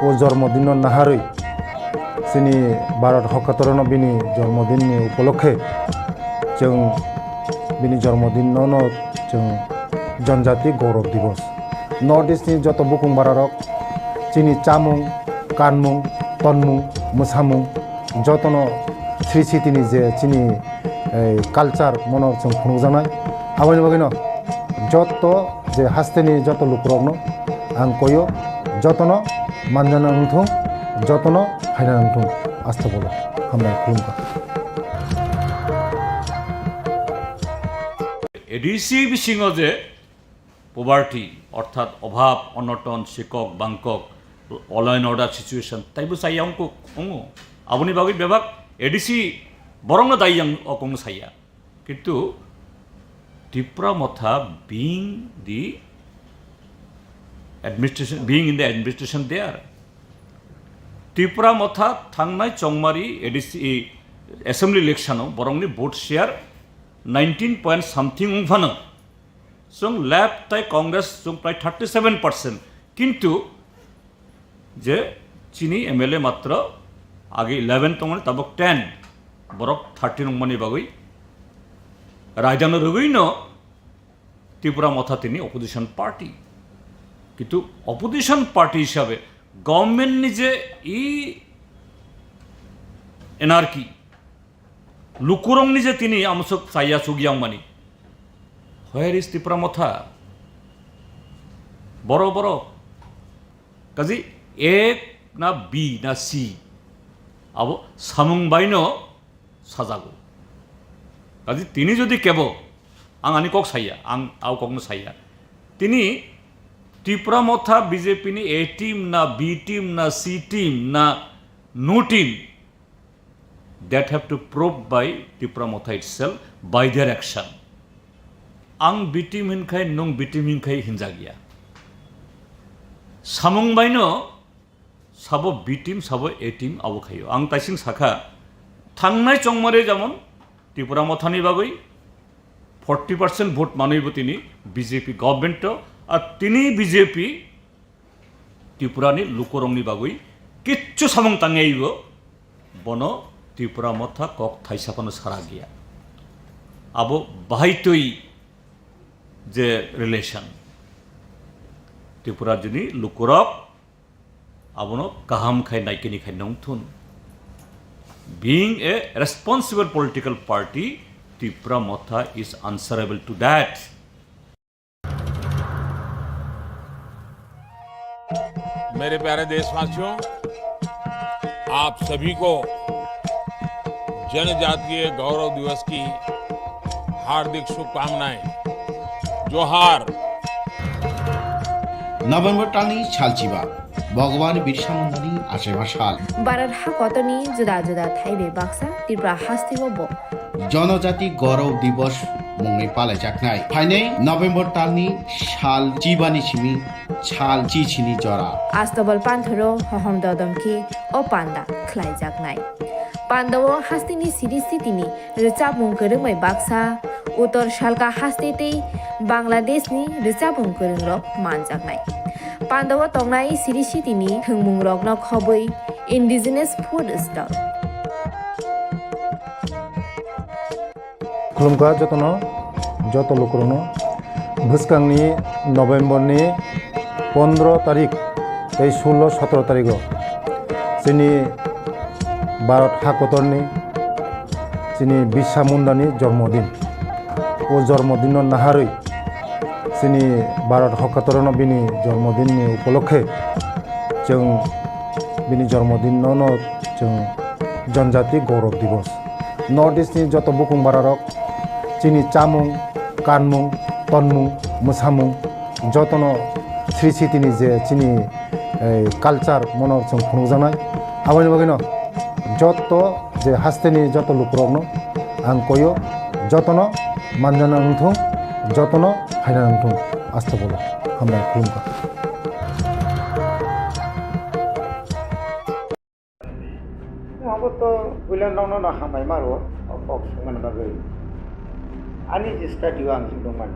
ओ जन्मदिन नाहारै जोंनि भारत हाकतरनो बिनि जन्मदिननि उपलक्षे जों बिनि जन्मदिनावनो जों जनजाति गौरव दिवस नर्थ इस्टनि जत बुकुं बारारक जोंनि चामुं कानमुं तनमुं मोसामुं जतनो श्री सिटिनि जे जोंनि कालचार मनर जों खुंजानाय आबानि बागैनो जत जे हास्तेनि जत लुकरकनो आं कयो जतनो मानजाना नंथों जतनो फायना नंथों आस्था बोलो हामनाय खुलुमखा एडिसि बिसिङाव जे पभार्टी अर्थात अभाव Anton शिকক बांকক all and order situation ताइबो साइया अंको अंगो आबुनि बागै बेबाक एडिसि बरंनो दाइ अंको साइया किन्तु Tipra Motha being in the administration there. Tipra Motha thangnai chongmari ADC assembly election borongni vote share 19 point something ungphano. Song left tai Congress song pray 37%. Kintu je chini MLA matra age 11 tongmani tabok 10 borok 13 ungmani bagoi রাজধানী রগৈন ত্রিপুরা মথা তিনি opposition party কিন্তু opposition party হিসাবে government নিজে ই anarchy লুকুরং নিজে তিনি আমসক চাইয়া চুগিয়াং মানি where is Tripura মথা বড় বড় কাজী এক না বি না সি আবো সামুং বাইন সাজাগো কাজে তিনি যদি কেব আং আনি কক সাইয়া আং আও ককনো সাইয়া তিনি ত্রিপুরা মথা বিজেপি নি এ টিম না বি টিম না সি টিম না no team that have to prove by Tripura Motha itself by their action আং বি টিম হিনখাই নং বি টিম হিনখাই হিনজা গিয়া সামুং বাইন সাবো বি টিম সাবো এ টিম আবো খাইও আং তাইसिं সাখা থাংনাই চংমারে যেমন ত্রিপুরা মথানি বাগৈ 40% ভোট মানইব তিনি বিজেপি গভর্নমেন্ট আর তিনি বিজেপি ত্রিপুরানি লুকরংনি বাগৈ কিচ্ছু সামং তাঙাইব বন ত্রিপুরা মথা কক থাইসাপানো সারা গিয়া আবো বাহাইতই যে রিলেশন ত্রিপুরা জনি লুকরক আবনো কাহাম খাই নাইকেনি খাই নংথুন Being a responsible political party, Tipra Motha is answerable to that. मेरे प्यारे देशवासियों, आप सभी को जनजातीय गौरव दिवस की हार्दिक शुभकामनाएं। जोहार। नभेम्बर टालनि सालचिबा भगवान बिरसा मुंडानि आसेबा साल भारत हाकतनि जुदा जुदा थाइबे बाक्सा त्रिपुरा हास्तिगबो जनजाति गौरव दिवस मुङै पालायजानाय फाइनै नभेम्बर टालनि साल जिबानि सिमी साल चिचिनि जरा आस्तबल पान्थरो हहम ददमखि ओ पान्दा ख्लाइजाकनाय पान्दाव हास्तिनि सिरि सितिनि रोचाबुं गोरोङै बाक्सा उत्तर सालका हास्तेतै बांलादेशनि रोचाबुं गोरोंरक मानजाकनाय पान्दाव तंनाय सिरि सितिनि थोंमुं रकन खबै इन्डिजिनास फुड स्टल खुलुमगा जतनो जत लोकरनो भुसकांनि नभेम्बरनि 15 तारिख 16-17 तारिख जोंनि भारत हादरनि जोंनि बिरसा मुंडानि जन्मदिन ओ जन्मदिन नाहारै जोंनि भारत हादरनो बिनि जन्मदिननि उपलक्षे जों बिनि जन्मदिनावनो जों जनजाति गौरव दिवस नर्थ इस्टनि जत बुकुं बारारक जोंनि चामुं कानमुं तनमुं मोसामुं जतनो श्री सिटिनि जे जोंनि कालचार मनो जों खुंजानाय आबानि बागैनो जत जे हास्तेनि जत लुकरकनो आं कयो जतनो मानजाना नंथों जतनो हायना नंथों आस्था बोलो हामबाय खुलुमबाय तो बुलानावनो ना हामाय मारो अक्स मन बागै आनि जे स्टाडियाव आं दंमोन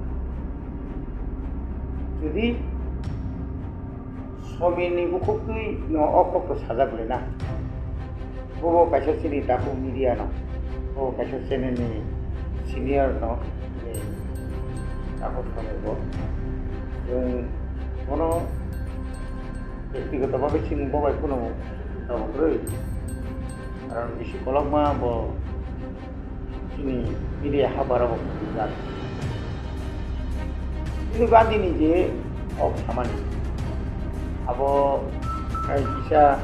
जुदि समिनि बुखुकै न अक्क साजाबलेना बबो कायसा सिनि दाखु मिडिया न बबो कायसा चेनेलनि सिनियर न दाखु समेबो जों कोनो व्यक्तिगतभावे सिं बबाय कोनो दावग्रै कारण बेसि कलमा बो सिनि मिडिया हाबाराव जान ini bandi ni je ok samani abo kai kisah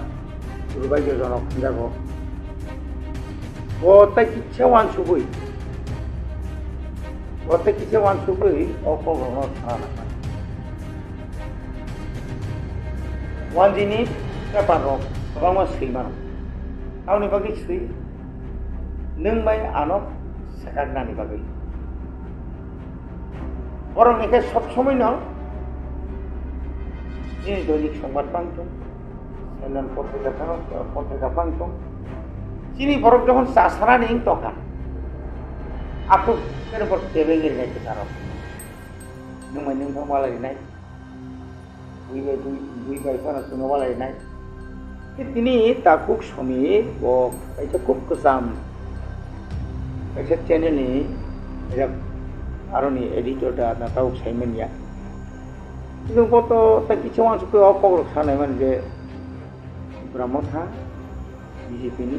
berubah je jono jago bota kisah wan subui ok gono sana wan dini kapan ro bang mas filman kau ni bagi sui neng mai anok sekarang ni bagi orang ini सब समय न ini दैनिक संबाद पांचों channel पत्रिका पांचों sini borok जखन सासरा नहीं तो का aku kan ber tebengir नहीं के सारो नमन नम वाला नहीं दुई बाई पाना सुनो वाला नहीं ini takuk sumi वो ऐसे कुछ कसम ऐसे चैनल नहीं आरोनि एडिटर दा नाटाव साइमेनिया जों गत ताकि मानसिखौ अपग्र खानायमोन जे ब्रह्मथा बीजेपीनि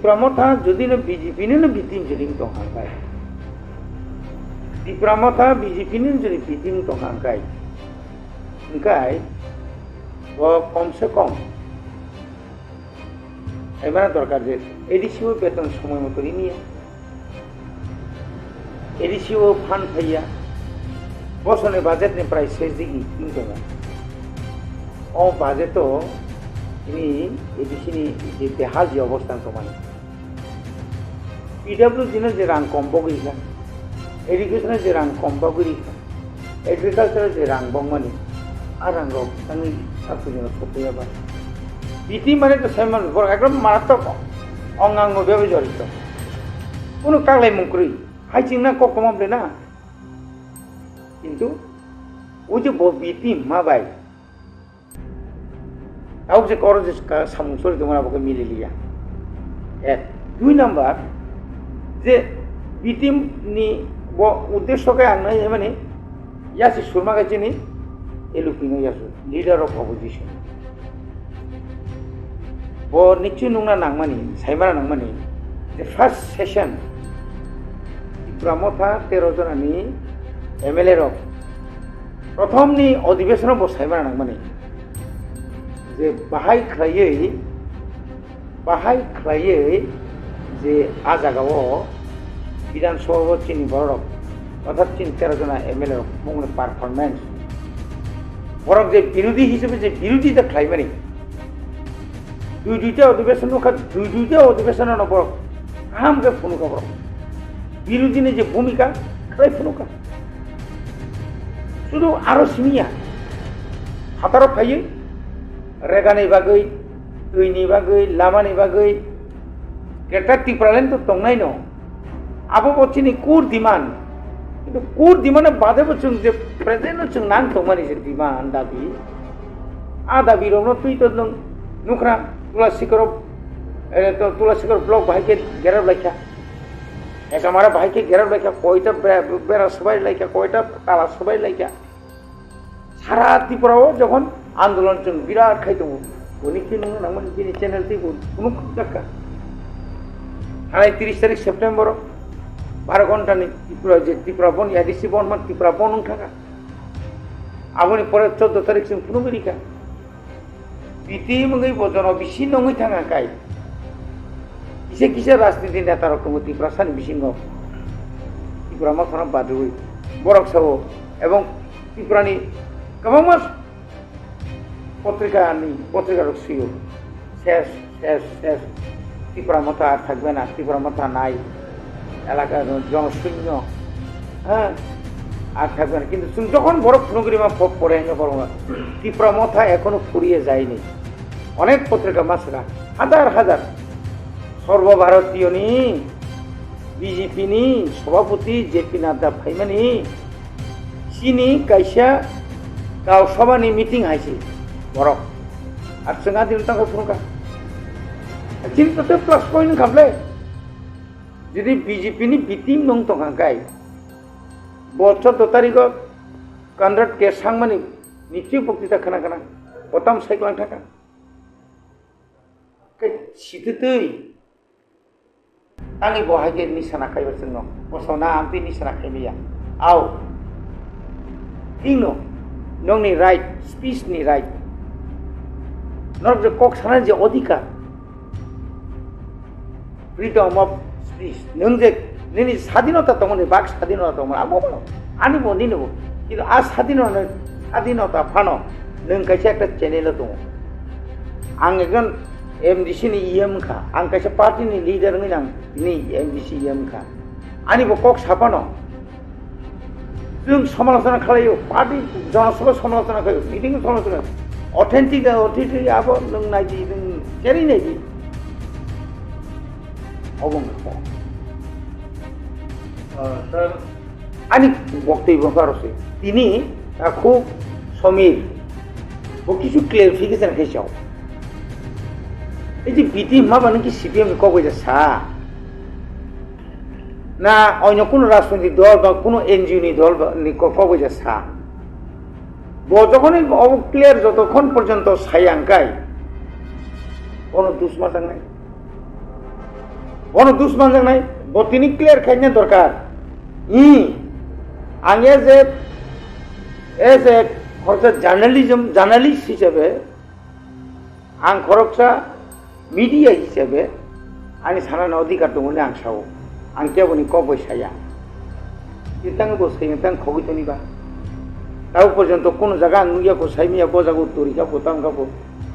ब्रह्मथा जुदिनो बीजेपीनिनो बिथिं जरिं दं हांकाय ब्रह्मथा बीजेपीनिनो जरि बिथिं दं हांकाय ओंखाय वो कम से कम एबार दरकार जे एडिसिओ बेतन समय मतो निया एडिसिओ फान फैया बसने बाजेट ने प्राइस 6 दिगी इंदोना ओ बाजेट तो ini एडिसिनि जे बेहाल जे अवस्था समान पीडब्ल्यू दिनो जे रां कम बगैला एडुकेशन जे रां कम बगैरि एग्रीकल्चर जे रां बंगमानि आरां रो तांनि साकुजिनो सफैयाबा बिति माने तो साइमन बर एकदम मारात्मक अंगांग बेबे जरित कोनो कागलाय मुंक्रि हाइचिंना ककमाबले ना किंतु वो जो बीती माबाय अब जे करो जे सामुसोर तुम्हारा बके मिले लिया एक दुई नंबर जे बीती नि वो उद्देश्य के आंगना ये माने यासी सुरमा के चिनी एलुपिनो यासु लीडर ऑफ ऑपोजिशन वो निच्चु नुंगना नांगमानी साइमारा नांगमानी the first session Motha 13 जनानि एमएलए रक प्रथमनि अधिवेशन बसायबा नांगमानि जे बाहाय ख्लायै जे आ जागाव विधान सभा चिनि बरक अर्थात 13 जना एमएलए रक मुंगनि पारफरमेंस बरक जे विरोधी हिसाबै जे विरोधी दा ख्लायमानि दुईटा अधिवेशन न बरक आम के फुनुका बरक विरोधी ने जे भूमिका खै फुनुका शुधु आरो सिमिया हातारो फायो रेगानि बागै दैनि बागै लामानि बागै केटा टिप्रालेन तो तंनाय न आबो बचिनि कुर डिमान्ड किन्तु कुर डिमान्ड बादे बचुं जे प्रेजेन्ट जों नां तंमानि जे डिमान्ड दाबि आ दाबि रनो तुइ तो नुख्रा तुलासिकर ब्लक बाहाय के गेराब लायखा ऐसा हमारा भाई के घेरा लाइका कोईटा बेरा सबाई लाइका कोईटा ताला सबाई लाइका सारा त्रिपुराओ जखन आंदोलन जों बिराद खायदों उनि कि नों नामोन बिनि चैनल ति कुनु खुदाका थानाय 30 तारिख सेप्टेम्बर 12 घन्टानि त्रिपुरा बन एडिसि बन मान त्रिपुरा बन थाका आबोनि परे 14 तारिख जों कुनु बिरिका बिति मंगै बजन बिसि नङै थाङा काय किसे राजनीति नेता रकम त्रिपुरा सानि बिसिङाव त्रिपुरा माथाना बादुई बरक सावो एवं त्रिपुरानि गोबां पत्रिका रखसियो शेष त्रिपुरा मथा थाकबे ना त्रिपुरा मथा नाय एलाका जनशून्य हाँ আর থাকবে না কিন্তু যখন বড় ফুনুগিরিমা পড়ে না বড় ত্রিপুরা মথা এখনো ফুরিয়ে যায়নি অনেক পত্রিকা মাসরা হাজার সর্বভারতীয়নি বিজেপিনি সভাপতি জেপি নাড্ডা ফাইমানি চিনি কাইসা গাঁও সভাनि মিটিং হাইছে বড় আর जोंहा দিন তাঙ্গো ফুনুকা চিন্তাতে প্লাস পয়েন্ট খাবলে যদি বিজেপিनि বিটিং নং তঙ্গাই 14 तारिख कन्ड्रेट के सांगमानि निश्चय बक्तृता खोनागोना बताम साइक्लां थाका सिथुतै आंनि बहागे निसाना खायबा जोंनो बसना आंति निसाना खायबिया आव थिंनो नोंनि राइट स्पीच नि राइट नर जे कक साना जे अधिकार फ्रीडम ऑफ स्पीच नों जे नोंनि स्वाधीनता दङ नि बाक स्वाधीनता दङ आबो आनि बनि नबो किन्तु आ स्वाधीनता फानो नों कायसे एकटा चेनेल दङ आं एकजन एमडिसि नि इएम खा आं कायसे पार्टी नि लिडार नङै आं नि एमडिसि इएम खा आनि बो कक साफानो जों समालोचना खालायो पार्टी जनसभा समालोचना खायो मिटिं समालोचना अथेन्टिक आबो नों नायदि नों जेरै नायदि अबंग স্যার आणि বক্তব্য কারছে তিনি খুব সমীর ও কিছু ক্লিয়ারিফিকেশন খাইছাও এই যে বিটি মাবা নাকি সিপিএম কবে যে সা না অন্য কোন রাজনৈতিক দল বা কোন এনজিও নি দল কবে যে সা যখনই ক্লিয়ার যতক্ষণ পর্যন্ত সায়াঙ্কাই কোনো দুশ্মন নাই কোনো দুশ্মন নাই তিনি ক্লিয়ার খাইনে দরকার आंगे जे एज ए खरसा जार्नालिस्ट हिसाबै आं खरसा मीडिया हिसाबै आंनि सानना अधिकार दङ होनना आं सावो आं केवल कबय साया बिथाङा बसायो तां खगैतनिबा दाउ पर्यन्त कोनो जागा आं नुयाखौ साइमिया बजागौ तरिका बोतांगाबो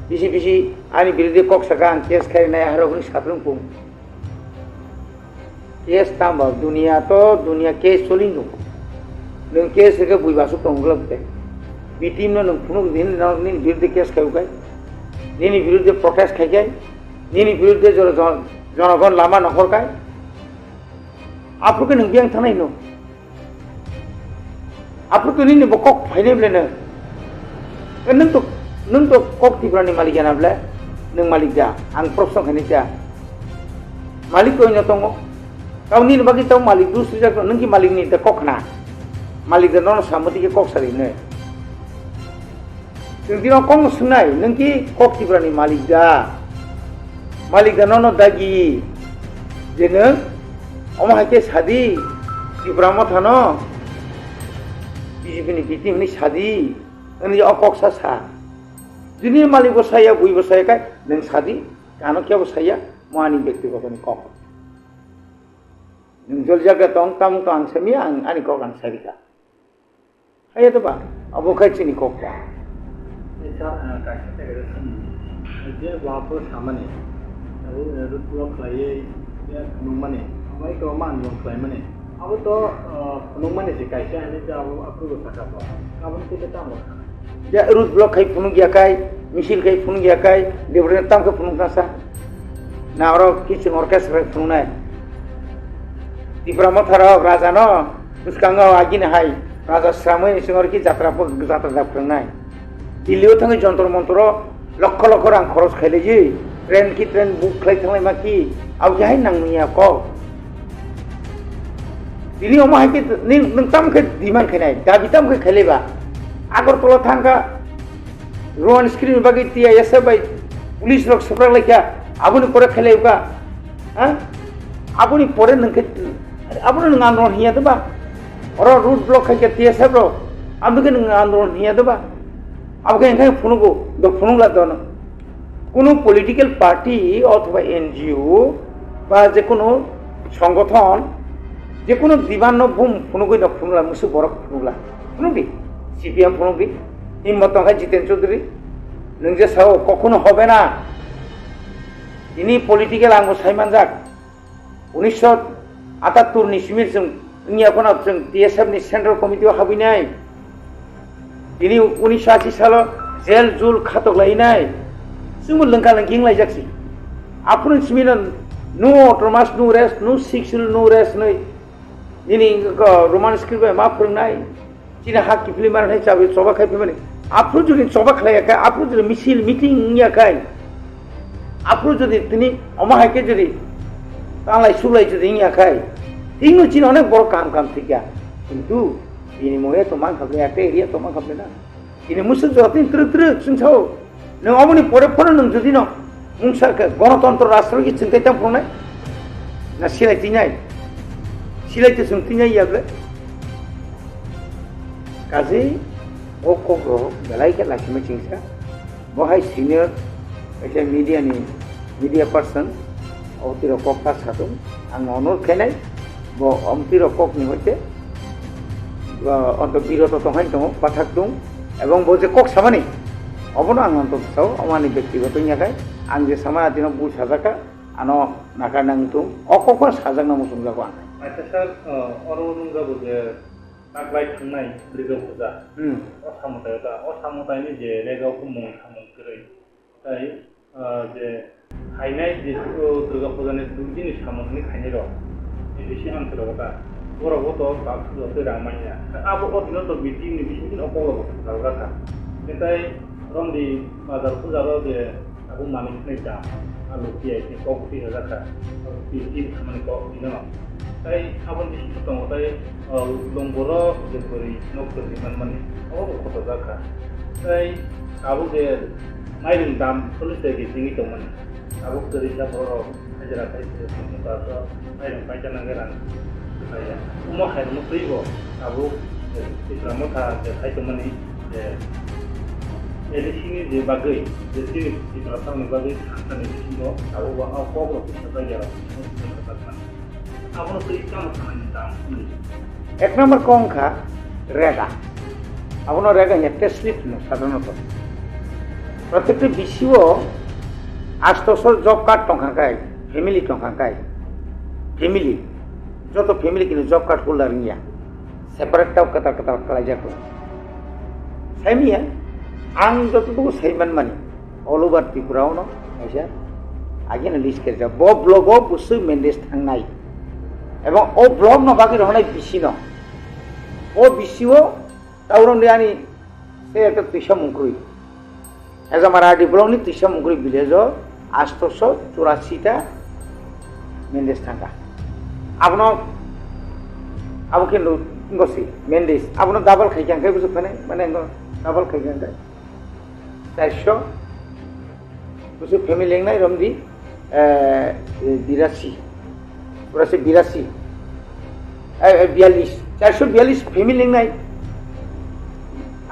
बिसि आंनि बिरुद्धे कक्सागा आं केस खारिनाय हारगनि सात्रंखौ केस तांबा दुनिया केस सोलिनो नों केस के बुइबासो दंग्लबते बिटिमनो नों फुनु दिन नि बिरुद्धे केस खायबाय निनि बिरुद्धे प्रोटेस्ट खायगाय निनि बिरुद्धे जनगण लामा नहरगाय आपके नों बियां थानाय नो आपके निनि बकक फाइनेब्लेनो नों तो कक तिब्रानि मालिक जानाब्ला नों मालिक जा आं प्रश्न खायनि जा मालिक कोइनो दङ गावनि बागै ताव मालिक दुसरी जागोन नों कि मालिक नि त कखना मालिक नन सामति के कक सारिनो जों दिनाव कम सुनाय नों कि कक तिब्रानि मालिक नन दागि जे नों अमाहाके सादि तिब्रा मथानो बिजेपिनि बिटिमनि सादि नों अकक सा जुनि मालिक बसाया बुइ बसायखाय नों सादि गानो के बसाया मानि व्यक्तिगतनि कक जल जागा तंग ताम तो आं सेमी आंनि कक आं सारिका हाय तो बा अब खायचिनि ककया सर कायसे जे वापर सामाने रुट ब्लक खालायो नुमाने ओमफ्राय तो मान ब्लक खालाय माने अब तो नुमाने से कायसे आने जाव आपको साका तो गाबोन के तामो या रुट ब्लक खाय फुनु गयाखाय मिसिल खाय फुनु गयाखाय देबरे तामखौ फुनु कासा नावरो किचन अर्केस्ट्रा फुनुनाय त्रिपुरा मथार राजा न उसकांगा आगिन हाय राजा श्रामै सिंगर की जात्रा जाफ्रांनाय दिल्लीयाव थाङै जन्तर मन्तर लक्ष रां खरस खायले जी ट्रेन बुक खालाय थांनाय मा कि आव जाहाय नांनिया क তিনি অমাহাইকে নोंथांमोनखौ ডিমান্ড খাইनाय दा बिथांमोनखौ खायलायबा आगरतला थांगा रन स्क्रिन बागै टिआइएस बाय पुलिस रक सफ्रा लायखा आबुनि परे खायलायबा हा आबुनि परे नोंखौ आबुनि नों आन्दोलन हिया दबा और रूट ब्लॉक खायखा टिआइएस ब्रो आबुनि नों आन्दोलन हिया दबा आबुनि एंखाय फुनुगो द फुनुला दन কোনো পলিটিক্যাল পার্টি অথবা এনজিও বা যে কোনো সংগঠন যে কোনো দিবান্ন ভূম ফুনুগই না ফুনুলা মুসু বড় ফুনুলা ফুনুবি সিপিএম ফুনুবি হিম্মত নয় জিতেন চৌধুরী নों যে সাও কখনো হবে না ইনি পলিটিক্যাল আঙ্গ সাইমান যাক 1978 नि सिमिर जों इनि এখন जों টিএসএফ नि सेंट्रल कमिटियाव हाबैनाय इनि 1980 सालाव जेल जुल खाथकलायनाय जोंबो लोंखा लोंखिं लायजाक्सि आफुन सिमिन नो अटोमास नो रेस्ट नो सेक्सुअल नो रेस्ट नै दिनै रोमान स्क्रिप्ट मा फोरोंनाय दिनै हा किफलि मारनाय जाबाय सभा खायफैमाने आफु जुदि सभा खालायाखै आफु जुदि मिছিল मिटिं याखै आफु जुदि दिनै अमाहायके जुदि तांलाय सुलाय जुदि याखै तिंनो चिन अनेक बड़ काम थिका किन्तु दिनै मये तो मान खाबले आटे एरिया तो मान खाबले ना दिनै मुसु जतिन त्रुत्रु सुनछौ नों अमनि परे परे नों जुदि न मुंसारखौ गणतन्त्र राष्ट्रनि चिन्तायतां फुंनाय ना सिलायथिनाय सिलायथि सोंथिनाय याबले काजै ओ कग्र बेलायके लाखिमा चिंसा बहाय सिनियर एसे मीडिया पर्सन अवतिर कक्का साथों आं अनुरोध खायनाय ब अमतिर ककनि हयते अन्त बिरत तंहाय दङ बाथाक दं एवं बजे कक सामानि अबनो आं अन्त साव अमानि व्यक्तिगत याखाय आं जे सामा दिन बुल साजाका आनो नाका नांतुं अकक साजांना मुसुम जागो आं आच्ছা স্যার অরুণ যাবো যে नाग्लाय थांनाय रेगाव फुजा असामतायनि जे रेगावखौ मुं थामोनखरै ताय जे खायनाय जे दुर्गा फुजानि दुर्गिनि सामोननि खायनाय र एसे आंतरगता बर'बोथ' बाक्सुजों रामायना आबो अदिनो तो बिटिनि बिसिनि अकल जावराखा नाथाय रंदी बाजार फुजारो जे आबो मानिखनै दा आलु पियाइनि कफि जाखा बिटि खामानि को दिनो ताय आबो बिसिनि दङ ताय लंबरो जेपरि नखरनि मानमानि अबो खत जाखा ताय आबो जे माइरं दाम पुलिस गेजिंनि दंमोन आबो करिसा बर' हाजिरा थाइसे बासो माइरं पाइजानांगोरां आया उमा हायनो फैगो आबो तिप्रा मथा जे थाइदोंमोन जे एलिसिनि जे बागै जे तिप्रा थांनो बागै थांनानै बिसिनो आबो आबो जायगायाव आबो तो काम खामानि दाम एक नम्बर कंखा रेगा आबनो रेगा हेक्टे स्लिप न साधारणत प्रत्येकটি বিসিও 800 জব কার্ড টংখাকাই ফ্যামিলি টংখাকাই ফ্যামিলি যত ফ্যামিলি কিনে জব কার্ড হোল্ডার নিয়া সেপারেট টাও কতা কতা খালাই যাকো সাইমিয়া आं যতটুকু সাইমান মানি অল ওভার ত্রিপুরাও ন আইসা আগেন লিস্ট করে ব ব্লগও বুসু মেন্ডেস থাংনাই এবং ও ব্লগ ন বাকি রহনাই বিসি ন ও বিসিও তাউরন দিয়ানি সে একটা তিসা মুখরুই এজ আমার আরডি ব্লগনি তিসা মুখরুই ভিলেজ 884টা মেন্ডেস থাকা আপনো আবো কিন্তু গসি মেন্ডেস আপনো ডাবল খাইখাঙ্কাই বুঝো মানে ডাবল খাইখাঙ্কাই 400 বুঝো ফ্যামিলি লেংনাই রমদি 82 पूरा से 82 442 फैमिली लेंनाय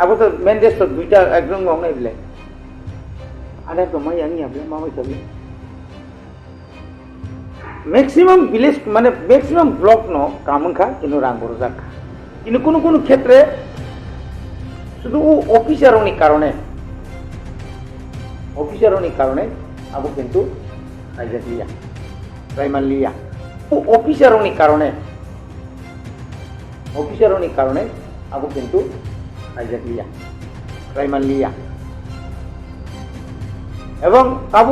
अब तो मेंडेस तो दुईटा एकदम गंगनाय बिलाय आदा तो मा यानी आबले मा बाय थाबले मैक्सिमाम विलेज माने मैक्सिमाम ब्लॉक नो कामखा किनु रांगरो जाखा किनु कोनो क्षेत्रे शुद्ध ऑफिसरनि कारणे अब किन्तु आइजालिया प्राइमारिया অফিসারনি কারণে আবু কিন্তু আইজালিয়া প্রাইমারিয়া এবং আবু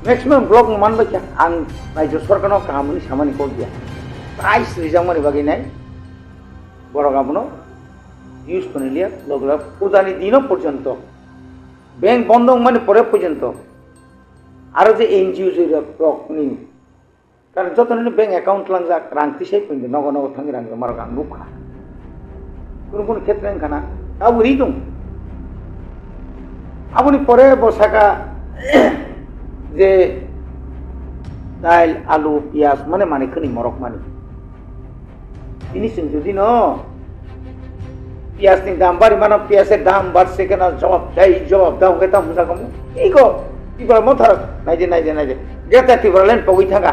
ম্যাক্সিমাম ব্লক মানবাই আং রাজ্য সরকারও কাহামনি সামানি কর দিয়া প্রাইস রিজাংমানি বাকি নাই বড় গাবনো ইউজ করিলিয়া লগলা পূজানি দিনও পর্যন্ত ব্যাংক বন্ধ মানে পরে পর্যন্ত আর যে এনজিও যে ব্লকনি কারণ যতদিন ব্যাংক অ্যাকাউন্ট লাংজাক রাং তিসাই পর্যন্ত নগ নগ থাকি রাং মারক আং নুখা কোনো ক্ষেত্রে খানা তাও রি দं আপনি পরে বসাকা যে ডাইল আলু পিঁয়াজ মানে খনি মরক মানে তিনি যদি ন পিঁয়াজনি দাম বাড়ি মানে পিঁয়াজের দাম বাড়ছে কেন জবাব দাও কেতাম বুঝা কমু এই গো ত্রিপুরা মথার নাইজে গেতা ত্রিপুরা লেন পগই থাকা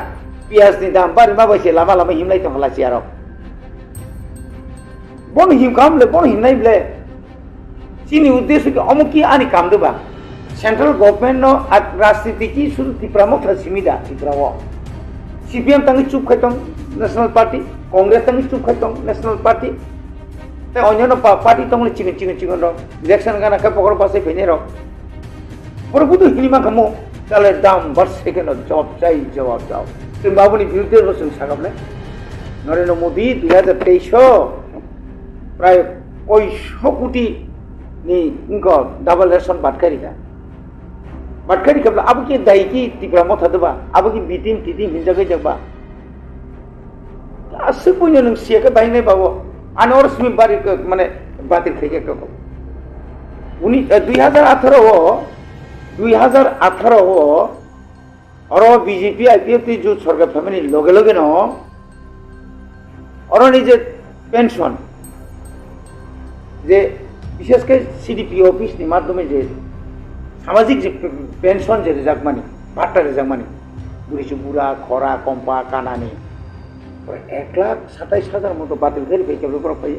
পিঁয়াজনি দাম বাড়ি মাবাইছে লামা হিমলাই তো হলাছি আর বন হিম কামলে বন হিম নাইবলে চিনি উদ্দেশ্য কি অমুকি আনি কাম দেবা সেন্ট্রাল গভর্নমেন্ট নো রাজনীতি কি শুধু ত্রিপুরা মথা সিমিদা ত্রিপুরা CPM tangi চুপ খাইতং ন্যাশনাল পার্টি কংগ্রেস tangi চুপ খাইতং ন্যাশনাল পার্টি তাই অন্যান্য পার্টি তংনি চিকেন র ইলেকশন গানা কা পকর পাশে ফেনে র পরে বুধ হিলিমা খামো চালের দাম বাড়ছে কেন জবাব দাও তুমি বাবুনি বিরুদ্ধে রসুন সাকাবলে নরেন্দ্র মোদী 2023 প্রায় 500 কোটি ni inko double ration batkari kabla abu ki dai ki Tipra Motha deba abu ki bitim hinjagai jagba asu punya nung sia ka bai nai bawo anor smi bari mane batil khege ka ko uni 2018 aro BJP IPF ti ju sarkar family loge no aro ni je pension যে বিশেষ করে CDP office নি মাধ্যমে যে সামাজিক যে pension যে রেজাক মানি ভাট্টা রেজাক মানি বুড়া খরা কম্পা কানানি 1,27,000 মতো বাতিল করে পেয়ে উপর পাই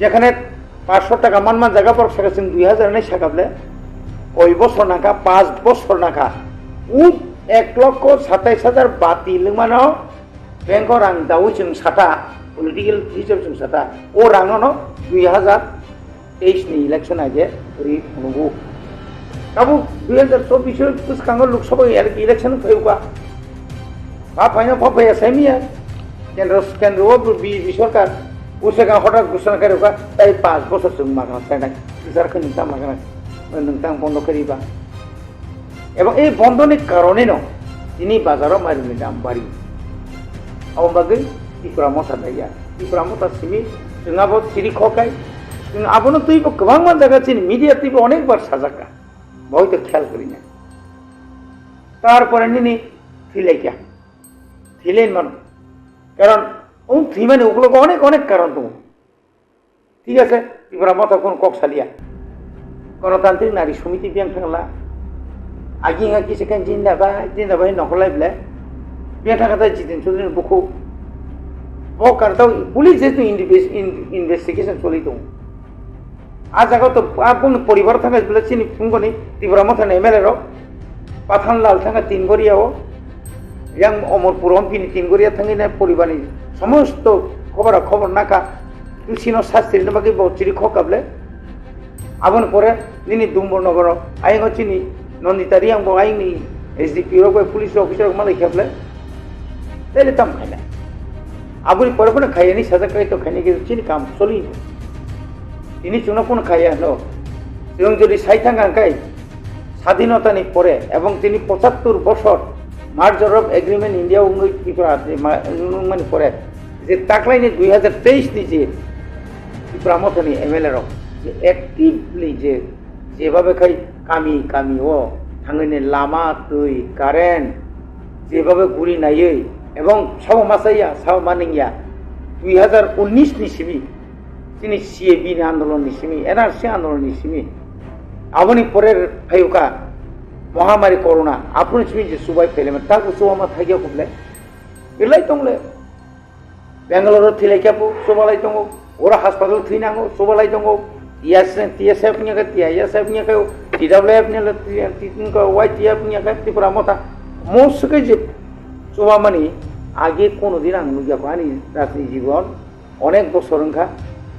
যেখানে 500 টাকা মান জায়গা পর সেখানে 2000 নেই সাকাবলে ওই বছর নাকা 5 বছর নাকা 1,27,000 বাতিল মানো ব্যাংক রাং দাও जों সাটা पॉलिटिकल हिसाब जों साता ओ रांनो 2023 नि इलेक्शन आगे रि नुगु काबु 2024 पुसकांगो लोकसभा इलेक्शन फैउका फाइना फैया सेमिया केंद्र बीजेपी सरकार उसेगा हठात घोषणा करेगा ताई 5 बছর जों मागा साइना बिचार खनिता मागा नोंतां बन्द करिबा এবং এই বন্ধনের কারণে ন তিনি বাজারও মারিনি দাম বাড়ি আমবাগে Tipra Motha daya Tipra Motha simi जों आबो सिरि खकाय जों आबोनो तुइबो गोबां मान जागा चिनि मिडिया तुइबो अनेक बार साजाका बहुत ख्याल करिना तारपरे निनि थिलाइका थिलेन मान कारण ও থিমানে ওগুলো অনেক কারণ তো ঠিক আছে Tipra Motha কোন কক্সালিয়া গণতান্ত্রিক নারী সমিতি বিয়াং থাকলা আগিঙা কিছে কেন জিন্দাবাই নকলাইবলে বিয়া থাকাতে জিদিন চুদিন বুকু वो करता हूँ पुलिस से तो इन्वेस्टिगेशन चली तो आज अगर तो आपको परिवार था बोले चिनी तुमको नहीं Tipra Motha MLA रो पाथान लाल था 3 गोरिया हो yang अमरपुर पिनी 3 गोरिया थांगी ना परिवार नहीं समस्त खबर ना का तू सिनो शास्त्री ने बाकी बहुत चिरी खो कबले आबन परे निनी दुम्बर नगर आइंग चिनी नंदितारी आंग आइंग नी SDP रो कोई पुलिस ऑफिसर को माले खबले तेले तम खाना আবুনি পরে কোনো খাইয়ে নি সাজা খাই তো খাইনি কিন্তু চিনি কাম চলি তিনি চুনা কোনো খাইয়া হলো এবং যদি সাইথাঙ্গাঙ্কাই স্বাধীনতা পরে এবং তিনি 75 বছর মার্জার অফ এগ্রিমেন্ট ইন্ডিয়া উঙ্গই ত্রিপুরা মানে পরে যে তাকলাইনি 2023 নি যে Tipra Motha নি MLA র যে অ্যাক্টিভলি যেভাবে খাই কামি ও থাঙ্গিনে লামা তুই কারেন্ট যেভাবে গুলি নাইয়ে এবং সব মাসাইয়া সব মানিয়া 2019 नि सिमी তিনি CAB नि आंदोलन नि सिमी NRC आंदोलन नि सिमी आबनि परेर फायुका महामारी कोरोना आपुन सिमी जे सुबाय फेलेम ताकु सुवामा थागिया कुबले बिलाई तंगले बेंगालुरु थिलाइकापु सुबालाय तंगो ओरा हासपाताल थैनांगो सुबालाय तंगो TSF नि का TSF नि का TWF नि तिनका YTF नि का Tipra Motha मोसके जे চুবামানি আগে কোনোদিন আং নুগিয়াকো আনি রাজনীতি জীবন অনেক বছর সংখ্যা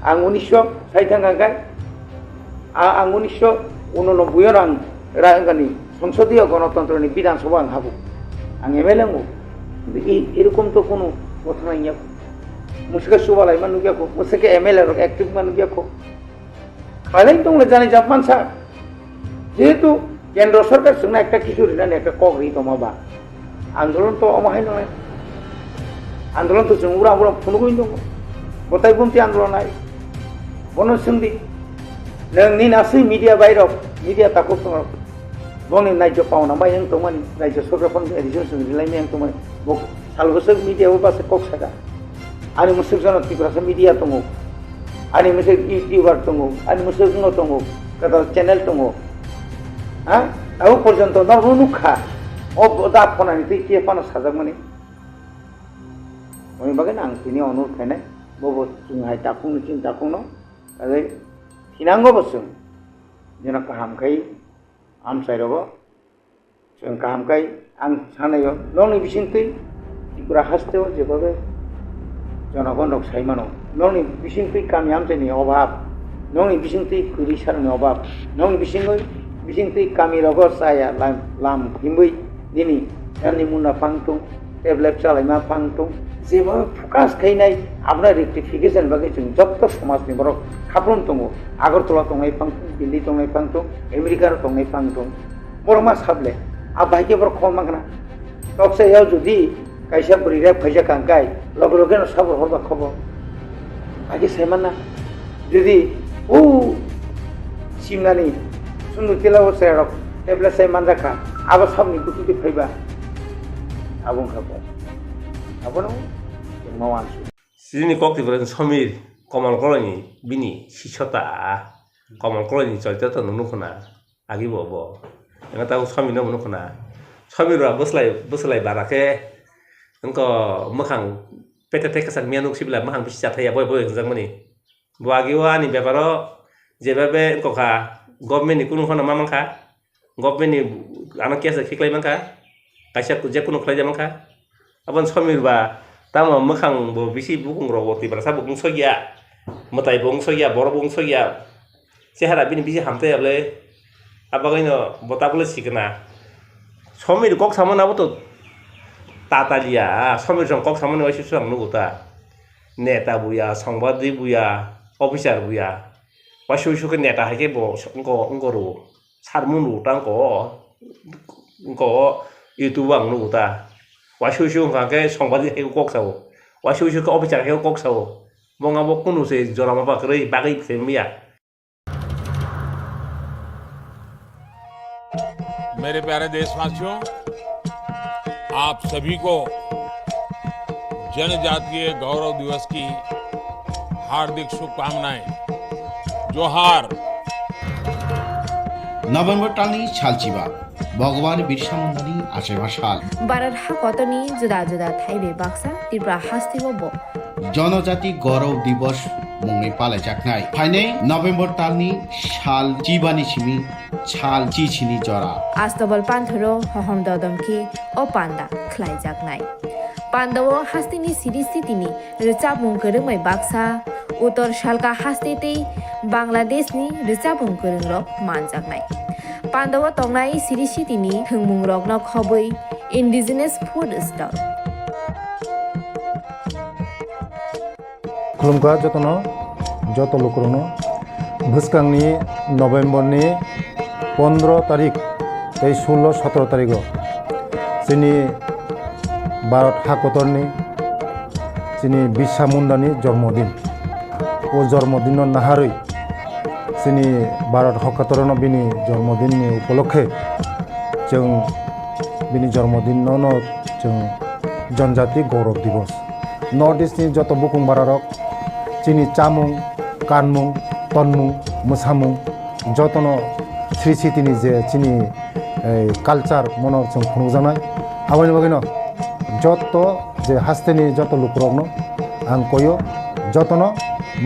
আং 1960 আং 1989 আং রাঙ্গানি সংসদীয় গণতন্ত্রনি বিধানসভা আং হাবো আং MLA এরকম তো কোনো কথা নাই মুসকে সুবালাই মান নুগিয়াকো মুসকে MLA অ্যাক্টিভ মান নুগিয়াকো খাইলাই তোমরা জানি জাপান সা যেহেতু কেন্দ্র সরকার সঙ্গে একটা কিছু রিটার্ন একটা কগরি তোমাবা आंदोलन तो अमाहाय नङा आंदोलन तो जों उरा फुनुगैनो दङ गथाय बुमथि आंदोलन आय बनो सोंदि नोंनि नासै मिडिया बायरक मिडिया ताको बंनि नायजो पावना बाय नों तमानि नायजो सरकारफोर एडिसन सोंदिलाय नों तमानि बक सालबोसो मिडियाबो बासे कक्सागा आनि मुसुक जन तिब्रासो मिडिया दङ आनि मुसुक इउटिउबार दङ आनि मुसुक न दङ कदा चेनेल दङ हा आउ पर्यन्त नरुनुखा अब दा फनानि ति के फानो साजाक माने ओइ बागै आं तिनि अनुर खायनाय बबो जोंहाय दाखुंनो चिन दाखुंनो आरो थिनांगौ बसों जेना काहामखाय आमसायरबो जों काहामखाय आं सानायो नंनि बिसिंतै त्रिपुरा हास्तेव जेबाबे जनगण रक साइमानो नंनि बिसिंतै गामि आमसायनि अभाब नंनि बिसिंतै गुरि सारनि अभाब नंनि बिसिंतै गामि रगो साया लाम हिमै दिनि सारनि मुना फांतुं टेबलेट चालायमा फांतुं जेबो फकास खायनाय आपना रेक्टिफिकेशन बागै जों जत्त समाजनि बरक खाफ्रोम दङ आगरतला दंनाय फांतुं दिल्ली दंनाय फांतुं आमेरिका दंनाय फांतुं बरमा साबले आ बाइके बर खम मागना तकसायाव जुदि कायसा बुरिरा फैसा कांकाय लगे लगे न साबर हरबा खबर बाइके सायमाना जुदि ओ सिमनानि सुनु तिलाव सेरक टेबलेट सायमान राखा आबा साबनि गुटुति फैबा आबुं खाबो आबनो मावान सिनि कक्तिफ्रा समीर कमल कलनि बिनि शिक्षता कमल कलनि चरित्र नुनुखना आगि बबो एंगा ताउ समीर नुनुखना समीरआ बोसलाय बाराके अंको मखां पेटे टेकसाक मियानुक सिबला मखां बिसि जाथाया बय हजाक माने बागिवा नि बेपारो जेबाबे अंकोखा गभर्नमेन्टनि कुनु खना मामांखा गभर्नमेन्टनि आना केस खिक्लाय मांखा कायसा जेकुनु खलाय मांखा अपन समीर बा तामा मखां बो बिसि बुकुं रगति ब्रासा बुकुं सगिया मताय बुकुं सगिया बर बुकुं सगिया सेहारा बिनि बिसि हामतायाबले आबागैनो बताबले सिकना समीर कक सामनाबो तो तातालिया समीर जं कक सामना वाइसु सं नुगुता नेता बुया संबादि बुया अफिसार बुया वाइसु के नेता हाके बो अंको रो सारमुनु तांको यूट्यूब आं नुगुता वाइसु के संबादि हाके कक्साव वाइसु के अफिसार हाके कक्साव मंगाबो कुनु से जरामा बाकरै बागै फेमिया मेरे प्यारे देशवासियों आप सभी को जनजातीय गौरव दिवस की हार्दिक शुभकामनाएं जोहार नभेम्बर टालनि सालचिबा भगवान बिरसा मुंडानि आसेबा साल भारत हाकतनि जुदा जुदा थाइबे बाक्सा त्रिपुरा हास्तिबो जनजाति गौरव दिवस मुंनि पालायजाखनाय फाइनै नभेम्बर टालनि साल जिबानि सिमि साल चिचिनि जरा आस्तबल पान्थरो हहम ददमखि ओ पान्दा ख्लाइजाखनाय पान्दावो हास्तिनि सिरिस्थितिनि रिचाबुं गोरोङै बाक्सा उत्तर सालका हास्तेतै बांलादेशनि रिचाबुं गोरोंरक मानजाखनाय पान्दावो तंनाय सिरिस्थितिनि थोंमुं रकन खबै इन्डिजिनास फुड स्टल खुलुमगा जत लोकरनो भुसकांनि नभेम्बरनि 15 तारिख 16-17 तारिख जोंनि भारत हाकतरनि जोंनि बिरसा मुंडानि जन्मदिन ओ जन्मदिन नाहारै जोंनि भारत हाकतरनो बिनि जन्मदिननि उपलक्षे जों बिनि जन्मदिनावनो जों जनजाति गौरव दिवस नर्थ इस्टनि जत बुकुं बारारक जोंनि चामुं कानमुं तनमुं मोसामुं जतनो श्री सिटिनि जे जोंनि कालचार मनर जों खुंजानाय आबानि बागैनो जत जे हास्तेनि जत लुकरकनो आं कयो जतनो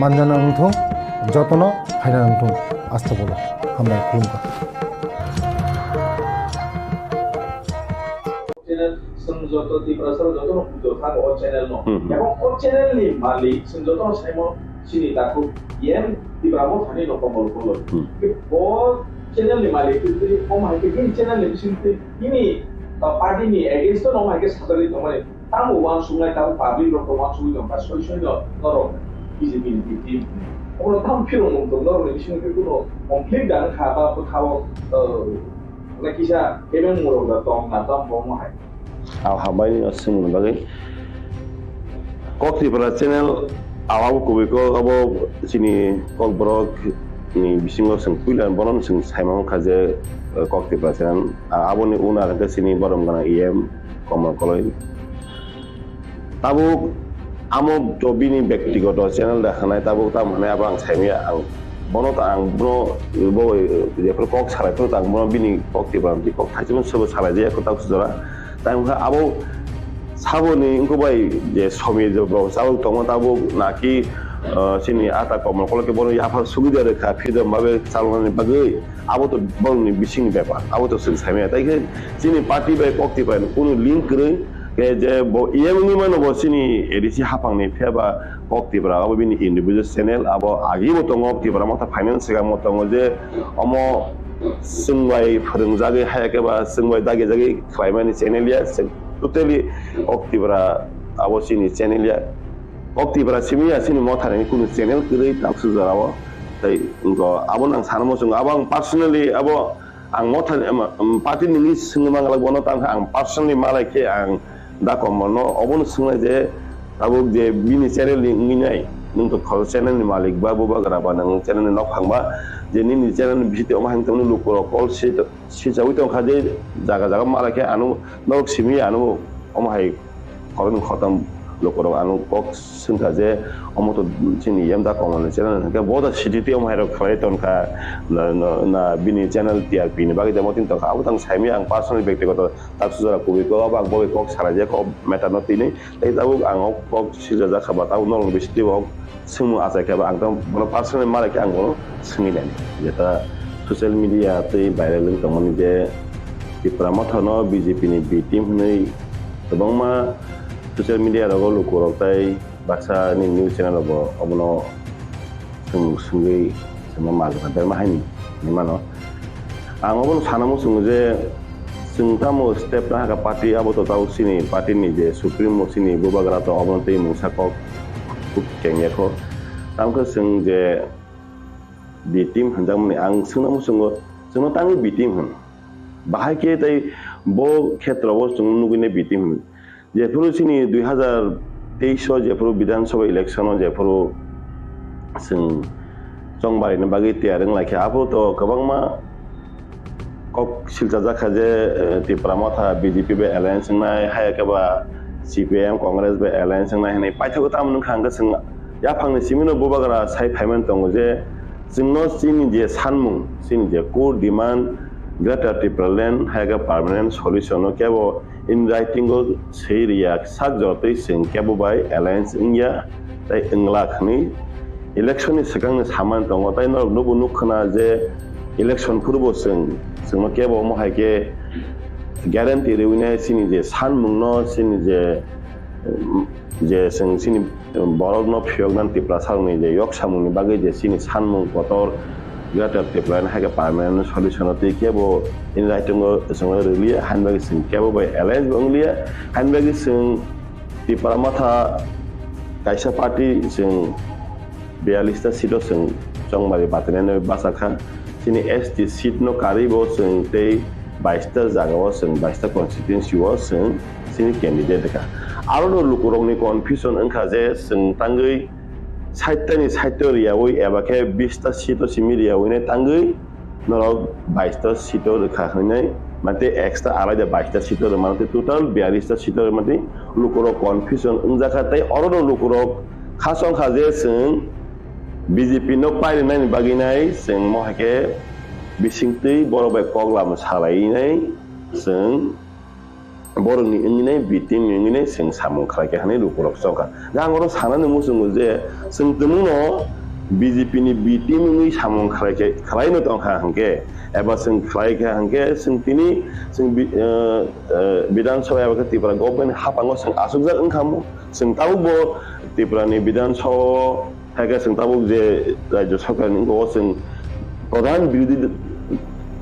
मानजाना नंथों जतनो हायना नंथों आस्था बोलो हामनाय खुलुमगा संजोतो तिब्रासर जतो नुकुतो थागो चैनल नो এবং ও চ্যানেল নি মালিক संजोतो साइमो सिनि ताकु येम तिब्रामो थानि नो कमल कोलो के बो चैनल नि मालिक तिब्रि ओम हाइके गिन चैनल नि सिनते इनि पार्टी नि एगेंस्ट नो हाइके सादरि तो माने तामो वान सुंनाय तामो पाब्लिक रो वान सुंनाय दं बा सयसन नो नरो बिजेपि नि टीम ओनो ताम फिरो नो दं नरो नि सिनके कुनो कमप्लीट दान खाबा खावो लाइकिसा केमें मोरो दा तंग ना तम बमो high habai semun bagi kok Tipra channel awabu kubiko abo sini kok brok ni bisingo sing puilan bonon sing saimang kaje kok Tipra channel abo ni una ke sini borom gana CEM komal koloi tabu amo jobini ব্যক্তিগত channel দেখানাই tabu tam hane abang saimia ang bono ta ang bro bo je pro kok sarai pro tang bono bini kok Tipra di kok thajun sobo sarai je ko tak sujara taim ha abo saboni ingko bai je somi je bro sabol tongo tabu naki sini ata komal kolke bono ya fa sugida rekha phidam babe saloni bagai abo to bolni bising ব্যাপার abo to sing saimia tai ke sini party bai kok Tipra kono link re যে ইয়েমনি মানে বসিনি ADC হাফাংনি ফেবা cock Tipra আবো বিনি individual channel আবো আগি মতো ngok Tipra মতো finance গা মতো যে অম সিংবাই ফরংজাগে হায়াকে বা সিংবাই দাগে জাগে ক্লাইমানি চ্যানেল ইয়া টোটালি কক Tipra আবো সিনি চ্যানেল ইয়া কক Tipra সিমিয়া সিনি Mothani কোন চ্যানেল কই তাকসু জারাবো তাই আবো নাং সানমো সং আবো পার্সোনালি আবো ang Mothani party ni singmang bono tang ang personally malake ang dakomono obon singa je tabuk je bini channel ni ngai nung to khol channel ni malik babu bagara ba nang channel ni nok phangba je ni channel bhite oma hang tamni lukoro call si jawi tong khaje jaga jaga malake anu nok simi anu oma hai koron khatam lukoro anu kok singa je omo to chini yam dakomono channel ke boda city oma hai Khlaithung ka na bini channel TRP ni bagi demotin to ka utang saimi ang personal ব্যক্তিগত tak sujara kubi ko abang boy kok saraje ko meta not ini tai tabu ang kok sijaja khaba tabu nol bisti bo simu asa ka ang tam bono personal mala ke ang bono singi den jeta social media te viral link tamoni je Tipra Motha no BJP ni B team nei tabang ma social media ro lo ko tai baksa ni news channel bo obono sungai sama malu kan termahin ni mana ang obon sanamu sungje sungtamo step na ka party abo to tau sini party ni je supreme sini bubagara to obon te musa ko kengye ko tam ko sung je di team handam ni ang sunamu sungo suno tangi bi team hun bahai ke tai bo khetra bo sung nugine bi team je puru sini 2023 je puru বিধান সভা election je puru sung Songbari na bagi tiareng laki apo to kabang ma Koksilchagui Tipra Motha BJP be alliance na haya ka ba CPM Congress be alliance na hene paitha ko tam khang ka sing ya phang ni simino bobagara sai phaiman tong je singno sini je sanmung sini je core demand greater Tipra land haya ka permanent solution no kebo in writing go sei riak sak jotei sing kebo bai alliance india tai ingla khni election ni sekang saman tong tai no nubu nukhna je election purbo sing singma kebo mo haike guarantee rewine sini je san mungno sini je sing sini borog no phiyognan Tipra sarni je yok samuni bagi je sini san mung kotor greater Tipra na haike permanent solution te kebo in writing go sing relia hanbagi sing kebo by alliance banglia hanbagi sing Tipra Motha kaisa party sing 42 sito sing Songbari batene basakha sini ST seat no karibo sing te 22 jaga wo sing 22 constituency wo sing sini candidate ka aro no lukurong ni confusion angkha je sing tangai saitani saitoria oi abake 20 sito simiria oi ne tangai no 22 sito rekha hne mate extra ala je 22 sito mate total 42 sito mate lukuro confusion unjaka tai aro no lukuro khasong khaje sing BJP no pai nai baginai sing mo hake bisingti boro bai koglam salai nai sing boro ni ngai biting ngai sing samung khlake hane lukurok soka jangoro sanane musung je sing tumuno BJP ni biting ngai samung khlake khlai no tong hangke eba sing khlai ke hangke sing tini sing bidan sabha eba Tipra government hapango sing asukjak engkamu sing tau bo Tipra ni bidan sabha haga sing tabuk je rajya sarkar ni go sing prodan birodi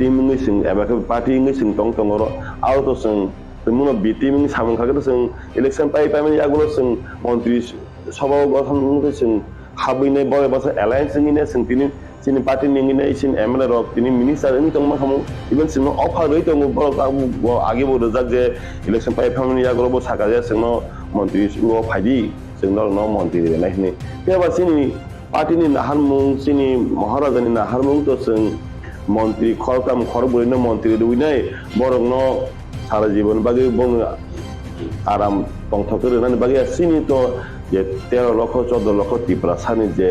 team ngi sing abaka party ngi sing tong tongoro auto sing temuno bi team ngi samang khaga sing election pai man yagulo sing montri sabha gothan ngi sing habine bore basa alliance ngi ne sing tini sini party ni ngine sin MLA rok tini minister ini tong ma kamu even sino offer roi tong bo kamu bo age bo rezak je election pai family ya gro bo saka je sino montri suo phaji sino no montri de nai ni pe ba sini party ni nahar mung sini maharaja ni nahar mung to sing montri khorkam khorboi no montri dui nai borong no sara জীবন bagi bong aram tongthok re nani bagi sini to je 13 লক্ষ 14 লক্ষ ত্রিপুরা সানি যে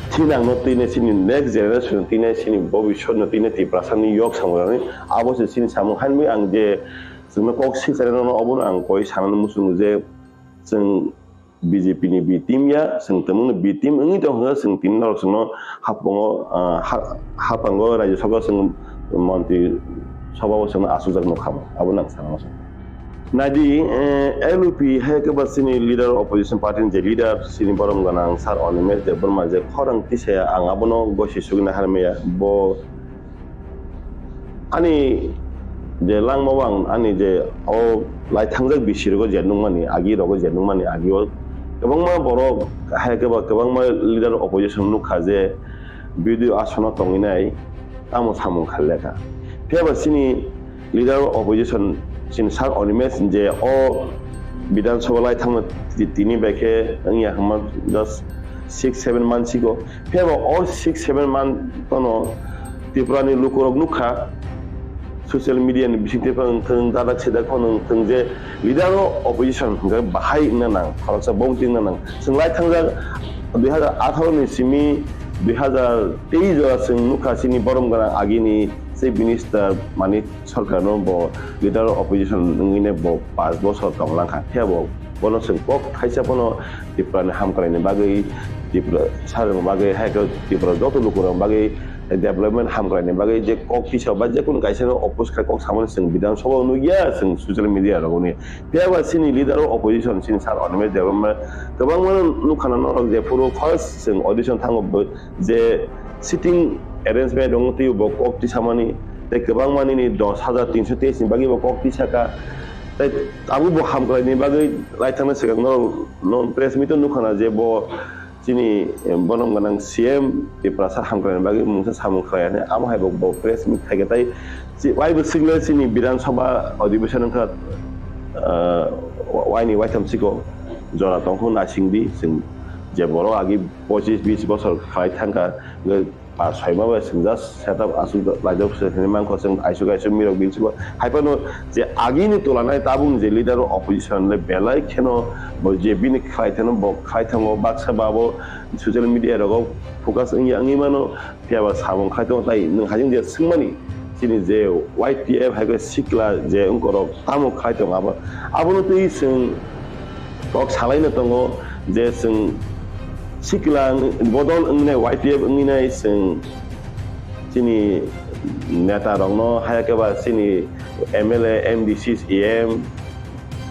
tinang no tine sini next generation tine sini bobishot no tine Tipra sani yok samurani abo se sini samu hanmi ang je sungna Koksilchagui no obon ang koi sanan musung je sung BJP ni B team ya sung temung B team ngi to nga sung tin no sung hapango rajya sabha sung mantri sabha sung asujak no kham abo nang sanan musung Nadi LUP hai ke sini leader opposition party je leader sini borom ganang sar onimes je berma je khorang tisaya ang abono gosi sugna harmeya bo ani je lang mawang ani je o lai thangjak bisirgo je nungmani agi rogo je nungmani agi o kebang ma boro hai ke kebang ma leader opposition nukha je video asana tonginai amo samung khalleka pheba sini leader opposition sin sar onimes je o bidan sobalai thang tini beke angya hama just 6-7 months ago pheba all 6-7 months tono Tipra ni lukorok nukha social media ni bisite pang thang dada cheda khon thang je leader opposition ga bahai nanang kharsa bongting nanang singlai thangja 2018 ni simi 2023 sing nukha sini borom gana agini সেই minister মানে সরকার no bo leader opposition ngine bo 5 বছর tonglang kha thebo bono sing pok thaisa bono Tipra ni ham karaine bagai Tipra sarang bagai ha ko Tipra joto lukurang bagai development ham karaine bagai je kok kisa ba je kun kaisa no oppose kha kok samon sing bidan sabha no ya sing social media ro ni theba sini leader opposition sini sar onme development gobang mon nukhana no je puro first sing audition thango je sitting arrangement dong tu bo kok ti samani te kebang mani ni 10323 ni bagi bo kok ti saka te abu bo ham krai ni bagi lai thang se no non press meet nu khana je bo sini bonong ganang CEM Tipra sa ham krai bagi mungsa samu krai ne am hai bo press meet thage tai si wai bo signal sini bidan sabha अधिवेशन ka wai ni wai tham siko jora tong khon na singdi sing je boro agi 25-20 বছর khai thangka pa saima ba sing just set up asu lajok se mang ko sing aisu mirok bin sibo haipano je agi ni tolanai tabung je leader opposition le belai kheno bo je bin khai thano bo khai thango baksa babo social media ro focus angi mano piaba samong khai tong tai nang hajing je singmani sini je YTF ha ko sikla je ungkoro tamo khai tong abono tei sing kok salai na tongo je sing siklang bodol ngne YTF ngne sing sini neta rongno haya ke ba sini MLA MDC CEM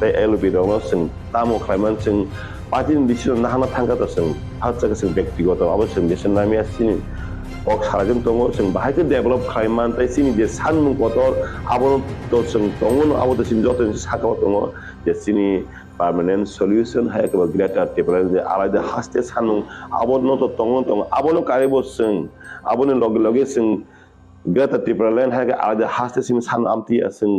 te LP rongno sing tamo klaiman sing party decision na hana thangka to sing hatsa sing ব্যক্তিগত অবশ্যই decision namia sini ok sarajung tongo sing bahai ke develop klaiman te sini je sanmung kotor abon to sing tongon abo to sing joto Sakao tongo je sini permanent solution hai ke greater Tipra je alada haste sanung abono to tongon abono karibo sing abono loge sing greater Tipra land hai ke alada haste sing san amti sing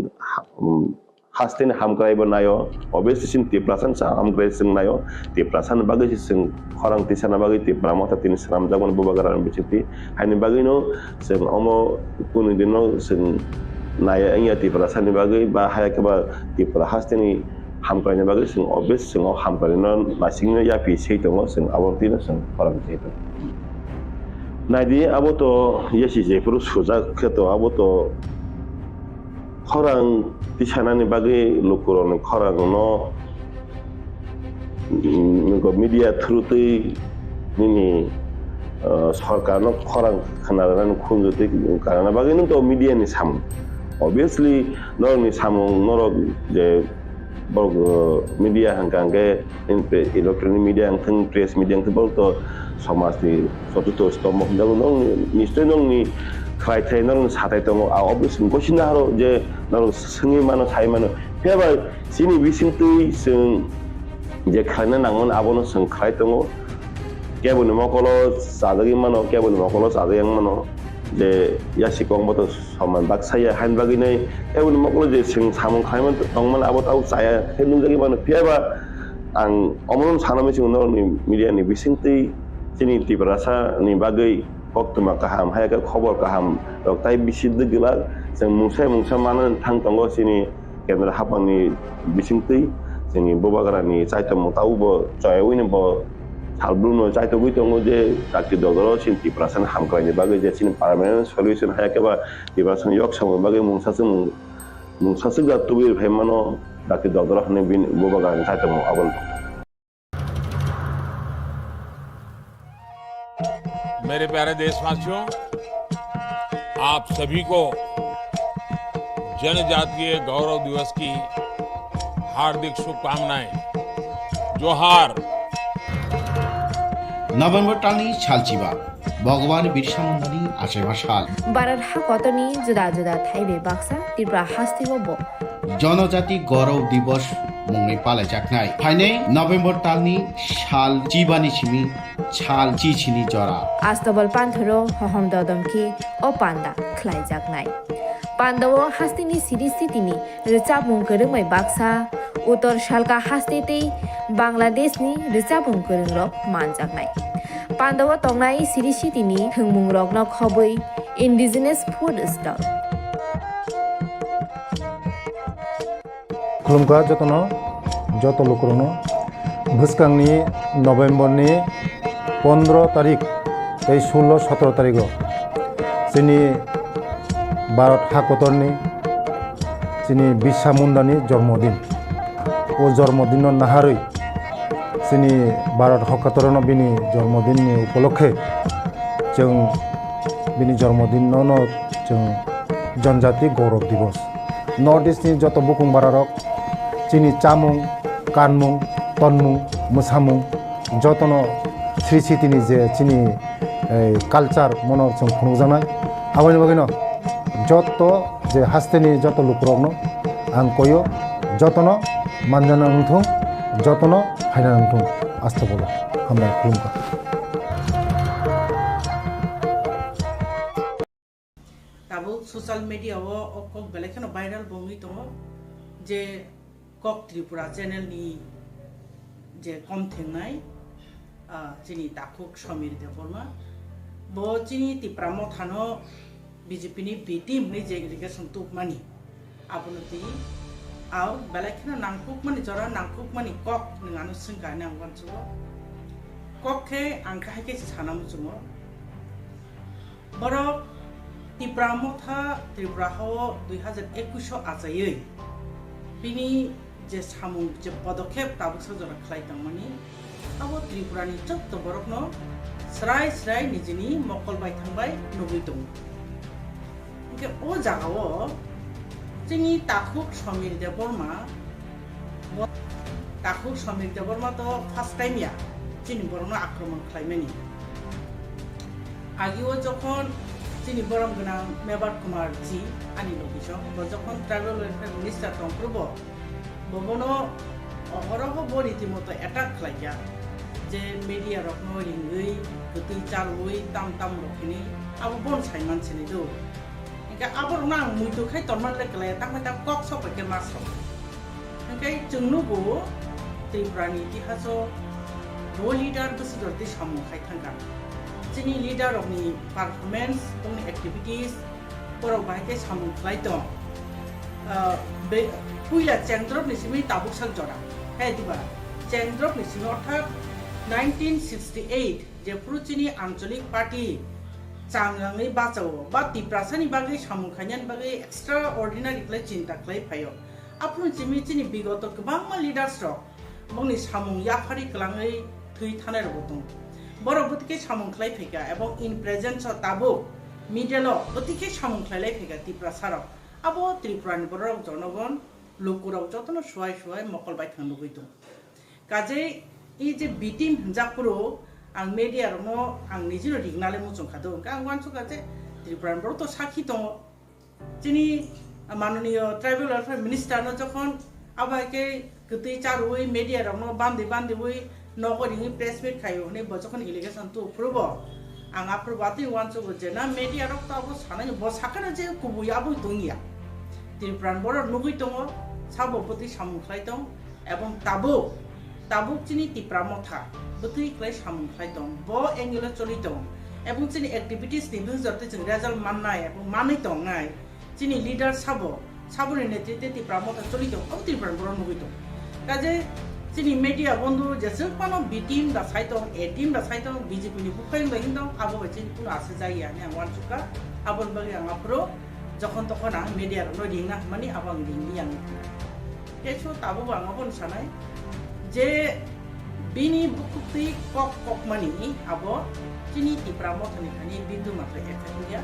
haste ni ham krai banayo obviously sing Tipra san sa ham krai sing nayo Tipra san bagai sing khorang tisana bagai Tipra Motha tin saram jagon bubagaran biciti hani bagai no sing omo kunu dino sing naya anya Tipra san bagai ba hai ke ba Tipra haste ni hamkanya bagai sing obvious sing hamkanya masingnya ya PC itu sing abortina sing orang itu. Nah di aboto yesi je perlu sujak keto aboto orang di sana ni bagai lukuron orang no niko media through tu ini sarkar no orang kenalan kunjuti karena bagai nu to media ni sam obviously nor ni samung norok je bog media hangkangke electronic media yang thing press media yang tebal to samas ni suatu to stomok dalu nong ni nong ni khai thai nong satai to obviously goshina haro je nong sengi mano sai mano pheba sini bising tui sing je khana nangon abono sing khai to kebun mokolo sadagi mano kebun mokolo sadagi mano je yasi kongboto saman bak saya han bagine kebun mokolo je sing samung khaiman tongman abo tau saya henung jagi mano piaba ang omon sanami sing no ni media ni bisingti sini tibrasa ni bagai koktuma kaham hayaka khobor kaham roktai bisidde gila sing mungsa mana thang tongo sini kendra hapang ni bisingti sini bobagara ni saita mo tau bo chayawin bo halbruno saita gui tongo je takti dogoro sin tibrasan hamkai ni bagai je sin permanent solution hayaka ba tibrasan yok sam bagai mungsa se gatubir hemano takti dogoro ne bin bobagara ni saita mo abon मेरे प्यारे देशवासियों, आप सभी को जनजातीय गौरव दिवस की हार्दिक शुभकामनाएं। जोहार। नभेम्बर टालनि सालचिबा भगवान बिरसा मुंडानि आसेमा साल भारत हाकतनि जुदा जुदा थाइबे बाक्सा त्रिपुरा हास्तिबो जनजाति गौरव दिवस मुङै पालायजानाय फाइनै नभेम्बर टालनि साल चिबानि सिमी साल चिचिनि जरा आस्तबल पान्थरो हहम ददमखि ओ पान्दा ख्लाइजागनाय पान्दावो हास्तिनि सिरिस्थितिनि रिचाबुं गोरोङै बाक्सा उत्तर सालका हास्तेतै बांलादेशनि रिचाबुं गोरोंरक मानजागनाय पान्दावो तंनाय सिरिस्थितिनि थोंमुं रगन खबै इन्डिजिनास फुड स्टल खुलुमगा जत लोकरनो भुसकांनि नभेम्बरनि 15 तारिख 16-17 तारिख जोंनि भारत हाकतरनि जोंनि बिरसा मुंडानि जन्मदिन ओ जन्मदिन नाहारै जोंनि भारत हाकतरनो बिनि जन्मदिननि उपलक्षे जों बिनि जन्मदिनावनो जों जनजाति गौरव दिवस नर्थ इस्टनि जत बुकुं बारारक जोंनि चामुं कानमुं तनमुं मोसामुं जतनो श्री सिटिनि जे जोंनि कालचार मनर जों खुंजानाय आबानि बागैनो जत जे हास्तेनि जत लुकरकनो आं कयो जतनो मानजाना नंथों जतनो हायना नंथों आस्था बोलो हामबाय खुलुमबाय दाबो ससियेल मिडियाव कक बेलेखनो भाइराल बंगि दङ जे कक त्रिपुरा चेनेलनि जे कमथेंनाय चिनी दाखुक समीर देवबर्मा बो चिनी तिप्रा मथानो बीजेपी नि बी टीम नि जे इरिगेशन तुकमानी आबुनति आव बेलेखनो नांकुक मानि जरा नांकुक मानि कक नङानो सिंका नांगवानसो ककखे आंखा हायके सानामु जुमो बरो तिप्रा मथा त्रिपुरा हो 2021 आजायै बिनि जे सामुं जे पदक्षेप ताबुसो जरा ख्लाइथांमानि अब त्रिपुरानि जत्त बरकनो स्राय निजिनि मकलबाय थांबाय नुबाय दं ओंके ओ जागाव जोंनि ताखुक समीर देवबर्मा तो फार्स्ट टाइम या जोंनि बरनो आक्रमण खालामनायनि आगियाव जखन जोंनि बरम गोनां मेबार कुमार जी आनि लोकेशन जखन ट्राइबल वेलफेयर मिनिस्टार दंप्रबो बबनो अहरह बरितिमतो एटाक खालाया जे मीडिया रखनो रिंगै गति चालुई ताम रखिनि अब बन साइमान छनि दो इनका आबर ना मुइतो खाय तनमान लेकलाय तांमा ता कक सपके मासो इनका जोंनुबो त्रिपुरानि इतिहासो रो लीडर बसुदरति सामु खाय थांगा जोंनि लीडर नि परफॉर्मेंस तंनि एक्टिविटीज बराव बायके सामु खाय दं बे पुइला चेंद्रब निसिमि ताबुकसाल जरा हे दिबा चेंद्रब निसिमि अर्थात 1968 जे फ्रुचिनी आंचलिक पार्टी चांगलाङै बाचाव बा तिप्रासानि बागै सामुखायनानि बागै एक्सट्रा अर्डिनारि क्लाय चिन्ता क्लाय फायो आफुन चिमिचिनि बिगत गोबां लिडार्स र बंनि सामुं याफारि कलाङै थै थानाय रबोदं बर बुतके सामुं क्लाय फैगा एबं इन प्रेजेंस ताबो मिडल बुतके सामुं क्लाय फैगा तिप्रासार आबो त्रिपुरानि बर जनगण लोकुराव जतनो सुवाय मकलबाय थांनो लुबैदों काजे इ जे बिटिम जापुरो आं मीडिया रनो आं निजिनो रिगनाले मुचंखादो आं वानसो काजे त्रिपुरानि बर तो साखी दङ जोंनि माननीय ट्राइबल वेलफेयर मिनिस्टार जखन आबाके गति चारुई media रनो बान्दे nokori press meet khayo ne bojokon allegation to probo anga probati wancho je na media rok ta bo sanai bo sakana je kubuya bo tongia Tipran bor nugui tongo sabo poti samung khlai tong ebong tabuk chini Tipra Motha botui khlai samung khlai tong bo angle choli tong ebong chini activities ni bujorte jeng result mannai ebong manai tong ngai chini leader saboni netritwe Tipra Motha choli tong ob Tipran bor nugui tong kaje chini media bondhu jesu pano B team da sai tong A team da sai tong BJP ni bukain da hindong abo bachin puno ase jai ya ne wan chuka abon bagi anga pro যখন তখন আং মিডিয়ার নদিং না মানে আবাং দিং বিয়াং কেছো তাবো বাঙাবন সানাই যে বিনি বুকুতি cock মানি আবো চিনি Tipra Mothani খানি বিন্দু মাত্র এফেক্ট নিয়া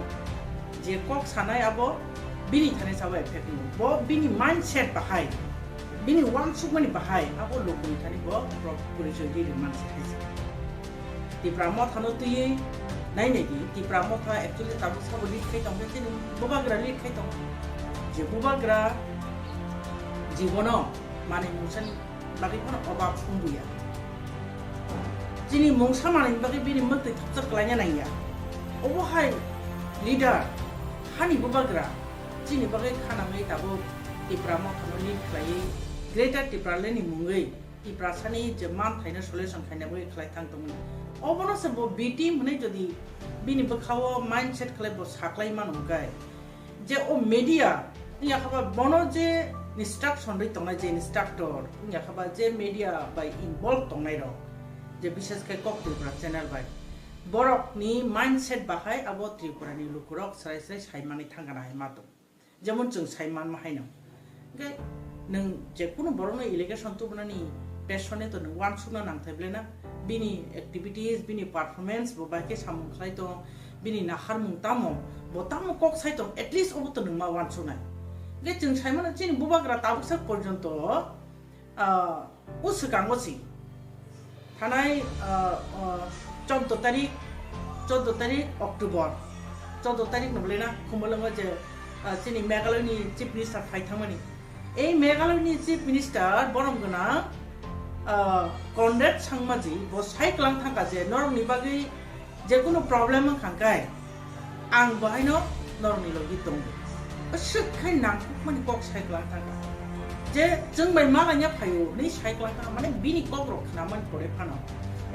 যে কক সানাই আবো বিনি থানে সাবা এফেক্ট নি ব বিনি মাইন্ডসেট বাহাই বিনি ওয়ানসুক মানি বাহাই আবো লোকনি খানি ব পরিচয় দি মানসে হাইছে Tipra Mothani তুই নাই নাকি Tipra Motha actually tabu sabo lead khai tong chini bubagra lead khai tong je bubagra jibono mane mungsan bagi kono obab sumbuya chini mungsa mane bagi bini mukti thapsak klanya naiya obo hai leader hani bubagra chini bagi khana mai tabu Tipra Motha lead khlai greater Tipra leni mungai Tipra sani je man thaina solution khaina bagi Khlaithung tong obono se bo B team hne jodi bini bkhawo mindset khle bo saklai manugai je o media ya khaba bono je instruction ri tongnai je instructor ya khaba je media by involve tongnai ro je bishes kai kok Tipra channel by borok ni mindset bahai abo Tripura ni lukurok srai saimani thangana hai mato jemon chung saiman ma haino gai nang je kuno borono allegation to banani passionate to one suna nang thaible na bini activities bini performance bo ba ke samung khlai to bini na harmung tamo bo tamo kok sai to at least obo to nang ma wan sunai ge chung sai mana chini bubagra tabuksak porjonto uskangosi thanai 14 tarik October 14 tarik nobলে না খুমলঙ্গ যে chini Meghalaya ni chief minister Khlaithung ei Meghalaya ni chief minister boromgona Conrad Sangmaji bo saiklang thangka je norong ni bagi je kuno problem khangkai ang bahaino norong ni logi tong asuk khai nang mani kok saiklang thangka je jeng bai ma ganya phayo ni saiklang thangka mane bini kok rok khnaman pore phano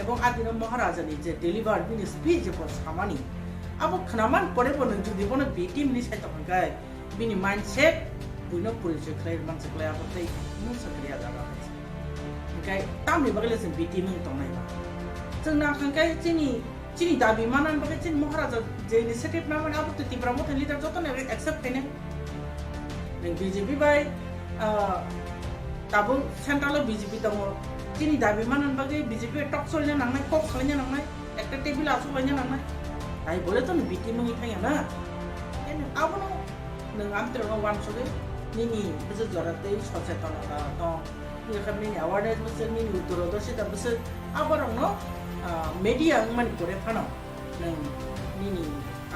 ebong adino Maharaja ni je deliver bini speech je bo samani abo khnaman pore bo nang jodi bono B team ni sai thangkai bini mindset buino puriche khlai man saklai abo tei mu sakriya jaga kai tamni bagale sen B team tong nai ba jeng na khangkai chini dabi manan bagai chini Maharaja je initiative na mane abo Tipra Mothani leader joto ne accept kene neng BJP bai tabo central BJP tongo chini dabi manan bagai BJP talk solnya nangnai kok khalnya nangnai ekta table asu banya nangnai tai bole to B team ngi thaya na ene abo no neng amtre no wan sore nini beje jorate sochetonata to ye khamni awareness beje nini uttorodoshita beje abarong no media mani pore phano neng nini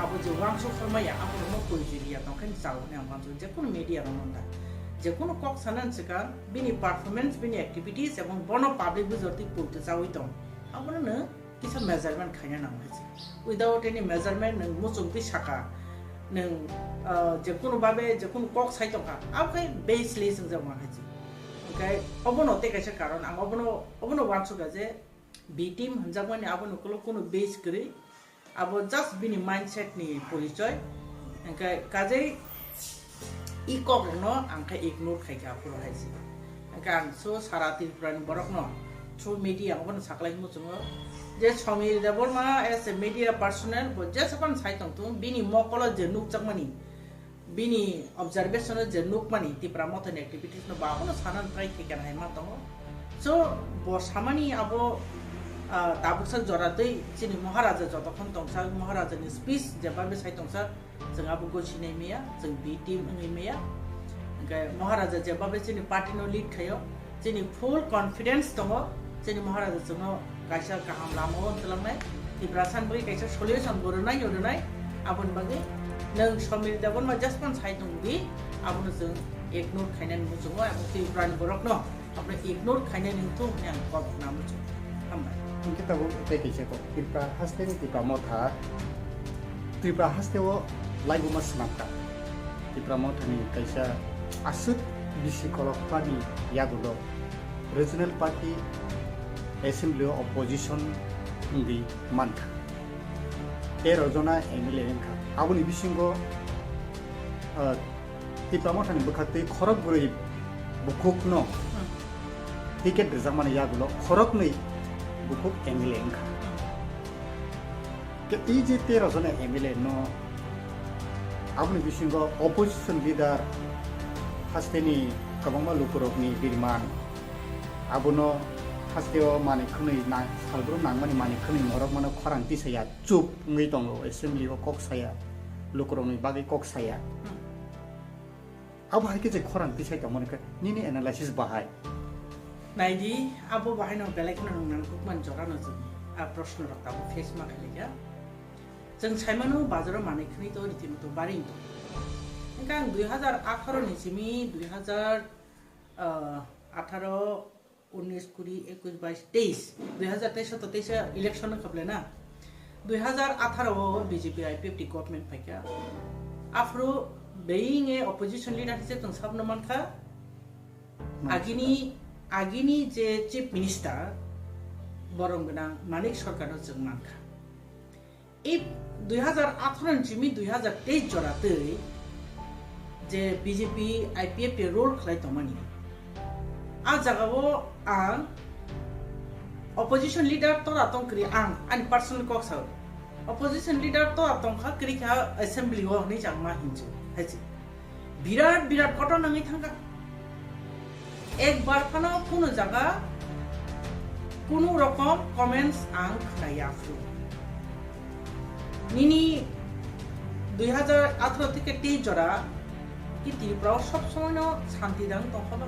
abo je wangso khamaya abo no poijiria to khan saw ne ambanso je kono media ronda je kono kok sanan seka bini performance bini activities ebong bono public bujorti purte chawi to abo no kisa measurement khanya na hoise without any measurement neng musungti saka neng je kono babe je kono kok sai to ka abai base lesson je ma haji okay obono te kaisa karon ang obono wanso ga je B team hanjamani abono kono base kre abo just bini mindset ni porichoy angkai kajai ikok no angkai ignore khai ka puro haisi angkan so sara Tripura ni borok no through media obono saklai mu chungo je Swrai deborma as a media personnel bo je sapan sai tong tu bini mokolo je nuk chakmani bini observation je nuk mani Tipra Mothani activities no ba ono sanan trai thikan hai ma tongo so bo samani abo tabuksak joratei chini Maharaja jotokhon tongsa Maharaja ni speech jebabe sai tongsa jeng abo gochine meya jeng B team ngi meya angkai Maharaja jebabe chini party no lead khayo chini full confidence tongo chini Maharaja jeno kaisa kaham lamo telamnai Tipra san bagi kaisa solution bornai yodonai abon bagi nang Swrai dabon ma just pan sai tongbi abon jeng ignore khainan muchungo abo Tipra ni borok no apne ignore khainan ning tu yang kop namu हामबाय किताबो तेकिसेको त्रिपुरा हास्तेनि त्रिपुरा मथा त्रिपुरा हास्तेव लाइबुमा स्नाक्ता त्रिपुरा मथानि कैसा आसुत बिसि कलकपानि यागुलो regional party assembly opposition Ingi मानखा 13 जना MLA एंखा आबुनि बिसिंगो Tripura मथानि बखाते खरक गुरै बुकुकनो ticket reserve यागुलो खरकनै बुकुक MLA एंखा के जे 13 जना MLA no आबुनि बिसिंगो opposition leader हास्तेनि कबांमा लुकुरकनि बिरमान आबुनो हास्तेव माने खनै ना सालब्रु नांमानि माने खनै मरक माने खरांति साया चुप ngै दङ एसेम्बली अ कक्साया लुकुरकनि बागै कक्साया आबो हायके जे खरांति साय दमनके निनि एनालाइसिस बाहाय नाइदि आबो बाहायनो बेलेगनो नंनांगौ मान जरानो जों आ प्रश्न रक्ताबो फेस मा खालिया जों साइमानो बाजाराव माने खनै तो रितिमतो बारिं तो इनका 2018 निसिमी 2018 19 20 21 22 2023 तो 23 इलेक्शन खबले ना 2018 बीजेपी आईपीएफटी गवर्नमेंट फाइका आफ्रो बेइंग ए अपोजिशन लीडर हिसे तंग सब नमन खा आगिनी जे चीफ मिनिस्टर बरंगना मानिक सरकार जों मानखा ए 2018 निसिमी 2023 जराते जे बीजेपी आईपीएफ पे रोल खलाइतमानि आ जगावो आं अपोजिशन लीडर तो रातों करी आं आनी पर्सनल कॉक्स अपोजिशन लीडर तो रातों खा करी क्या असेंबली हो नहीं जामा हिंचो है जी बिराट कटो नंगी थांगा एक बार खाना कुनो जगह कुनो रकम कमेंट्स आं खलाया फ्लो निनी 2018 থেকে 23 जरा कि त्रिपुरा सब समय न शांति दान तंखबा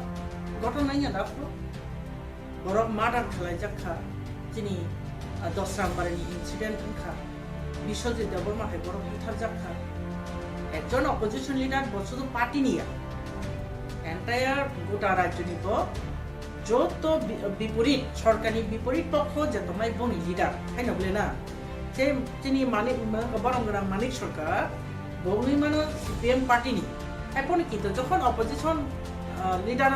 घटना या दाफ्लो बरक मार्डार खलाय जाखा जिनि 10 नाम्बारनि इनसिडेंट खा बिश्वजित देवबर्मा हाय बरक बुथार जाखा एकजन अपोजिशन लीडर बसुदु पार्टी निया एंटायर गोटा राज्यनि ब जो विपरीत सरकारनि विपरीत पक्ष जे तमाय बनि लीडर हाय नबले ना जे जिनि मानिक बरंगरा मानिक सरकार बगनि मानो सीपीएम पार्टी नि এখন কিন্তু যখন অপোজিশন লিডার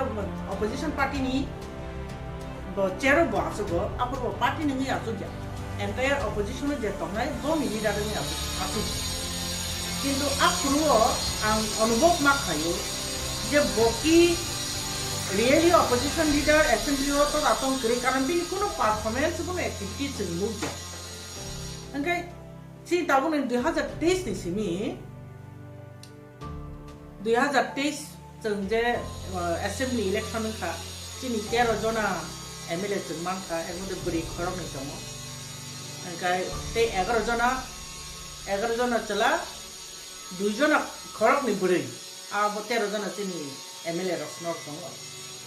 অপোজিশন পার্টি নি চেয়ার বসগো আপর পার্টি নি আসু যা এন্টায়ার অপোজিশন যে তংনাই বমি লিডার নি আসু কিন্তু আপরু আং অনুভব মা খায়ো যে বকি রিয়েলি অপোজিশন লিডার অ্যাসেম্বলি তো রাতং করে কারণ বিনি কোনো পারফরম্যান্স কোনো অ্যাক্টিভিটি जों মুভ যা ओंखाय सि दाबुन 2023 नि सिमी 2023 जों जे असेंबली इलेक्शन खा जिनि 13 जना एमएलए जों मानखा एकमदे बोरै खरमनि दङ ओंखाय ते 11 जना चला 2 जना खरमनि बोरै आ 13 जना जिनि एमएलए रसनर दङ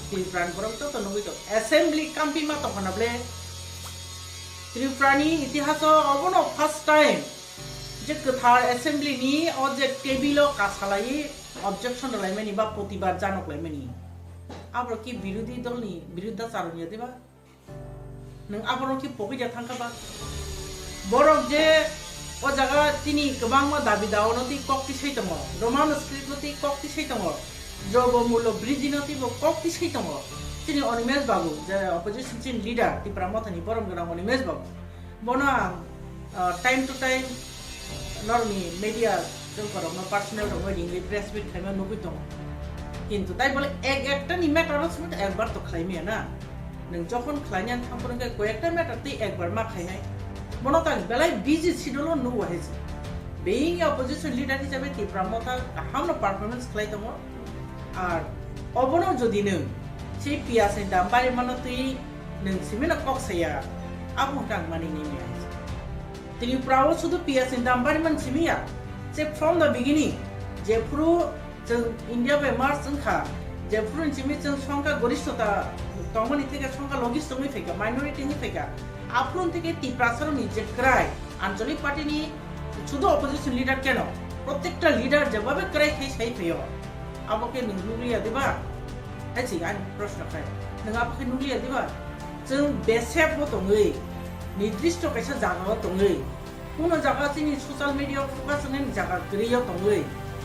त्रिपुरान बरं तो नगै तो असेंबली काम्पि मा तो हनाब्ले त्रिपुरानि इतिहास अबनो फर्स्ट टाइम जे कथार असेंबली नि अ जे टेबिलो कासालाई ऑब्जेक्शन लाइमेनी बा प्रतिबाद जानक लाइमेनी आब्रो की विरोधी दलनि विरुद्धाचारनिया देबा नों आब्रो की पकिजा थांखाबा बरक जे ओ जागा तिनि गोबां मा दाबि दावनति कक्ति सैतम रोमान स्क्रिप्टति कक्ति सैतम जब मूल्य ब्रिजिनति ब कक्ति सैतम तिनि अनिमेश बाबू जे अपोजिशन चिन लीडर त्रिपुरा मथानि बरमगरा अनिमेश बाबू बना टाइम टू टाइम नर्मी मीडिया जोंफोराव न पार्सोनेल वेडिंग प्रेस मिट खायमा नुगै दङ किन्तु ताइ बोले एकटा नि मैटर समेत एकबार तो खायमिया ना नों जखन खायनान थांफोरनोके कयेकटा मैटर ति एकबार मा खायनाय बनता बेलाय बिजि सिडुल नु वाहेज बेइंग अपोजिशन लीडर हिसाबै त्रिपुरा मथा गाहामनो पारफरमेंस खाय दङ आर अबनो जदि नों से पियासनि दाम बारे मानो ति नों सिमेना कक्साया आबुं कां मानि निमिया त्रिपुरा शुद्ध पियासनि दाम बारे मान सिमिया जे फ्रॉम द बिगिनिंग जेफ्रु जों इंडिया बे मार्च जोंखा जेफ्रु निसिमि जों संख्या गरिष्ठता तंमनि থেকে সংখ্যা লঘিষ্ঠমি ফেকা মাইনরিটি নি ফেকা আপন থেকে ত্রিপুরাসরনি যে ক্রাই আঞ্চলিক পার্টি নি শুধু অপোজিশন লিডার কেন প্রত্যেকটা লিডার যেভাবে ক্রাই সেই ফেয় আবকে নুলিয়া দিবা আছি আই প্রশ্ন খাই নং আপকে নুলিয়া দিবা जों बेसेबो दङै निर्दिष्ट कायसा जागा दङै কোনো জায়গা চিনি সোশ্যাল মিডিয়া ফোকাস নেন জায়গা গরিয়া দङै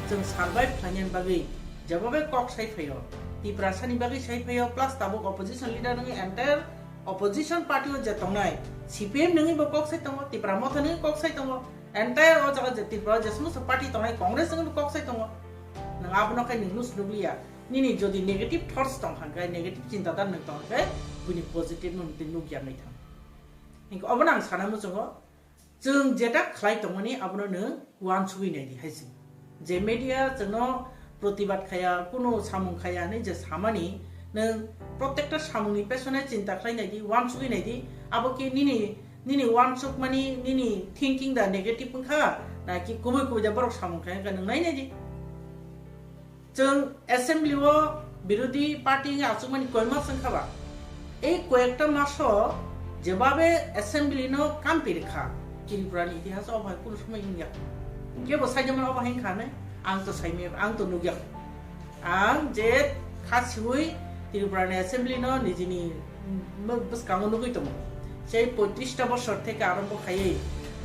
जों সার্ভাইভ খাইनायनि बागै जेबाबे कक साइफायो तिप्रासानि बागै साइफायो प्लास ताबो अपोजिशन लिडार नङै एंटायर अपोजिशन पार्टी जे दंनाय सीपीएम नङै बो कक साइ दङ तिप्रा मथा नङै कक साइ दङ एंटायर अ जागा जे तिप्रा जे समस्त पार्टी दंनाय कांग्रेस नङै कक साइ दङ नों आबनो खाय नुस नुलिया निनि जदि नेगेटिव थॉट्स दं हांगाय नेगेटिव चिंतादार नों दंखाय बुनि पजिटिव नुदि नुगिया नै थां इनको अबन आं साना मुजोङो जों जेटा खलाय दंमोनि आबनो नो वान सुगिनाय दि हायसि जे मीडिया जोंनो प्रतिबाद खाया कोनो सामुं खाया नै जे सामानि नों प्रत्येकटा सामुंनि पेसने चिंता खालायनाय दि वान सुगिनाय दि आबो के निनि वान सुग मानि निनि थिंकिंग दा नेगेटिव खा ना कि गुबै गुबै दा बरक सामुं खाया का नों नायनाय दि जों एसेम्बली व বিরোধী পার্টি आसुमानि कयमा संखाबा এই কয়েকটা মাস যেভাবে এসেম্বলি নো কাম পেরেখা त्रिपुरानि इतिहास अबाय कुनु समय इंगिया केबो साइजमान अबाय खाने आं तो साइमे आं तो नुगिया आं जे खासिहुई त्रिपुरानि एसेम्बली नो निजिनि बस कामो नुगैतम সেই 35টা বছর থেকে আরম্ভ খাইয়ে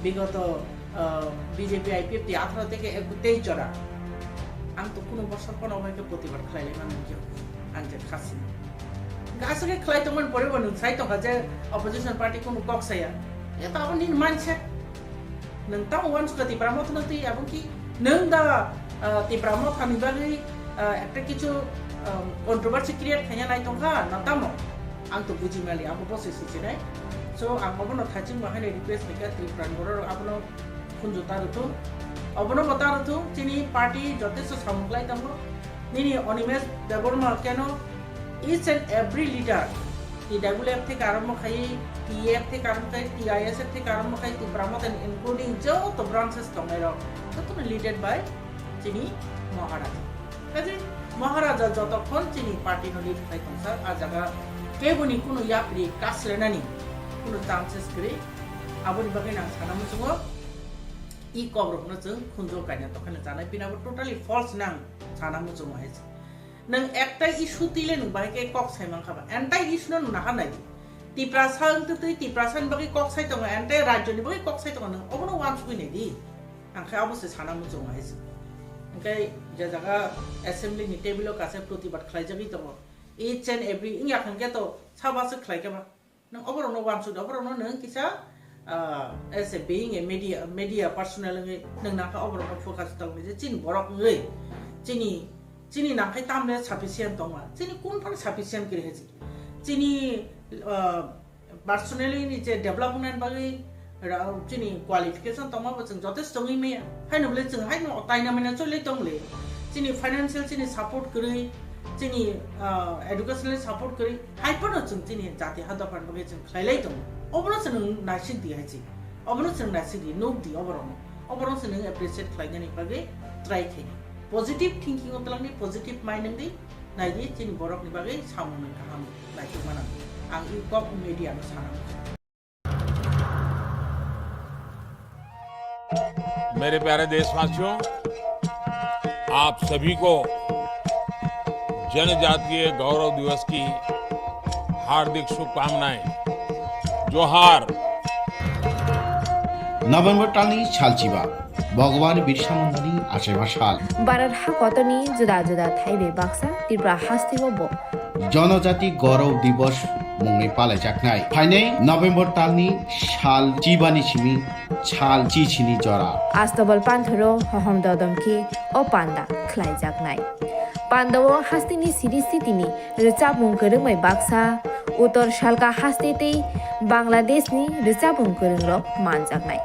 বিগত বিজেপি আইপিএফ 18 থেকে 23 জরা आं तो कुनु बছর কোন অবাইকে প্রতিবাদ খাইলে মানে কি आं जे खासि गासैके खलायतमन परेबो नों साइतो जे अपोजिशन पार्टी कुनु कक्साया eta abon nin mindset nang tahu wan suka Tipra Motha nanti abon ki nang da Tipra Motha ni bagi একটা কিছু কন্ট্রোভার্সি ক্রিয়েট খাইয়া নাই তংখা না তামো আং তো বুঝি মালি আবো বসে সিছি নাই সো আং অবনো থাচিং বাহানে রিকোয়েস্ট নিকা ত্রিপুরান বড় আবনো খুনজতা রথু অবনো বতা রথু চিনি পার্টি যথেষ্ট সামগ্লাই তামো নিনি অনিমেষ দেববর্মা কেন each and every leader TWF থেকে আরম্ভ খাই TF থেকে আরম্ভ খাই TIS থেকে আরম্ভ খাই Tipra Motha ইনক্লুডিং যত ব্রাঞ্চেস দংনাইর তত লিডেড বাই চিনি মহারাজা কাজে মহারাজা যতক্ষণ চিনি পার্টি নো লিড খাই তংসার আ জায়গা কেবনি কোনো ইয়াপ্রি কাসলেনানি কোনো চান্সেস করে আবনি বাগে না সানা মুসুङो ই কবরকनो जों खुनजो गायना तखने जानाय बिनाबो टोटाली फल्स नां साना मुसुङो हायस नों एकटा इशू तिले नों बायके कक साइमां खाबा एन्टाइ इशू नो ना हानाय Tipra सान तो Tipra सान बागे कक साइ दङ एन्टाइ राज्यनि बागे कक साइ दङ नों अबनो वान सुगिनाय दि आंखाय अबसे साना मुसुङो हायस ओंखाय जे जागा एसेम्बली नि टेबुल कासे प्रतिबाद खालायजागि दङ इच एन्ड एभरि इंया खांके तो साबासो खालायकेबा नों अबरनो वान सुद अबरनो नों किसा as a being a media personnel nang naka overall focus tong je chin borok ngai chini nakai tamle sufficient tongma chini kun par sufficient kire heji chini personally ni je development bagi chini qualification tongma bo chung jotesh tongi me haino bole chung haino taina mena chole tongle chini financial chini support kri chini educational support kri hyper chung chini jati hada pan bagi chung khailai tong अबनो से नों नासिक दी हायसि अबनो से नासिक दी नुक दी अबनो से नों appreciate खालायनानै बागे try खाय positive thinking अतलांनि positive mind दी नायदि चिनि बरकनि बागे सामनो गाहाम नायथि माना आं इ कप मीडिया नो साना मेरे प्यारे देशवासियों आप सभी को जनजातीय गौरव दिवस की हार्दिक शुभकामनाएं जोहार नभेम्बर टालनि सालचिबा भगवान बिरसा मुंडानि आसेबा साल भारत हाकतनि जुदा जुदा थाइबे बाक्सा त्रिपुरा हास्तिबो जनजाति गौरव दिवस मुङै पालायजानाय फाइनै नभेम्बर टालनि साल चिबानि सिमी साल चिचिनि जरा आस्तबल पान्थरो हहम ददमकी ओ पान्दा खलायजानाय पान्दाव हास्तिनि सिरिस्थितिनि रोचाबुं गोरोङै बाक्सा उत्तर सालका हास्तेते बांलादेशनि रोचाबुं गोरोंरक मानजानाय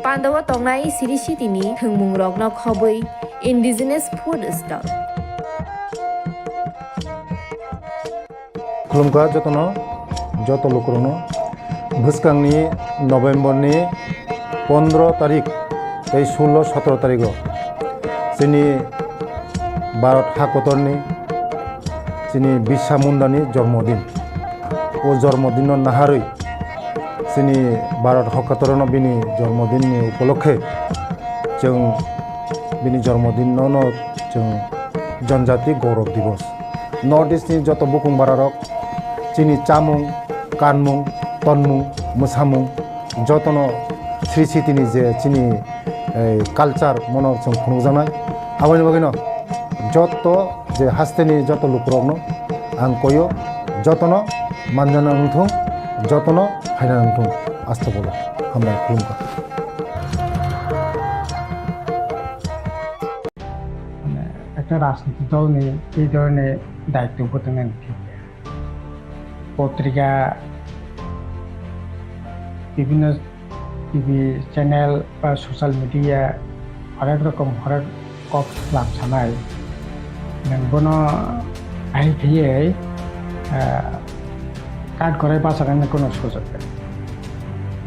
पान्दाव तंनाय सिरिस्थितिनि थोंमुं रकनो खबै इन्डिजिनास फुड स्टल खुलुमका जत लोकरनो भुसकांनि नभेम्बरनि 15 तारिख 16-17 तारिख जोंनि भारत हाकतरनि जोंनि बिरसा मुंडानि जन्मदिन ओ जन्मदिन नाहारै जोंनि भारत हाकतरनो बिनि जन्मदिननि उपलक्षे जों बिनि जन्मदिनावनो जों जनजाति गौरव दिवस नर्थ इस्टनि जत बुकुं बारारक जोंनि चामुं কানমুং তনমুং মোসামুং যতন শ্রী স্মৃতিनि যে চিনি কালচার মনৰ जों खुंजानाय आबानि बागैनो যত যে हास्तेनि যত लुकरगनो आं कयो যতनो मानजाना नोंथुं যতनो फायना नोंथुं आस्था बोलो हामनाय खुलुमगा একটা রাজনৈতিক দল নিয়ে এই ধরনের দায়িত্ব নেন ঠিক পত্রিকা বিভিন্ন টিভি চ্যানেল বা সোশ্যাল মিডিয়া হরেক রকম হরেক কক লাভ সানাय नोंबोनो आइ फैयै काट गराय बासानायनि कोनो सुजुग गैया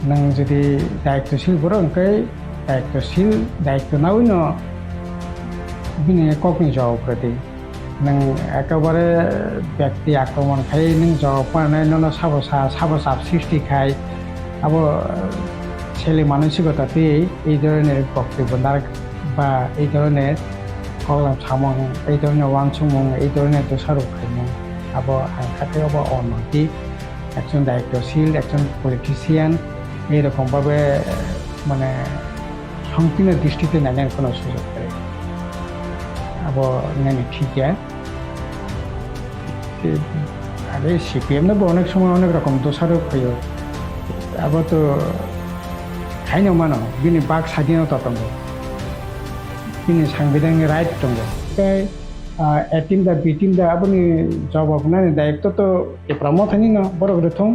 नों जुदि दायित्वशील बर ओंखाय दायित्व नावैनो बिनि ककनि जवाबफोरदि नों एकेबारे व्यक्ति आक्रमण खाय नों जवाब पानाय नों साबसाब सृष्टि खाय अब ছেলে মানসিকতাতে এই ধরনের বক্তব্য বা এই ধরনের কলম সামং এই ধরনের ওয়ানসুমং এই ধরনের দোষারোপ খাইমং আবো আংখাতে আবো অনৈতিক একজন দায়িত্বশীল একজন পলিটিশিয়ান এইরকমভাবে মানে সংকীর্ণ দৃষ্টিতে নেওয়ার কোনো সুযোগ নেই আবো নেই ঠিক আরে সিপিএম নেবো অনেক সময় অনেক রকম দোষারোপ হইও আবার তো খাইनो मानो बिनि बाक स्वाधीनता दङ बिनि सांबिधानिक राइट दङ ओमफ्राय ए टिम दा बि टिम दा आबोनि जवाब नायनो दायित्व तो Tipra Mothani no बरगरे थं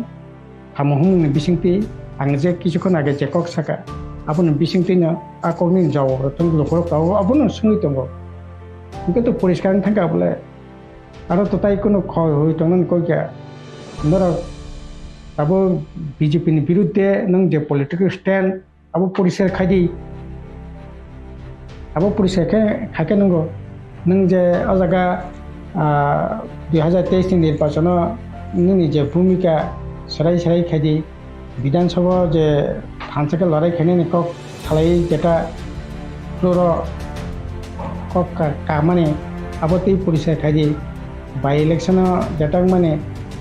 हामहुंनि बिसिंति आं जे किछुखन आगे जे कक साका आबोनि बिसिंति न आकनि जवाब थं लखर पाव आबोनो सुंगि दङ কিন্তু পরিষ্কার থাকা বলে আর তো তাই কোনো ক্ষয় হই তখন কই কে ধরো আবো বিজেপিनि বিরুদ্ধে नों जे पलिटिकल स्टैंड आबो परिचय खायदि आबो परिचय खाके नंगो नों जे अजागा 2023 नि निर्वाचन नोंनि जे भूमिका सराय खायदि विधानसभा जे फांसके लड़ाई खायनायनि कक खालाय जेटा फ्लोर कक कामाने आबो तै परिचय खायदि बाय इलेक्शन जेटा माने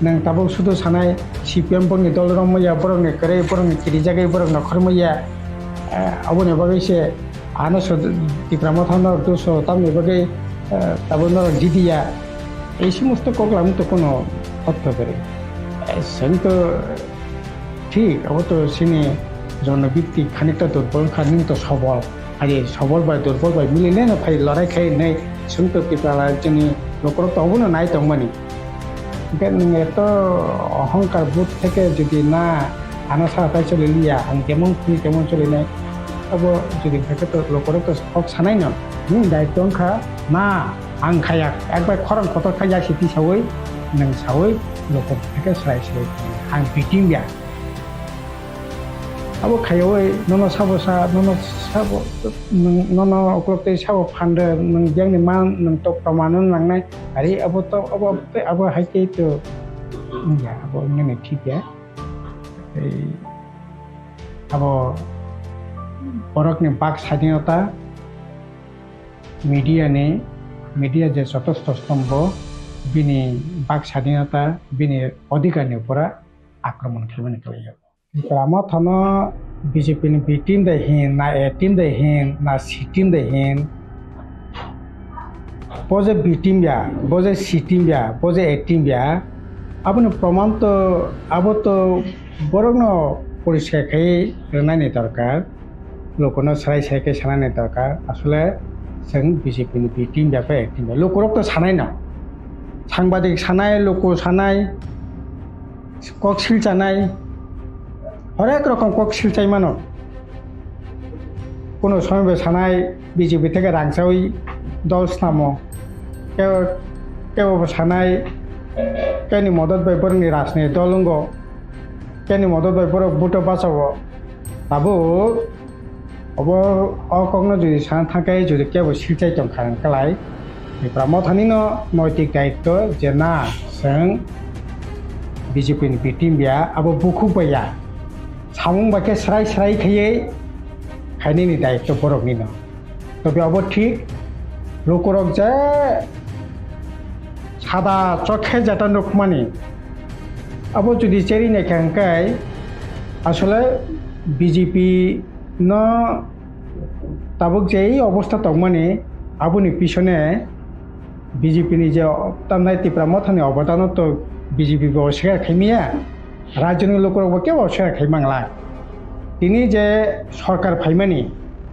नों ताबो सुदु सानाय CPM बरनि दल रमैया बरनि करे बरनि किरि जागाय बरनि नखरमैया अबने बगैसे आनस Tipra Mothani दोसो तामनि बगै ताबो न दिदिया এই সমস্ত কগলাম তো কোনো অর্থ করে সেন তো ঠিক আবার তো সিনে জনভিত্তিক খানিকটা দুর্বল খানিক তো সবল আরে সবল বা দুর্বল বা মিলিলে না ভাই লড়াই খাই নাই শুন তো Tipra जोंनि न'खराव তো হবো না নাই তংমানি এত অহংকার বোধ থেকে যদি না আনাসা তাই চলে লিয়া আং কেমন খুনি কেমন চলে নাই তব যদি থাকে তো লোকের তো হক সানাই না দায়িত্ব খা না आं खाया একবার খরং কত খাইয়া সিটি সাवै नों सावै लोकर থেকে স্রাই आं बिटिं बिया आबो खायवै ननो साबसा ननो अक्लते साबो फान्डे नों जोंनि मा नों तो प्रमाण लांनाय आरे अब हाइते तो या अब नने ठीक है अब बरकनि बाक स्वाधीनता मीडिया जे चतुर्थ स्तम्भ बिनि बाक स्वाधीनता बिनि अधिकारनि उपरा आक्रमण खालामनो खालायो Tipra Mothani BJP-नि B team दा हिन ना A team दा हिन ना C team दा हिन बजे B team या बजे C team या बजे A team या आपने प्रमाण तो अब तो बरगनो परिचय खाई नायनो दरकार लोकनो स्राय सायके सानायनो दरकार आसले जों BJP-नि B team या बा A team या लोकरक तो सानाय ना सांबादिक सानाय लोको सानाय कक्सिलचानाय हरेक रकम कक्सिलचाय मानो कोनो समय सानाय BJP থেকে রাংসাউই দল নামো কেউ সানায় কেনি মদত বাই বরংনি রাজনীতি দলঙ্গ কেনি মদত বাই বরং বুটো বাঁচাবো তাবো अब अकग्न যদি সানা থাকে যদি কেউ সিলচাই দं খান কালাই Tipra Mothani नैतिक दायित्व जे ना जों BJP-नि B team बिया अब बुखुबैया सामुं बाके स्राय खायै खायनायनि दायित्व बरकनि न तो बेयावबो ठीक लोकरक जे सादा चखे जाता नुकमानि abo যদি চেরি নাইখাংকাই আসলে বিজেপি no tabuk je এই অবস্থা তংমানি abuni পিছনে BJP ni je tamnai Tipra Mothani অবদান তো বিজেপি বসে খাইমিয়া রাজনীতি লোকের বকে বসে খাইমাংলা তিনি যে সরকার ফাইমানি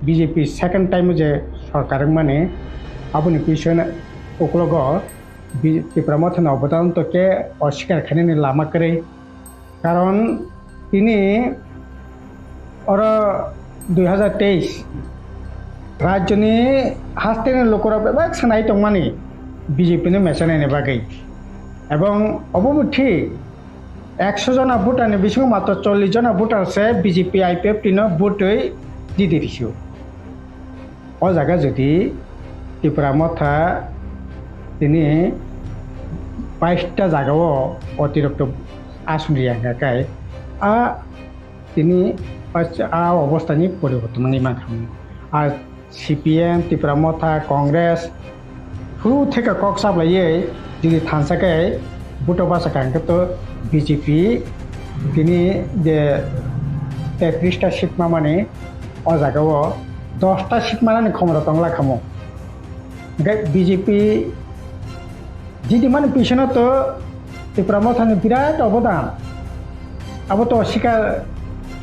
বিজেপি সেকেন্ড টাইম যে সরকার মানে আপনি পিছনে ওকলগ Tipra Mothani অবদান তোকে অস্বীকার খাইনি লামা করে কারণ তিনি और 2023 राज्यनि हास्टेनि लोकर बेबाग सानाय दंमानि बिजेपिनि मेसानायनि बागै एवं अबमुथि 100 जना भोटारनि बिसिङाव मात्र 40 जना भोटारसे बिजेपि आईपीएफ तिनो भोटै दिदिरिसु अ जागा जुदि Tipra Motha तिनि 22टा जागाव अतिरिक्त आसुनि आगाखाय आ तिनि অবস্থানি পরিবর্তন নিমান খামো আর CPM Tipra Motha কংগ্রেস ফু থেকে কক সাপ্লাইয়ে যদি থানসাকে বুটো বাসাকাঙ্কে তো বিজেপি তিনি যে 33টা সিট মানে অ জায়গাও 10টা সিট মানে ক্ষমতা তংলা খামো বিজেপি যদি মানে পিছনে তো Tipra Mothani বিরাট অবদান আবো তো অস্বীকার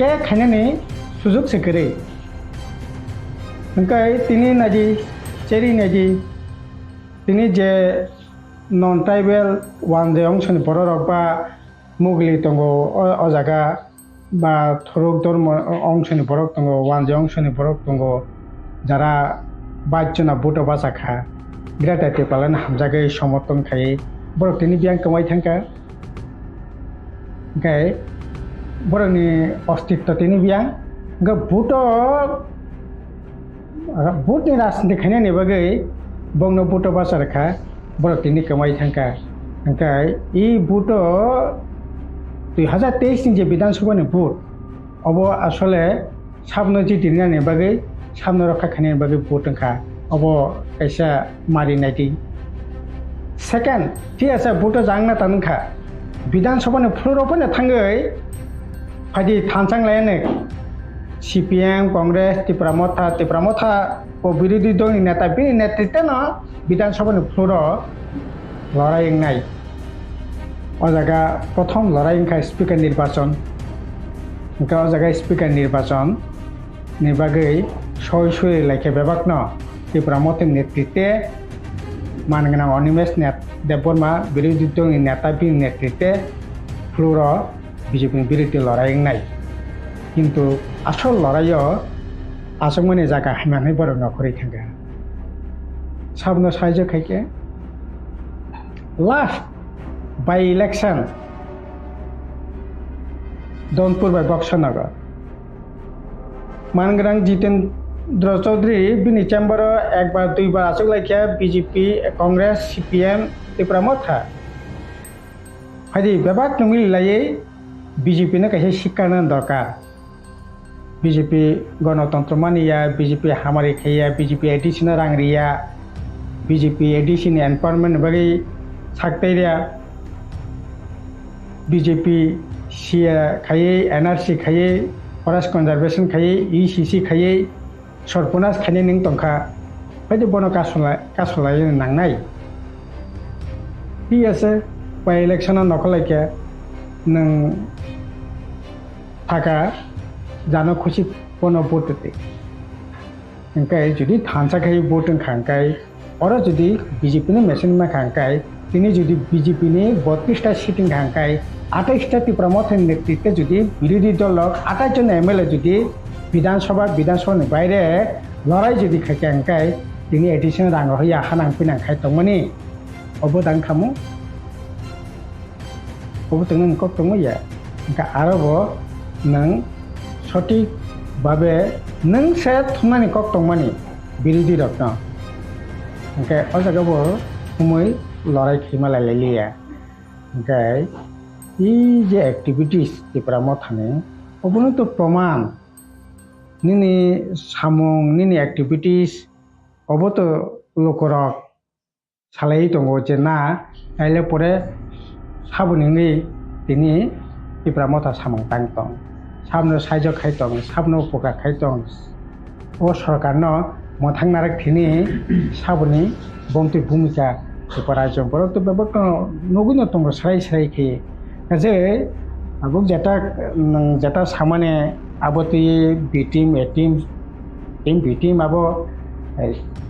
के खाने सुजुग से करे उनकाय तिनी नाजी चेरी नाजी तिनी जे नॉन ट्राइबल वन जे अंशनि बररक बा मुगली तंगो अजागा बा थरक धर्म अंशनि बरक तंगो वन जे अंशनि बरक तंगो जारा बाजना बुटो बासाखा ग्रेटा टेपालन हामजागै समर्थन खाय बरक तिनी बियां कमाय थांका गाय बरनि अस्तित्व तिनी बियां ग भोटनि राजनीति खायनायनि बागै बंनो भोटो बासा रेखा बर तिनी कमाय थांका ओंखाय इ भोट 2023 नि जे विधानसभानि भोट अब आसले साबनो जि दिनानि बागै साबनो रखा खायनायनि बागै भोट ओंखा अब कैसा मारिनायदि सेकेंड ठीक আছে भोट जांना तानखा विधानसभानि फ्लोरावनो थांगै फायदि थानसां लायने CPM कांग्रेस Tipra Motha को विरोधी दलनि नेता बिनि नेतृत्वनो विधानसभानि फ्लोर लड़ायनाय अ जागा प्रथम लड़ायनाय स्पीकर निर्वाचन अ जागा स्पीकर निर्वाचन नि बागै सय लायके बेबाकनो Tipra Mothani नेतृत्वे मानगोनां अनिमेश देबबर्मा विरोधी दलनि नेता बिनि नेतृत्वे फ्लोर বিজেপির বিরুদ্ধে লড়াই নাই কিন্তু আসল লড়াইও আসমানে জায়গা হাইমানে বড় নকরে থাকা সাবনো সাহায্য খাইকে last by election Dhanpur by Boxanagar মানগ্রাং জিতেন্দ্র চৌধুরী বিনি চেম্বার একবার দুইবার আসুক লাইকে BJP Congress CPM Tipra Motha ফাইদি বেবাক নমিল লাইয়ে बीजेपी ने कैसे शिक्षण दरकार बीजेपी गणतंत्र मानिया बीजेपी हमारे खाइया बीजेपी एडिशनल रांगरिया बीजेपी एडिशनल एनवायरनमेंट बागै साकतैरिया बीजेपी सीए खाइए NRC खाइए फरेस्ट कंजर्वेशन खाइए ECC खाइए सरपनास खाइने नों तंखा बायदि बनो कासलाय नांनाय ठीक আছে बाय इलेक्शना नखलायके नों थाका जानो खुशी बनो भोटते ओंखाय जुदि थानसाखाय भोट ओंखांखाय और जुदि बीजेपी नि मेसिन माखांखाय तिनि जुदि बीजेपी नि 32टा सीट ओंखांखाय 28टा Tipra Mothani नेतृत्वे जुदि विरोधी दलक 28 जन MLA जुदि विधानसभानि बायरे लड़ाई जुदि खायखांखाय तिनि एडिशनल रांग होया हानां फैनांखाय तंमानि अबदान खामु अबतंग कक तंगया ओंखा आरोबो नों सठिक भावे नों से थुमनानि कक तंमानि बिरोधी रत्न ओंखाय अ जागाबो हुमै लड़ाई खैमा लायलायलिया ओंखाय इ जे एक्टिविटीज Tipra Mothani अबनो तो प्रमाण निनि सामुं निनि एक्टिविटीज अबतो लोकरक सालाय दंगो जे ना आइले परे साबुनिनि তিনি ত্রিপুরা মথা সামং তাংতং সামনো সাইজ খাইতং সামনো উপকার খাইতং ও সরকার মথাং নারক তিনি সাবনি বংতি ভূমিকা রাজ্য বরক তো ব্যাপার নগুন তঙ্গ সারাই সারাই খেয়ে যে আবু যেটা সামানে আবতি বি টিম এ টিম বি টিম আবো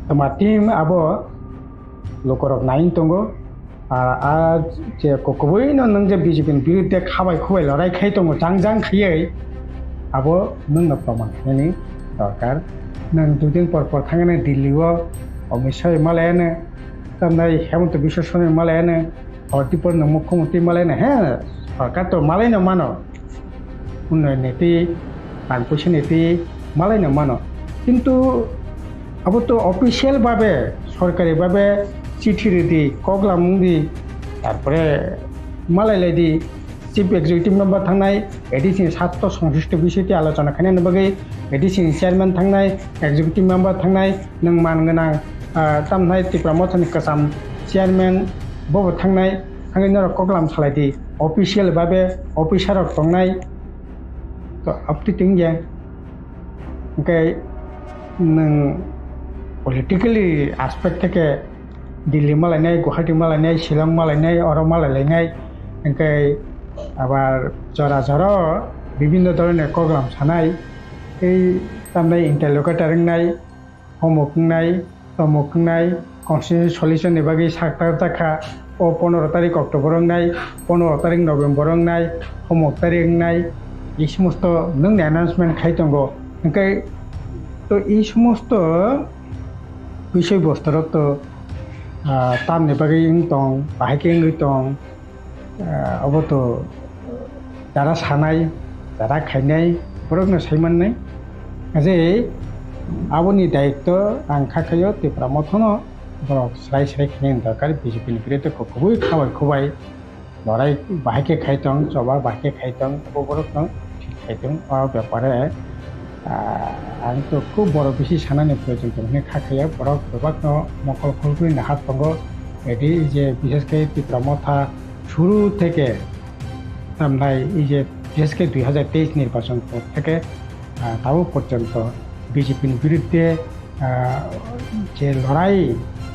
তোমার টিম আবো লোকরক নাইন তঙ্গ আর যে কবই নং যে বিজেপির বিরুদ্ধে খাবাই খুবাই লড়াই খাই তঙ্গ জাং খাইয়ে আবো নং প্রমাণ খাইনি দরকার নং দুদিন পর থাঙানে দিল্লিও অমিত শাহ মালায়ানো তাই হেমন্ত বিশ্ব শর্মা মালায়ানো ত্রিপুরার মুখ্যমন্ত্রী মালায়ানো হ্যাঁ সরকার তো মালাইনো মানো উন্নয়ন নীতি পানপয়সা নীতি মালাইনো মানো কিন্তু আবো তো অফিসিয়ালভাবে সরকারিভাবে চিঠি দি কগলাম দি তারপরে মালাইলাই দি চিফ এক্সিকিউটিভ মেম্বার থাকনাই এডিসি স্বার্থ সংশ্লিষ্ট বিষয়টি আলোচনা খাইनायनि बागै এডিসি চেয়ারম্যান থাকনাই এক্সিকিউটিভ মেম্বার থাকনাই नों मानगोनां तामनाय त्रिपुरा मथानि कासाम চেয়ারম্যান बबो थांनाय थांनाय कगलाम सालायदि অফিসিয়াল ভাবে অফিসারক থাকনাय তো আপনি তিনগে ओंखाय नों पलिटिकली एस्पेक्ट থেকে दिल्ली मालायनाय गुवाहाटी मालायनाय शिलं मालायनाय अर मालायलायनाय ओंखाय আবার জরা জরা বিভিন্ন ধরনের প্রোগ্রাম সানাই এই তামনাই ইন্টারলোকেটার নাই হোমওয়ার্ক নাই তমক নাই কনস্টিটিউশন সলিউশনের বাকি সাতটা টাকা ও 15 তারিখ অক্টোবর নাই 15 তারিখ নভেম্বর নাই হোমওয়ার্ক তারিখ নাই এই সমস্ত নং অ্যানাউন্সমেন্ট খাইতঙ্গ ওंखाय তো এই সমস্ত বিষয়বস্তু তো তামনি বাকি ইংতং বাহাইকে ইংতং अब तो যারা সানাই যারা খাইনাই বরকনো সাইমাননাই যে আবনি দায়িত্ব आं खाखायो त्रिपुरा मथनो बरक स्राय खाइनायनि दरकार बिजेपिनि बिरुद्धे खुबै खाबाय खुबाय लड़ाई बाहायके खाइतों सभा बाहायके खाइतों बरकनो ठीक खाइतों और ব্যাপারে आं तो खूब बड़ बेसि सानानि प्रयोजन दं खाखाया बरक गोबां मकल खुलबुनि हात दङ एदि जे बिसेसके त्रिपुरा मथा শুরু থেকে আমরা এই যে বিশেষকে 2023 নির্বাচন থেকে তাও পর্যন্ত বিজেপির বিরুদ্ধে যে লড়াই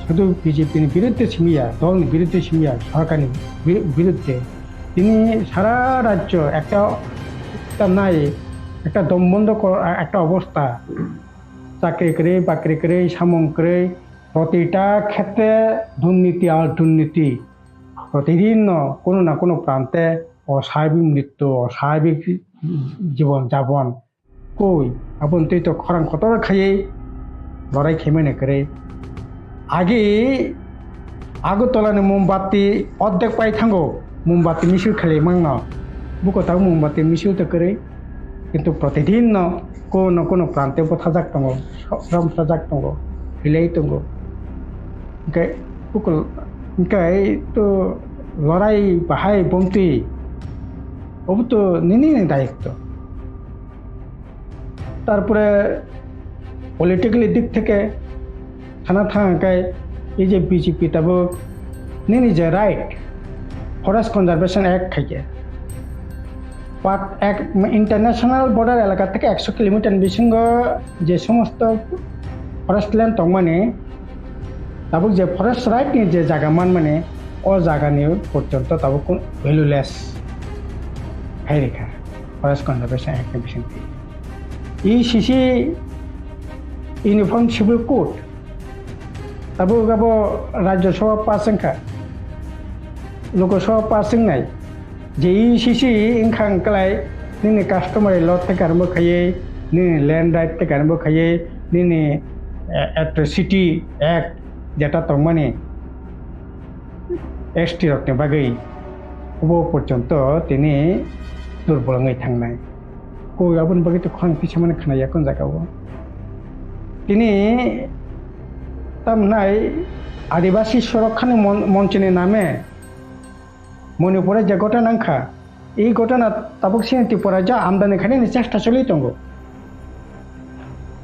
শুধু বিজেপির বিরুদ্ধে সীমিয়া দলের বিরুদ্ধে সীমিয়া সরকারের বিরুদ্ধে তিনি সারা রাজ্য একটা নাই একটা দমবন্ধ একটা অবস্থা চাকরি করে বাকরি করে সামং করে প্রতিটা ক্ষেত্রে দুর্নীতি আর দুর্নীতি প্রতিদিন কোনো না কোনো প্রান্তে অস্বাভাবিক মৃত্যু অস্বাভাবিক জীবন যাপন কই আপন তুই তো খরাং কত খাইয়ে লড়াই খেমে করে আগে আগরতলানি মোমবাতি অর্ধেক পাই থাঙ্গো মোমবাতি মিছিল খেলে মাংন বুকো তাও মোমবাতি মিছিল তো করে কিন্তু প্রতিদিন কোনো প্রান্তে থাজাক দङ শ্রম থাজাক দङ হিলাই দङ ओंखाय बुको ओंखाय तो लड़ाई बाहाय बंती अब तो निनी दायित्व तारपरे पलिटिकली दिक থেকে थाना थांगाय এই যে বিজেপি তাবো নিনি যে রাইট ফরেস্ট কনজারভেশন অ্যাক্ট থাকে বাট এক ইন্টারন্যাশনাল বর্ডার এলাকা থেকে 100 কিলোমিটার বিসঙ্গ যে সমস্ত ফরেস্ট ল্যান্ড তংমানে তাবুক যে ফরেস্ট রাইট নিয়ে যে জায়গা মানে ও জায়গা নিয়ে পর্যন্ত তাবুক ভ্যালুলেস হাই রেখা ফরেস্ট কনজারভেশন অ্যাক্ট বিসঙ্গে ইসিসি ইউনিফর্ম সিভিল কোড তাবো গাবো রাজ্যসভা পাসংখা লোকসভা পাসंनाय जे इसिसि इंखां कलाय निनि कास्टमारि लॉ ते कारबो खाये निनि लैंड राइट ते कारबो खाये निनि एट्रोसिटी एक्ट जेटा तंमाने एसटी रकने बागै अबो पर्यन्त तिनि दुर्बलङै थांनाय को आबुन बागै तो खां पिछमाने खनाया कोन जागावो तिनि तामनाय आदिवासी सुरक्षानि मन्चनि नामे मणिपुरे जे घटना आंखा এই ঘটনা তাবুক সিনে ত্রিপুরা যা আমদানি খাইনি চেষ্টা চলেই দङ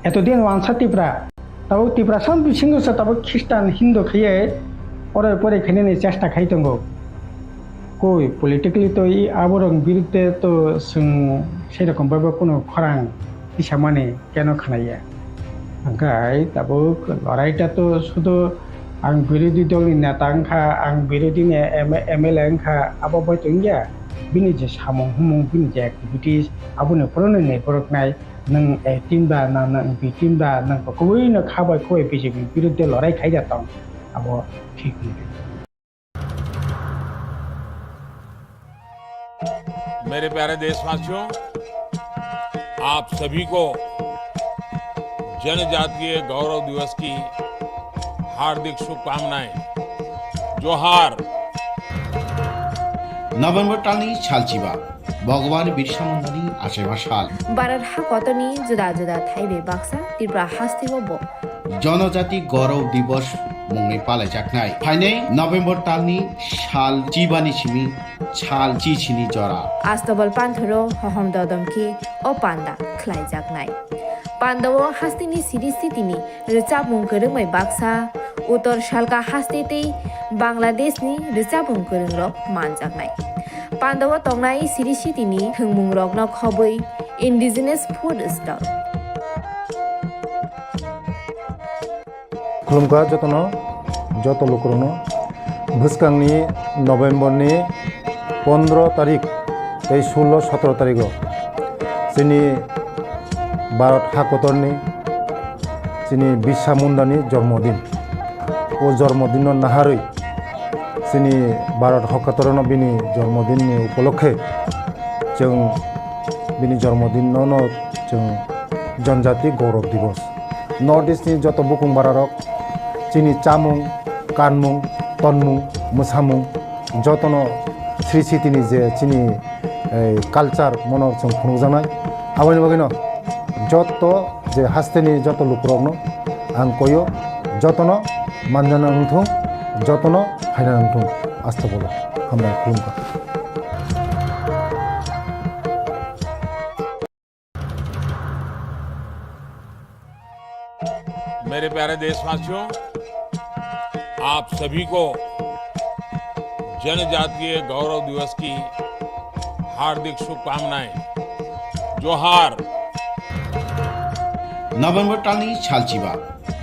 এতদিন ওয়ানসা ত্রিপুরা তাবুক ত্রিপুরা সাম বিসিংসা তাবুক খ্রিস্টান হিন্দু খাইয়ে পরে পরে খাইনি চেষ্টা খাই দङ কই পলিটিক্যালি তো এই আবরং বিরুদ্ধে তো সেরকমভাবে কোনো খরাং হিসাব মানে কেন খানাইয়া ओमफ्राय दाबो लड़ाईटा तो शुधु आं बिरोधी दलनि नेता ओंखा आं बिरोधीनि एमएलए ओंखा आबो बायतोंगिया बिनि जे सामं हुमं बिनि जे एक्टिभिटिस आबोनो फरायनाय बरकनाय नों ए टीम बा ना नों बी टीम बा नों बकबैनो खाबाय खय बीजेपी बिरुद्धे लड़ाई खाइजा दं आबो ठीक नहीं। मेरे प्यारे देशवासियों, आप सभी को जनजातीय गौरव दिवस की हार्दिक शुभकामनाएं। जोहार। नभेम्बर टालनि सालचिबा भगवान बिरसा मुंडानि आसेबा साल भारत हाकतनि जुदा जुदा थाइबे बाक्सा त्रिपुरा हास्तिबो जनजाति गौरव दिवस मुङै पालायजानाय फाइनै नभेम्बर टालनि साल चिबानि सिमी साल चिचिनि जरा आस्तबल पान्थरो हहम ददमखि ओ पान्दा ख्लाइजाकनाय पान्दावो हास्तिनि सिरिस्थितिनि रोचाबुं गोरोङै बाक्सा उत्तर सालका हास्तेतै बांलादेशनि रोचाबुं गोरोंरक मानजाकनाय पान्दावो तंनाय सिरिस्थितिनि थोंमुं रकनो खबै इन्डिजिनास फुड स्टल खुलुमगा जतनो जत लोकरनो भुसकांनि नभेम्बरनि 15 तारिख 16-17 तारिख जोंनि भारत हाकतरनि जोंनि बिरसा मुंडानि जन्मदिन ओ जन्मदिन नाहारै जोंनि भारत हाकतरनो बिनि जन्मदिननि उपलक्षे जों बिनि जन्मदिनावनो जों जनजाति गौरव दिवस नर्थ इस्टनि जत बुकुं बारारक जोंनि चामुं कानमुं तनमुं मोसामुं जतनो श्री सिटिनि जे जोंनि कालचार मनर जों खुंजानाय आबायनि बागैनो जत जे हास्तेनि जत लुकरकनो आं कयो जतनो मानजाना उंथुं जतनो फायना उंथुं आस्था बोलो हामनाय खुलुमगा। मेरे प्यारे देशवासियों, आप सभी को जनजातीय गौरव दिवस की हार्दिक शुभकामनाएं। जोहार। नभेम्बर टालनि सालचिबा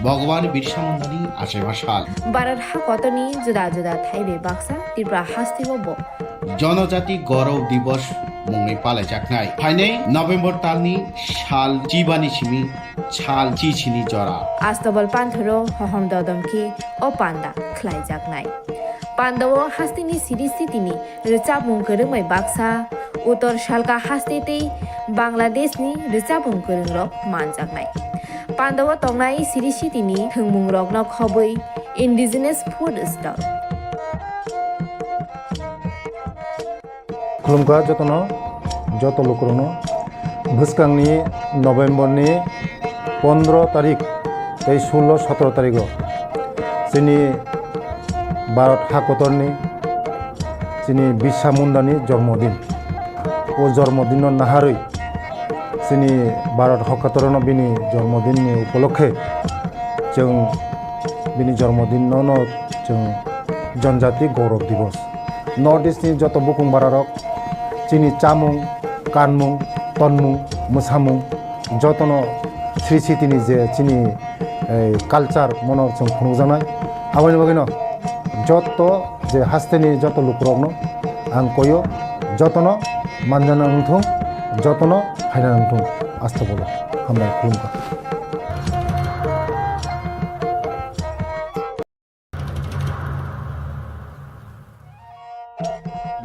भगवान बिरसा मुंडानि आसेबा साल भारत हाकतनि जुदा जुदा थाइबे बाक्सा त्रिपुरा हास्तिबो जनजाति गौरव दिवस मुङै पालायजानाय फाइनै नभेम्बर टालनि साल चिबानि सिमी साल चिचिनि जरा आस्तबल पान्थरो हहम ददमखि ओ पान्दा ख्लाइजाकनाय पान्दावो हास्तिनि सिरिस्थितिनि रोचाबुं गोरोङै बाक्सा उत्तर सालका हास्तेतै बांलादेशनि रोचाबुं गोरोंरक मानजाकनाय पान्दावो तंनाय सिरिस्थितिनि थोंमुं रकनो खबै इन्डिजिनास फुड स्टल खुलुमगा जतनो जत लोकरनो भुसकांनि नभेम्बरनि 15 तारिख 16-17 तारिख जोंनि भारत हाकतरनि जोंनि बिरसा मुंडानि जन्मदिन ओ जन्मदिन नाहारै जोंनि भारत हाकतरनो बिनि जन्मदिननि उपलक्षे जों बिनि जन्मदिनावनो जों जनजाति गौरव दिवस नर्थ इस्टनि जत बुकुं बारारक जोंनि चामुं कानमुं तनमुं मोसामुं जतनो श्री सिटिनि जे जोंनि कालचार मनर जों खुंजानाय आबायनि बागैनो जत जे हास्तेनि जत लुकरकनो आं कयो जतनो मानजाना उंथुं जतनो फायना उंथुं आस्था बोलो हामनाय खुलुमगा।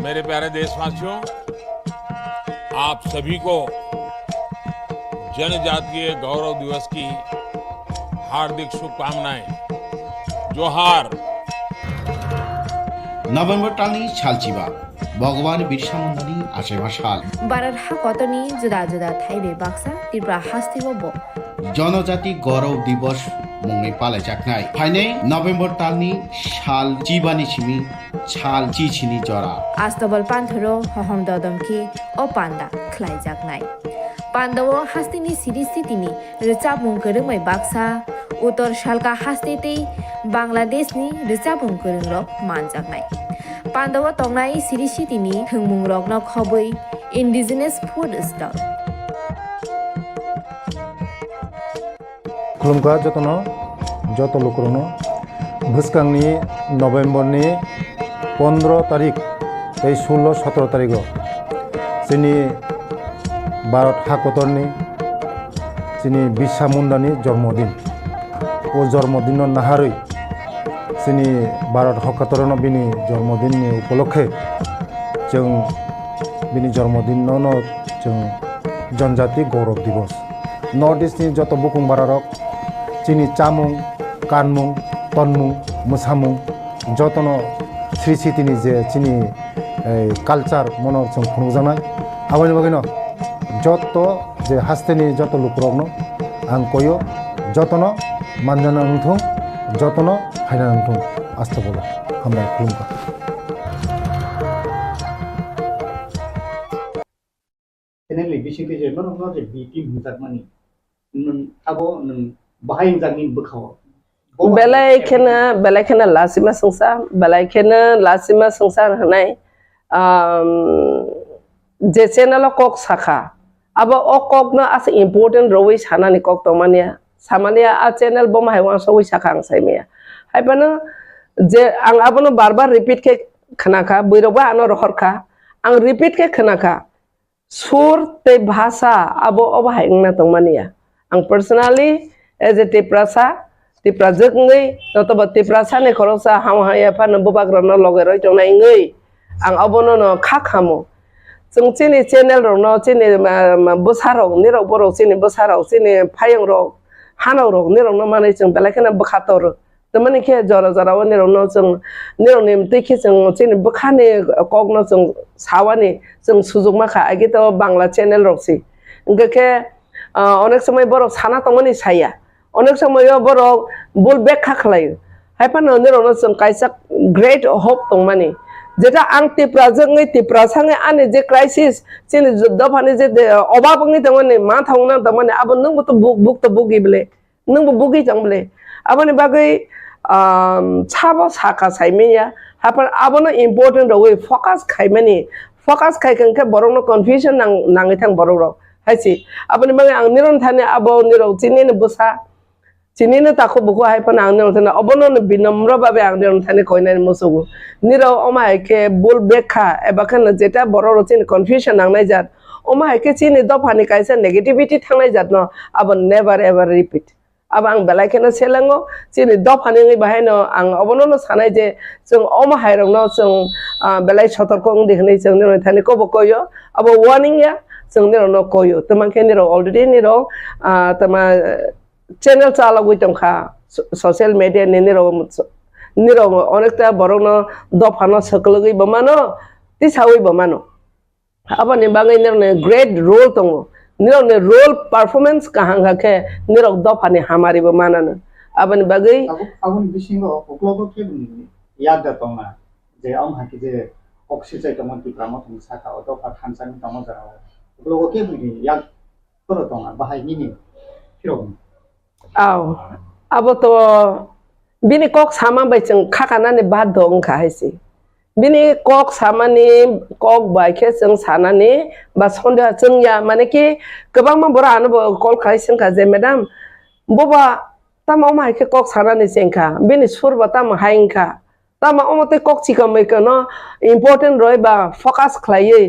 मेरे प्यारे देशवासियों, आप सभी को जनजातीय गौरव दिवस की हार्दिक शुभकामनाएं। जोहार। नभेम्बर टालनि सालचिबा भगवान बिरसा मुंडानि आसेबा साल भारत हाकतनि जुदा जुदा थाइबे बाक्सा त्रिपुरा हास्तिबो जनजाति गौरव दिवस मुङै पालायजानाय फाइनै नभेम्बर टालनि साल चिबानि सिमी साल चिचिनि जरा आस्तबल पान्थरो हहम ददमखि ओ पान्दा ख्लाइजाकनाय पान्दावो हास्तिनि सिरिस्थितिनि रोचाबुं गोरोङै बाक्सा उत्तर सालका हास्तेतै बांलादेशनि रोचाबुं गोरोंरक मानजाकनाय Pandawa tongnai sirisi tini thungmung rokno khobui indigenous food stall. खुलुमगा जतनो जत लोकरनो भुसकांनि नभेम्बरनि 15 तारिख 16-17 तारिख जोंनि भारत हादरनि जोंनि बिरसा मुंडानि जन्मदिन ओ जन्मदिन नाहारै जोंनि भारत हादरनो बिनि जन्मदिननि उपलक्षे जों बिनि जन्मदिनावनो जों जनजाति गौरव दिवस नर्थ इस्टनि जत बुकुं बारारक जोंनि चामुं कानमुं तनमुं मोसामुं जतनो श्री सिटिनि जे जोंनि कालचार मनो जों खुंजानाय आबानि बागैनो जत जे हास्तेनि जत लुकरकनो आं कयो जतनो मानजाना नंथों जतनो हायना नंथों आस्था बोला हामबाय खुलुमबाय Kenali bisi ke je no je biti mutak mani nun abo nun bahai jangin bekhaw belai kena lasima sungsa hanai je channel kok sakha abo o kok no as important roi sanani kok tomania samania a channel bom haiwan soi sakha ang saimia haibano je ang abono barbar repeat ke khanaka boiroba ano rohorka ang repeat ke khanaka sur te bhasa abo obahai na tongmania ang personally as a Tipra jekngai notoba Tipra sane khorosa hamhaya pa no bubagrano logeroi tongnai ngai ang abono no khakhamo जों चीनी channel रौनो चीनी बसाराव निराव बरो चीनी बसाराव चीनी फायंग रौ हानाव रौ निरावनो माने जों बेलायखना बखातर तमाने के जरा जराव निरावनो जों निरावनि तैखे जों चीनी बखाने कगनो जों सावानि जों सुजुग माखा आगेत बांला चैनल रौसि गके अनेक समय बरो साना तमनि साया अनेक समय बरो बुल बेक खाखलायो हायफानो निरावनो जों कायसा ग्रेट होप तंमानि जेटा आं Tipra जोंङै Tipra सांगे आने जे क्राइसिस चीनी दफाने जे अबाबंनि तमने मा थावना तमने अब नोंबो तो बुक तो बुगिबले नोंबो बुगि जांबले abani बागै छाबो साखा साइमिया हापर आबनो इम्पोर्टेन्ट रवे फोकस खाइमानि फोकस खाइखंखे बरनो कन्फ्युजन नाङै थां बररो हायसि abani बागै आं निरन थाने आबो निरौ चिनिने बसा चिनिने ताखो बुखो हायपन आं निरन थाने अबनो बिनम्र भाबे आं निरन थाने कइनाय मोसुगु निरौ अमायके बुल बेखा एबाखन जेटा बररो चिन कन्फ्युजन नांनाय जात अमायके चिनि दफानि कायसा नेगेटिविटी थांनाय जात न अब नेभार एभार रिपीट अब आं बेलायखेनो सेलाङो चिनि दफानि बाहायनो आं अबनो सानाय जे जों अमाहायरनो जों बेलाय सतर्क दिखनै जों निरन थाने को बकयो अब वार्निंग या जों निरन कयो तमाखे निरौ अलरेडी निरौ तमा चैनल चालगुइ तंखा सोशल मीडिया निरौ अनेकटा बरनो दफानो सकलगै बमानो तिसावै बमानो abani बागै निरने ग्रेट रोल तंगो निरने रोल परफॉर्मेंस काहांगाखे निरौ दफानि हामारिबो मानानो abani बागै abun bisingo oklogo ke buni yaga tonga je am haki je Koksilchagui Tipra Mothani Sakao dofa khansani tamo jara oklogo ke buni yag toro tonga bahai nini piro aw abo to bini kok sama bai जों खाखानानै बाद दं खाहायसि बिनि कक सामानि कक बायखे जों सानानि बा सन्देह जोंया माने कि गोबां मानसिफोरानो कल खालायसिन का जे मेडाम बबा तामा मायखे कक सानानि जेंखा बिनि सुरबा तामा हायंखा तामा अमते कक चिकमैको न इम्पोर्टेन्ट रय बा फोकस खालायै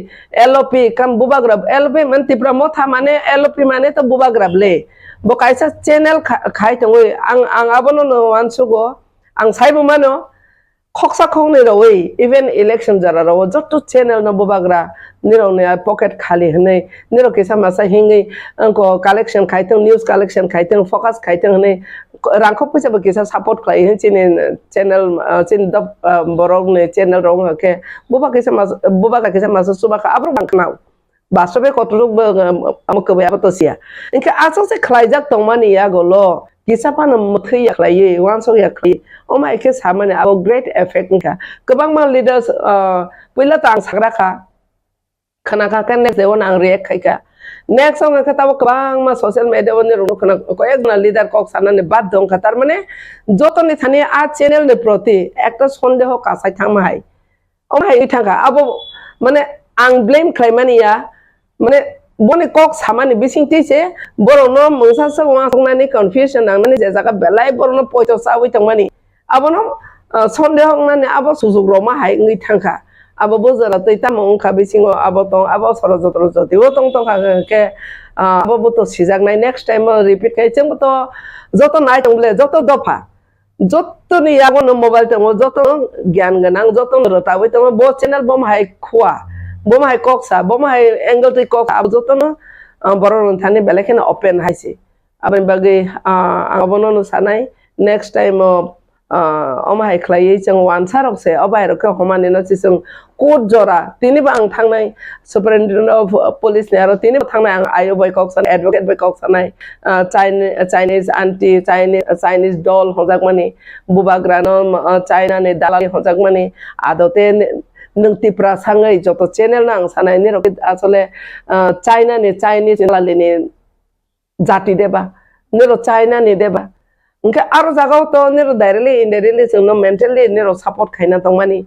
एलओपी काम बुबाग्राब एलओपी माने Tipra Motha माने एलओपी माने त बुबाग्राबले bo kaisa channel khai tongoi ang abono no ansugo ang saibo mano khoksa khongne roi even election jara ro jotto channel no bobagra niro ne pocket khali hne niro kisa masa hingi ko collection khaitong news collection khaitong focus khaitong hne rangkho puisa ba kisa support khlai hin chine channel chin da borong ne channel rong ke boba kisa masa suba ka abro banknau বাস্তবে কতটুক আমাকে বাতসিয়া ইনকে আচসে খাইজাক তংমানি ইয়াগলো কিসাপান মথै याखलायै वानसो याखलि अमायके सामाने आबो great effect इनका गोबां मा lidars पहिला तां साग्राखा खनाखा का नेक्स्ट देवन आं रिएक्ट खाइका नेक्स्ट आं का ताबो गोबां मा सोशल मीडिया वन रुनो खना कयेकना लिडार कक सानाने बाद दं का तार माने जतनि थानि आ चैनल ने प्रति একটা সন্দেহ কাसाय थांमाहाय Omai Tanga, Abo Mane Ang blame Climania, Mane Bonnie Cox Hamani Bissing Tiche, Borono, Musasa, Mani confusion, and many Zaka Belai, Borono Poito Sawi money. Abono, Sunday Hongman, Abo Suzugroma, Hai Tanka. Ababoza la tita monka bisingo abotong abo sorozotrozo ti otong tong ke aboboto sijak nai next time repeat kai cheng boto joto nai tongle joto dofa joto ni yago no mobile tong joto gyan ganang joto rota wi tong bo channel bom hai khwa bom hai koksa bom hai angle ti kok ab joto no boron thani belekhen open haise aben bagi abono no sanai next time Omai Clay Chang one sarok say, Obairo Homani Notisum, good Jora, Tinibang Tangai, Superintendent of Police Nero, Tinib Tangai, Iowa Cox and Advocate by Cox and Chinese anti Chinese doll, Hozakmani, Bubagranom, China, Dalali Hozakmani, Adoten. Nung Tipra Sangai, Joto Channel Nang, Sana Nero, Asole, China, Chinese, Lalini Zati Deba, Nero China, Deba. Nke aro jagao to nero directly indirectly no mentally nero support khaina tongmani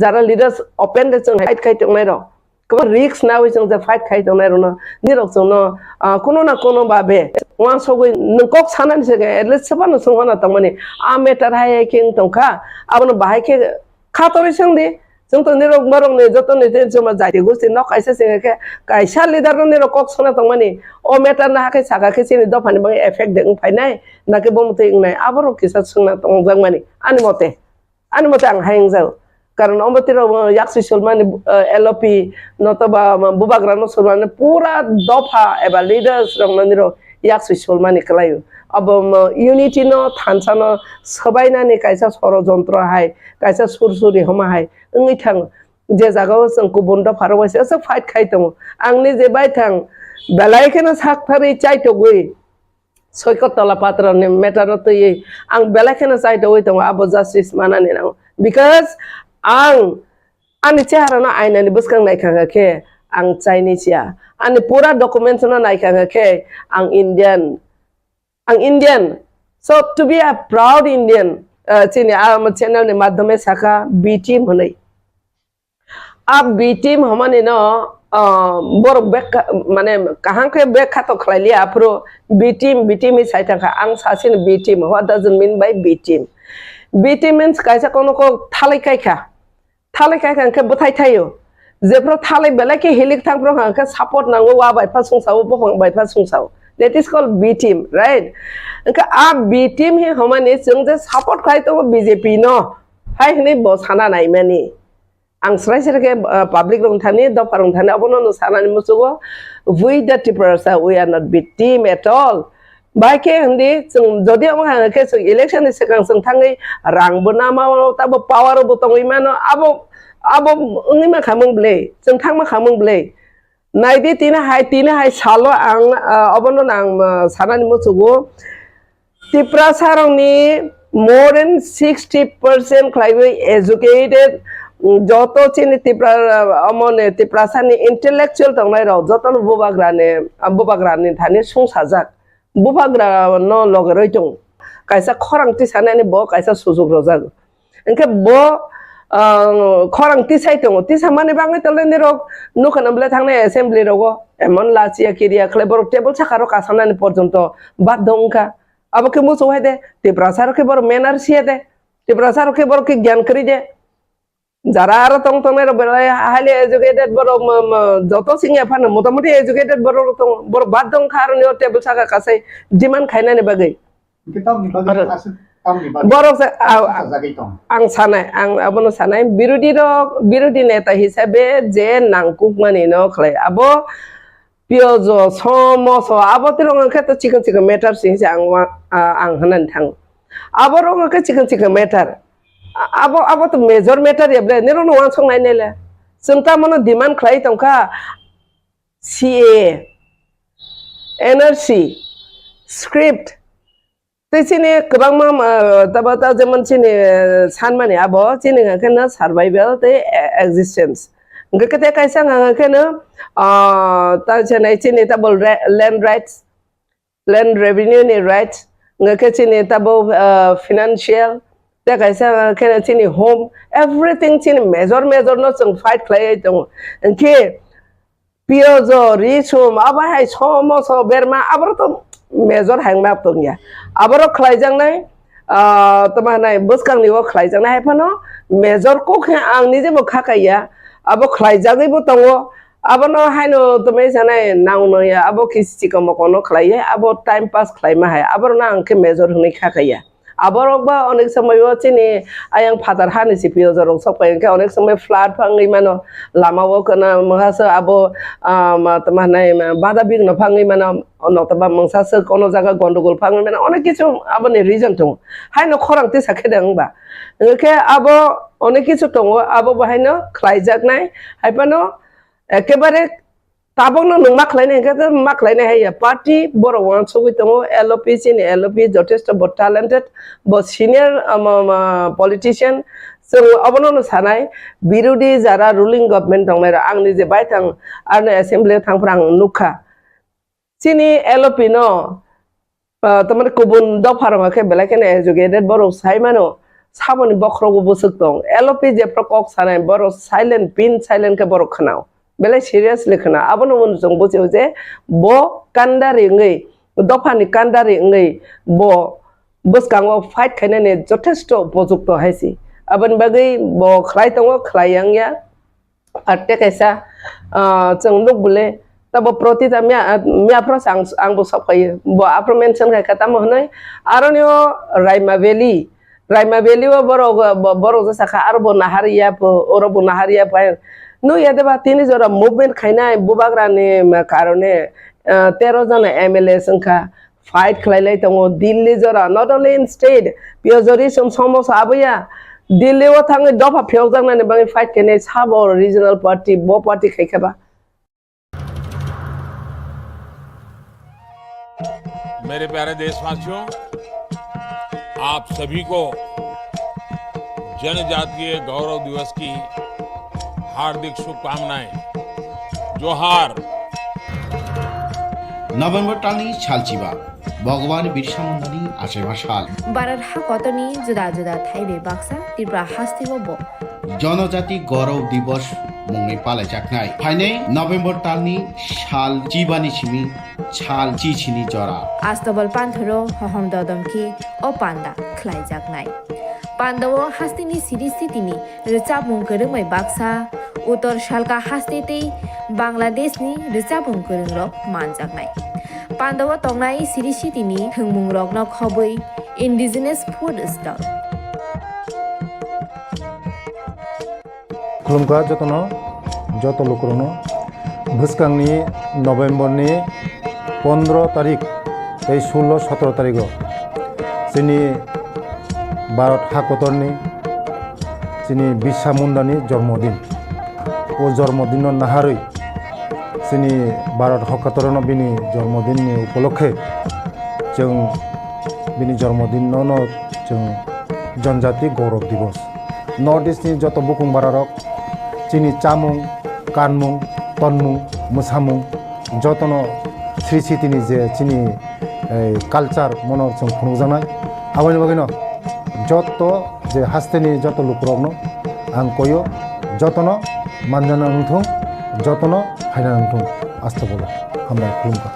jara leaders open de chung fight khai tongnai ro ko risk na wi chung fight khai tongnai ro no nero chung no kono na kono ba be wa sogoi nungkok sanan se at least saban chung hona tongmani a meter hai king tongkha abono bahai ke khatori chung di chung to nero marong ne joto ne ten chuma jai gusti nok aisa se ke kaisa leader no nero kok sona tongmani o meter na ke saga ke sini do phani bang effect de phai nai na ke bom te ngai aboro kisa sungna tong jangmani ani mote ang haing zau karon ombotiro yaksu sulmani LOP notoba bubagrano sulmani pura dofa eba leaders rong niro yaksu sulmani klayu abo unity no thansano sabaina ni kaisa sorojontro hai kaisa sursuri homa hai ngi thang je jagao song kubun do pharo wase so fight khai tong angni je bai thang belai kena sak thari chai to gui soikot tola patra ne metaro to ye ang belai kena chai to tong abo justice manani na because ang ani chehara na aina ni buskang nai khanga ke ang Chinese ya ani pura documents na nai khanga ke ang Indian so to be a proud Indian chini channel ni madhyame saka B team honai ab B team हमने ना bore back माने कहाँ के back खातो खलाइली आपरो B team इस side का आंग सासिन B team what does it mean by B team means कैसा कोनो को थाले काय के बताई थायो जेप्रो थाले बेला के हेलिक थांग प्रो के सपोर्ट नांगो वा बाइफा सुंसाव बफां बाइफा सुंसाव that is called B team right इनका आप B team ही हमने संग सपोर्ट खाई तो BJP नो हाय नहीं बस खाना नहीं मैंने ang Swrai ke public rong thani do parong thani abono no sanani musugo we the Tipra we are not big team at all bai ke hindi chung jodi amang hang ke chung election se kang chung thangai rang bona ma ta bo power bo tong imano abo ngi ma khamung ble chung thang ma khamung ble nai di tina hai salo ang abono nang sanani musugo Tipra sarong ni more than 60% climate educated joto chini Tipra amone Tipra sani intellectual tongnai ro joto bubagrane thani sungsajak bubagra no logoroi tong kaisa khorang ti sanani bo kaisa sujug rojak enke bo khorang ti sai tong ti samane bangai toleni ro nukanam ble thangne assembly rogo emon lachia kiria klebor table sakaro kasanani porjonto badongka abake muso hede Tipra saro ke bor menar siede Tipra saro ke bor ke gyan kri de যারা আর তং তংের বেলায় highly educated বড় যত সিং এফান মোটামুটি educated বড় তং বড় বাদ দং খারনিও table সাকা কাছে demand খাইনানি বাগৈ বড় আং সানাই আং আবনো সানাই বিরোধী নেতা হিসাবে যে নাংকুক মানি ন খলাই আবো পিওজ সমস আবতি রং ক্ষেত্রে চিকন মেটার সিংসে আং হনানি থাং আবো রং চিকন মেটার abo to major matter yeble nero no wan song nai nele sungta mono demand khlai tongkha CEM NRC script tisini kwbang ma tabata jemon chini sanmani abo chini ngakena survival te existence ngakete kaisa ngakena ta chenai chini tabol land revenue ni rights ngake chini tabo financial te kaisa kene chini home everything chini major no chung fight khlai tong ke piozo risum abahai somoso berma abro to major hangma tongya abro khlai jang nai tama nai buskang ni wo khlai jang nai phano major ko khe ang ni je bo khakaya abo khlai jagai bo tongo abo no haino tome sanai nang no ya abo kisi ko mo kono khlai ya abo time pass khlai ma hai abo na ang ke major hni khakaya aborok ba onek samay wo chini ayang father hani si pio jorong sopai ke onek samay flat phangi mano lama wo kana mahasa abo tamah nai bada big no phangi mano ono taba mangsa se kono jaga gondogol phangi mano onek kichu abo ni reason tung hai no khorang te sakhedang ba ke abo onek kichu tongo abo bahai no khlaijak nai hai pano ekebare tabong no nung maklaine ke maklaine hai party boro wan sogui tongo LP chini LP jotesto bo talented bo senior politician so abono no sanai birudi jara ruling government tong mera angni je bai thang arne assembly thang prang nukha chini LP no tamar kubun do pharanga ke belakene educated boro saimano saboni bokro go busuk tong LP je prokok sanai boro silent pin silent ke boro khanao bele serious lekhana abono mon jong bo je bo kandari ngai dofani kandari ngai bo buskango fight khaine ne jothesto projukto haisi abon bagai bo khlaitongo khlayang ya atte kaisa chung luk bule tabo proti mya pro sang ang bo sapai bo apro mention ka kata mo hnai aronyo raima valley wo boro saka arbo nahariya po orobo nahariya pa no yadeba tini jora movement khaina bubagrani karone 13 jana MLA sangkha fight khlailai tongo Delhi jora not only in state piozori somosa abya Delhi wo thangi dofa phyojang na bangi fight kene sabo regional party bo party khaikaba मेरे प्यारे देशवासियों आप सभी को जनजातीय गौरव दिवस की हार्दिक शुभकामनाएं जोहार नभेम्बर टालनि सालचिबा भगवान बिरसा मुंडानि आसेबा साल बारार हा कतनि जुदा जुदा थाइबे बाक्सा त्रिपुरा हास्तिबो बो जनजाति गौरव दिवस मुंगै पालायजाखनाय फाइनै नभेम्बर टालनि साल जिबानि सिमि साल चिचिनि जरा आस्तबल पान्थरो हहम ददमखि ओ पान्दा ख्लाइजाखनाय पान्दावो हास्तिनि सिरिस्थितिनि रोचाबुं गोरोंमै बाक्सा उत्तर सालका हास्तेतै बांलादेशनि रोचाबुं गोरोंरक मानजाखनाय पान्दावो तंनाय सिरिस्थितिनि थोंमुं रकनो खबै इन्डिजिनास फुड स्टल खुलुमखा जतनो जत लोकरनो भुसकांनि नभेम्बरनि 15 तारिख 16-17 तारिख जोंनि भारत हाकतरनि जोंनि बिरसा मुंडानि जन्मदिन ओ जन्मदिन नाहारै जोंनि भारत हाकतरनो बिनि जन्मदिननि उपलक्षे जों बिनि जन्मदिनावनो जों जनजाति गौरव दिवस नर्थ इस्टनि जत बुकुं बारारक जोंनि चामुं कानमुं तनमुं मोसामुं जतनो श्री सिटिनि जे जोंनि कालचार मनर जों खुंजानाय आबानि बागैनो जत जे हास्तेनि जत लुकरकनो आं कयो जतनो मानजाना नंथों जतनो हायना नंथों आस्था बोला हामबाय खुलुमबाय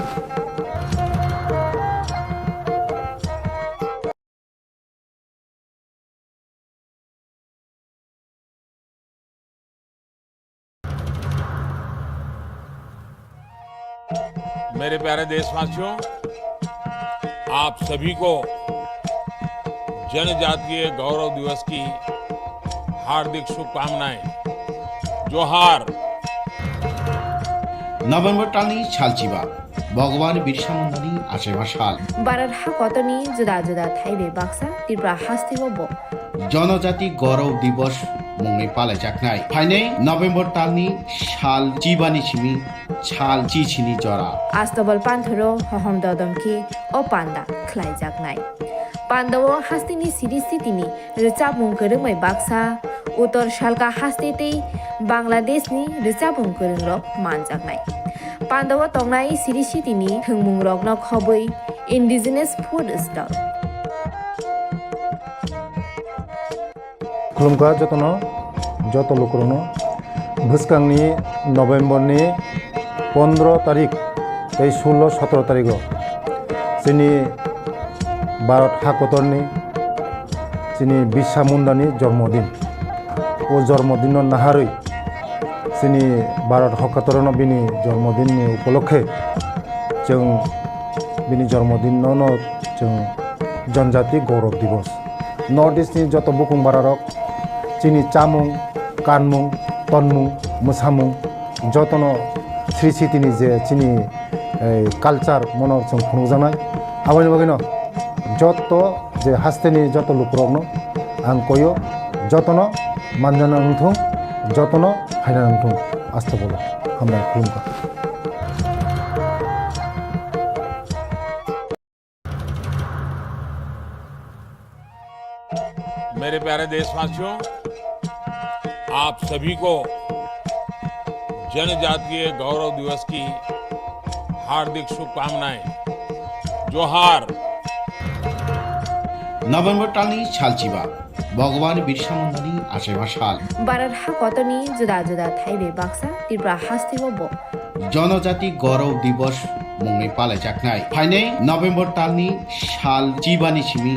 मेरे प्यारे देशवासियों आप सभी को जनजातीय गौरव दिवस की हार्दिक शुभकामनाएं जोहार नभेम्बर टालनि सालचिबा भगवान बिरसा मुंडानि आसेबा साल बारार हा कतनि जुदा जुदा थाइबे बाक्सा त्रिपुरा हास्तिबो बो जनजाति गौरव दिवस मुंगै पालायजाखनाय फाइनै नभेम्बर टालनि साल जिबानि सिमि साल चिचिनि जरा आस्तबल पान्थरो हहम ददमखि ओ पान्दा ख्लाइजाखनाय पान्दावो हास्तिनि सिरिस्थितिनि रोचाबुं गोरोंमै बाक्सा उत्तर सालका हास्तेतै बांलादेशनि रोचाबुं गोरोंरक मानजाखनाय पान्दावो तंनाय सिरिस्थितिनि थोंमुं रकनो खबै इन्डिजिनास फुड स्टल खुलुमखा जतनो जत लोकरनो भुसकांनि नवेम्बरनि 15 तारिख 16-17 तारिख जोंनि भारत हाकतरनि जोंनि बिरसा मुंडानि जन्मदिन ओ जन्मदिन नाहारै जोंनि भारत हाकतरनो बिनि जन्मदिननि उपलक्षे जों बिनि जन्मदिनावनो जों जनजाति गौरव दिवस नर्थ इस्टनि जत बुकुं बारारक जोंनि चामुं कानमुं तनमुं मोसामुं जतनो श्री सिटिनि जे जोंनि कालचार मनर जों खुंजानाय आबायनि बागैनो जत जे हास्तेनि जत लुकरकनो आं कयो जतनो मानजाना नंथों जतनो फायना नंथों आस्था बोलो हामबाय खुलुमखा मेरे प्यारे देशवासियों, आप सभी को जनजातीय गौरव दिवस की हार्दिक शुभकामनाएं। जोहार। नवेम्बर टालनि सालचिबा भगवान बिरसा मुंडानि आशेबा साल भारत हाकतनि जुदा जुदा थाइबे बाक्सा त्रिपुरा हास्तिबो जनजाति गौरव दिवस मुङै पालायजानाय फाइनै नवेम्बर टालनि साल चिबानि सिमी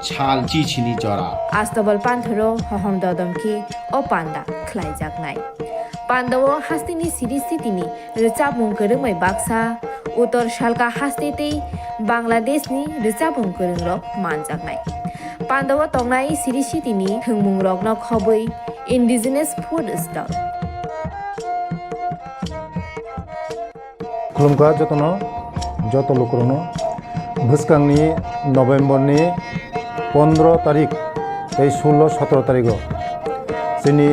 साल चिचिनि जरा आस्तबल पान्थरो हहम ददमखि ओ पान्दा ख्लाइजागनाय पान्दावो हास्तिनि सिरि सिटिनि रिचाबुं गोरोङै बाक्सा उत्तर सालका हास्तेतै बांलादेशनि रिचाबुं गोरोंरक मानजागनाय पान्दावो तंनाय सिरि सिटिनि थोंमुं रकनो खबै इन्डिजिनियास फुड स्टल खुलुमखा जतनो जत लोकरनो भुसकांनि नवेम्बरनि 15 तारिख 16-17 तारिख जोंनि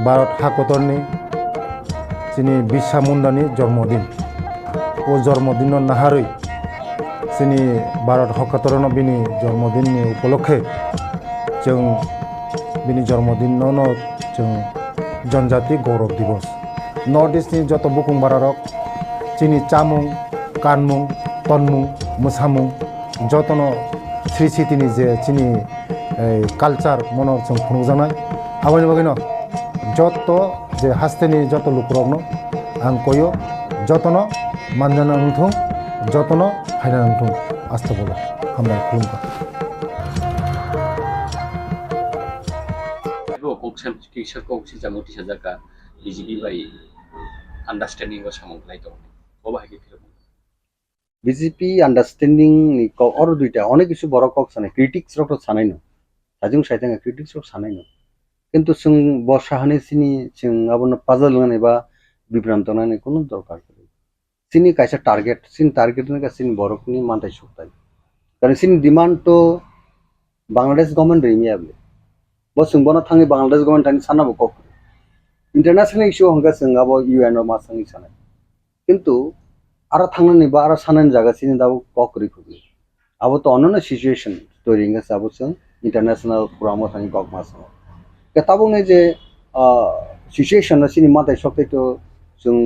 भारत हाकतरनि जोंनि बिरसा मुंडानि जन्मदिन ओ जन्मदिन नाहारै जोंनि भारत हाकतरनो बिनि जन्मदिननि उपलक्षे जों बिनि जन्मदिनावनो जों जनजाति गौरव दिवस नर्थ इस्टनि जत बुकुं बारारक जोंनि चामुं कानमुं तनमुं मोसामुं जतनो श्री सिटिनि जे जोंनि कालचार मनर जों खुंजानाय आबायनि बागैनो जत जे हास्तेनि जत लुकरकनो आं कयो जतनो मानजाना नंथों जतनो फायना नंथों आस्था बोलो हामबाय खुलुमखा Koksilchagui tisajaka BJP by understanding was among Khlaithung. BJP understanding ni ko or duita onek kichu boro kok sane critics rok to sanai no sajung saitanga critics rok sanai no কিন্তু जों बर्षाहानि सिनि जों आबनो पाजल ngane ba बिभ्रान्त नाने कोनो दरकार गैया सिनि कायसा target सिन target ने सिन बरकनि मानथाय सकताय कारण सिन डिमान्ड तो बांग्लादेश गवर्नमेंट रिमियाबले बस जों बना थाङै बांग्लादेश गवर्नमेंट थानि सानाबो कक इंटरनेशनल इश्यू हंगा जों आबो यूएन मा सांगि सानाय किन्तु आरो थांनानै बा आरो सानानै जागासिनो दाबो ककरि खुबि आबो तो अननो सिचुएशन स्टोरिंग आबो जों इंटरनेशनल फोरामाव थाङि कक मास केताबो ने जे सिचुएशन सिनि माथाय सकते तो जों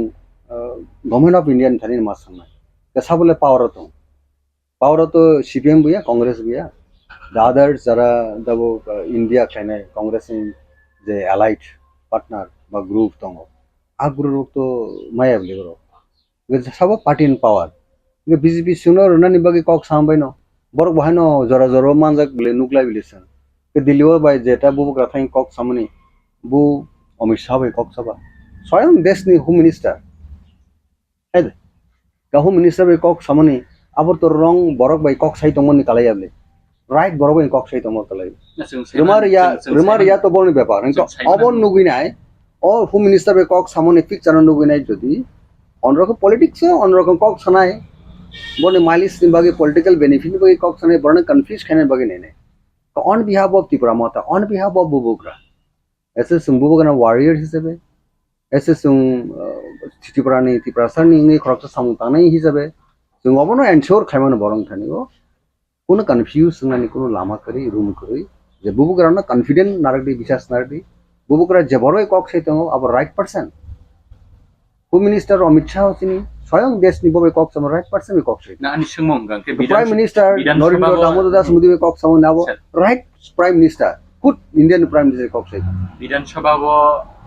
गवर्नमेंट ऑफ इंडिया थानि मा सांनाय केसाबले पावर तो सीपीएम गया कांग्रेस गया द अदर्स जरा दाबो इंडिया खायनाय कांग्रेस जे एलाइड पार्टनर बा ग्रुप दङ आ ग्रुप तो मायाबले गरो सब पार्टी इन पावर बीजेपी सुनो रनानि बागै कक सामबाय न बरक बहायनो जरा जरा मानजाक बले नुक्लाय बिलेसन के दिल्लीवा बाय जेटा बुबु ग्राथाय कक सामनि बु अमित शाह बाय कक साबा स्वयं देशनि होम मिनिस्टर है का होम मिनिस्टर बाय कक सामनि आबर तो रंग बरक बाय कक साइ तमनि कालायाबले राइट बरक बाय कक साइ तमो कालाय रिमारिया तो बनि ब्यापार इनका अबन नुगिनाय ओ होम मिनिस्टर बाय कक सामनि फिक्स जानो नुगिनाय जदि অন্যরকম পলিটিক্স অন্যরকম কক সানায় বনে মাইলিস নিবাগে পলিটিক্যাল বেনিফিট নিবাগে কক সানায় বনে কনফিউজ খানে বাগে নেনে তো on behalf of Tripura Motha on behalf of বুবুগ্রা এসে সুং বুবুগ্রা ওয়ারিয়ার হিসেবে এসে সুং ত্রিপুরা সারনি নি খরকটা সামুতানাই হিসেবে সুং অবনো এনশোর খাইমানো বরং থানিও কোনো কনফিউজ নানি কোনো লামা করি রুম করি যে বুবুগ্রা না কনফিডেন্ট নারকদি বিশ্বাস নারকদি বুবুগ্রা যে বড়ই কক সাইতো আবার right person home minister Amit Shah सिनी स्वयं देश नि बबे कक सम राइट पर्सन बे कक ना अनि संगम गंके प्राइम मिनिस्टर नरेंद्र दामोदर दास मोदी बे कक सम नाबो राइट प्राइम मिनिस्टर খুদ ইন্ডিয়ান প্রাইম মিনিস্টার কক সাইতো বিধানসভা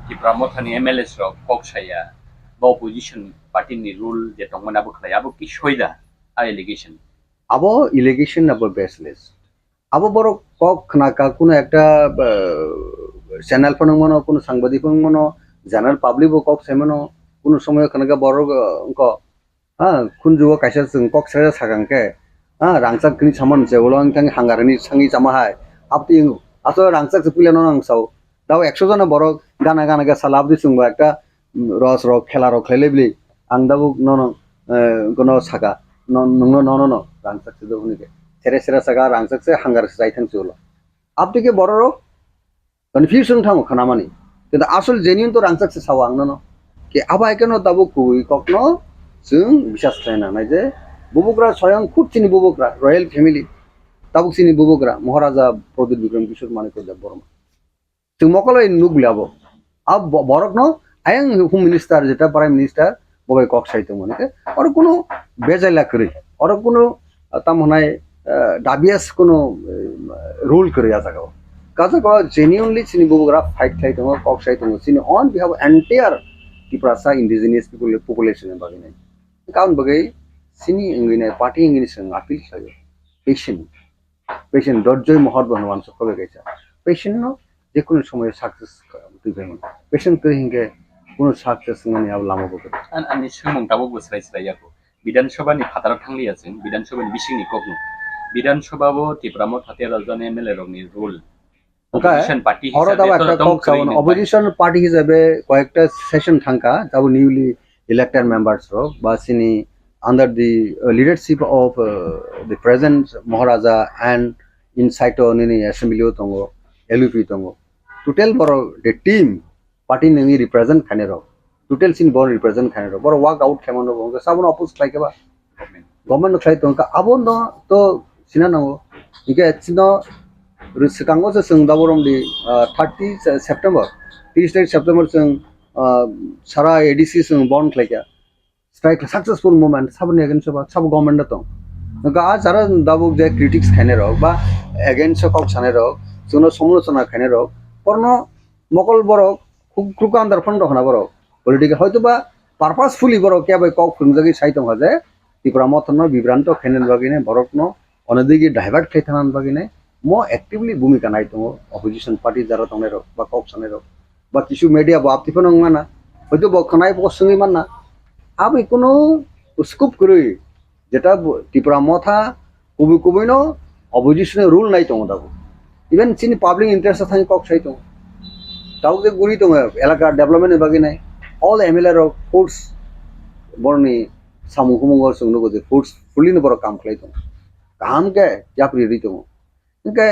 ত্রিপুরা মথানি এমএলএস রক কক্সাইয়া বা অপোজিশন পার্টিনি রুল যে তংমান আবো খালাই আবো কি সইদা আর এলিগেশন আবো ইলিগেশন আবো বেসলেস আবো বড় কক নাকা কোনো একটা চ্যানেল ফোনমনো কোনো সাংবাদিক ফোনমনো জেনারেল পাবলিক কক সেমনো কোনো সময় খানাকা বড় অঙ্ক হ্যাঁ খুনজুও কাইসা जों কক সেরা সাগাংকে হ্যাঁ রাংসাক কিনি সামান যেগুলো আং হাঙ্গারনি সাঙ্গি জামাহায় আপনি আসলে রাংসাক পিলানো নাংসাও দাও 100 জন বড় গানা গানা গে সালাব দি जोंबो একটা রস রক খেলা রক খেলেবলি আং দাবু নন কোনো সাকা নন নন নন রাংসাক সে দহুনিকে সেরে সেরা সাগা রাংসাক সে হাঙ্গার যাইথাং চলো আপনি কে বড় রক কনফিউশন থামো খানামানি কিন্তু আসল জেনুইন তো রাংসাক সে সাও আং নন কে আবা একেন দাবু কুই কখনো जों বিশ্বাস খাই না নাই যে বুবুকরা স্বয়ং খুব চিনি বুবুকরা রয়্যাল ফ্যামিলি তাবুক চিনি বুবুকরা মহারাজা প্রদীপ বিক্রম কিশোর মানিক বর্মা जों মকলাই নুগলাবো আব বরক ন আয়ং হোম মিনিস্টার যেটা প্রাইম মিনিস্টার ববাই কক সাইতো মনে আর কোনো বেজাইলা করে আর কোনো তামনায় ডাবিয়াস কোনো রুল করে আজাগাও কাজা ক জেনুইনলি চিনি বুবুকরা ফাইট খাইতো কক সাইতো চিনি on behalf entire Tiprasa indigenous population বাকি নাই কারণ বাকি চিনি ইংলিনে পার্টি ইংলিশ আপিল খাই পেশেন্ট দর্জয় মহৎ বনবান সকলে গেছে পেশেন্ট ন যে কোনো সময় সাকসেস তুই পেশেন্ট করে হিংকে কোনো সাকসেস মানে আব লামো বকে আমি সুমং তাবো বসরাই সরাইয়াকো বিধানসভানি ফাতারা থাংলি আছেন বিধানসভানি বিসিংনি কখনো বিধানসভাবো ত্রিপুরা মথাতে রাজন এমএলএ রংনি rule opposition party opposition party হিসেবে কয়েকটা সেশন থাকা যাব নিউলি ইলেক্টেড মেম্বার্স বা চিনি under the leadership of the present Maharaja and insight নিনি অ্যাসেম্বলিও দङ এলইপি দङ টোটাল বড় দি টিম পার্টি নङি রিপ্রেজেন্ট খানে রক টোটাল সিন বড় রিপ্রেজেন্ট খানে রক বড় ওয়ার্ক আউট খেমন রক সাবন অপোজ খাইকেবা গভর্নমেন্ট খাই দङ আবন ন তো সিনা নङ ইকে চিনো सिगाङाव जों दाबरमदि 30 सेप्टेम्बर 30 सेप्टेम्बर जों सारा एडिसि जों बन्द खालाया स्ट्राइक सक्सेसफुल मुभमेंट साबनि एगेन्स्ट सब गभर्नमेंट दं गा जारा दाबु जे क्रिटिक्स खाने रक बा एगेन्स्ट कक साने रक जोंनो समालोचना खाने रक परन मकल बरक खुक आन्दार फन्द हना बरक पलिटिकल हयतोबा पारपासफुली बरक के बाय कक फुंजागि साइतम हाजे त्रिपुरा मथन बिभ्रान्त खेनेन बागिने बरकनो अनदिगि डाइभार्ट खाइथानान बागिने मो एक्टिवली भूमिका नाय दङ अपोजिशन पार्टी जारा दङ र बा कक साने र बा किछु मीडिया बा आपतिफोर नङाना हयतो बखनाय बसङै मानना आबै कोनो स्कुप करै जेटा त्रिपुरा मथा कुबि कुबिनो अपोजिशन रुल नाय दङ दाबो इभेन चिनि पाब्लिक इंटरेस्ट थाङि कक साइ दङ दाउ जे गुरि दङ एलाका डेभलपमेन्ट बागि नाय ऑल एमएलए र फोर्स बरनि सामु हुमंग जोंनो गजे फोर्स फुलिनो बर काम खालाय दङ काम के जाप्रि रि दङ इनके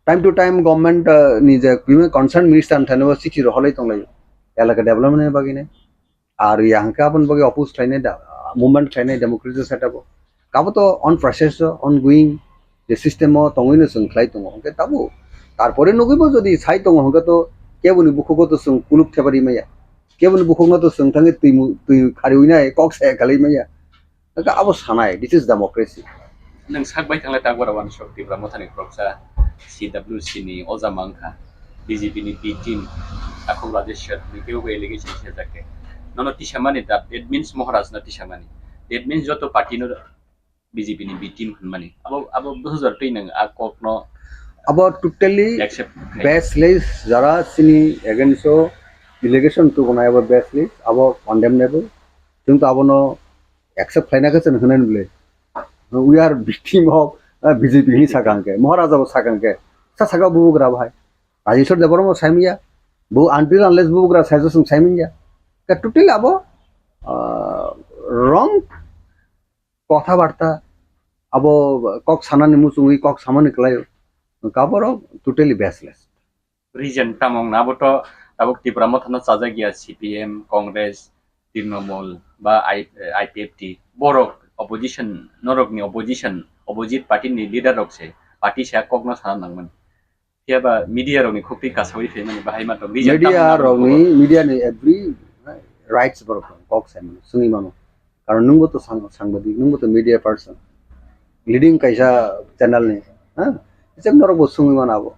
टाइम टू टाइम गवर्नमेंट निजे कन्सर्न मिनिस्टार थानोबा चिठी रहलै दंलायो एलाका डेभलपमेन्ट बागिने आरो यांका अपन बागि अपोज खालायनाय मुभमेन्ट खालायनाय डेमोक्रेटिक सेटअप काबो तो अन प्रोसेस अन गोइं जे सिस्टेम तंगैनो जों खालाय दङ ओके ताबो तारपरे नगैबो जदि साइ दङ होगा तो केबोनि बुखुखौ तो जों कुलुप थेबारि मैया केबोनि बुखुखौ तो जों थाङै दै खारिउनाय कक साय खालाय मैया दा आबो सानाय दिस इज डेमोक्रेसी नों सागबाय थांलाय तागवारावान शक्तिफ्रा मथानि क्रक्सा CWC नि अजामांखा BJP नि बी टीम आखौ राजेश्वर निकेउ एलिगेशन से जाके ननो तिसामानि दैट मींस महाराज न तिसामानि दैट मींस जतो पार्टी न BJP नि बी टीम हनमानि अब 2003 नों आकक न अब टोटली बेसलेस जरा सिनी एगेंस्ट एलिगेशन तो बनाय अब बेसलेस अब कन्डेमनेबल जों तो अब न एक्सेप्ट खायनाखौ जों होनाय नबले we are victim of BJP ni sakanke maharaja bo sakanke saka bubugra bhai rajeshwar debormo saimiya bu until unless bubugra suggestion saimiya ka totally abo wrong kotha barta abo kok sanani musungui kok samani klayo kaboro totally baseless region tamong na boto abo Tipra mothana chajagia CPM Congress Trinamool ba IPFT borok opposition norokni opposition opposite party ni leader rokse party sa kokno sana nangman tiaba media rokni khupti kasawi femani bahai ma to media ni every rights borok kok saimano sungi mano karon nungbo to sangbadik nungbo to media person leading kaisa channel ni ha isem norok sungi manabo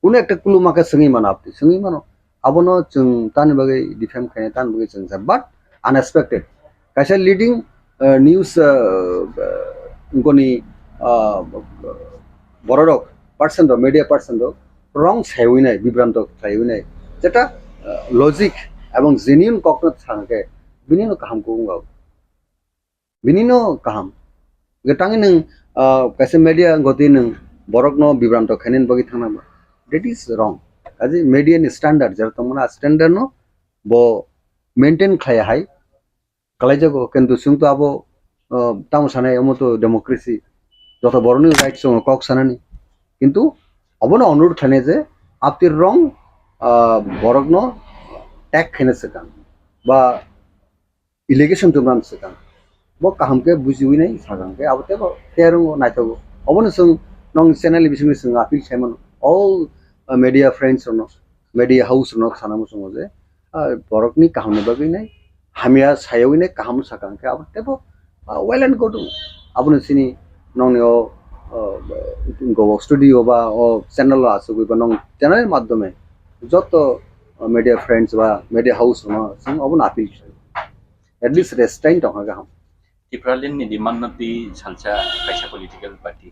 কোনো একটা clue মাকে সঙ্গী মানো আপনি সঙ্গী মানো আবনো जों তানি বাগে ডিফেম খাইনে তানি বাগে जों বাট আনএক্সপেক্টেড কাইসা লিডিং নিউজ গনি বড়রক পার্সন মিডিয়া পার্সন রং সাইউইনাই বিভ্রান্ত সাইউইনাই যেটা লজিক এবং জেনিউন ককনত সানকে বিনিনো কাহামको बुंगाव बिनिनो kaham getangi nung kaisa media goti nung borokno bibranto khanin bagi thangna that is wrong kaji media ni standard jar tomna standard no bo maintain khlaya hai kalaijago kintu sungto abo tamu sanai amoto democracy joto boroni rights song kok sanani কিন্তু অবনো অনুরোধ খানে যে আপনি রং বরকনো tag খেনে সেকান বা ইলিগেশন তোমরান সেকান bo kaham ke bujiwi nai sagang ke abote bo terung naitago obono sung nong channel bising sung appeal simon all media friends no media house no sanamo sung je borokni kaham ne bagi nai hamia sayawi nai kaham sagang ke abote bo well and good abono sini nong ne go studio ba o channel asugui ba nong channel er maddhome joto media friends ba media house no sung obono appeal at least restraint tonga gaham Tipralin ni di man di salsa kaisa political party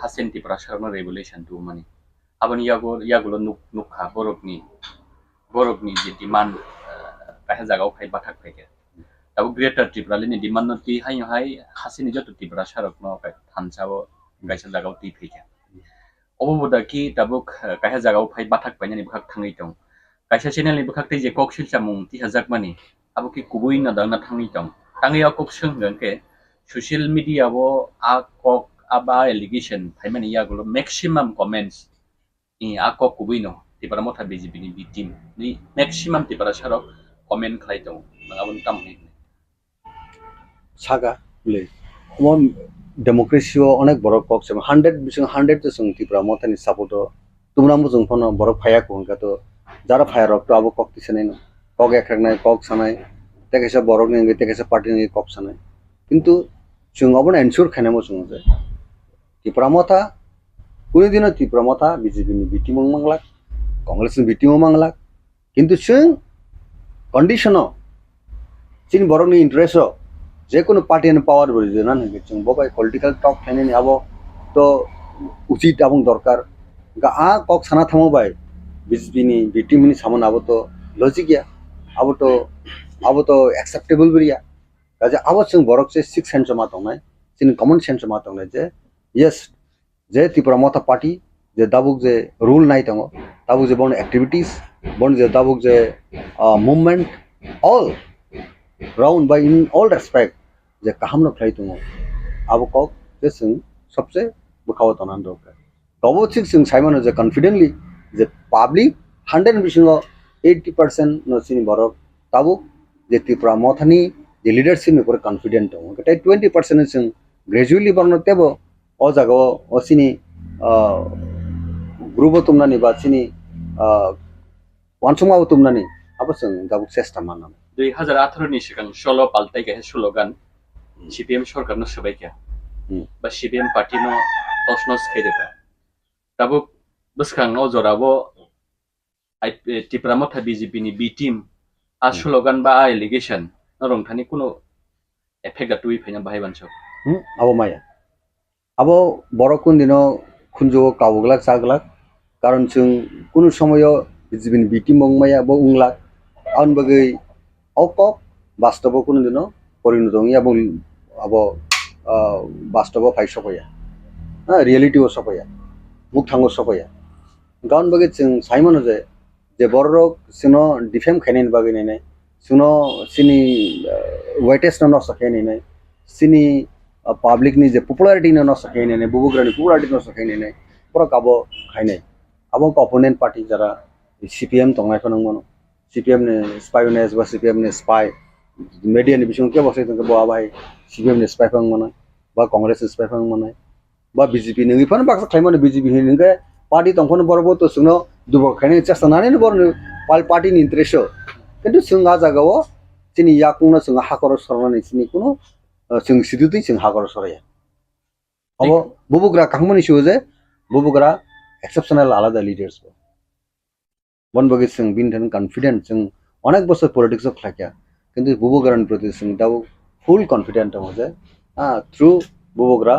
hasen Tipra sharma revolution tu mani abon yagulo nukha borok ni je demand kaisa jagao khai bathak phege tabu greater Tipralin ni demand ti hai hasen ni joto Tipra sharok no kai thansabo kaisa jagao ti phege oboboda ki tabu kaisa jagao phai bathak paina ni bakhak thangai tong kaisa channel ni bakhak ti je koksilchamung ti hajak mani abo ki kubui na dang na thangai tong tangi akok sunggan ke social media wo akok aba allegation phaimani yagulo maximum comments akok kubuino Tipra Motha BJP ni victim ni maximum Tipra sharok comment khlai dong abon tam ni saga le mon democracy o onek borok kok sem 100 bising 100 to sung Tipra Motha ni support tumna mu jung phono borok phaya ko ka to jara phaya rok to abo kok tisene no kok ekrak nai kok sanai tekesa borok ni tekesa party ni kok sanai কিন্তু जों अबन ensure खानामो जों जे Tipra Motha कुनै दिन Tipra Motha BJP नि बिटिमो मांगलाक कांग्रेस नि बिटिमो मांगलाक কিন্তু जों condition चिन बरक नि इंटरेस्ट जे कोनो पार्टी नि पावर बरि जे ना जों बबाय पॉलिटिकल टॉक खाने नि आबो तो उचित आबं दरकार गा आ कक साना थामो बाय बीजेपी नि बिटिम नि सामन आबो तो लॉजिक या आबो तो एक्सेप्टेबल बरिया kaje abo जों borok se 6 sense ma tongnai sin common sense ma tongnai je yes je Tipra Motha party je dabuk je rule nai tongo dabuk je bon activities bon je dabuk je movement all round by in all respect je kaham no khlai tongo abo kok je जों सबसे बुखाव तनान दरकार तबो thick जों Simon J confidently J public 100 बिसिङो 80% no sin borok dabuk je Tipra Motha ni the leadership ni pura confident dong ketai 20% जों gradually barno tebo o jago o sini group tumnani ba sini wansuma tumnani abo जों dabu chesta manam 2018 ni sigang solo paltai ke slogan CPM sorkar no sabai kya ba CPM party no tosnos khedeka tabu buskang no jorabo Tipra Motha BJP ni B team a slogan ba allegation norong thani kuno effect atui phaina bahai bancho abo maya abo borokun dino khunjo kawglak chaglak karon जों kuno somoyo bijibin biti mongmaya bo unglak aun bagai okok bastobo kuno dino porinodongi abo bastobo phai sokoya reality o sokoya mukthango sokoya gaun bagai जों saimon je borok sino defame khainen bagai nei suno sini weightage no sakai nei sini public ni je popularity no sakai nei bubugrani popularity no sakai nei pura kabo khainai abong opponent party jara CPM tongnai phonang mono CPM ne spionage ba CPM ne spy media ni bising ke bosai tong bo abai CPM ne spy phang mono ba congress spy phang mono ba BJP ni phon baksa khaimon BJP ni nge party tongphon borbo to suno dubo khaini chesta nani ne borno party ni interest কিন্তু जों आ जागाव जोंनि याकुंनो जों हाखर सरनानै जोंनि कुनो जों सिदुदै जों हाखर सरया अब बुबुग्रा कांमनि सु जे बुबुग्रा एक्सेप्शनल आलादा लीडर्स বনবগে जों बिनि थाखाय कन्फिडेंट जों अनेक बोसोर पलिटिक्सआव खालाया किन्तु बुबोग्रानि प्रति जों दाबो फुल कन्फिडेंट दङ जे थ्रु बुबोग्रा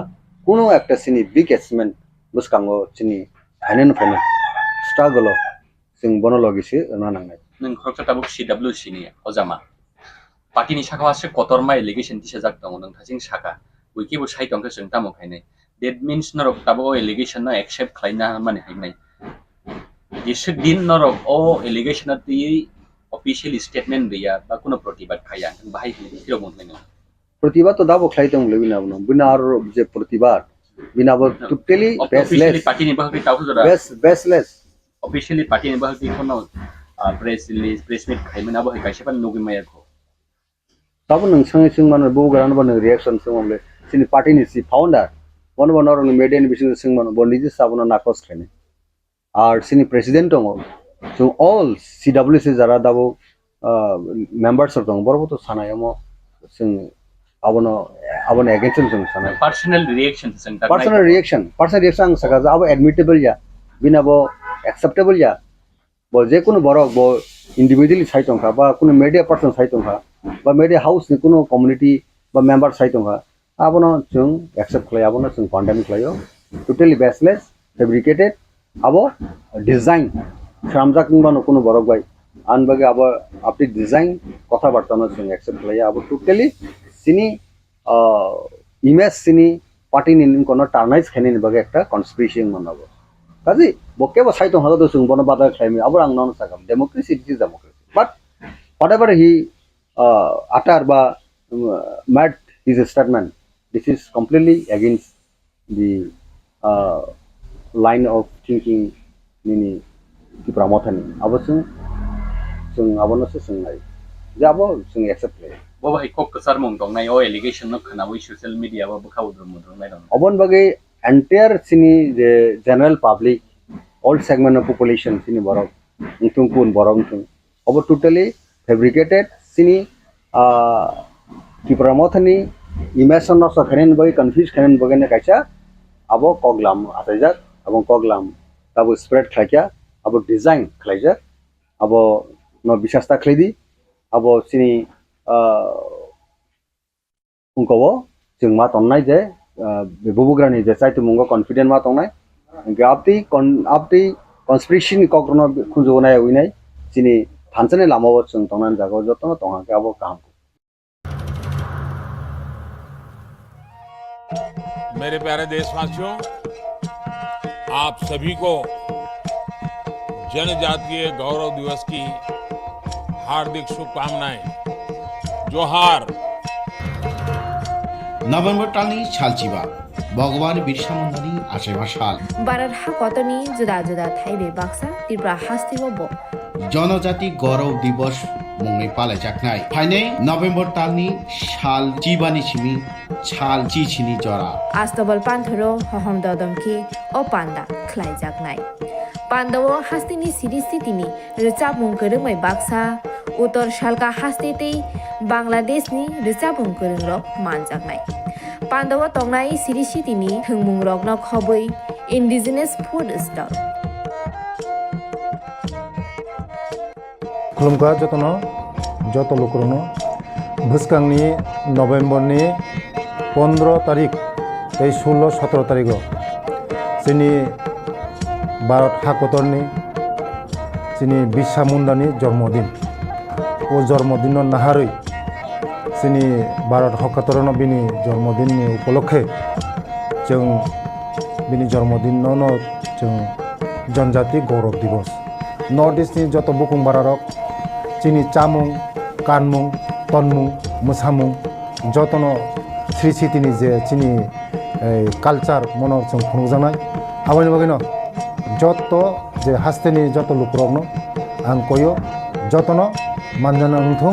কোনো একটা सिनि बिग एचिभमेन्ट बुसकाङो सिनि फाइनेन फाइनेन स्ट्रागल जों बनलगिसो नानांनाय नों खरसा ताबुक CWC नि अजामा पार्टीनि साखा हासे कतरमा एलिगेशन दिसे जाक दङ नों थाजिं साखा बयखिबो साइटंखौ जों तामो खायनाय that means नरक ताबो एलिगेशन ना एक्सेप्ट खालायना माने हायनाय दिसे दिन नरक ओ एलिगेशन ति ऑफिशियल स्टेटमेंट गैया बा कोनो प्रतिबाद खाया बाहाय हिरो मोननाय प्रतिबाद तो दाबो खालायदों बिनाबो बिनार जे प्रतिबाद बिनाबो टोटली बेसलेस पार्टीनि बाहागो ताबो जरा बेसलेस ऑफिशियली पार्टीनि बाहागो कोनो प्रेस रिलीज प्रेस मीट खायमोनाबो गायसेबा नगि मायाखौ ताबो नोंसों माने बुगारान बन रिएक्शन सोमले सिनि पार्टीनि सि फाउंडर वन नरनि मेडियानि बिसि जों माने बनिजि साबना नाकस खायने आर सिनि प्रेसिडेंट दङ so all CWC jara dabo members of dong borbo to sanayamo sing abono against sing sanay personal reaction personal reaction saka abo admittable ya binabo acceptable ya bo je kono borok bo individually saitong kha ba kono media person saitong kha ba media house ni kono community ba member saitong kha abono sing accept khlai abono sing condemn khlayo totally baseless fabricated abo design Kramjak nungba কোনো বড় ভাই আনবাগে আবার আপনি design কথাবার্তা না সঙ্গে accept লইয়া আবার টোটালি সিনি ইমেজ সিনি পার্টি নিন কোনো টার্নাইজ খেনে নিবাগে একটা কনস্পিরেসি মানাবো কাজে বকে বা সাইতো হলো সঙ্গ বন বাদা খাইমি আবার আং নন সাকাম democracy it is democracy but whatever he utter বা mad his statement this is completely against the line of thinking nini Tipra Mothani abosung sung abono se sungai jabo sung accept le bo bai kok kasar mong dong nai o allegation no khana wi social media ba bukha udrum nai dong obon bage entire sini the general public all segment of population sini borok untung kun borok untung obo totally fabricated sini Tipra Mothani imagine no so kharen bage confuse kharen bage ne kaisa abo koglam atajak abong koglam tabo spread khakia abo design khlaija abo no bishasta khlaidi abo sini ungko जों मा तन्नाय जे बुबुग्रानि जे Saito मुंगो confident मा तन्नाय गाबति conspiracy नि कग्रनो खुंजोनाय उइनाय सिनि थानसने लामाव जों तंनान जागो जतन तंगा के abo काम मेरे प्यारे देशवासियों आप सभी को जनजातीय गौरव दिवस की हार्दिक शुभकामनाएं जोहार नभेम्बर टालनि सालचिबा भगवान बिरसा मुंडानि आशेबा साल भारत हाकतनि जुदा जुदा थाइबे बाक्सा त्रिपुरा हास्तिबो जनजाति गौरव दिवस मुङै पालायजानाय फाइनै नभेम्बर टालनि साल चिबानि सिमी साल चिचिनि जरा आस्तबल पान्थरो हहम ददमखि ओ पान्दा ख्लाइजाकनाय पान्दावो हास्तिनि सिरिस्थितिनि रोचाबुं गोरोङै बाक्सा उत्तर सालका हास्तेतै बांलादेशनि रोचाबुं गोरोंरक मानजाकनाय पान्दावो तंनाय सिरिस्थितिनि थोंमुं रकनो खबै इन्डिजिनास फुड स्टल खुलुमगा जतनो जत लोकरनो भुसकांनि नभेम्बरनि 15 तारिख 16-17 तारिख जोंनि भारत हाकतरनि जोंनि बिरसा मुंडानि जन्मदिन ओ जन्मदिन नाहारै जोंनि भारत हाकतरनो बिनि जन्मदिननि उपलक्षे जों बिनि जन्मदिनावनो जों जनजाति गौरव दिवस नर्थ इस्टनि जत बुकुं बारारक जोंनि चामुं कानमुं तनमुं मोसामुं जतनो श्री सिटिनि जे जोंनि कालचार मनो जों खुंजानाय हाबानि बागैनो जत जे हास्तेनि जत लुकरनो आं कयो जतनो मानजाना उंथुं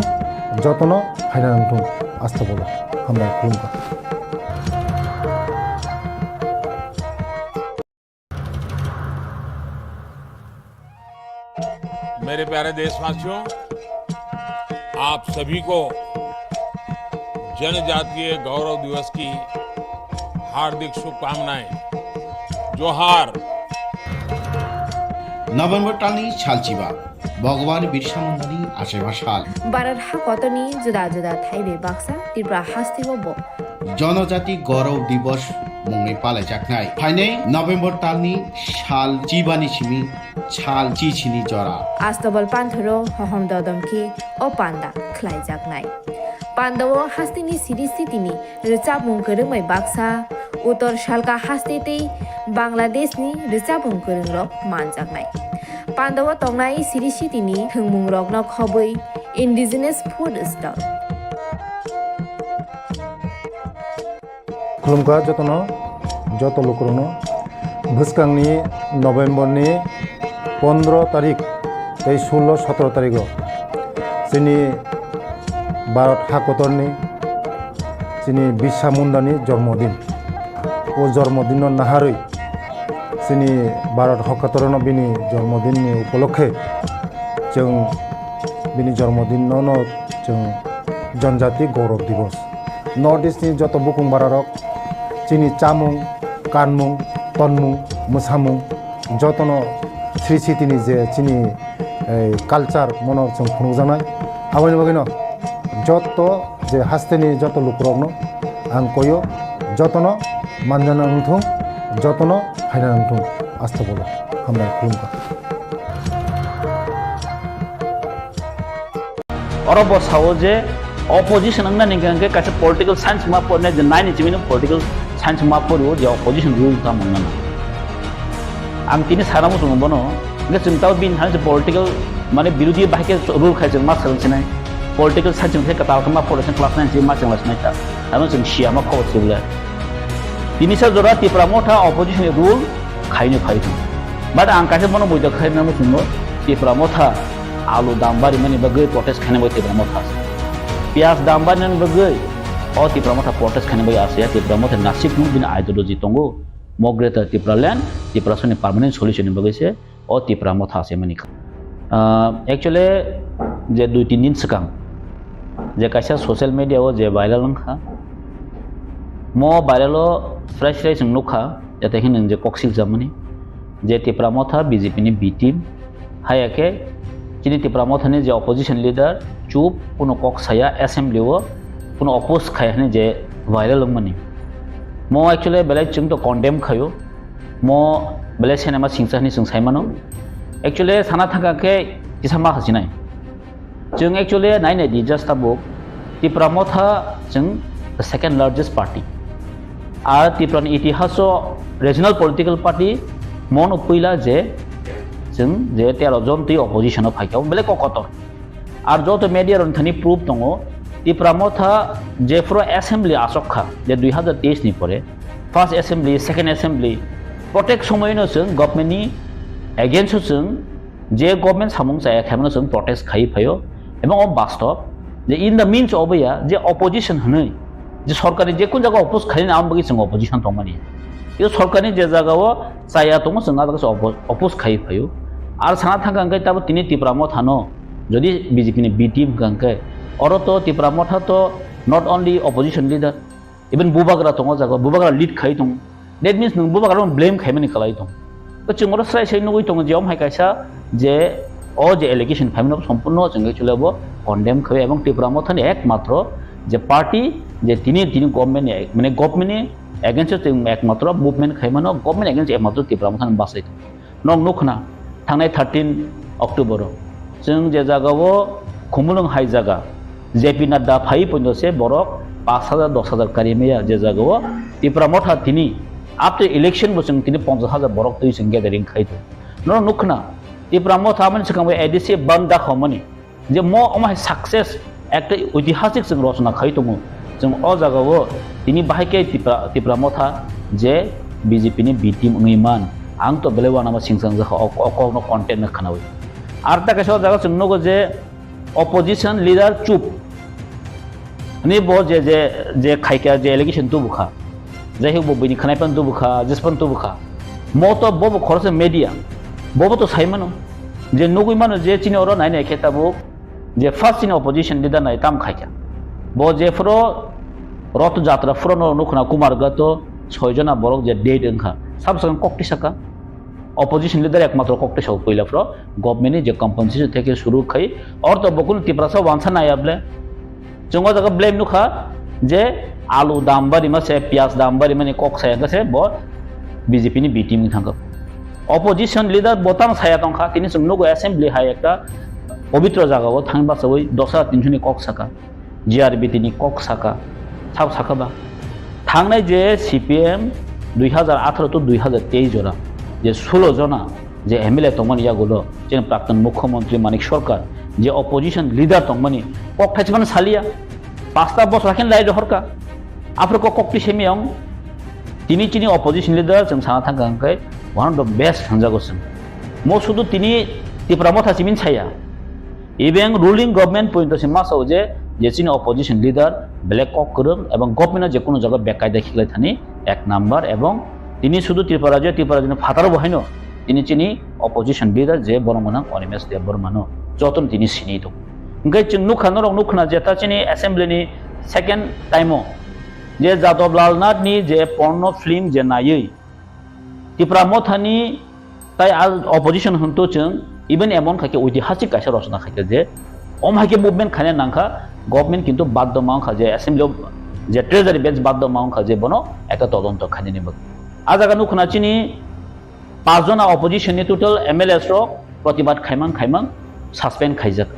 जतनो फायना उंथुं आस्था बोलो हामबाय खुलुमबाय मेरे प्यारे देशवासियों आप सभी को जनजातीय गौरव दिवस की हार्दिक शुभकामनाएं जोहार নভেম্বর টালনি সালচিবা ভগবান বিরসা মুন্ডাनि आशेमा साल भारत हाकतनि जुदा जुदा थाइबे बाक्सा त्रिपुरा हास्तिबो जनजाति गौरव दिवस मुङै पालायजानाय फाइनै नभेम्बर टालनि साल चिबानि सिमी साल चिचिनि जरा आस्तबल पान्थरो हहम ददमखि ओ पान्दा ख्लाइजानाय पान्दावो हास्तिनि सिरिस्थितिनि रोचाबुं गोरोङै बाक्सा उत्तर सालका हास्तेतै बांलादेशनि रोचाबुं गोरोंरक मानजानाय पान्दावो तंनाय सिरिस्थितिनि थोंमुं रगनो खबै इन्डिजिनास फुड स्टल खुलुमका जतनो जत लोकरनो भुसकांनि नभेम्बरनि 15 तारिख 16-17 तारिख जोंनि भारत हाकतरनि जोंनि बिरसा मुन्डानि जन्मदिन ओ जन्मदिन नाहारै जोंनि भारत हाकतरनो बिनि जन्मदिननि उपलक्षे जों बिनि जन्मदिनावनो जों जनजाति गौरव दिवस नर्थ इस्टनि जत बुकुं बारारक जोंनि चामुं कानमुं तनमुं मोसामुं जतनो श्री सिटिनि जे जोंनि कालचार मनर जों खुंजानाय आबानि बागैनो जत जे हास्तेनि जत लुकरकनो आं कयो जतनो मानजाना नंथुं जतनो हायना नंथुं आस्था बोलो हामबाय खुलुमबाय अरब सावो जे opposition ang nani kangke kasi political science ma porne je nine chimino political science ma poru je opposition rule ta monna ang tini sara mo tungbo no nge chintao bin han je political mane birodi bahke rule khai je ma sal chinai political science nge kata ma policy class 9 je ma chang las nai ta amo jeng sia ma ko chule tini sa jora Tipra Motha opposition rule khai ne khai tu but ang kasi mono boida khai na mo tungbo Tipra Motha alu dambari mani bagai protest khane bo Tipra Motha pias damban nan bagai o Tipra Motha protest khane bai asia Tipra Motha nasib nu bin ideology tongo mogreta Tipra land Tipra sone permanent solution bagai se o Tipra Motha ase mani actually je 2-3 din sekang je kaisa social media o je viral langkha mo viral o fresh sung nukha jate hin je Koksilchagui je Tipra Motha BJP ni B team hayake chini Tipra Motha ni je opposition leader चुप पुनो कक साया assembly वो पुनो oppose खाया ने जे viral money मो actually बेले चिंग तो कॉन्डेम खायो मो बेले सिनेमा सिंसा नि सिंसाय मानो एक्चुअली साना थाका के किसामा हसिनाय जों एक्चुअली नाइन दि जस्ट बुक Tipra Motha जों द सेकंड लार्जेस्ट पार्टी आर Tipra नि इतिहासो रीजनल पॉलिटिकल पार्टी मन पहिला जे जों जे 13 जन ति अपोजिशन फाइकाव बेले ककतर আর যত মিডিয়ার অন্থানি প্রুফ দङ Tipra Motha যে ফ্র অ্যাসেম্বলি আসখা যে 2023 নি পরে ফার্স্ট অ্যাসেম্বলি সেকেন্ড অ্যাসেম্বলি প্রত্যেক সময়নো जों गभर्नमेन्टनि एगेन्स्ट जों जे गभर्नमेन्ट सामुं जाया खामनो जों प्रटेस्ट खाइ फायो এবং বাস্তব যে ইন দ্য মিনস অবয়া যে অপোজিশন হनै যে সরকারি যে কোন জায়গা অপোজ খাইনা আম বগি जों অপোজিশन দंमानि यो সরকারি যে জায়গাও চায়া দङ जों आदागस অপোজ খাइ फायो আর সানা থাকাঙ্গাই তাবো তিনি Tipra Motha नो যদি BJP ni B team kangke oro to Tipra Motha to not only opposition leader even bubagra tongo jago bubagra lead khai tong that means nung bubagra blame khai mani kalai tong to chungoro srai sei nugui tong jom hai kaisa je o je allegation family of সম্পূর্ণ জঙ্গে চলেবো condemn খাবে এবং Tipra Motha ni একমাত্র যে party যে তিনি government মানে government against একমাত্র movement খাই মানো গভর্নমেন্ট এগেইনস্ট একমাত্র Tipra Motha বাসাই নং নুখনা थांनाय 13 अक्टोबर जों जे जागावो खुमुलुं हाइ जागा जेपि नाड्डा फाइ पन्नसे बरक 5000-10,000 कारिमेया जे जागावो Tipra Motha तिनि आफ्टर इलेक्शन बो जों तिनि 50,000 बरक तै जों गेदारिं खाइतो न नुखना Tipra Motha मन सिगांबो एडिसि बन्दा खमनि जे म अमाय सक्सेस एक ऐतिहासिक जों रचना खाइतोमो जों अ जागावो तिनि बाहायके Tipra Motha जे BJP नि B team ngैमान आं तो बेलेवाना मा सिंसां जा अकनो कन्टेन्ट न खानावै আর তা কাছে জায়গা চিহ্ন যে অপোজিশন লিডার চুপ নি ব যে যে যে খাইকা যে এলিগেশন তো বুখা যাই হোক ববিনি খানাইপান তো বুখা জেসপান তো বুখা মত বব খরচে মিডিয়া বব তো সাইমানো যে নগুই মানো যে চিনি ওর নাই নাই খেতাবো যে ফার্স্ট চিনি অপোজিশন লিডার নাই তাম খাইকা ব যে ফ্র রথযাত্রা ফ্র নুখনা কুমারগত 6 जना বরক যে ডেট ওংখা সাবসাং ককটি সাকা অপোজিশন লিডার একমাত্র ককটে সব কইলাফ্র গভর্নমেন্টনি যে কম্পেনসেশন থেকে শুরু খাই অর তো বকুন ত্রিপুরা ওয়ানসা নায়াবলে जोंगो जगह ब्लेम नुखा जे आलु दाम बारी मासे पियाज दाम बारी माने कक साया गसे ब बीजेपी नि बी टीम नि थांगो अपोजिशन लीडर बोताम साया तंखा तिनि जों नुगो असेंबली हाय एकटा पवित्र जागाव थांबा सबै दसा तिनसुनि कक साका जीआरबी तिनि कक साका साव साखाबा थांनाय जे सीपीएम 2018 to 2023 जरा जे 16 जना जे एमएलए तंगमनि यागुलो जे प्राक्तन मुख्यमंत्री मानिक सरकार जे अपोजिशन लीडर तंगमनि कक थाइजमान सालिया 5 बছর राखेन लाइ हरका आफोरखौ ककटि सेमियाव तिनि तिनि अपोजिशन लीडर जों साना थांगांखाय वन अफ द बेस्ट थांजागोसों मो सुदु तिनि त्रिपुरा मथा सिमिन साया इबें रुलिंग गवर्नमेंट पॉइंट से मासाव जे चिनि अपोजिशन लीडर ब्लैक कक करं एवं गवर्नमेंट जे कोनो जगह बेकायदा खिलाय थानि एक नम्बर एवं तिनि सुदु त्रिपुरा जन फातार बहायनो तिनि चिनि अपोजिशन लीडर जे बरमना अनिमेश देव बर्मानो जतन तिनि सिनि दं ओंखाय जों नुखानो रं नुखना जेता चिनि एसेंब्लीनि सेकेंड टाइमो जे जादवलाल नाथनि जे पर्न फिल्म जे नायै त्रिपुरा मथानि ताइ अपोजिशन हंतो जों इवन एमन खाके ऐतिहासिक कासे रचना खाके जे अमहाके मुभमेंट खाने नांखा गवर्नमेंट किन्तु बाध्य मांखा जे एसेंब्ली जे ट्रेजारी बेंच बाध्य मांखा जे बनो एक तदন্ত खाने निबक आजागा नुखना चिनि 5 जना अपोजिशन नि टोटल एमएलएस रो प्रतिबाद खाइमां सस्पेंड खाइजाक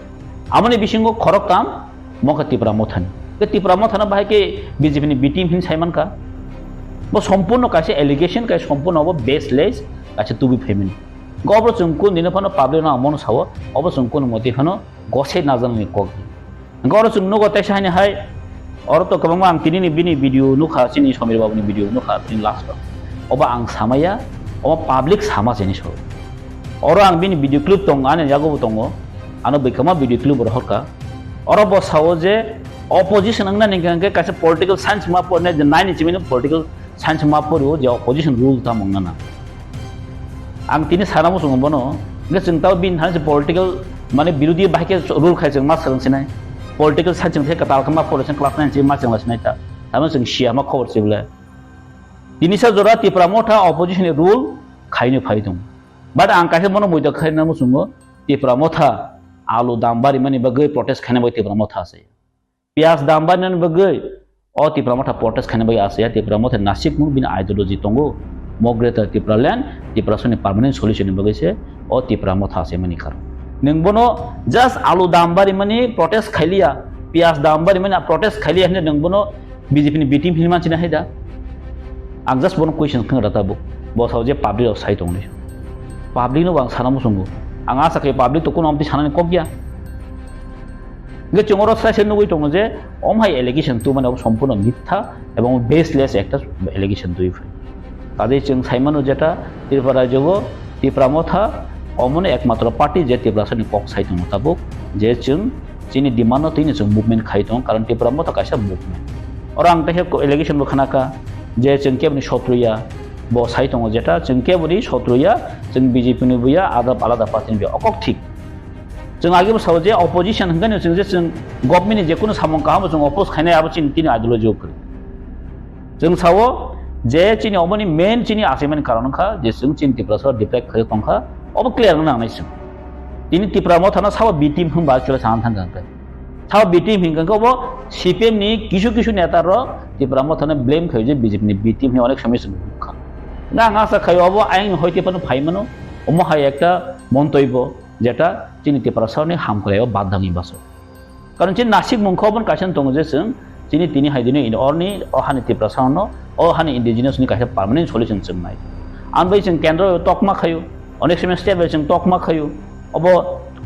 आमनि बिसिंगो खरक काम मखा त्रिपुरा मथानि के त्रिपुरा मथाना बाहायके बीजेपी नि बी टीम हिन साइमानका ब सम्पूर्ण कासे एलिगेशन कासे सम्पूर्ण अब बेसलेस कासे टुबि फेमिनि गब्र चुंकु निनफानो पाब्लिक ना मन साव अब चुंकु मतिफानो गसे नाजाननि कक गब्र चुंनो गते साइने हाय और तो कबंग आं तिनि बिनि भिडियो नुखा चिनि समीर बाबुनि भिडियो नुखा तिनि लास्ट अब आं सामाया अब पाब्लिक सामा जेनि सो और आं बिनि भिडियो क्लिप दं आने जागोबो दङ आनो बैखमा भिडियो क्लिप रहरका और बसाव जे अपोजिशन अंगना निके कासे पॉलिटिकल साइंस मा पढ़ने जे नाइनि चिमिनो पॉलिटिकल साइंस मा पढ़ो जे अपोजिशन रूल ता मंगना आं तिनि साना मुसुङ बनो गे जोंताव बिन थासे पॉलिटिकल माने विरोधी बाहायके रूल खायजों मा सोलोंसिनाय पॉलिटिकल साइंस जों थे कताल खमा पढ़ेसन क्लास 9 जे मा जोंलासिनाय ता तामो जों सिया मा खबर सिबले तिनिसा जरा त्रिपुरा मथा अपोजिशन रूल खायनो फाय दं बाट आं कासे मनो मयदा खायना मुसुङ त्रिपुरा मथा आलु दाम बारी माने बगै प्रोटेस्ट खाने बय त्रिपुरा मथा आसे पियाज दाम बारी माने बगै अ त्रिपुरा मथा प्रोटेस्ट खाने बय आसे त्रिपुरा मथा नासिक मु बिन आइडियोलॉजी तंगो मग्रेटर त्रिपुरा लैंड त्रिपुरा सनि परमानेंट सॉल्यूशन बगै से अ त्रिपुरा मथा आसे माने खार नोंबनो जस्ट आलु दाम बारी माने प्रोटेस्ट खाइलिया पियाज दाम बारी माने प्रोटेस्ट खाइलिया ने नोंबनो बीजेपी नि बीटीम फिल्म मानसिना हैदा आं जस्ट बनो क्वेश्चन खंरा ताबो बसाव जे पब्लिक अफ साइट दंनि पब्लिक नो बां साना मुसुंगो आं आसा खाय पब्लिक तो कोनो आमति सानानि कगिया गे चंगरो साइसे नुगै दङ जे अमहाय एलिगेशन तो माने सम्पूर्ण मिथ्या एवं बेसलेस एकटा एलिगेशन दुइ फै तादे जों साइमानो जेटा त्रिपुरा जगो त्रिपुरा मथा अमने एकमात्र पार्टी जे त्रिपुरा सनि कक साइट मुताबिक जे जों चिनि डिमान्ड तिनि जों मुभमेंट खाइ दं कारण त्रिपुरा मथा कासे मुभमेंट और आं तहे एलिगेशन बखानाका जे जों केबनि शत्रुया ब साइट दङ जेटा जों केबनि शत्रुया जों बीजेपी नि बुया आलादा पार्टी नि अकक ठीक जों आगे बसाव जे अपोजिशन हंगन जों जे जों गवर्नमेंट जे कोनो सामं काम जों अपोज खायनाय आबो चिनि तिनि आइडियोलॉजी ओकर जों सावो जे चिनि अबनि मेन चिनि आसेमेन कारणखा जे जों चिनि त्रिपुरा सर डिप्रेक्ट खाय तंखा अब क्लियर नांनायसो तिनि त्रिपुरा मथाना साव बी टीम हम बाचले सान थांगांखा साव बी टीम हिंगांखौ अब सीपीएम नि किछु नेता र त्रिपुरा मथाना ब्लेम खाय जे बीजेपी नि बी टीम नि अनेक समय खा ना आशा खाय अब आइन हयते पन फाइमानो अमहाय एकटा मन्तव्य जेटा चिनि त्रिपुरा सरनि हामखलायाव बादाङि बासो कारण चिनि नासिक मुंखौबन कासेन दङ जे जों चिनि तिनि हायदिनो इन अरनि अहानि त्रिपुरा सरनो अहानि इंडिजिनियस नि कासे परमानेंट सॉल्यूशन जों नाय आन बै जों केन्द्र तकमा खायो अनेक समय स्टेप जों तकमा खायो अब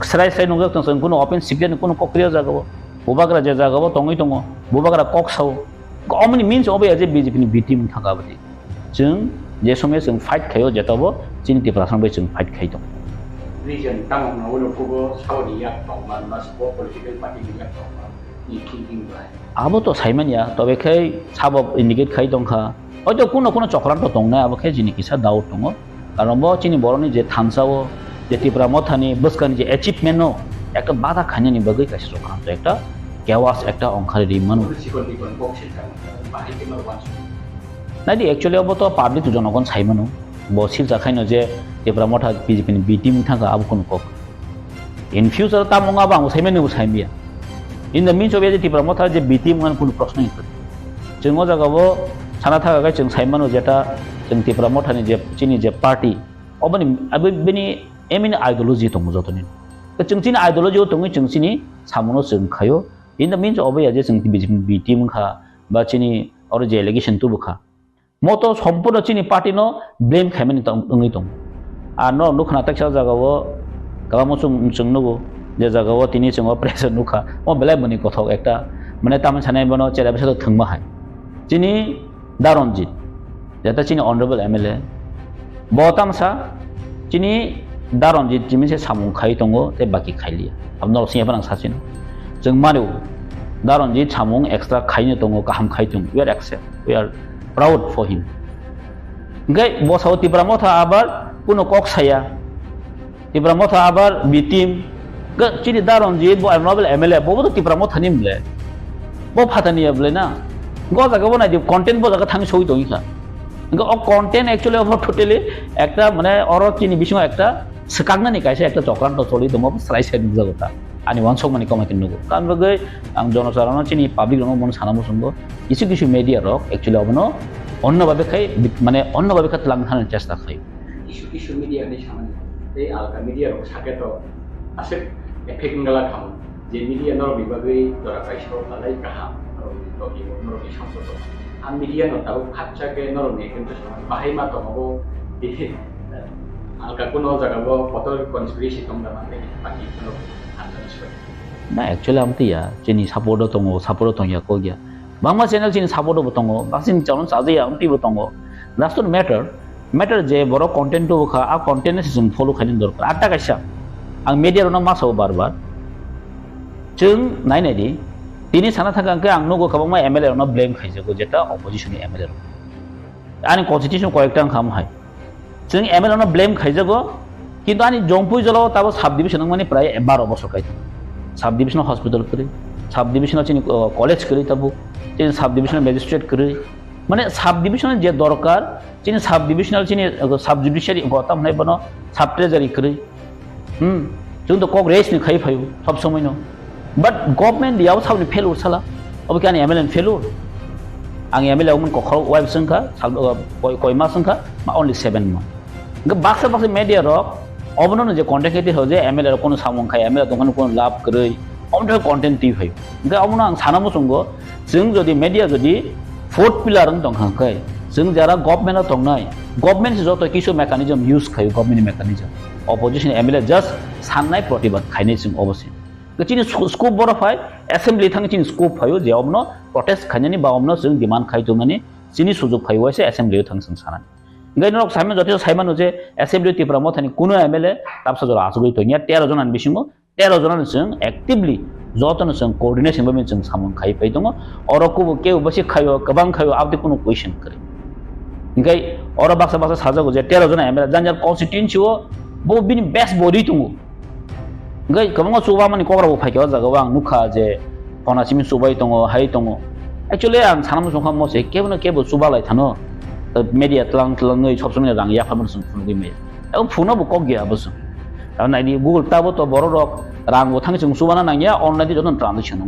स्राय नंगौ जों कोनो ओपन सिपियन कोनो प्रक्रिया जागो बुबाग्रा जे जागो तङै दङ बुबाग्रा कक साव अमनि मीन्स अबे जे बीजेपी नि बीटीम थागाबदि जों जे समय जों फाइट खायो जेताबो चिनि त्रिपुरा सरबै जों फाइट खायो दं region tang na ulo ko saudi yak tongman mas political party yak tongman ni thinking bai abo to saiman ya tobe khai sabo indicate khai dongkha hoyto kono chokran to tongnai abo khai jini kisa doubt tongo karon bo chini boroni je thamsao je Tipra Mothani buskani je achievement no ekta bada khani ni bagai kaise chokran to ekta chaos ekta onkhari ri manu nadi actually abo to public to jonogon saimanu bo sil jakhaino je Tipra Motha BJP ni B team thanga abu kun kok in future ta monga bang saimene bu saimia in the means of je Tipra Motha je B team ngan kun proshno ni jeng o jaga bo sana thaga ga jeng saimano jeta jeng Tipra Motha ni je chini je party obani abini emin ideology tong jotoni jeng chini ideology tong jeng chini samono jeng khayo in the means of je jeng BJP B team kha ba chini or je allegation tu bukha moto সম্পূর্ণ চিনি party no blame খাইমেনি তঙ্গি তং আর ন নুখনা তাকসা জাগাও গামো chung nugo যে জাগাও তিনি chung pressure নুখা ও বেলাই মনি কথাও একটা মানে তামান সানাই বনো চেরা বেসা থংমা হাই চিনি দারণজিৎ যেটা চিনি অনারেবল এমএলএ বতামসা চিনি দারণজিৎ জিমিসে সামুং খাই তঙ্গো তে বাকি খাইলিয়া আমনো সিয়া বানাং সাচিন जों मानो दारणजिৎ सामुं एक्सट्रा खाइनो दङ गाहाम खाइथुं we are accept we are proud for him gai bosau Tipra Motha abar puno kok saya Tipra Motha abar bitim ga chini Daronjit bo honorable MLA bo to Tipra Motha nim ble bo phatani ble na go jaga bo na di content bo jaga thang soi doi kha ga o content actually of totally ekta mane oro chini bisho ekta sekagna ni kaise ekta chokranto choli domo Swrai side jagota ani wansok mani kamakin nugo kan bagai ang jonosarono chini public no mon sanamo sungo কিছু কিছু media rock actually অবনো অন্যভাবে খাই মানে অন্যভাবে খাত লাগানোর চেষ্টা খাই কিছু কিছু মিডিয়া নি সামনে এই আলকা মিডিয়া রক সাকে তো আছে এফেক্ট গলা খাম যে মিডিয়া নর বিভাগে দরা পাইছো তালাই কাহা আর তো কি নর কি সম্পর্ক আর মিডিয়া ন তাও খাচ্চাকে নর নে কিন্তু বাহাই মা তো হবো আলকা কোন জায়গাবো কত কনস্পিরেসি তোমরা মানে বাকি কোন না অ্যাকচুয়ালি আমতে ইয়া যিনি সাপোর্ট দङ ইয়া কো গিয়া Bangma channel chini support bo tongo basin channel saje amti bo tongo that's not matter je boro content to kha a content ne sum follow khanin dorkar atta kaisa ang media rona masau barbar chung nai nai di tini sana thaka angke ang nogo khabangma MLA rona blame khaije go jeta opposition ni MLA ro ani constitution correct ang kham hai chung MLA rona blame khaije go kintu ani jongpui jolo tabo sub division mani pray 12 বছর kai sub division hospital kare sub division chini college kare tabu চিনি sub divisional magistrate করে মানে sub divisional যে দরকার চিনি sub divisional চিনি sub judiciary গতাম নাই বনো সাব ট্রেজারি করে जों तो कक रेस नि खाइ फायु सब समय न बट गवर्नमेंट दियाव सावनि फेलुर साला अब के आनि एमएलएन फेलुर आं एमएलए मन कखर वाइफ संखा कयमा संखा मा ओनली 7 मा ग बाक्सा बाक्सा मीडिया रक अबनो जे कन्टेन्ट केति हो जे एमएलए कोनो सामं खाय एमएलए दंगन कोनो लाभ गरै अमथो कन्टेन्ट ति फायु ग अबनो आं सानामो संगो जों जदि मीडिया जदि फोर्थ पिलार दंखांखाय जों जारा गवर्नमेन्ट दंनाय गवर्नमेन्ट जत किसु मेकानिजम यूज खायु government mechanism opposition MLA just साननाय प्रतिबाद खायनाय जों अबसे गचिनि स्कोप बरफाय एसेम्बली थांचिनि स्कोप फायो जे अबनो प्रोटेस्ट खायनायनि बा अबनो जों डिमान्ड खायजोंनानि जिनि सुजुग फायो एसे एसेम्बली थांसों सानानि गैनो रक साइमन जति साइमन जे एसेम्बली टिप्रा मथानि कुनो MLA तापसा जरा आसुगै तनिया 13 जनानि बिसिङो 13 जनानि जों एक्टिभली जतनो जों कोअर्डिनेसन बामे जों सामन खाय फाय दङ अरको के बसे खायो गोबां खायो आबदि कुनो क्वेश्चन करे गै अर बाक्सा बाक्सा साजागो जे 13 जना MLA जानजार कन्स्टिट्युएन्सी हो bo bini best body tungu gai kamang suba mani kokra bo phaikiwa jaga wang nukha je pona simi subai tongo hai tongo actually ang sanam songkha mo se kebno kebo suba lai thano media tlang nei sob somni rang ya phamon sung phunu me এবং ফোনও বুক গিয়া বস কারণ আইনি Google তাবো তো বড় rock রাং ও থাং song সুবানা নাঙ্গিয়া অনলাইনে যতন transaction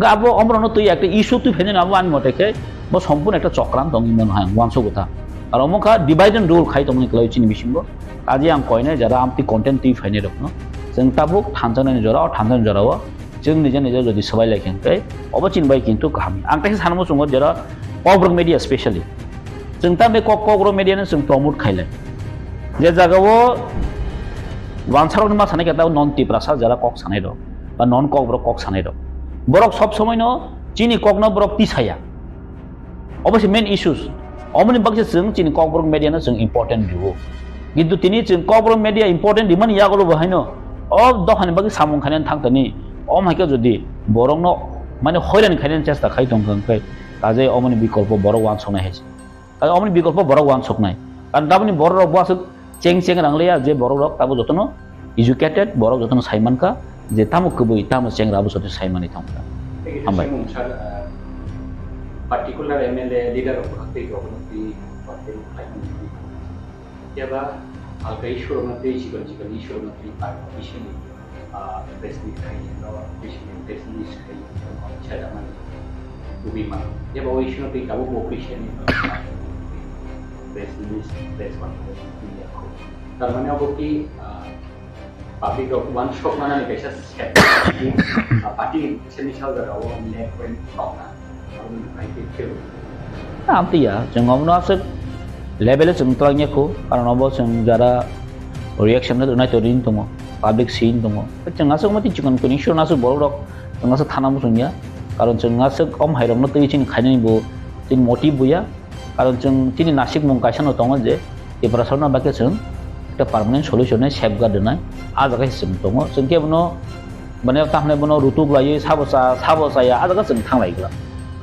গা আবো অমরনো তুই একটা ইস্যু তুই ফেনে নাবো আনি মতেকে বো সম্পূর্ণ একটা চক্রান্ত মন হয় ওয়ানসো কথা আর অমুখা ডিভাইড এন্ড রুল খাই তমনি ক্লাইচিনি বিসিংগো আজি आं कयनाय जरा आमति कन्टेन्ट ति फाइने रखनो जों ताबुक थानजानायनि जरा थानजानायनि जराव जों निजे निजे जदि सबाय लायखेंकै अबचिन बाय किन्तु गाहाम आं ताके सानमो संग जरा कग्र मिडिया स्पेशली जों ता बे कग्र मिडियानो जों प्रमोट खायलाय जे जागाव वानसारनि मा सानाय केता नन टिप्रासा जरा कक सानाय दं बा नन कग्र कक सानाय दं बरक सब समय न चिनि कगना बरक तिसाया अबसे मेन इश्यूज अमनि बागसे जों चिनि कग्र मिडियानो जों इम्पोर्टेन्ट दिउ কিন্তু তিনি जों कग्र मिडिया इम्पोर्टेन्ट दिमान यागलो बहायनो अ दखान बागि सामं खायनान थांतनि अ माइका जदि बरंनो माने हयरान खायनान चेष्टा खाय दंखै काजे अमनि बिकल्प बर वान संनाय हेस काजे अमनि बिकल्प बर वान सकनाय कारण दाबनि बर रक बास चें चें रांगलेया जे बर रक ताबो जतनो एजुकेटेड बर जतनो साइमानका जे तामु कबै तामु चें राबो सते साइमानि थांका हामबाय particular MLA leader of the Tiaba alkai shurma te chikan shurma te par isini besni khai no isini besni khai chada man ubi man tiaba o isino te kabu bo isini besni beswan dia ko tarmane oboki public of one shop mana ni kaisa set party seni salga rawo ne kwen tongna awun kai ke keu amti ya jengom no asik level chung tolangnya ko karon obo chung jara reaction na nai torin tomo public scene tomo chung asuk mati chikon kuni shon asuk bol rok chung asuk thana mu sungya karon chung asuk om hairom no tei chin khaini bo tin motive buya karon chung tini nasik mung kaisa no tongo je Tipra sarna bake chung একটা permanent সলিউশনে safeguard নাই আজাga হিসেম দङ जों केबनो माने ताहने बनो रुतु ग्लायै साबसाया आजाga जों थांलायग्ला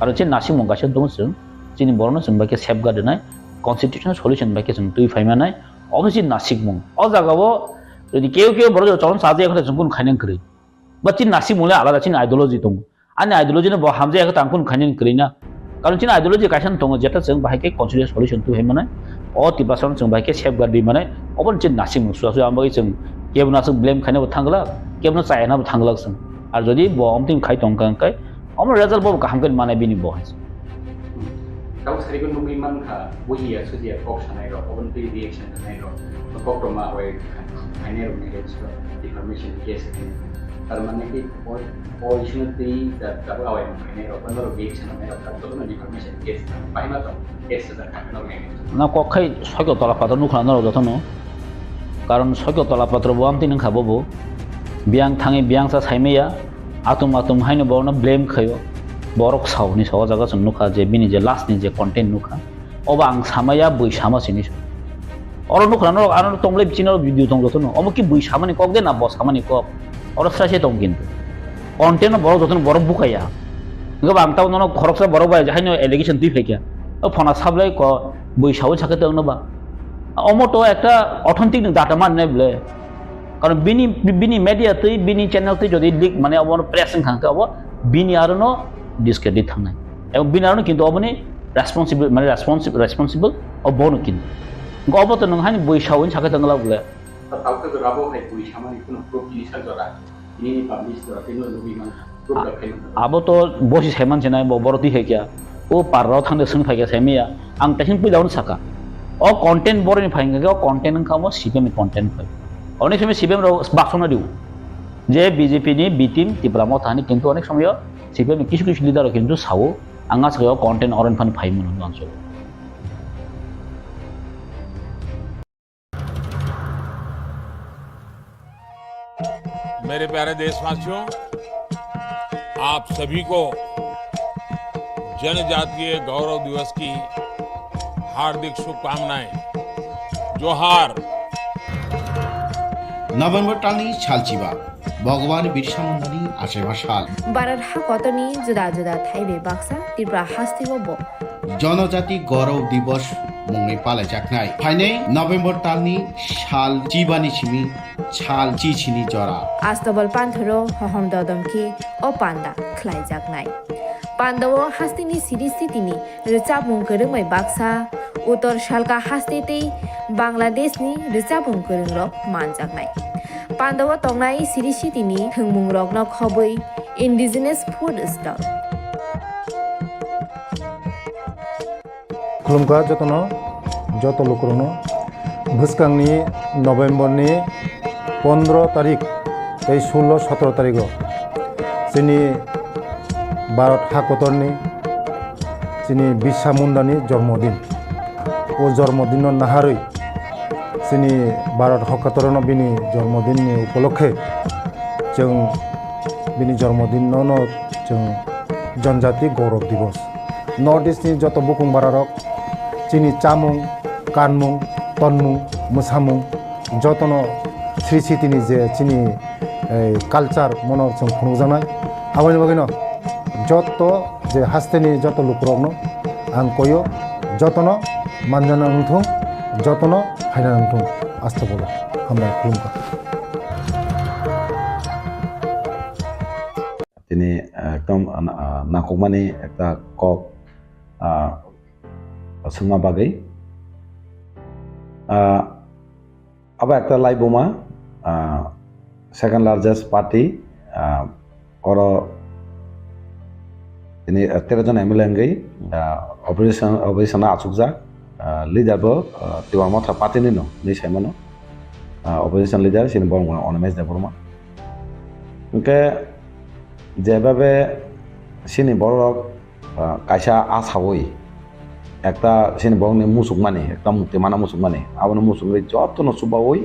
आरो जे नासि मंगासिनो दङ जों जोंनि बरनो जों बाके सेफगार्ड নাই কনস্টিটিউশনাল সলিউশন बाके जों দুই ফাইমাनाय অবশ্যই নাসিক মং অ জাগাবো যদি কেউ বড় চরণ সাজে এখন जों কোন খাইনেন করি বা চিন নাসিক মলে আলাদা চিন আইডিওলজি দङ আনি আইডিওলজিনে ব হামজে এখন তাं কোন খাইনেন করিনা কারণ চিন আইডিওলজি কাইसान दङ যেটা जों बाहायके কনস্টিটিউশনাল সলিউশন দুই ফাইমাनाय अ Tipra sarna जों बाहायके सेफगार्ड दै माने अबन चिन नासि मुसुआसु आमबागै जों केबना जों ब्लेम खाइनाबो थांगला केबना चायनाबो थांगला जों आरो जदि ब अमतिम खाइ तंकांकाय अम रिजल्ट बो काहामगन माने बिनि बहाय Kau sarigun nungguin man ka buhiya sudia kok sanai ro open pe reaction sanai ro kok to ma way kaine ro ne so information case permanent ki originally that ka away kaine ro pan ro reaction sanai ro to no information case pai ma to case da ka no ne না কখাই সৈক্য তলাপাত্র নুখানো যথন কারণ সৈক্য তলাপাত্র বামতি নং খাবো বিয়াং Than বিয়াংসা সাইমেয়া আতুম হাইনো বর্ণ blame খাयो বরক সাউনি Sao জায়গা जों नुखा जे बिनि जे लास्टनि जे content नुखा अबा आं सामाया बै सामासिनि अर नुखानो आरो तंले बिचिनो भिडिअ दं जथन अम कि बै सामानि कक दे ना बस सामानि कक अर स्रासे दं किन्तु कन्टेन्ट बरक जथन बरक बुकाया गोबां ताव ननो खरकसा बरक बाय जाहायनो एलिगेशन दुइ फेकिया फना साबलाय क বৈশাও ছাকে তংনবা অমটো একটা অথেন্টিক ডাটা মান নাই বলে কারণ বিনি মিডিয়াতে বিনি চ্যানেলতে যদি লিক মানে অবন প্রেসিং খাঙ্কা অব বিনি আরনো ডিসক্রেডিট থাংনাই এবং বিনি আরনো কিন্তু অবনি রেসপন্সিবল অবনো কিন্তু গবত নং হানি বৈশাও ছাকে তংলা বলে তাউকে রাবো হাই বৈশামানি কোনো প্রুফ জিনিসা জরা ইনি পাবলিশ জরা তিনো লবি মান প্রুফ রাখেন আবো তো বসি সেমান চেনাই বড়তি হেকিয়া ও পাররাও থাंदो सों फाइगा सेमिया आं तासिन फैलावनो साका अ कन्टेन्ट बरनि फाइगा अ कन्टेन्ट खामो सीपीएम कन्टेन्ट फाइ अनेक समय सीपीएम रो बाक्सना दिउ जे बीजेपी नि बी टीम Tipra Mothani किन्तु अनेक समय सीपीएम किछु लिडार किन्तु सावो आंगा सायाव कन्टेन्ट अरन फान फाइमोन आंसो मेरे प्यारे देशवासियों आप सभी को जनजातीय गौरव दिवस की हार्दिक शुभकामनाएं जोहार नभेम्बर टालनि सालचिबा भगवान बिरसा मुन्डानि आसेबा साल बारार हा कतनि जुदा जुदा थाइबे बाक्सा Tipra हास्तिबो बो जनजाति गौरव दिवस मुङै पालायजानाय फाइनै नभेम्बर टालनि साल चिबानि सिमी साल चिचिनि जरा आस्तबल पान्थरो हहम ददमखि अ पान्दा ख्लाइजाकनाय पान्दावो हास्तिनि सिरिस्थितिनि रोचाबुं गोरोङै बाक्सा उत्तर सालका हास्तेतै बांलादेशनि रोचाबुं गोरों रक मानजाकनाय पान्दावो तंनाय सिरिस्थितिनि थोंमुं रकनो खबै इन्डिजिनास फुड स्टल खुलुमगा जतनो जत लोकरनो भुसकांनि नभेम्बरनि 15 तारिख 16-17 तारिख जोंनि भारत हाकतरनि जोंनि बिरसा मुन्डानि जन्मदिन ओ जन्मदिन नाहारै जोंनि भारत हाकतरनो बिनि जन्मदिननि उपलक्षे जों बिनि जन्मदिनावनो जों जनजाति गौरव दिवस नर्थ इस्टनि जत बुकुं बारारक जोंनि चामुं कानमुं तनमुं मोसामुं जतनो श्री सिटिनि जे जोंनि कालचार मनर जों खुंजानाय आबानि बागैनो जत जे हास्तेनि जत लुकरकनो आं कयो जतनो मानजाना नंथों जतनो हायना नंथों आस्था बोलो हामबाय खुलुमबाय তিনি একদম নাকমানি একটা কক সোঙা বাগै আবার একটা লাইবোমা সেকেন্ড লার্জেস্ট পার্টি ওর ini 13 জন MLA ngai operation achukjak leader bo tiwa Motha party ni no ni saimano operation leader sini borong onames de boroma ke যেভাবে sini borok kaisa asawoi একটা sini borong ni musuk mani একটা mukti mana musuk mani abono musuk ri jotto no subawoi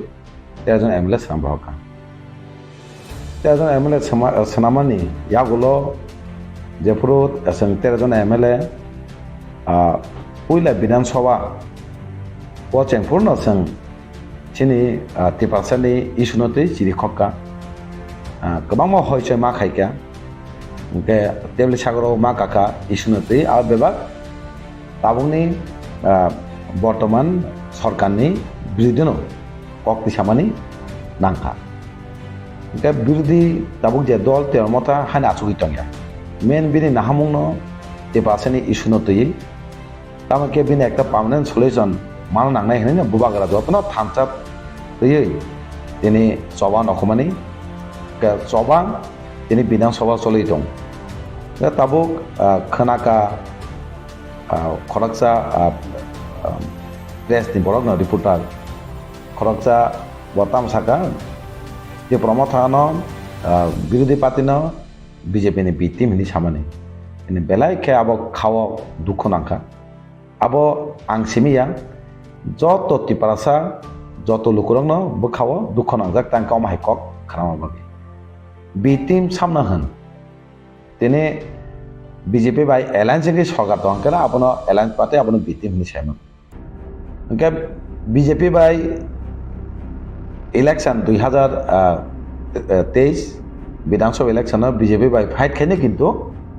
13 জন MLA sambraka 13 জন MLA sanamani yagulo যে ফুরুত a song 13 জন MLA পুইলা বিধানসভা পচেং পূর্ণ song চিনি টিপাসানি ইসুনতে চিরি খক্কা গোबां হইছে মা খাইকা কে table সাগর মা কাকা ইসুনতে আর বেবা তাবুনি বর্তমান সরকারনি বিরোধী কক্তি সামানি নাংখা কে বিরোধী তাবুক যে দল তের মতা হানি আচুকি টংয়া মেন বিনি নাহামুংনো টিপাসানি ইসুনতে তামাকে বিনি একটা পার্মানেন্ট সলিউশন মান নাংনাই হেনে বুবাগরা যতন থামচাপ তৈরি তিনি চবান অখমানি চবান তিনি বিধানসভা চলি দं তাবুক খনাকা খরকসা প্রেস নি বরক ন রিপোর্টার খরকসা বতাম সাকা যে প্রমথান বিরোধী পার্টি ন BJP ni B team ni samani ini belai ke abo khawa dukho nangka abo ang simiya joto tiparasa joto lukurang no bo khawa dukho nangjak tang kaum hai kok khrama bagi bitim samna han tene BJP বাই alliance ke সরকার দং kara abono alliance পাতে abono bitim ni saimon ke BJP বাই election 2023 বিধানসভা election BJP by fight খাইনে কিন্তু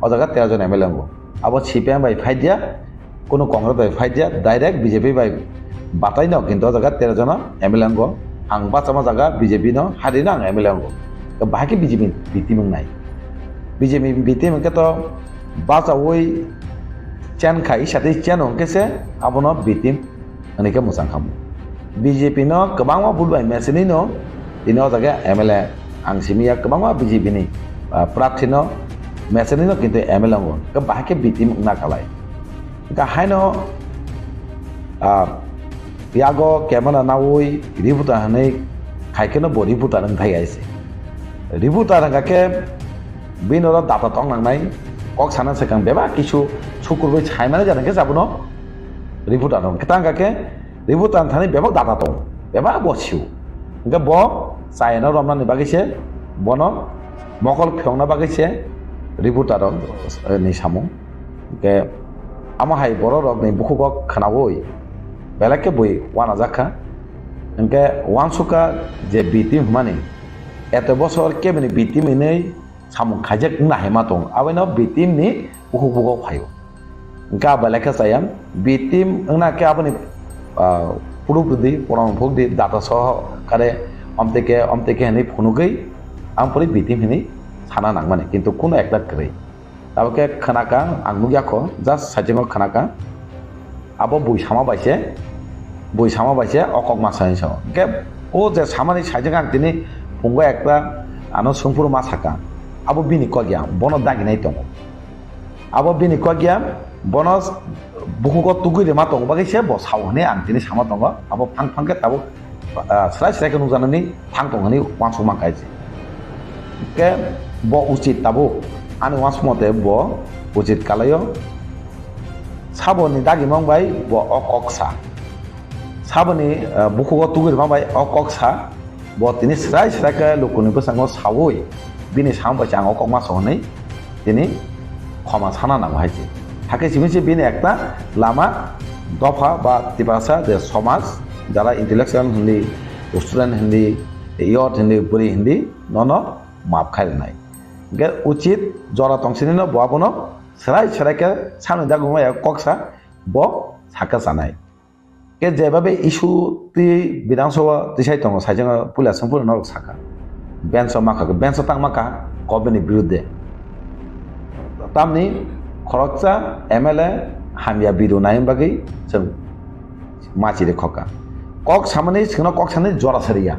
ও জায়গা 13 জন MLA আবার সিপিএম বাই ফাইট দিয়া কোনো কংগ্রেস বাই ফাইট দিয়া ডাইরেক্ট বিজেপি বাই বাতাই ন কিন্তু ও জায়গা 13 জন এমএলএ আং বাচামা জায়গা বিজেপি ন হারি না এমএলএ বাকি বিজেপি বিটিম নাই বিজেপি বিটিম কে তো বাচা ওই চেন খাই সাথে চেন কেসে আবনো বিটিম অনেকে মোজাং খামো বিজেপি ন গোबां বুলবাই মেসেনি ন তিনি ও জায়গা MLA ang simia kebangwa BJP ni prathino mesenino kintu MLA ngo ke bahake bitim na kalai ka haino yago kemana nawoi ributa hanai khaikeno bori buta nang thai aise ributa ranga ke binora data tong nang nai kok sana sekang beba kisu sukurbai chaimana jana ke sabuno ributa nang ketanga ke ributa thani beba data tong beba bosiu ga bo China Romani bagise bono mokol phongna bagise reporter ni samung ke ama hai boro rok ni bukugok khanawoi belake boi wana jakha enke wansuka je bitim mani eto bosor kebini bitim nei samung khajek na hema tong aweno bitim ni bukugok phayo enka belake sayam bitim na ke apni purupudi porong phogdi data soh kare omteke hani phunugei ampori bitim hani sana nangmane kintu kono ekta krei tabake khanaka angmugya ko just sajingo khanaka abo boisama baise okok masai so ke o je samani sajinga tini phunggo ekta ano sungpur masaka abo bini ko gya bono dagi nai tong abo bini ko gya bonos bukugo tugui re ma tong bagise bo sawhane ang tini sama tong abo phang ke tabo Swrai Swrai kanu janani thang tongani wansuma kaiji ke bo uchit tabu ani wansmote bo uchit kalayo saboni dagi mangbai bo okoksa saboni bukugo tugir mangbai okoksa bo tini Swrai Swrai ka lokoni basango sawoi bini sambai chang okok ma sonai tini khoma sana nang haiji থাকে সিমিছে বিনি একটা লামা দফা বা তিপাসা যে সমাজ যারা intellectual Hindi student Hindi ইয়ত হিন্দি পুরি হিন্দি নন মাপ খাই নাই গে উচিত জরা তংসিনি ন বাবন সেরাই সেরাইকে সামনে দাগুমা কক্সা ব সাকা জানাই কে যেভাবে ইস্যু তি বিধানসভা দিশাই দङ সাইজং পুলিশ সম্পূর্ণ নরক সাকা বেঞ্চ মাকা বেঞ্চ তাং মাকা গভর্নমেন্টनि বিরুদ্ধে তামনি খরকসা এমএলএ হামিয়া বিরু নাইম বাগै जों माचिरे खका kok samani singno kok sani jora sariya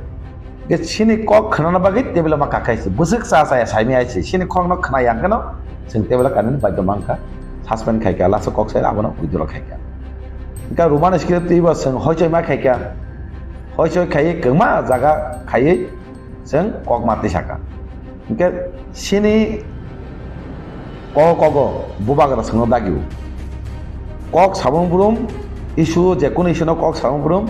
ke sini kok khana bagi tebela ma kakaisi busuk sa saya saimi aisi sini kok no khana yang kano sing tebela kanin bagyo mangka suspend khaika laso kok sai abono withdraw khaika ka roman script tiba sing hoichoi ma khaika hoichoi khai kema jaga khai sing kok mati saka ke sini kok bubagara singno dagiu kok sabung burum isu je kono isu no kok sabung burum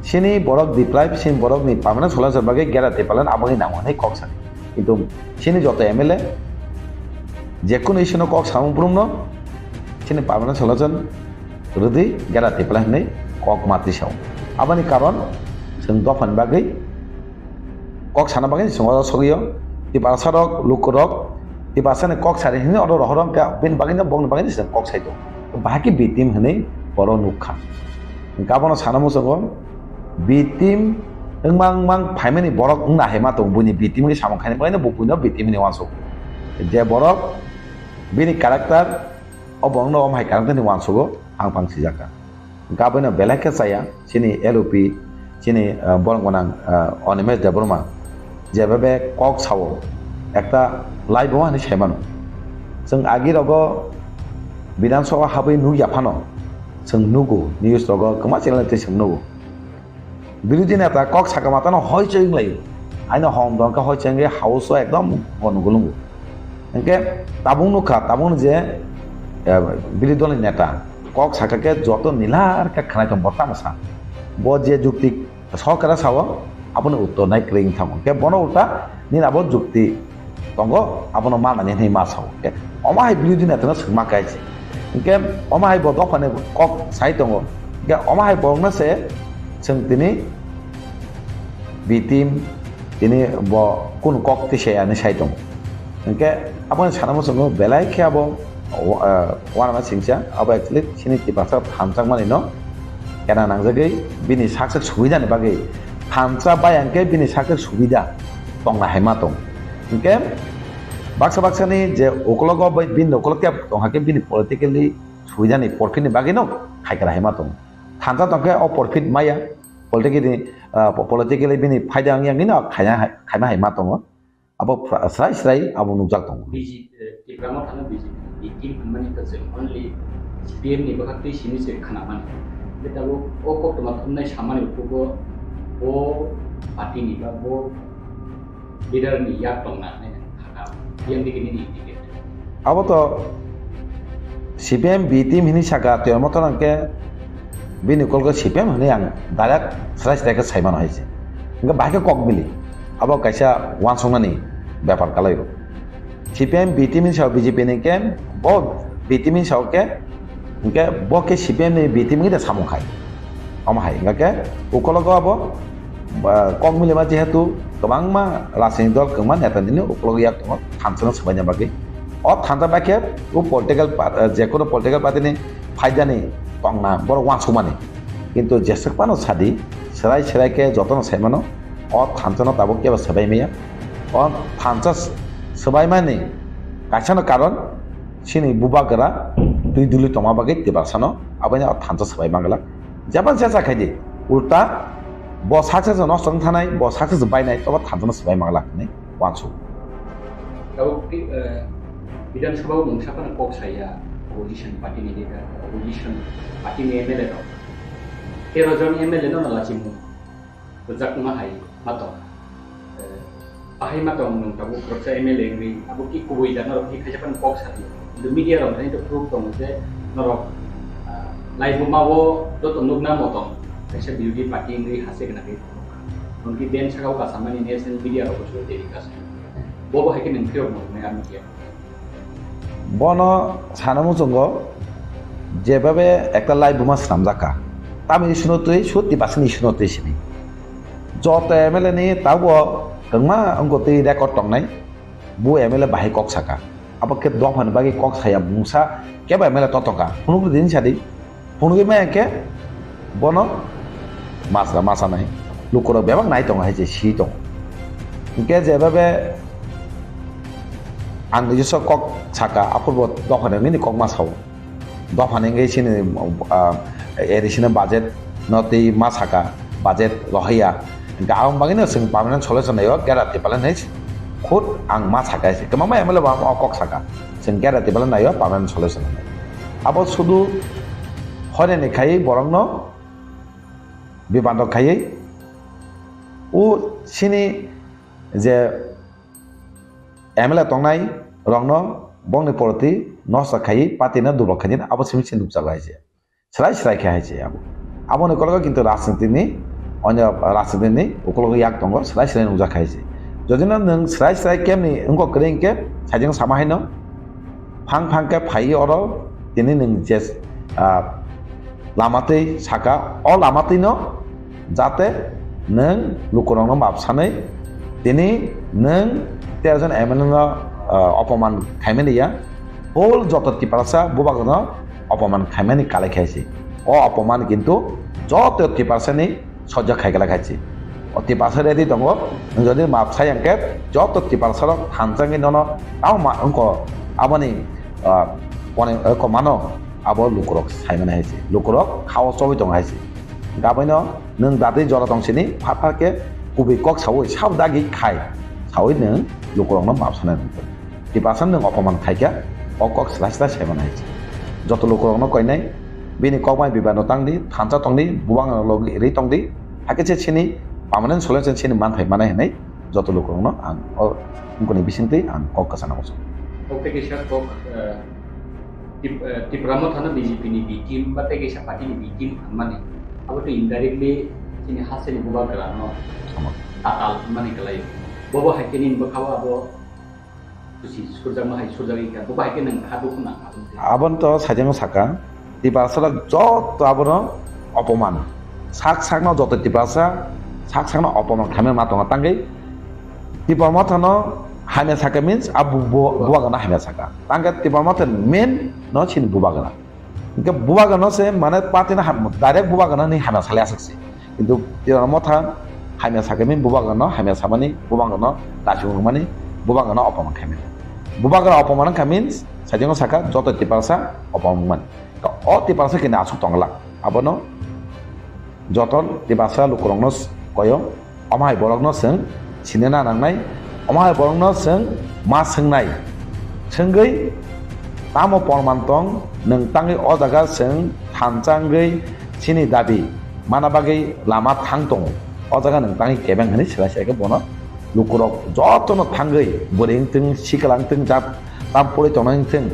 sini borok diplai sini borok ni pamana solan sebagai gera tepalan abang namo nei kok sani itu sini joto MLA je kono isu no kok sabung burum no sini pamana solan rudi gera tepalan nei kok mati saw abani karon sing dofan bagai kok sana bagai semua sogiyo di pasarok lukurok di pasane kok sari ini orang orang ka bin bagai no bong bagai sing kok sai to bahaki bitim hene boro nukha kabono sanamu sogo bitim mang phaimani borok na hema to buni bitim ni samong khane baina bupuna bitim ni wanso je borok bini karakter obong no mai karakter ni wanso go ang pang sijaka gabana belaka saya sini LOP sini borong gonang onimes de borma jebabe kok sawo ekta live wa ni semano sing agi rogo bidansabha habai nu yapano sing nugo news rogo kema channel te sing nugo বিরোধী নেতা cock সাকা মাতানো হয় চইং লাইব আইনো হম দনকা হয় চইং রে house একদম গনগুলুঙ্গু NK তাবুং নুখা তাবুং যে বিরোধী দলের নেতা কক সাকাকে যত নীলার কা খানাই তো বর্তা মশা ব যে যুক্তি সরকার সাও আপনি উত্তর নাই ক্রিং থাম কে বন উল্টা নিন আব যুক্তি তঙ্গ আপন মানানি নেই মা সাও কে অমাই বিরোধী নেতা সুমা কাইছে এনকে অমাই ব দফানে cock Sai তঙ্গ K Amai বংনা say sing tini bitim tini bo kun kok ti saya ni sai tong engke apa sanamu songo belai khe abo wana ma singcha abo actually sini ti basa thamchang mani no kena nangjagai bini saksak subida ni bagai thamcha bai angke bini saksak subida tong na hema tong engke baksa ni je okologo bai bin okolokya tong hake bini politically subida ni porfit ni bagai no khaikara hema tong thamcha tongke o porfit maya politically bini faida yang ini khaina hai ma tongo abo srai abo nujak tongo Tipra Mothani di tim mani ka se only CPM ni bakati sini se khana mani beta wo o ko to mathunai samani upugo o party ni ba bo leader ni yak tongna ne khaka yang dikini ni tiket abo to CPM B team hini saka to motonan ke bini kolgo CPM hane yang darak srai ke saiman hoise enga bahake kok bili abo kaisa wan songnani ব্যাপার কালাইব CPM B team saw BJP ni ke bo B team saw ke enke bo ke CPM ni B team ni da samong khai amahai enga ke ukologo abo kok mili ma jehetu kobang ma rasini dol kemang neta ni ukologo yak tong thamsana sabanya bagi o thanta bake o political je kono political party ni faida ni tongna bor wan sumani কিন্তু যেসকপানো সাদি সেরাই কে যতন সাইমানো অ থানচন তাবো কেবা সবাই মেয়া অ থানচা সবাই মানে কাছানো কারণ সিনি বুবাগরা দুই দুলি তমা বাগে তেবাসানো আবাই অ থানচা সবাই মাগলা জাপান চেচা খাইদি উল্টা ব সাকসে নষ্ট থানাই ব সাকসে বাইনাই তবা থানচন সবাই মাগলা নে ওয়ানসু বিধানসভাও নংসাপানা কক সাইয়া opposition party ni leader opposition party ni MLA to 13 জন MLA no nalachimu rojak ma hai mato ahai mato nung tabu proksa MLA ngi abu ki kuboi da norok ki khajapan kok sati the media rom ni to proof to je norok live ma wo to nugna motong kaisa beauty party ngi hase gna ke unki den Sakao ka samani national media ro so dedikas bobo hai ke nang kyo mo me ami বনো সানামু জঙ্গ যেভাবে একটা live বোমা সামজাকা তামি শুনতই সত্যি বাসনি শুনতই সিনি যত MLA নি তাও গংমা অঙ্গতি record টংনাই বু MLA বাহাই cock সাকা আবকে দফান বাকি কক সায়া মুসা কেবা এমএলএ ততকা হুনুক দিন সাদি হুনুকে মেকে বনো মাসা নাই লুকর বেবাং নাই টং হাইছে সি টং কে যেভাবে ang নিজস্ব কক সাকা আপূর্ব দফানে মিনি কক মাসাও দফানে গেছিনে additional budget noti masaka budget rohia gaung bangino sing permanent solution ayo gerati palan hei khut ang masaka se kemama emele ba okok saka sing gerati palan ayo permanent solution abo sudu hore ne khai borongno bibandok khai ও sini je emele tongnai rongno bongni poroti nosa khai patina dublok khai abo simi sinduk jaga haise srai srai khai haise abo ne kolga kintu rajniti ni onyo rajniti ni ukologo yak tongo srai srai nuja khaise jodina nang srai srai kemni engko kreng ke sajeng sama haino phang ke phai oro tini nang je lamatei saka o lamatei no jate nang lukorong no mapsanai tini nang terjon emelno অপমান খাইমেনি ইয়া whole যত টিপারসা বুবাগনো অপমান খাইমেনি কালে খাইছে ও অপমান কিন্তু যত টিপারসানি সহ্য খাইগলা খাইছে ও টিপারসা রেডি দङ যদি মাপসাই আঙ্কে যত টিপারসা থানজাঙ্গি নন তাও মা অঙ্ক আবনি পনে কমানো আবো লুকরক সাইমেনা হাইছে লুকরক খাও সবই দङ হাইছে গাবैनो नों दादै जरा दंसिनि फाफाके कुबि कक सावै साबदागि खाइ सावै नों लुकरंनो मापसाना टिपारसन नों अपमान खाइका अकक स्लास्ला सेबन हाइছে যত लुकरंनो कयनाय बिनि कमाय बिबानो तांदि थानसा तंदि बुबां लग रि तंदि हाकेचे सिनि पार्मानेंट सल्युशन सिनि मानथाय मानाय हनै যত लुकरंनो आं उनकोनि बिसिंति आं कक कासाना मस ओके केसा कक Tipra Mothani BJP ni bikin bate केसा पार्टी नि बिकिन माने अब तो इनडायरेक्टली सिनि हासेनि बुबा गलानो आकाल माने गलाय बबो हाकेनि बखावा अब खुसी सुरजामा हाय सुरजागि का बबो हाके नों हादु खुना आबन तो साजेंग साका टिपारसा जत आबनो अपमान साक साकनो जत टिपारसा साक साकनो अपमान खामे मातंगा तांगै Tipra Mothani हामे साका मीन्स अब बुवागना हामे साका तांगे Tipra Mothani मेन न छिन बुवागना इनके बुवागना से माने पातिना डाइरेक्ट बुवागना नि हामे साले आसक्से किन्तु Tipra Mothani हामे साका मीन बुवागना हामे सामानि बुवागना दाजु माने बुवागना अपमान खामे बुबागना अपमान का मीन्स साजेंग साका जत टिपारसा अपमान का ओ टिपारसा किना आसु तंगला आबनो जतन टिपारसा लुकरंनो कयो अमाय बरगनो जों सिनेना नांनाय अमाय बरगनो जों मा सोंनाय सोंगै तामो परमानतं नों तांगै अ जागा जों थानजांगै सिनि दाबि मानाबागै लामा थां दङ अ जागा नों तांगै केबें हनि सिलासेके बनो लुकरक जतन थांगै बोरेंथों सिकलांथों जाब ताम परि तंनांथों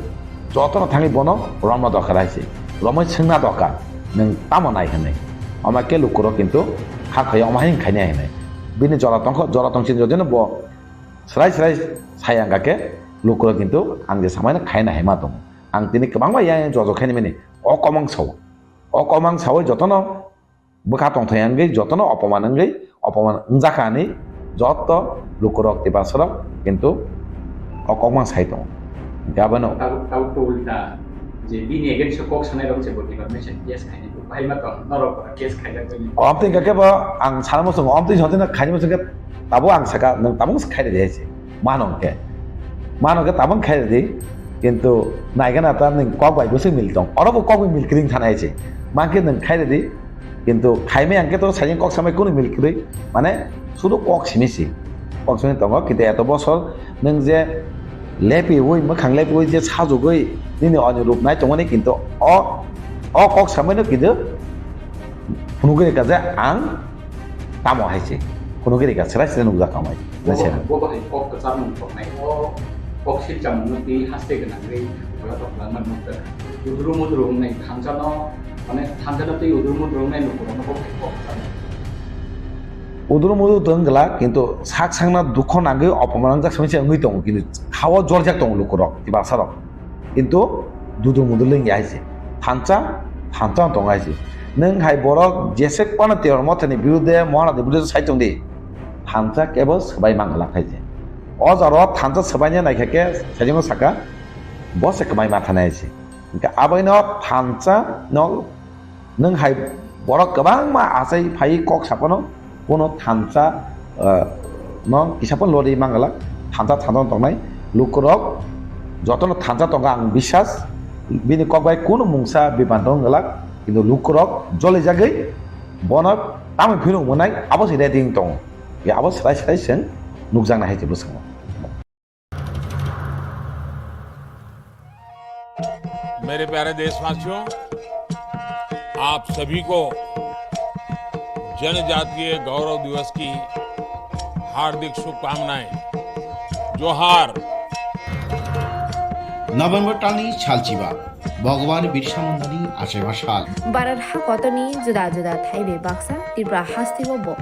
जतन थांगै बनो रमना दरकार हाइसे रमै सोंना दरकार नों ताम नाय हनै अमाके लुकरक किन्तु हाखै अमाहिं खायनाय हनै बिनि जरा तंसिन जदिनो ब स्राय स्राय सायांगाके लुकरक किन्तु आं जे सामायना खायना हेमा दङ आं दिनै गोबांबा या जजखायनि माने अकमां सावै जतन बखा तंथायांगै जतन अपमानंगै अपमान जाखानि যত লুকরক টিপারসরক কিন্তু অকমা সাইতো গাবনো তাও তো উল্টা যে বিনি এগেন্স কক সানাই রকম যে ডিপার্টমেন্ট কেস খাইনি ভাই মা তো নরক কেস খাইলা কইনি আমতে গাকে বা আং সারামস আমতে জদিনা খাইমস গে তাবো আং সাকা নং তাবং খাইরে দেছে মানকে তাবং খাইরে দি কিন্তু নাইগানা তা নং কক বাই বসে মিলতং অরব কক মিলক্রিং থানাইছে মাকে নং খাইরে দি কিন্তু খাইমে আংকে তো সাইন কক সামাই কোন মিলক্রি মানে শুধু কক সিমিসি দङ কিন্তু এত বছর नों जे लेपिवै मोखां लेपिवै जे साजुगै दिनै अनुरूप नाय दङनि কিন্তু अ কক सामायनो किन्तु खुनुगिरि काजे आं तामो हाइसे खुनुगिरि का सेरा सेरा नुजा कामाय नसे बबो हाय কক का चामु पकनाय अ কক सिचामु ति हास्ते गनांगै बला दखला मन मुक्ता उद्रु नाय थांजानो माने थांजानो ति उद्रु नाय नुखुनो কক उदुरु मुदु दंगला किन्तु साक सांना दुख नांगै अपमान जाक समस्या ngै दङ किन्तु खावा जरजाक दङ लुकरक तिबासारक किन्तु दुदु मुदु लंग याइसे थांचा दङ आइसे नों हाय बरक जेसे पाना तेर मथनि बिरुदे महाना बिरुदे साइतों दि थांचा केबल सबाय मांगला खाइसे अ जर थांचा सबायने नायखाके साइजों साका बसे कमाय माथा नायसे इनका आबायनो थांचा नों हाय बरक गोबां मा आसाय फाय कक सापनो কোনো থানচা ন কিসাপন লরি মাঙ্গলা থানচা দंनाय লুকরক যতন থানচা দङ आं বিশ্বাস बिनि ककबाय কোনো मुंसा बिबान दंगला কিন্তু লুকরক জলে जागै Bonok tamu phinu monai abo si reading tong. Ya abo slai sen nukjang na haite busang. मेरे प्यारे देशवासियों, आप सभी को जनजातीय गौरव दिवस की हार्दिक शुभकामनाएं। जोहार। नभेम्बर टालनि सालचिबा भगवान बिरसा मुंडानि आसेबा साल बारार हा कतनी जुदा जुदा थाइबे बाक्सा त्रिपुरा हास्तिबो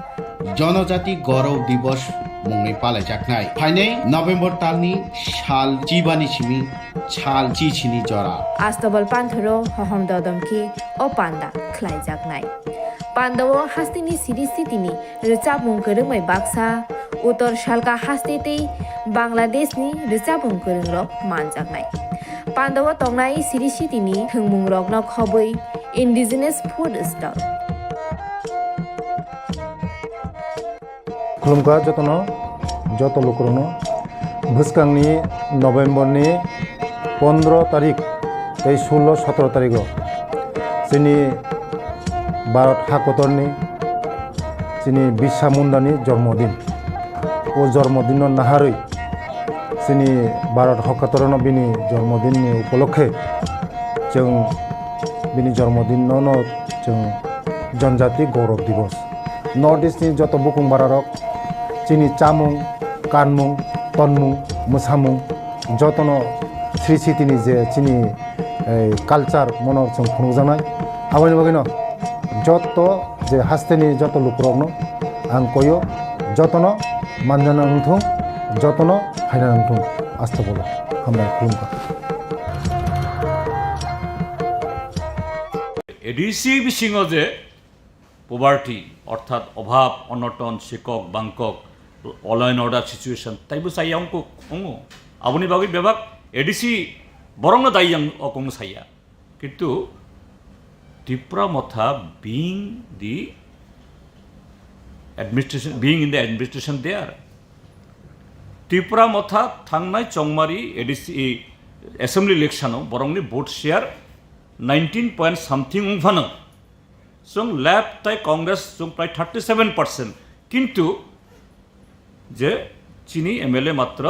जनजाति गौरव दिवस मुंगै पालायजाखनाय फाइनै नभेम्बर टालनि साल चिबानि सिमि साल चिचिनि जरा आस्तबल पान्थरो हहम ददमखि ओ पान्दा ख्लाइजाखनाय पान्दाव हास्तिनि सिरिस्थितिनि रोचाबुं गोरोङै बाक्सा उत्तर सालका हास्तेतै बांलादेशनि रोचाबुं गोरोंरक मानजाखनाय पान्दाव तंनाय सिरिस्थितिनि थोंमुं रगन खबै इन्डिजिनास फुड स्टल खुलुमखा जतनो जत लोकरनो भुसकांनि नभेम्बरनि 15 तारिख 16-17 तारिख जोंनि भारत हाकतरनि जोंनि बिरसा मुंडानि जन्मदिन ओ जन्मदिन नाहारै जोंनि भारत हाकतरनो बिनि जन्मदिननि उपलक्षे जों बिनि जन्मदिनावनो जों जनजाति गौरव दिवस नर्थ इस्टनि जत बुकुं बारारक जोंनि चामुं कानमुं तनमुं मोसामुं जतनो श्री सिटिनि जे जोंनि कालचार मनर जों फुंजानाय आबानि बागैनो जत जे हास्तेनि जत लुकरकनो आं कयो जतनो मानजाना नंथुं जतनो हायना नंथुं आस्था बोलो हामबाय खुलुमखा एडिसि बिसिङाव जे पभार्टी अर्थात अभाव Anton शिকক बांকক all and order situation ताइबो साइया अंको अंगो आबुनि बागै बेबाक एडिसि बरंनो दाइ अकंनो साइया किन्तु Tipra Motha being the administration, being in the administration there. Tipra Motha Thangnai Chongmari ADC assembly election borongni vote share 19 point something ungfano. So left tai Congress so প্রায় 37%. কিন্তু যে চিনি MLA মাত্র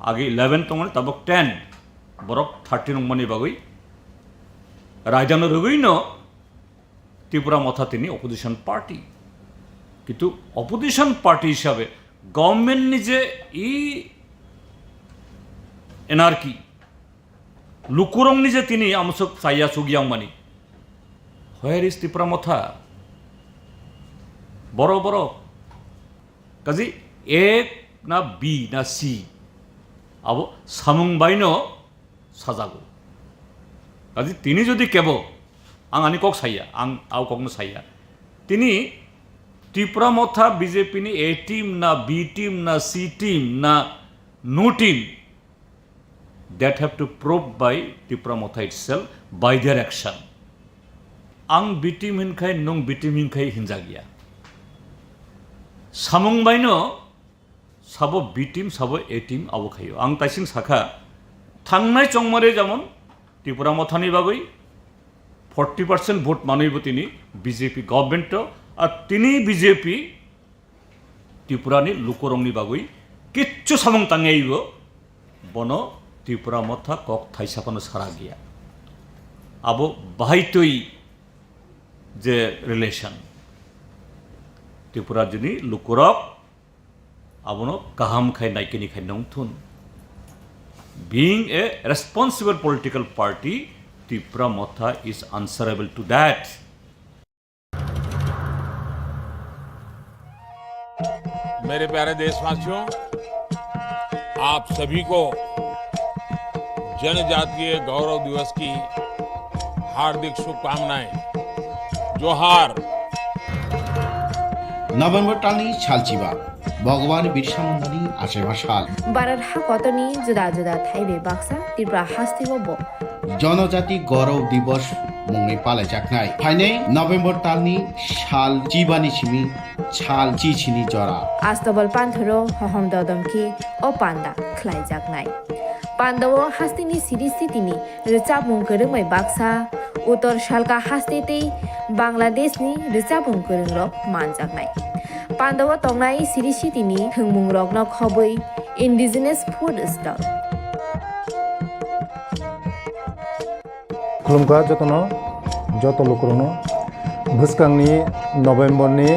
আগে 11 তংমানে তাবক 10 বরক 13 নংমানি বাগৈ রায়দানো রগৈন ত্রিপুরা মথা তিনি অপোজিশন পার্টি কিন্তু opposition party হিসাবে গভর্নমেন্ট নিজে ই এনার্কি লুকুরং নিজে তিনি আমসক চাইয়া চুগিয়াং মানি হোয়ার ইজ ত্রিপুরা মথা বড় বড় কাজী এক না বি না সি আবো সামুং বাইন সাজাগো কাজে তিনি যদি কেব आं आनी कक साइया आं आव ककनो साइया तिनी त्रिपुरा मथा बीजेपी नि ए टीम ना बी टीम ना सी टीम ना no team that have to prove by Tipra Motha itself by their action आं बी टीम हिनखाय नों बी टीम हिनखाय हिनजागिया सामुं बायनो साबो बी टीम साबो ए टीम आवो खायो आं ताइसिं साखा थांनाय चंमारे जेमन त्रिपुरा मथानि बागै 40% ভোট মানইব তিনি বিজেপি গভর্নমেন্ট আর তিনি বিজেপি ত্রিপুরানি লুকরংনি বাগৈ কিচ্ছু সামং তাঙাইব বন ত্রিপুরা মথা কক থাইসাপানো সারা গিয়া আবো বাহাইতই যে রিলেশন ত্রিপুরা যিনি লুকরক আবনো কাহাম খাই নাইকেনি খাই নংথুন being a responsible political party Tipra Motha is answerable to that. मेरे प्यारे देशवासियों, आप सभी को जनजातीय गौरव दिवस की हार्दिक शुभकामनाएं। जोहार। नभेम्बर टालनि सालचिबा भगवान बिरसा मुंडानि आसेबा साल बारार हा कतनी जुदा जुदा थाइबे बाक्सा त्रिपुरा हास्तिबो जनजाति गौरव दिवस मुंगै पालायजाखनाय फाइनै नभेम्बर टालनि साल चिबानि सिमि साल चिचिनि जरा आस्तबल पान्थरो हहम ददमखि ओ पान्दा ख्लाइजाखनाय पान्दाव हास्तिनि सिरिस्थितिनि रोचाबुं गोरोङै बाक्सा उत्तर सालका हास्तेतै बांग्लादेशनि रिचाबुं गोरोंरक मानजागनाय पान्डव तंनाय सिरि सिटिनि थोंमुं रकनो खबै इन्डिजिनास फुड स्टल खुलुमगा जतनो जत लोकरनो भुसकांनि नभेम्बरनि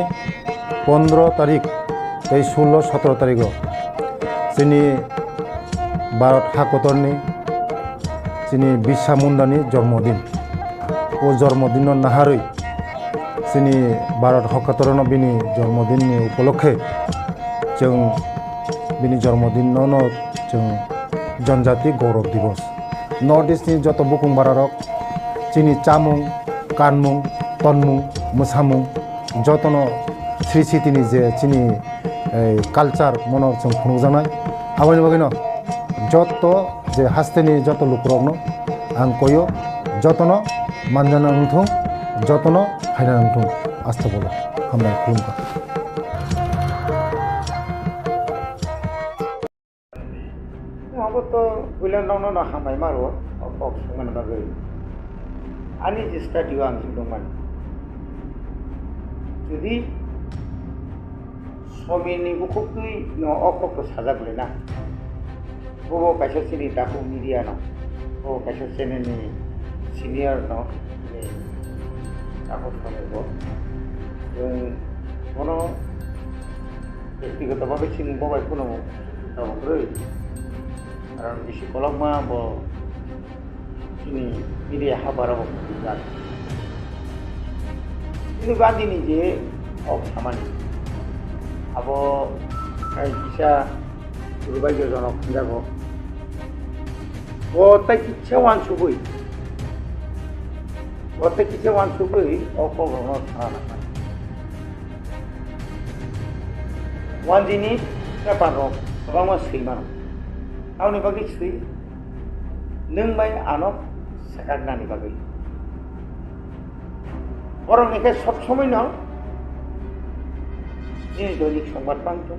15 तारिख 16-17 तारिख जोंनि भारत हाकतरनि जोंनि बिरसा मुन्डानि जन्मदिन ओ जन्मदिन नाहारै जोंनि भारत हाकतरनो बिनि जन्मदिननि उपलक्षे जों बिनि जन्मदिनावनो जों जनजाति गौरव दिवस नर्थ इस्टनि जत बुकुं बारारक जोंनि चामुं कानमुं तनमुं मोसामुं जतनो श्री सिटिनि जे जोंनि कालचार मनो जों खुंजानाय आबानि बागैनो जत जे हास्तेनि जत लुकरकनो आं कयो जतनो मानजाना नंथों जतनो हायना नंथों आस्था बोलो हामबाय खुलुमबाय तो बुलानावनो ना हामाय मारो बक्स मन बागै आनि जे स्टाडियाव आं दंमोन जुदि समिनि बुखुकै न अकखौ साजाबलेना बबो कायसा सिनि दाखौ मिडिया न बबो कायसा चेनेलनि सिनियर न दाखौ समेबो जों कोनो व्यक्तिगतभावे सिं बबाय कोनो दावग्रै कारण बेसि कलमा बो सिनि मिडिया हाबाराव जान ini banding ni je of samani abo kai kisah berubah je jono jago Motha kisah wan subui Motha kisah wan subui opo gono sana wan dini siapa ro bang mas siman au ni bagi sui neng mai anok sekarang ni bagi orang ini सब समय ना ini दैनिक संबाद पांचों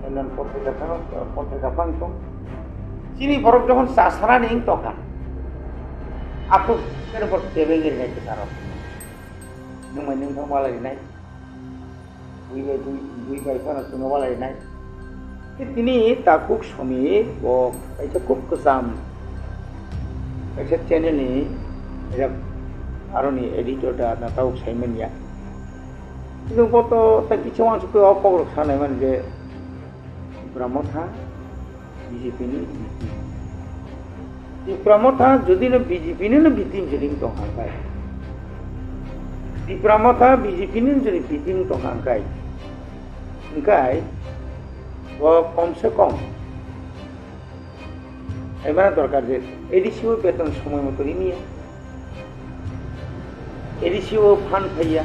channel पत्रिका पांचों sini borok जखन सासरा नहीं तो kan aku kan बर टेबेंगे नहीं के सारा नंग नंग थांग वाला नहीं दुई बाई पाना सुनो वाला नहीं ini takuk sami वो ऐसे कुक कसम ऐसे चैनल नहीं आरोनि एडिटरदा नाताव साइमनिया किन्तु गत ताकि मानसिखौ अपग्रह सानायमोन जे ब्रह्मथा बिजेपिनि ब्रह्मथा जुदिनो बिजेपिनिनो बिथिं जिरिं दंहांखाय ब्रह्मथा बिजेपिनिनो जुदि बिथिं दंहांखाय ओंखाय कम से कम एबार दरकार जे एडिसिओ बेतन समय मतो निया एडिसिओ फान फैया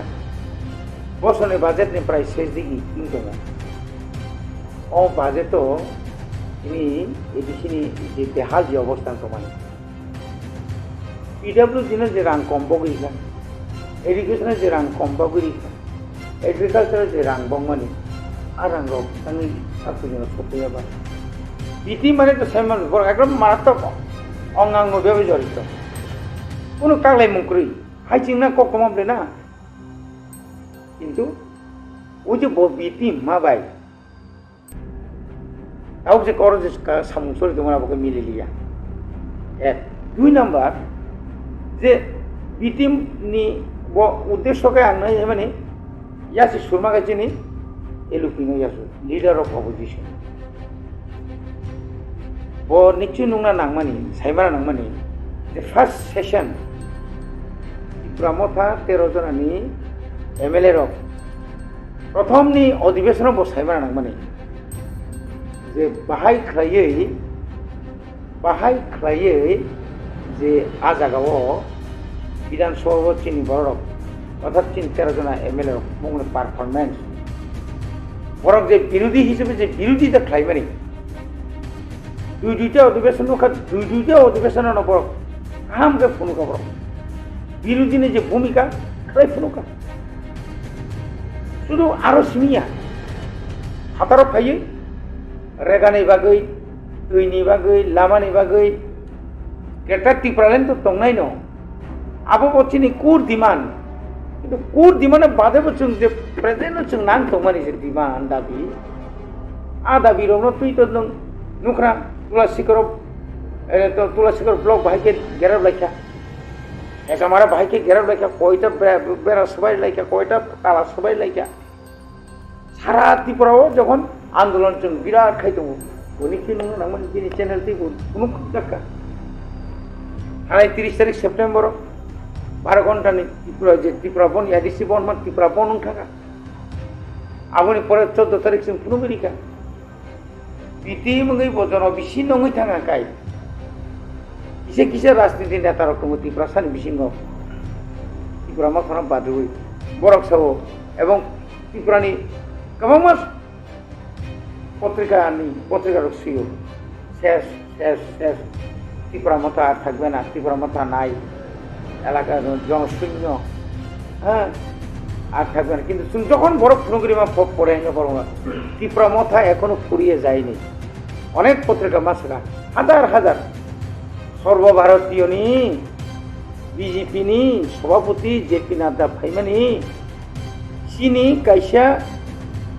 बसने बाजेट ने प्राइस 6 दिगी इंदोंगा ओ बाजेट ini एडिसिनि जे बेहाल जे अवस्था समान पीडब्ल्यू दिनो जे रां कम बगैगा एडुकेशन जे रां कम बगैगा एग्रीकल्चर जे रां बंगमानि आरां रो तांनि साकुनिनो सफैयाबा बिदि माने तो साइमन बर एकदम मारात्मक अंगांग बेबे जरित कोनो कागलाय मुंक्रि हाइचिंना ककमाबले ना किन्तु ओ जे बिति माबाय आउ जे कर जे सामुसरि दंना बके मिलिलिया एक दुई नम्बर जे बिटिमनि उद्देश्यकै आंना माने यासि सुरमा गाचिनि एलुपिनो यासु लीडर अफ अपोजिशन बो निचु नुंना नांमानि साइमारा नांमानि the first session Motha 13 जनानि एमएलए रक प्रथमनि अधिवेशनाव बसायमारा नांमानि जे बाहाय ख्लायै जे आजागाव विधान सभा चिनि बरक अर्थात 13 जना एमएलए रक मुंनि पारफरमेंस बरक जे विरोधी हिसाबै जे विरोधी ख्लायमानि दुईटा अधिवेशन नबर काम के फुनुका बर विरोधी ने जे भूमिका खाई फुनुका शुद्ध आरो सिमिया हातार फाइयो रेगानि बागै दैनि बागै लामानि बागै केटा टिप्रालेन तो तंनाय न abo bocini kur demand কিন্তু kur demand bade bocung je present bocung nang tongmani je demand dabi a dabi ro tui to nukra Tulsikar block भाई के घेरव लाइका ऐसा हमारा भाई के घेरव लाइका कोईटा बेरा सबाई लाइका कोईटा ताला सबाई लाइका सारा त्रिपुराओ जखन आंदोलन जों बिराद खाइदों उनि कि नों नामन बिनि चैनल ति कुनु दक्का हाय 30 तारिख सेप्टेम्बर 12 घंटा नि त्रिपुरा बन यादिसि बन मान त्रिपुरा बन थाका आबनि परे 14 तारिख जों कुनु बिरिका बिति मंगै बजन बिसि नङै थाङा काय किसे राजनीति नेता रखम त्रिपुरा सानि बिसिङाव त्रिपुरा माथाना बादुई बरक सावो एवं त्रिपुरानि गोबां पत्रिका रखसियो शेष त्रिपुरा माथा थाकबे ना त्रिपुरा माथा नाय एलाका जनशून्य हाँ আর থাকবে না কিন্তু যখন বড় ফুনুগিরিমা পড়ে না বড় ত্রিপুরা মাথা এখনো ফুরিয়ে যায়নি অনেক পত্রিকা মাসরা হাজার হাজার সর্বভারতীয় নি বিজেপি নি সভাপতি জেপি নাড্ডা ফাইমানি চিনি কাইসা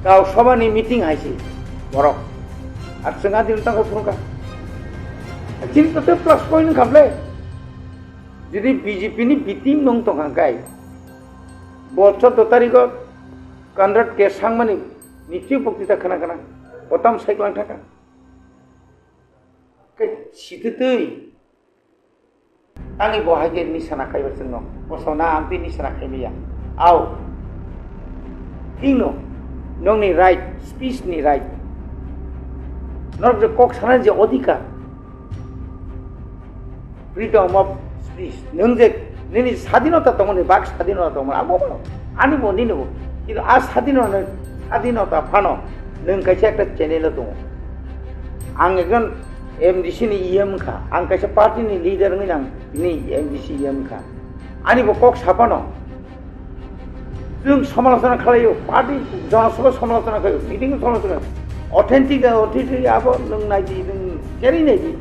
গাঁও সভানি মিটিং হাইছে বড় আর जोंहा দিন তাকে ফুনুকা কিন্তু তো প্লাস পয়েন্ট খাবলে যদি বিজেপি নি বিটিম নং তো গায় 14 तारिख कन्ड्रेट के सांगमानि निश्चय बक्तृता खोना बताम साइक्लां थाका सिथै आंनि बहागे निशाना खाइबा जोंनो बसना आंनि निशाना खाइबिया आव थिंनो नोंनि राइट स्पीच नि राइट नट जे कक साना जे अधिकार फ्रीडम ऑफ स्पीच नों जे नोंनि स्वाधीनता दङ नि बाक स्वाधीनता दङ आबो आनि बनि नगो किन्तु आ स्वाधीनता फानो नों कायसे एकटा चेनेल दङ आं एकजन एमडीसी नि इएम खा आं कायसे पार्टी नि लीडर नङै आं नि एमडीसी इएम खा आनि बो कक सापानो जों समालोचना खालायो पार्टी जनसभा समालोचना खायो मिटिं समालोचना ऑथेंटिक आबो नों नायदि नों केरि नायदि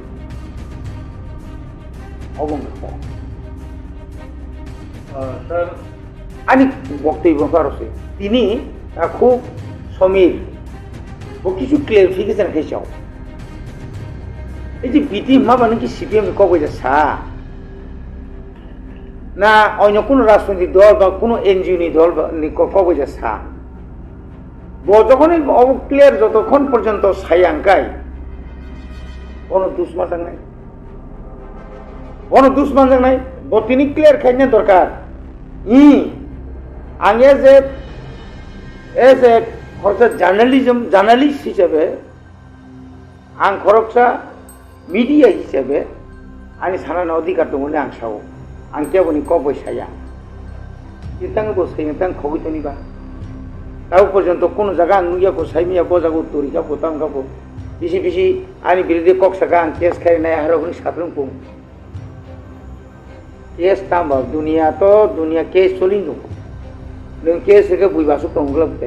अबंग স্যার आणि বক্তব্য কারছে তিনি খুব সমীর ও কিছু ক্লিয়ারিফিকেশন খাইছাও এই যে বিটি মাবা নাকি সিপিএম কবে যা না অন্য কোনো রাজনৈতিক দল বা কোনো এনজিও নি দল কবে যা যখনই ক্লিয়ার যতক্ষণ পর্যন্ত সায়াঙ্কায় কোনো দুশ্মন নাই কোনো দুশ্মন নাই তিনি ক্লিয়ার খাইনে দরকার आंगे जे एज ए खरसा জার্নালিস্ট হিসেবে आं खरसा मिडिया हिसाबै आंनि साननाय अधिकार दङ आं सावो आं केवल कबय साया बिथाङा बसाय नोंथां खबितनिबा दाउ पर्यन्त कोनो जागा आं नुयाखौ साइमिया बजागौ तरिका बोताम गाबो बिसि आंनि बिरुद्धे कक्सागा आं केस खारिनाय हारगनि सात्रंखौ केस ताम्बा दुनिया केस चलिनो नों केस के बुइबासो दंग्लबते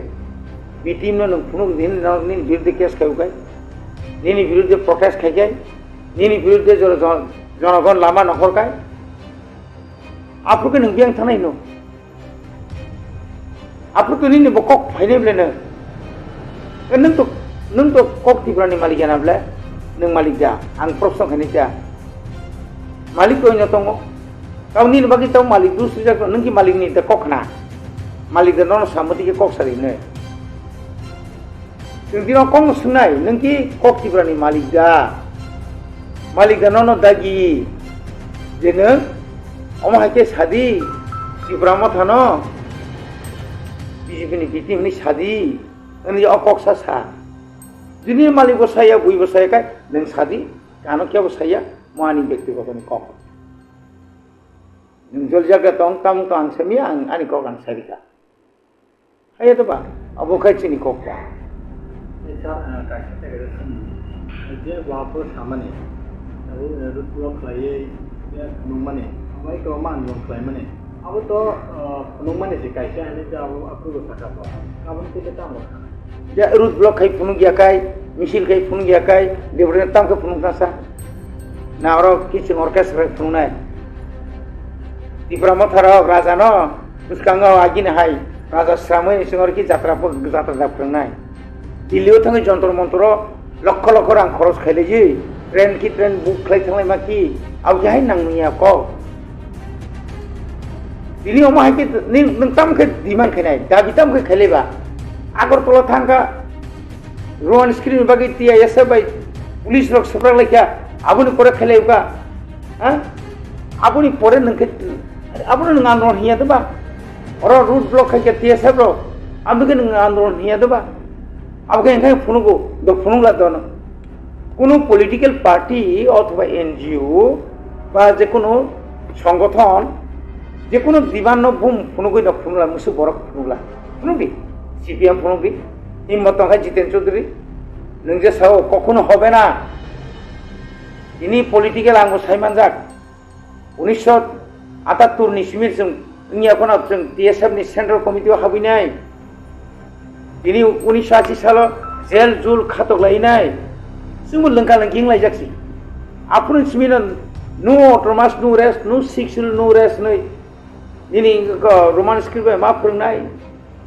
बिटिमनो नों फुनु दिन नि बिरुद्धे केस खायबाय निनि बिरुद्धे प्रोटेस्ट खायगाय निनि बिरुद्धे जनगण लामा नखरगाय आपको नों बियां थानाय नो आपको निनि बकक फाइनेब्लेनो नों तो कक तिब्रानि मालिक जानाब्ला नों मालिक जा आं प्रश्न खायनाय जा मालिक कोइनो दङ गावनि बागै ताव मालिक दुसरी जागोन नों कि मालिक नि त कखना मालिक न सामति के कक सारिनो जों दिनाव कम सुनाय नों कि कक तिब्रानि मालिक दा न दागि जे नों अमाहाके सादि तिब्रा मथानो बीजेपी नि बिटिम नि सादि नों अकक सा जुनि मालिक बसाया बुइ बसाया काय नों सादि गानो के बसाया मानि व्यक्तिगत नि कक जल जागा तंग ताम तो आं सेमी आंनि कक आं सारिका हाय तो बा अब खायचिनि ककया सर कायसे जे वापर सामाने रुट ब्लॉक लाये या नुमाने माय तो मान ब्लॉक लाय माने अब तो नुमाने से कायसे आने जा आपको सका तो काबन के ताम या रुट ब्लॉक खाय फुनु गया काय मिसिल खाय फुनु गया काय देबरे ताम के फुनु सा ना और किछ ऑर्केस्ट्रा फुनु नाय Tipra Motha rok raja no buskangau agin hai raja Swrai singor ki jatra daprangnai Dillio thangi jontor montoro lakh lakh রাং খরচ খাইলে যে ট্রেন বুক খাইথাংলাই मा কি আউ যাই নাংনিয়া ক তিনি অমাহাইকে নংতামকে দিমান খাইনাই দাবিতামকে খাইলেবা আগরতলা থাঙ্গা রোয়ান স্ক্রিন বাকি তিয়া এসে বাই পুলিশ রক সপ্রা লাইকা আবুনি করে খাইলেবা হ্যাঁ আবুনি পরে নংকে আবুনি নং আন্দোলন হিয়া দেবা ওর রুট ব্লক খাইকে তিয়া সাব্র আমকে নং আন্দোলন হিয়া দেবা আমাকে এখানে ফোনগো ফোনগুলা দেওয়া কোনো পলিটিক্যাল পার্টি অথবা এনজিও বা যে কোনো সংগঠন যে কোনো দিবান্ন ভূম ফোনগই না ফোনলা মুসু বড় ফোনগুলা ফোনবি CPM ফোনবি হিম্মত টাকা জিতেন চৌধুরী নং যে সাও কখনো হবে না ইনি পলিটিক্যাল আঙ্গ সাইমান যাক 1978 ni simir जों इनि এখন जों DSF ni সেন্ট্রাল কমিটিও হাবি নাই ini 1980 সাল জেল জুল খাতক লাইনাই সুমু লঙ্কা লঙ্কিং লাইজাকসি আপনি সিমিনা নো অটোমাস নো রেস্ট নো সিক্সুয়াল নো রেস্ট নাই ini রোমান স্ক্রিপ্ট মা ফরনাই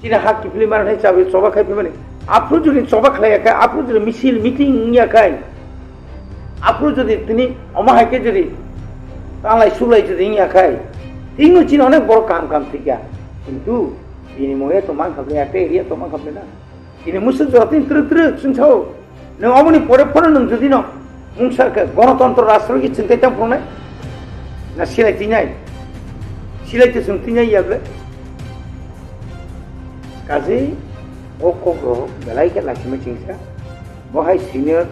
চিনা হাক কি ফিল্ম মারনাই চাবে সবা খাই মানে আপনি যদি সবা খাইয়া আপনি যদি মিছিল মিটিং ইয়া খাই আপনি যদি তিনি অমাহাকে যদি তালাই সুলাই যদি ইয়া খাই তিনও চিনা অনেক বড় কাম থেকে কিন্তু ini moya tomang kable ate area tomang kable na ini musuh jotin truk sungsau nang amuni pore nang jodi no mungsa ke গণতন্ত্র রাষ্ট্র কি চিন্তাইতাম প্রণয় না সিলাইতে শুনতিনাই যাবে কাজে ও কগ্রহ বেলাইকে লাখিমে চিংসা বহাই সিনিয়র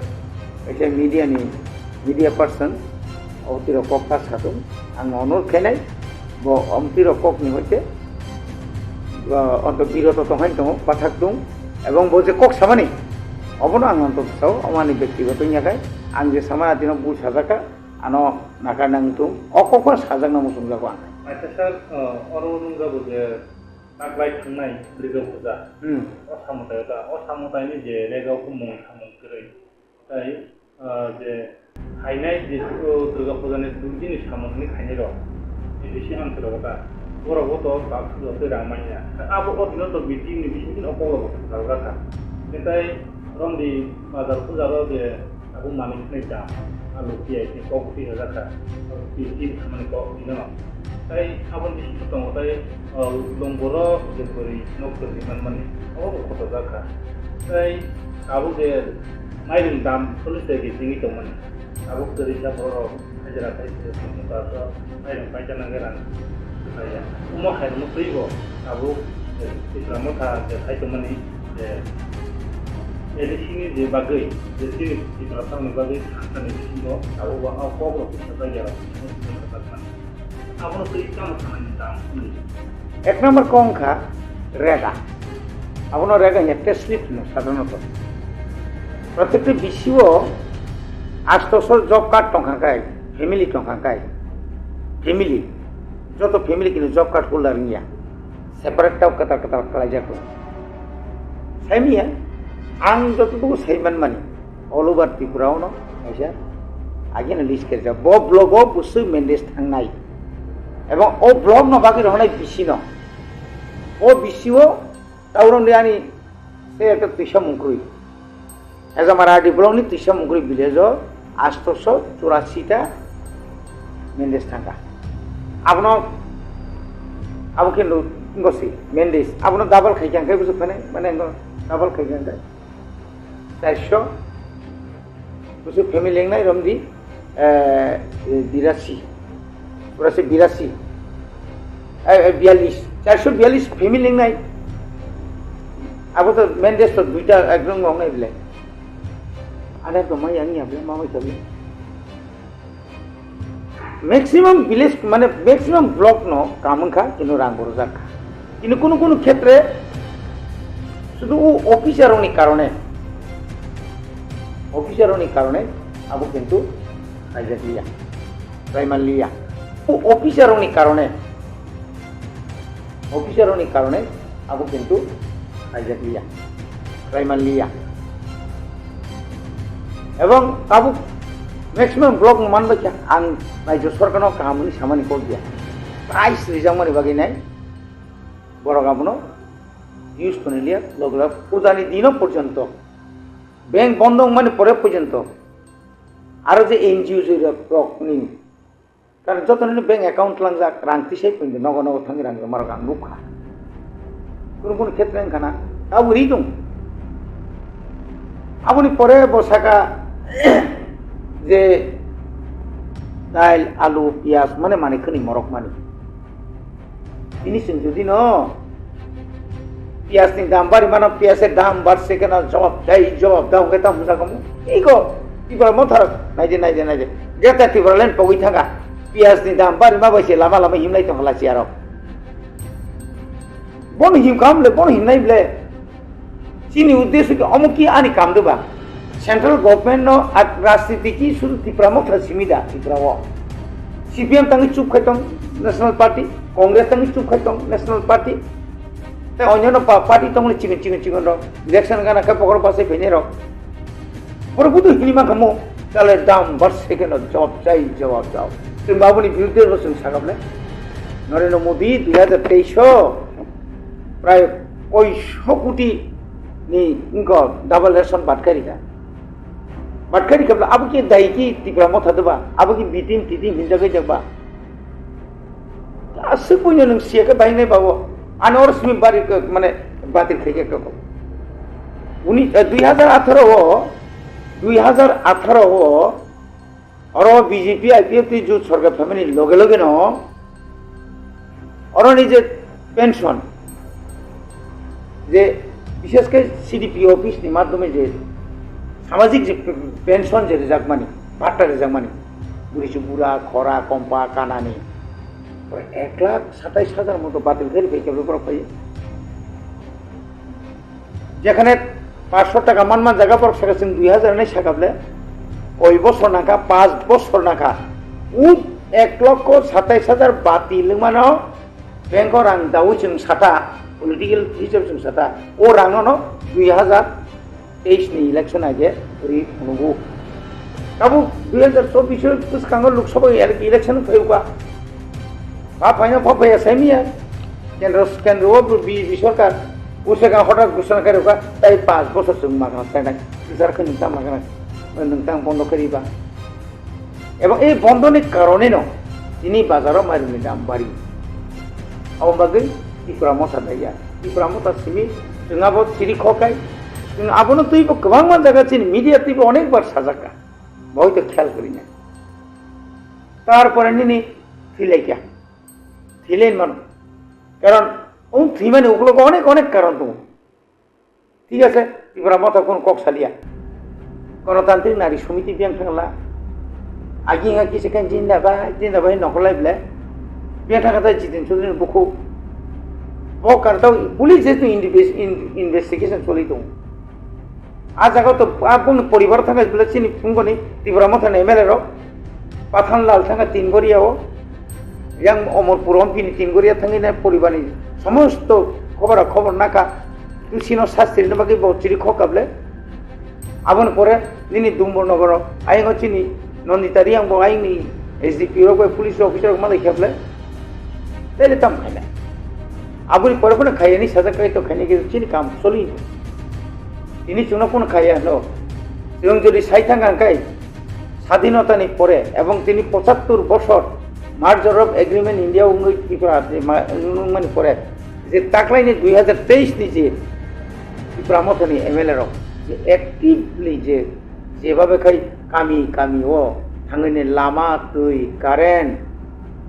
এটা মিডিয়া পার্সন অতির কক সাথে আং অনুরোধ খাইনাই অমতির কক নি হইতে অন্তত বিরত তহাই দङ পাঠাক দं এবং বলছে কক সামানি অবনো আং অন্তত সাও আমানি ব্যক্তিগত ইয়াকাই আং যে সামানা দিন বু সাজাকা আনো নাকা নাং দं অকক সাজাক না মুসুম जागो आं আচ্ছা স্যার অরুণ যাবো যে নাগলাই থাंनाय রেগাव फुजा অসামতায়নি যে রেগাवखौ मुं सामोगरै তাই যে খাইনাय যে দুর্গা পূজাनि দুদিনनि सामोगनि खायनाय र बेसे आंतरगता बर'बोथ' बाक्सुआव रामायना आबो अधीनत बिदिनि बिसिनि अकल जाग्राखा नाथाय रंदी बाजार फुजाराव जे आबो मानिनाय दा आलु पियाइनि कफि जाखा बिदि खामानिखौ बिनो ताई आबो बिसिनि दङ ताई लंबर जेपरि नखरनि माने अबो खथ जाखा ताई आबो जे माइरं दाम 40 टाका केजिनि दंमोन आबो करिसा बर' हाजिरा थाइसे संबासो माइरं बायजानांगोन Umah hai rumah pribo, abu Tipra Motha hai temani edisi ni bagai, edisi Tipra sang bagai sana di sini abu bawa kau kita saja abu tu ikam sama ni tam. এক নম্বর কংখা রেগা আপনার রেগা একটা স্লিপ না সাধারণত প্রত্যেকটি বিশ্ব 800 job card টঙ্কাকায় family টঙ্কাকায় family যত family কিন্তু job card holder নিয়া সেপারেটটাও কাতার খালাই যাক সাইমিয়া आं যতটুকু সাইমান মানি অল ওভার ত্রিপুরাও আইসা আগেনো লিস্ট করে ব ব্লগও বুসু মেন্ডেস থাंनाय এবং ও ব্লগ ন বাকি রহনাই বিসি ন ও বিসিও তাউরন দেয়ানি সে একটা তিশা মুকরুই এজ আমার আরডি ব্লগ নি তিশা মুকরুই ভিলেজ 884টা মেন্ডেস থাকা আপনো আবু কিন্তু গসি মেন্ডেস আপনো ডাবল খাইকাং খাই বুঝু মানে ডাবল খাইকাং খাই 400 বুঝু ফ্যামিলি লেংনাই রমদি 82 পুরা সে 82 42 442 ফ্যামিলি লেংনাই আবু তো মেন্ডেস তো দুইটা একদম গংনাই বিলে আরে তো মাই আনি আপনি মামাই যাবে मैक्सिमाम विलेज माने मैक्सिमाम ब्लॉक नो कामखा किनु रांगोर जाखा किनु कोनो क्षेत्रे शुद्ध ऑफिसरों कारणे अब किंतु आइजा लिया प्राइमल लिया ऑफिसरों कारणे अब किंतु आइजा लिया प्राइमल लिया एवं अब मैक्सिमाम ब्लॉक मान बच्चा आं रायजो सरकारनाव खामानि सामानि कर दिया প্রাইস রিজার্ভ বাকি নাই বড় গাবনো ইউজ করে লিয়া লগলা পূজানি দিনও পর্যন্ত ব্যাংক বন্ধ মানে পরে পর্যন্ত আরো যে এনজিও নি কারণ যত ব্যাংক অ্যাকাউন্ট লাংজাক রাংতি সেই পর্যন্ত নগ নগ থাকি রাং মার গাং লুকা কোনো ক্ষেত্রে খানা তাও রি দं আপনি পরে বসাকা যে ডাইল আলু পিঁয়াজ মানে খনি মরক মানে তিনি যদি ন পিঁয়াজনি দাম বাড়ি মানে পিঁয়াজের দাম বাড়ছে কেন জবাব দাও কেতাম বুঝা কমু এই গো ত্রিপুরা মথার নাইজে গেতা ত্রিপুরা লেন পগই থাকা পিঁয়াজনি দাম বাড়ি মাবাইছে লামা হিমলাই তো হলাছি আর বন হিম কামলে বন হিম নাইবলে চিনি উদ্দেশ্য কি অমুকি আনি কাম দেবা সেন্ট্রাল গভর্নমেন্ট নো রাজনীতি কি শুধু ত্রিপুরা মথা সীমিতা ত্রিপুরা CPM tangi চুপ খাইতং ন্যাশনাল পার্টি কংগ্রেস tangi চুপ খাইতং ন্যাশনাল পার্টি তাই অন্যান্য পার্টি তংলে চিকেন র ইলেকশন গানা কা পকর পাশে ফেনে র পরে বুধ হিনিমা কামো চালের দাম বাড়ছে কেন জবাব দাও তুমি বাবুনি বিরুদ্ধে রসুন সাকাবলে নরেন্দ্র মোদী 2023 প্রায় 500 কোটি ni inko double ration batkari kabla abu ki dai ki Tipra Motha deba abu ki bitim hinjagai jaba asu punya nung sia ka bai nai bawo anor smi bari mane batil theke ka ko uni 2018 aro BJP IPF ti jut sarkar family loge no aro nije pension যে বিশেষ করে CDP office নি মাধ্যমে যে সামাজিক যে pension যে রেজাক মানি ভাট্টা রেজাক মানি বুড়া খরা কম্পা কানানি 1,27,000 মতো বাতিল করে পেয়ে ব্যাপার পাই যেখানে 500 টাকা মান জায়গা পর সেখানে 2000 নেই সাকাবলে ওই বছর নাকা 5 বছর নাকা 1,27,000 বাতিল মানে ব্যাংক রাং দাও जों সাটা পলিটিক্যাল হিসাব जों সাটা ও রাঙনো 2023 नि ইলেকশন আগে রি অনুগু কাবু 2024 পুস্কাঙ্গ লোকসভা ইলেকশন ফেউকা ফাইনা ফাইয়া সাইমিয়া কেন্দ্র বিজেপি সরকার উসেকা হঠাৎ ঘোষণা করে তাই 5 বছর जों মাগনা সাইনা বিচারকে নিতাম মাগনা নংতাং বন্ধ করিবা এবং এই বন্ধনের কারণে ন তিনি বাজারও মারিনি দাম বাড়ি awambagai Tipra Motha daya Tipra Motha simi जों आबो सिरि खकाय जों आबोनो तुइबो गोबां मान जागा चिनि मिडिया तुइबो अनेक बार साजाका बहुत ख्याल करिना तारपरे निनि थिलाइका थिलेन मान कारण ও থিমানে ওগুলো অনেক কারণ তো ঠিক আছে Tipra Motha কোন কক্সালিয়া গণতান্ত্রিক নারী সমিতি বিয়াং থাকলা আগিঙা কিছে কান জিন্দাবাই নকলাইবলে বিয়াটা কথা জিতেন চৌধুরী বুকু ও কারতাও পুলিশ যেহেতু ইনভেস্টিগেশন চলিত আজ আগত তো আপন পরিবার থাকা বলে চিনি ফুঙ্গনি Tipra Motha এমএলএ র পাথানলাল থাকা 3 গড়িয়াও yang অমরপুর অম্পিনি 3 গড়িয়া থাকি না পরিবারনি সমস্ত খবর নাকা তুসিনো শাস্ত্রী নবাকি বচিরি খকাবলে আবন পরে নিনি দুম্বরনগর আইং চিনি নন্দিতারি আং আইনি এসডিপি র পুলিশ অফিসার মালাই খেবলে তাইলে তাম খাই না আবুরি পরে কোনো খাইয়ানি সাজা খাই তো খাইনি কিন্তু চিনি কাম চলি তিনি চুনো কোনো খাইয়া হলো এবং যদি সাইথাঙ্গাঙ্কাই স্বাধীনতানি পরে এবং তিনি 75 বছর মার্জার অফ এগ্রিমেন্ট ইন্ডিয়া ত্রিপুরা মানে পরে যে তাকলাইনি 2023 নি যে Tipra Motha নি এমএলএ র যে অ্যাক্টিভলি যেভাবে খাই কামি ও থাঙ্গিনি লামা তুই কারেন্ট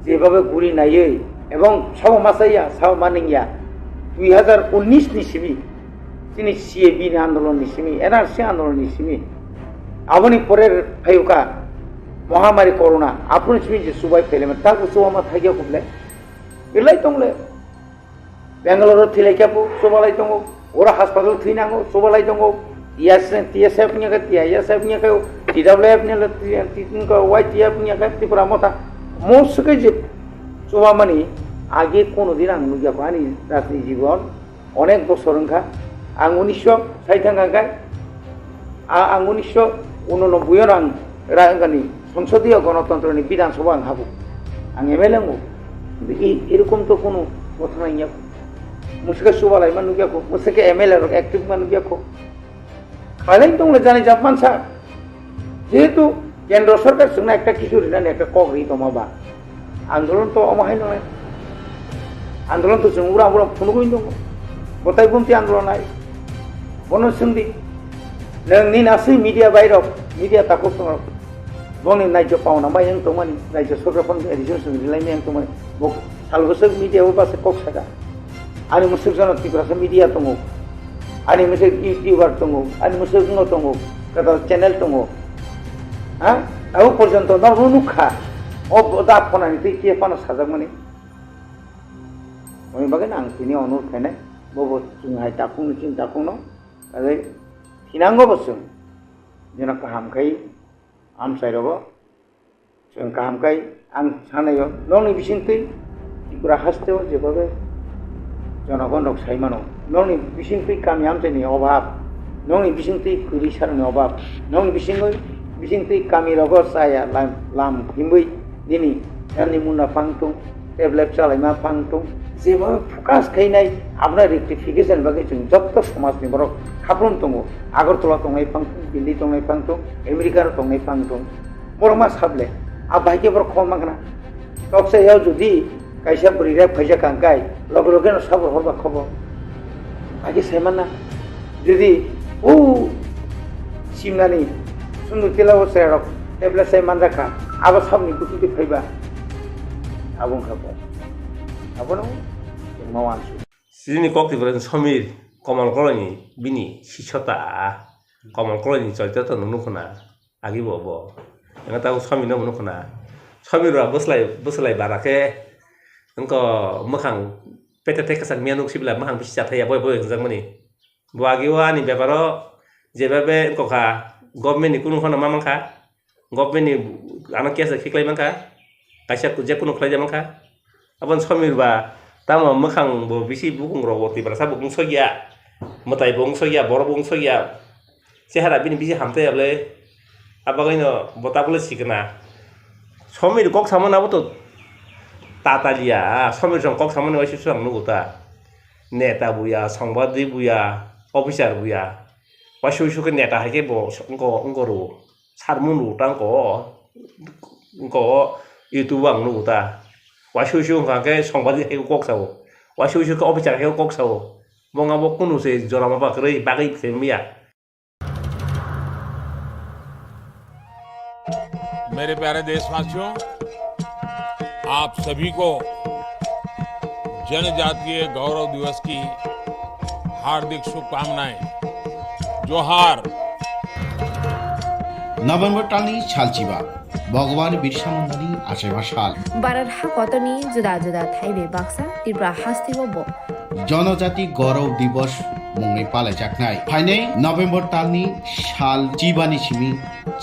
যেভাবে গুড়ি নাইয়ে এবং সব মাসাইয়া সব মানিয়া 2019 নি সিমি তিনি সিএবি আন্দোলন নি সিমি এনআরসি আন্দোলন নি সিমি আবনি পরের ফাইউকা মহামারী করোনা আপনি সিমি যে সুবাই ফেলেমে তাকে সুবামা থাকিয়া কুবলে এলাই তংলে বেঙ্গালোর থিলাইকাপু সুবালাই তঙ্গ ওরা হাসপাতাল থুইনাঙ্গো সুবালাই তঙ্গ টিএসএফ নিয়া টিআইএসএফ নিয়া টিডব্লিউএফ নিয়া ওয়াইটিএফ নিয়া Tipra Motha মোসকে যে চোবামানি আগে কোনোদিন আং নুজাকো আনি রাজনীতি জীবন অনেক বছর ওঙ্খা আং 1960 আং 1989 আং রাঙ্গানি সংসদীয় গণতন্ত্রনি বিধানসভা আং হাবু আং এমএলএ কিন্তু এরকম তো কোনো কথা নাই ইয়াকো মুসকে সুবালাই মানু ইয়াকো মুসকে এমএলএ রক অ্যাক্টিভ মানু ইয়াকো খাইলাই তোমরা জানি যাব মানসা যেহেতু কেন্দ্র সরকার সঙ্গে একটা কিছু রিটার্ন একটা কগরি তোমাবা আন্দোলন তো অমাহাই নয় আন্দোলন তো जों उरा फुनुगैन दङ गथाय बुमथि आन्दोलन आय बनसुंदि नोंनि नासै मिडिया बायराव मिडिया ताको बंनि नायजो पावना माय जों तमानि नायजो सरकारफोरनि एडिसन रिलायनाय आं तमानि सालबोसो मिडियाबो बासे कक्सागा आरो मुसुक जन तिब्रासो मिडिया दङ आरो मोनसे इउटिउबार दङ आरो मोनसे गुङ दङ कदा चेनेल दङ हा आउ पर्यन्त नरुनुखा अब दा फनानि ति फानो साजाक माने Kami bagai nang sini onur kene, bobo cingai takung no, ada tinanggo bosung, jena kaham kai, am sayrogo, jeng kaham kai, ang sana yo, nong ni bisintui, ikura hasteo je bagai, jena gondok saimano, nong ni bisintui kami am sini obab, nong ni bisintui kuri sarani obab, nong ni bisintui kami rogo saya lam himbui dini, yani muna pangtung, tablet salai ma pangtung. जेबाबो फकास खायनाय आपना rectification बागै जों जत्त समाजनि बरक खाफ्रोम दङ आगरतला दंनाय फांथं दिल्ली दंनाय फांथं आमेरिका दंनाय फांथं बरमा साबले आ बाइके बर खम मागना तकसायाव जुदि कायसा बरिरा फैसा कांकाय लगे लगे न साबर हरबा खबर बाइके सायमाना जुदि ओ सिमनानि सुनु तेलाव सेरक टेबला सायमान राखा आबा साबनि गुटि फैबा आबुं खाबो Sini kok tiba-tiba samir komal koloni bini sisota komal koloni cerita tu nunu kena agi bobo yang tahu samir nunu kena samir lah beslai barake engkau makang PTT kesak mianuk sih bilang makang bisa cahaya boy kesak mani dua giwa ni beparo JBB engkau kah government ni kuno kena mamang kah government ni anak kiasa kiklay mangka kasih kerja kuno kiklay mangka Abang samir ba, tama makang bo bisi bukung rogo ti berasa bukung soya, matai bukung soya, boro bukung soya, sehara bini bisi hamte ya ble, abang ini bota boleh sikna, samir kok sama na boto, tata dia, samir jong kok sama na wajib suang nuguta, neta buya, sangbadi buya, officer buya, wajib ke neta hake bo, engko ru, sarmun ru tangko, engko itu bang nuguta. Wajib ke sangbadi hake kok sawo, wajib ke officer hake kok sawo, monga bokun use joram apa kerei bagi semia. मेरे प्यारे देशवासियों, आप सभी को जनजातीय गौरव दिवस की हार्दिक शुभकामनाएं। जोहार। नभेम्बर टालनि सालचिबा भगवान बिरसा मुंडानि आसेबा साल भारत हाकतनि जुदा जुदा थाइबे बाक्सा त्रिपुरा हास्तिबो जनजाति गौरव दिवस मुङै पालायजानाय फाइनै नभेम्बर टालनि साल चिबानि सिमी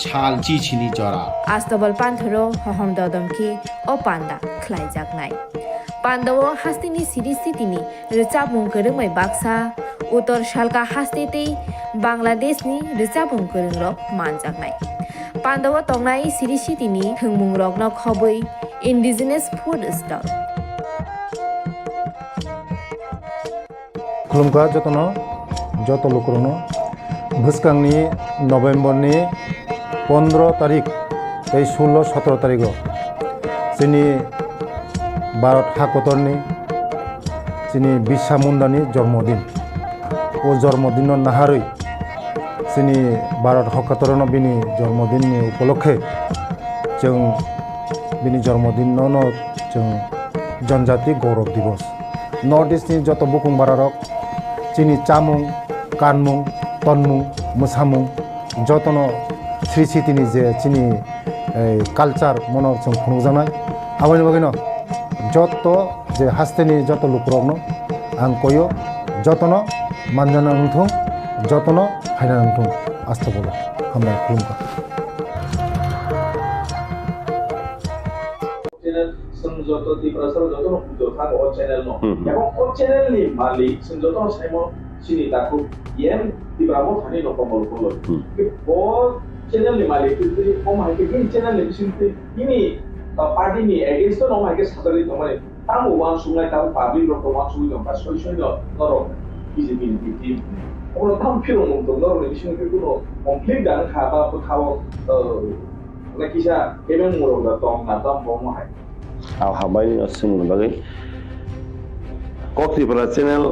साल चिचिनि जरा आस्तबल पान्थरो हहम ददमखि ओ पान्दा ख्लाइजानाय पान्दावो हास्तिनि सिरिस्थितिनि रिचाबुं गोरोङै बाक्सा उत्तर सालका हास्तेतै बांलादेशनि रिचाबुं गोरोंरो मानजानाय पान्दावो तंनाय सिरिस्थितिनि थोंमुं रग्न खबै इन्डिजिनास फुड स्टल खुलुमगा जतनो जत लोकरनो भुसकांनि नभेम्बरनि 15 तारिख 16-17 तारिख जोंनि भारत हाकतरनि जोंनि बिरसा मुंडानि जन्मदिन ओ जन्मदिन नाहारै जोंनि भारत हाकतरनो बिनि जन्मदिननि उपलक्षे जों बिनि जन्मदिनावनो जों जनजाति गौरव दिवस नर्थ इस्टनि जत बुकुं बारारक जोंनि चामुं कानमुं तनमुं मोसामुं जतनो श्री सिटिनि जे जोंनि कालचार मनर जों खुंजानाय आबानि बागैनो जत जे हास्तेनि जत लुकरनो आं कयो जतनो मानजाना नंथों जतनो हायना नंथों आस्था बोलो हामनाय खुलुमगा Senjoto Tipra joto no puto tako o channel no. Yang o channel ni mali senjoto no saimo sini taku CEM Tipra Mothani no komol kolor. O channel ni mali itu o mai ke channel ni sini ini party ni against no mai ke sadari to mane তাও one সময় তাও public রকম one সময় দং বা সই সই নরম BJP B team ওগুলো তাম ফিরং দং নরম বিসিংকে কোনো কমপ্লিট দান খাবা খাও কিসা কেবেন মুরং da tong na tam bom hai aw habai asim bagai kok Tipra channel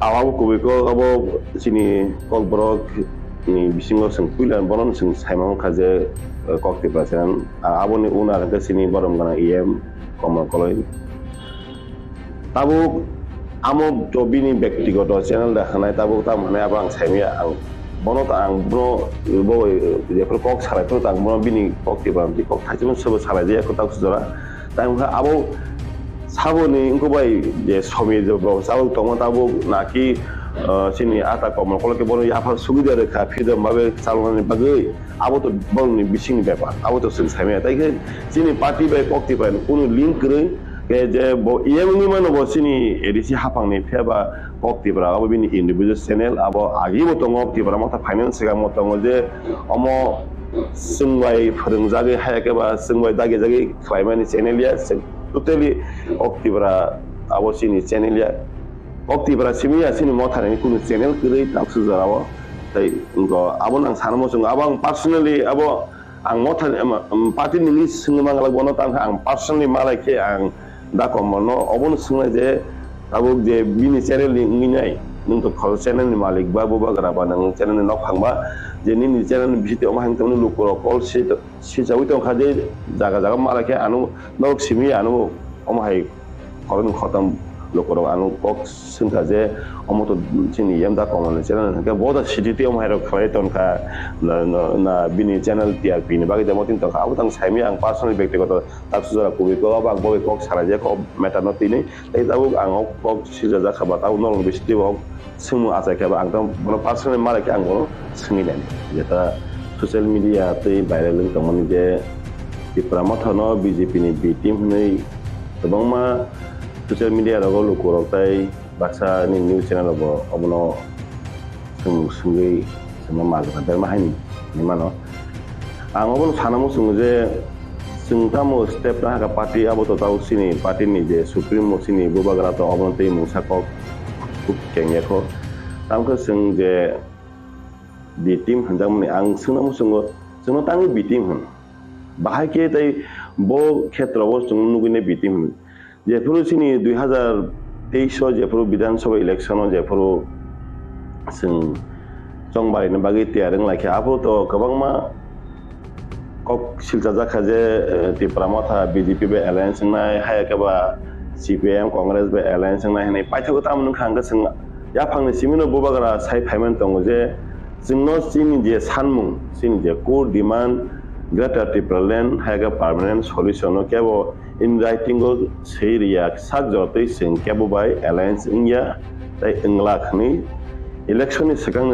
awaw kubiko abo sini kok brok ni bisingo sing puilan bonon sing saimang khaje kok Tipra channel aboni unar ke sini borom gana CEM komal koloi tabu amo jobini ব্যক্তিগত channel দেখানাই তাবো তা মানে abang saimia ang bono ta ang bro bo je pro kok sarai pro ta bro bini kok Tipra di kok thajun sobo sarai je ko ta sujora ta abo saboni ingko bai je somi je bro sabol tomo tabo naki sini ata komal kolke bono ya fa sugida rekha phidam babe saloni bagai abo to boni bising bepa abo to sing saimia tai ke sini party bai kok Tipra kono link re যে ইয়েমনি মানে বসিনি ADC হাফাংনি ফেবা cock Tipra আবো বিনি individual channel আবো আগি মতো cock Tipra মতো finance গা মতো যে অম সিংবাই ফরংজাগে হায়াকে বা সিংবাই দাগে জাগে ক্লাইমানি চ্যানেল ইয়া টোটালি কক Tipra আবো সিনি চ্যানেল ইয়া কক Tipra সিমিয়া সিনি Mothani কোনো চ্যানেল কই তাকসু জারাবো তাই আবো নাং সানমো সং আবো পার্সোনালি আবো আং Mothani পার্টি নিলি সিংমাংলা বনো তাং আং পার্সোনালি মালাইকে আং da komono obon sungai je tabuk je bini channel ni ngai nung to khol channel ni malik ba bo ba gara ba nang channel ni nok phangba je ni channel bhite oma hang tamni lukor kol se jawi tong khaje jaga jaga mala ke anu nok simi anu oma hai koron khatam lukor anu kok singka je omo to chini yam da komono channel ke boda city oma hai ro khwai ton ka na bini channel TRP ni bagi demotin to ka utang saimi ang personal ব্যক্তিগত তাকসুজরা কুবি ko abang boy kok sarai je ko meta noti ni tai tabu ang kok sija ja khaba tabu nong bisti bo singmu asai khaba ang tam bono personal mala ke ang bono singi den jeta social media te viral leng tamani je Tipra Motha no BJP ni B team nei tabang ma social media ro lo ko tai baksa ni news channel bo obono sungai sama mal ka der ma haini ni mano ang obono sanamo sungu je singtamo step na ka party abo to tau sini party ni je supreme sini bubagara to obono te musa ko kengye ko tam ko sing je di team handam ni ang sunamo sungu sungo tangi bi team hun bahai ke tai bo khetra bo sungu nugine bi team je puru sini 2023 je puru বিধানসভা election je puru sing chongbari na bagi tiareng lai kha abo to kabangma Koksilchagui Tipra Motha BJP be alliance nai haya ka ba CPM Congress be alliance nai nei paithago tam nung khang ka sing ya phangni simino bubagara sai phaiman tong je jingno sini je sanmung sini je core demand greater Tipra land haya ka permanent solution no kebo in writing go sei riak sak jotei sing kebo bai alliance india tai ingla khani election ni sakang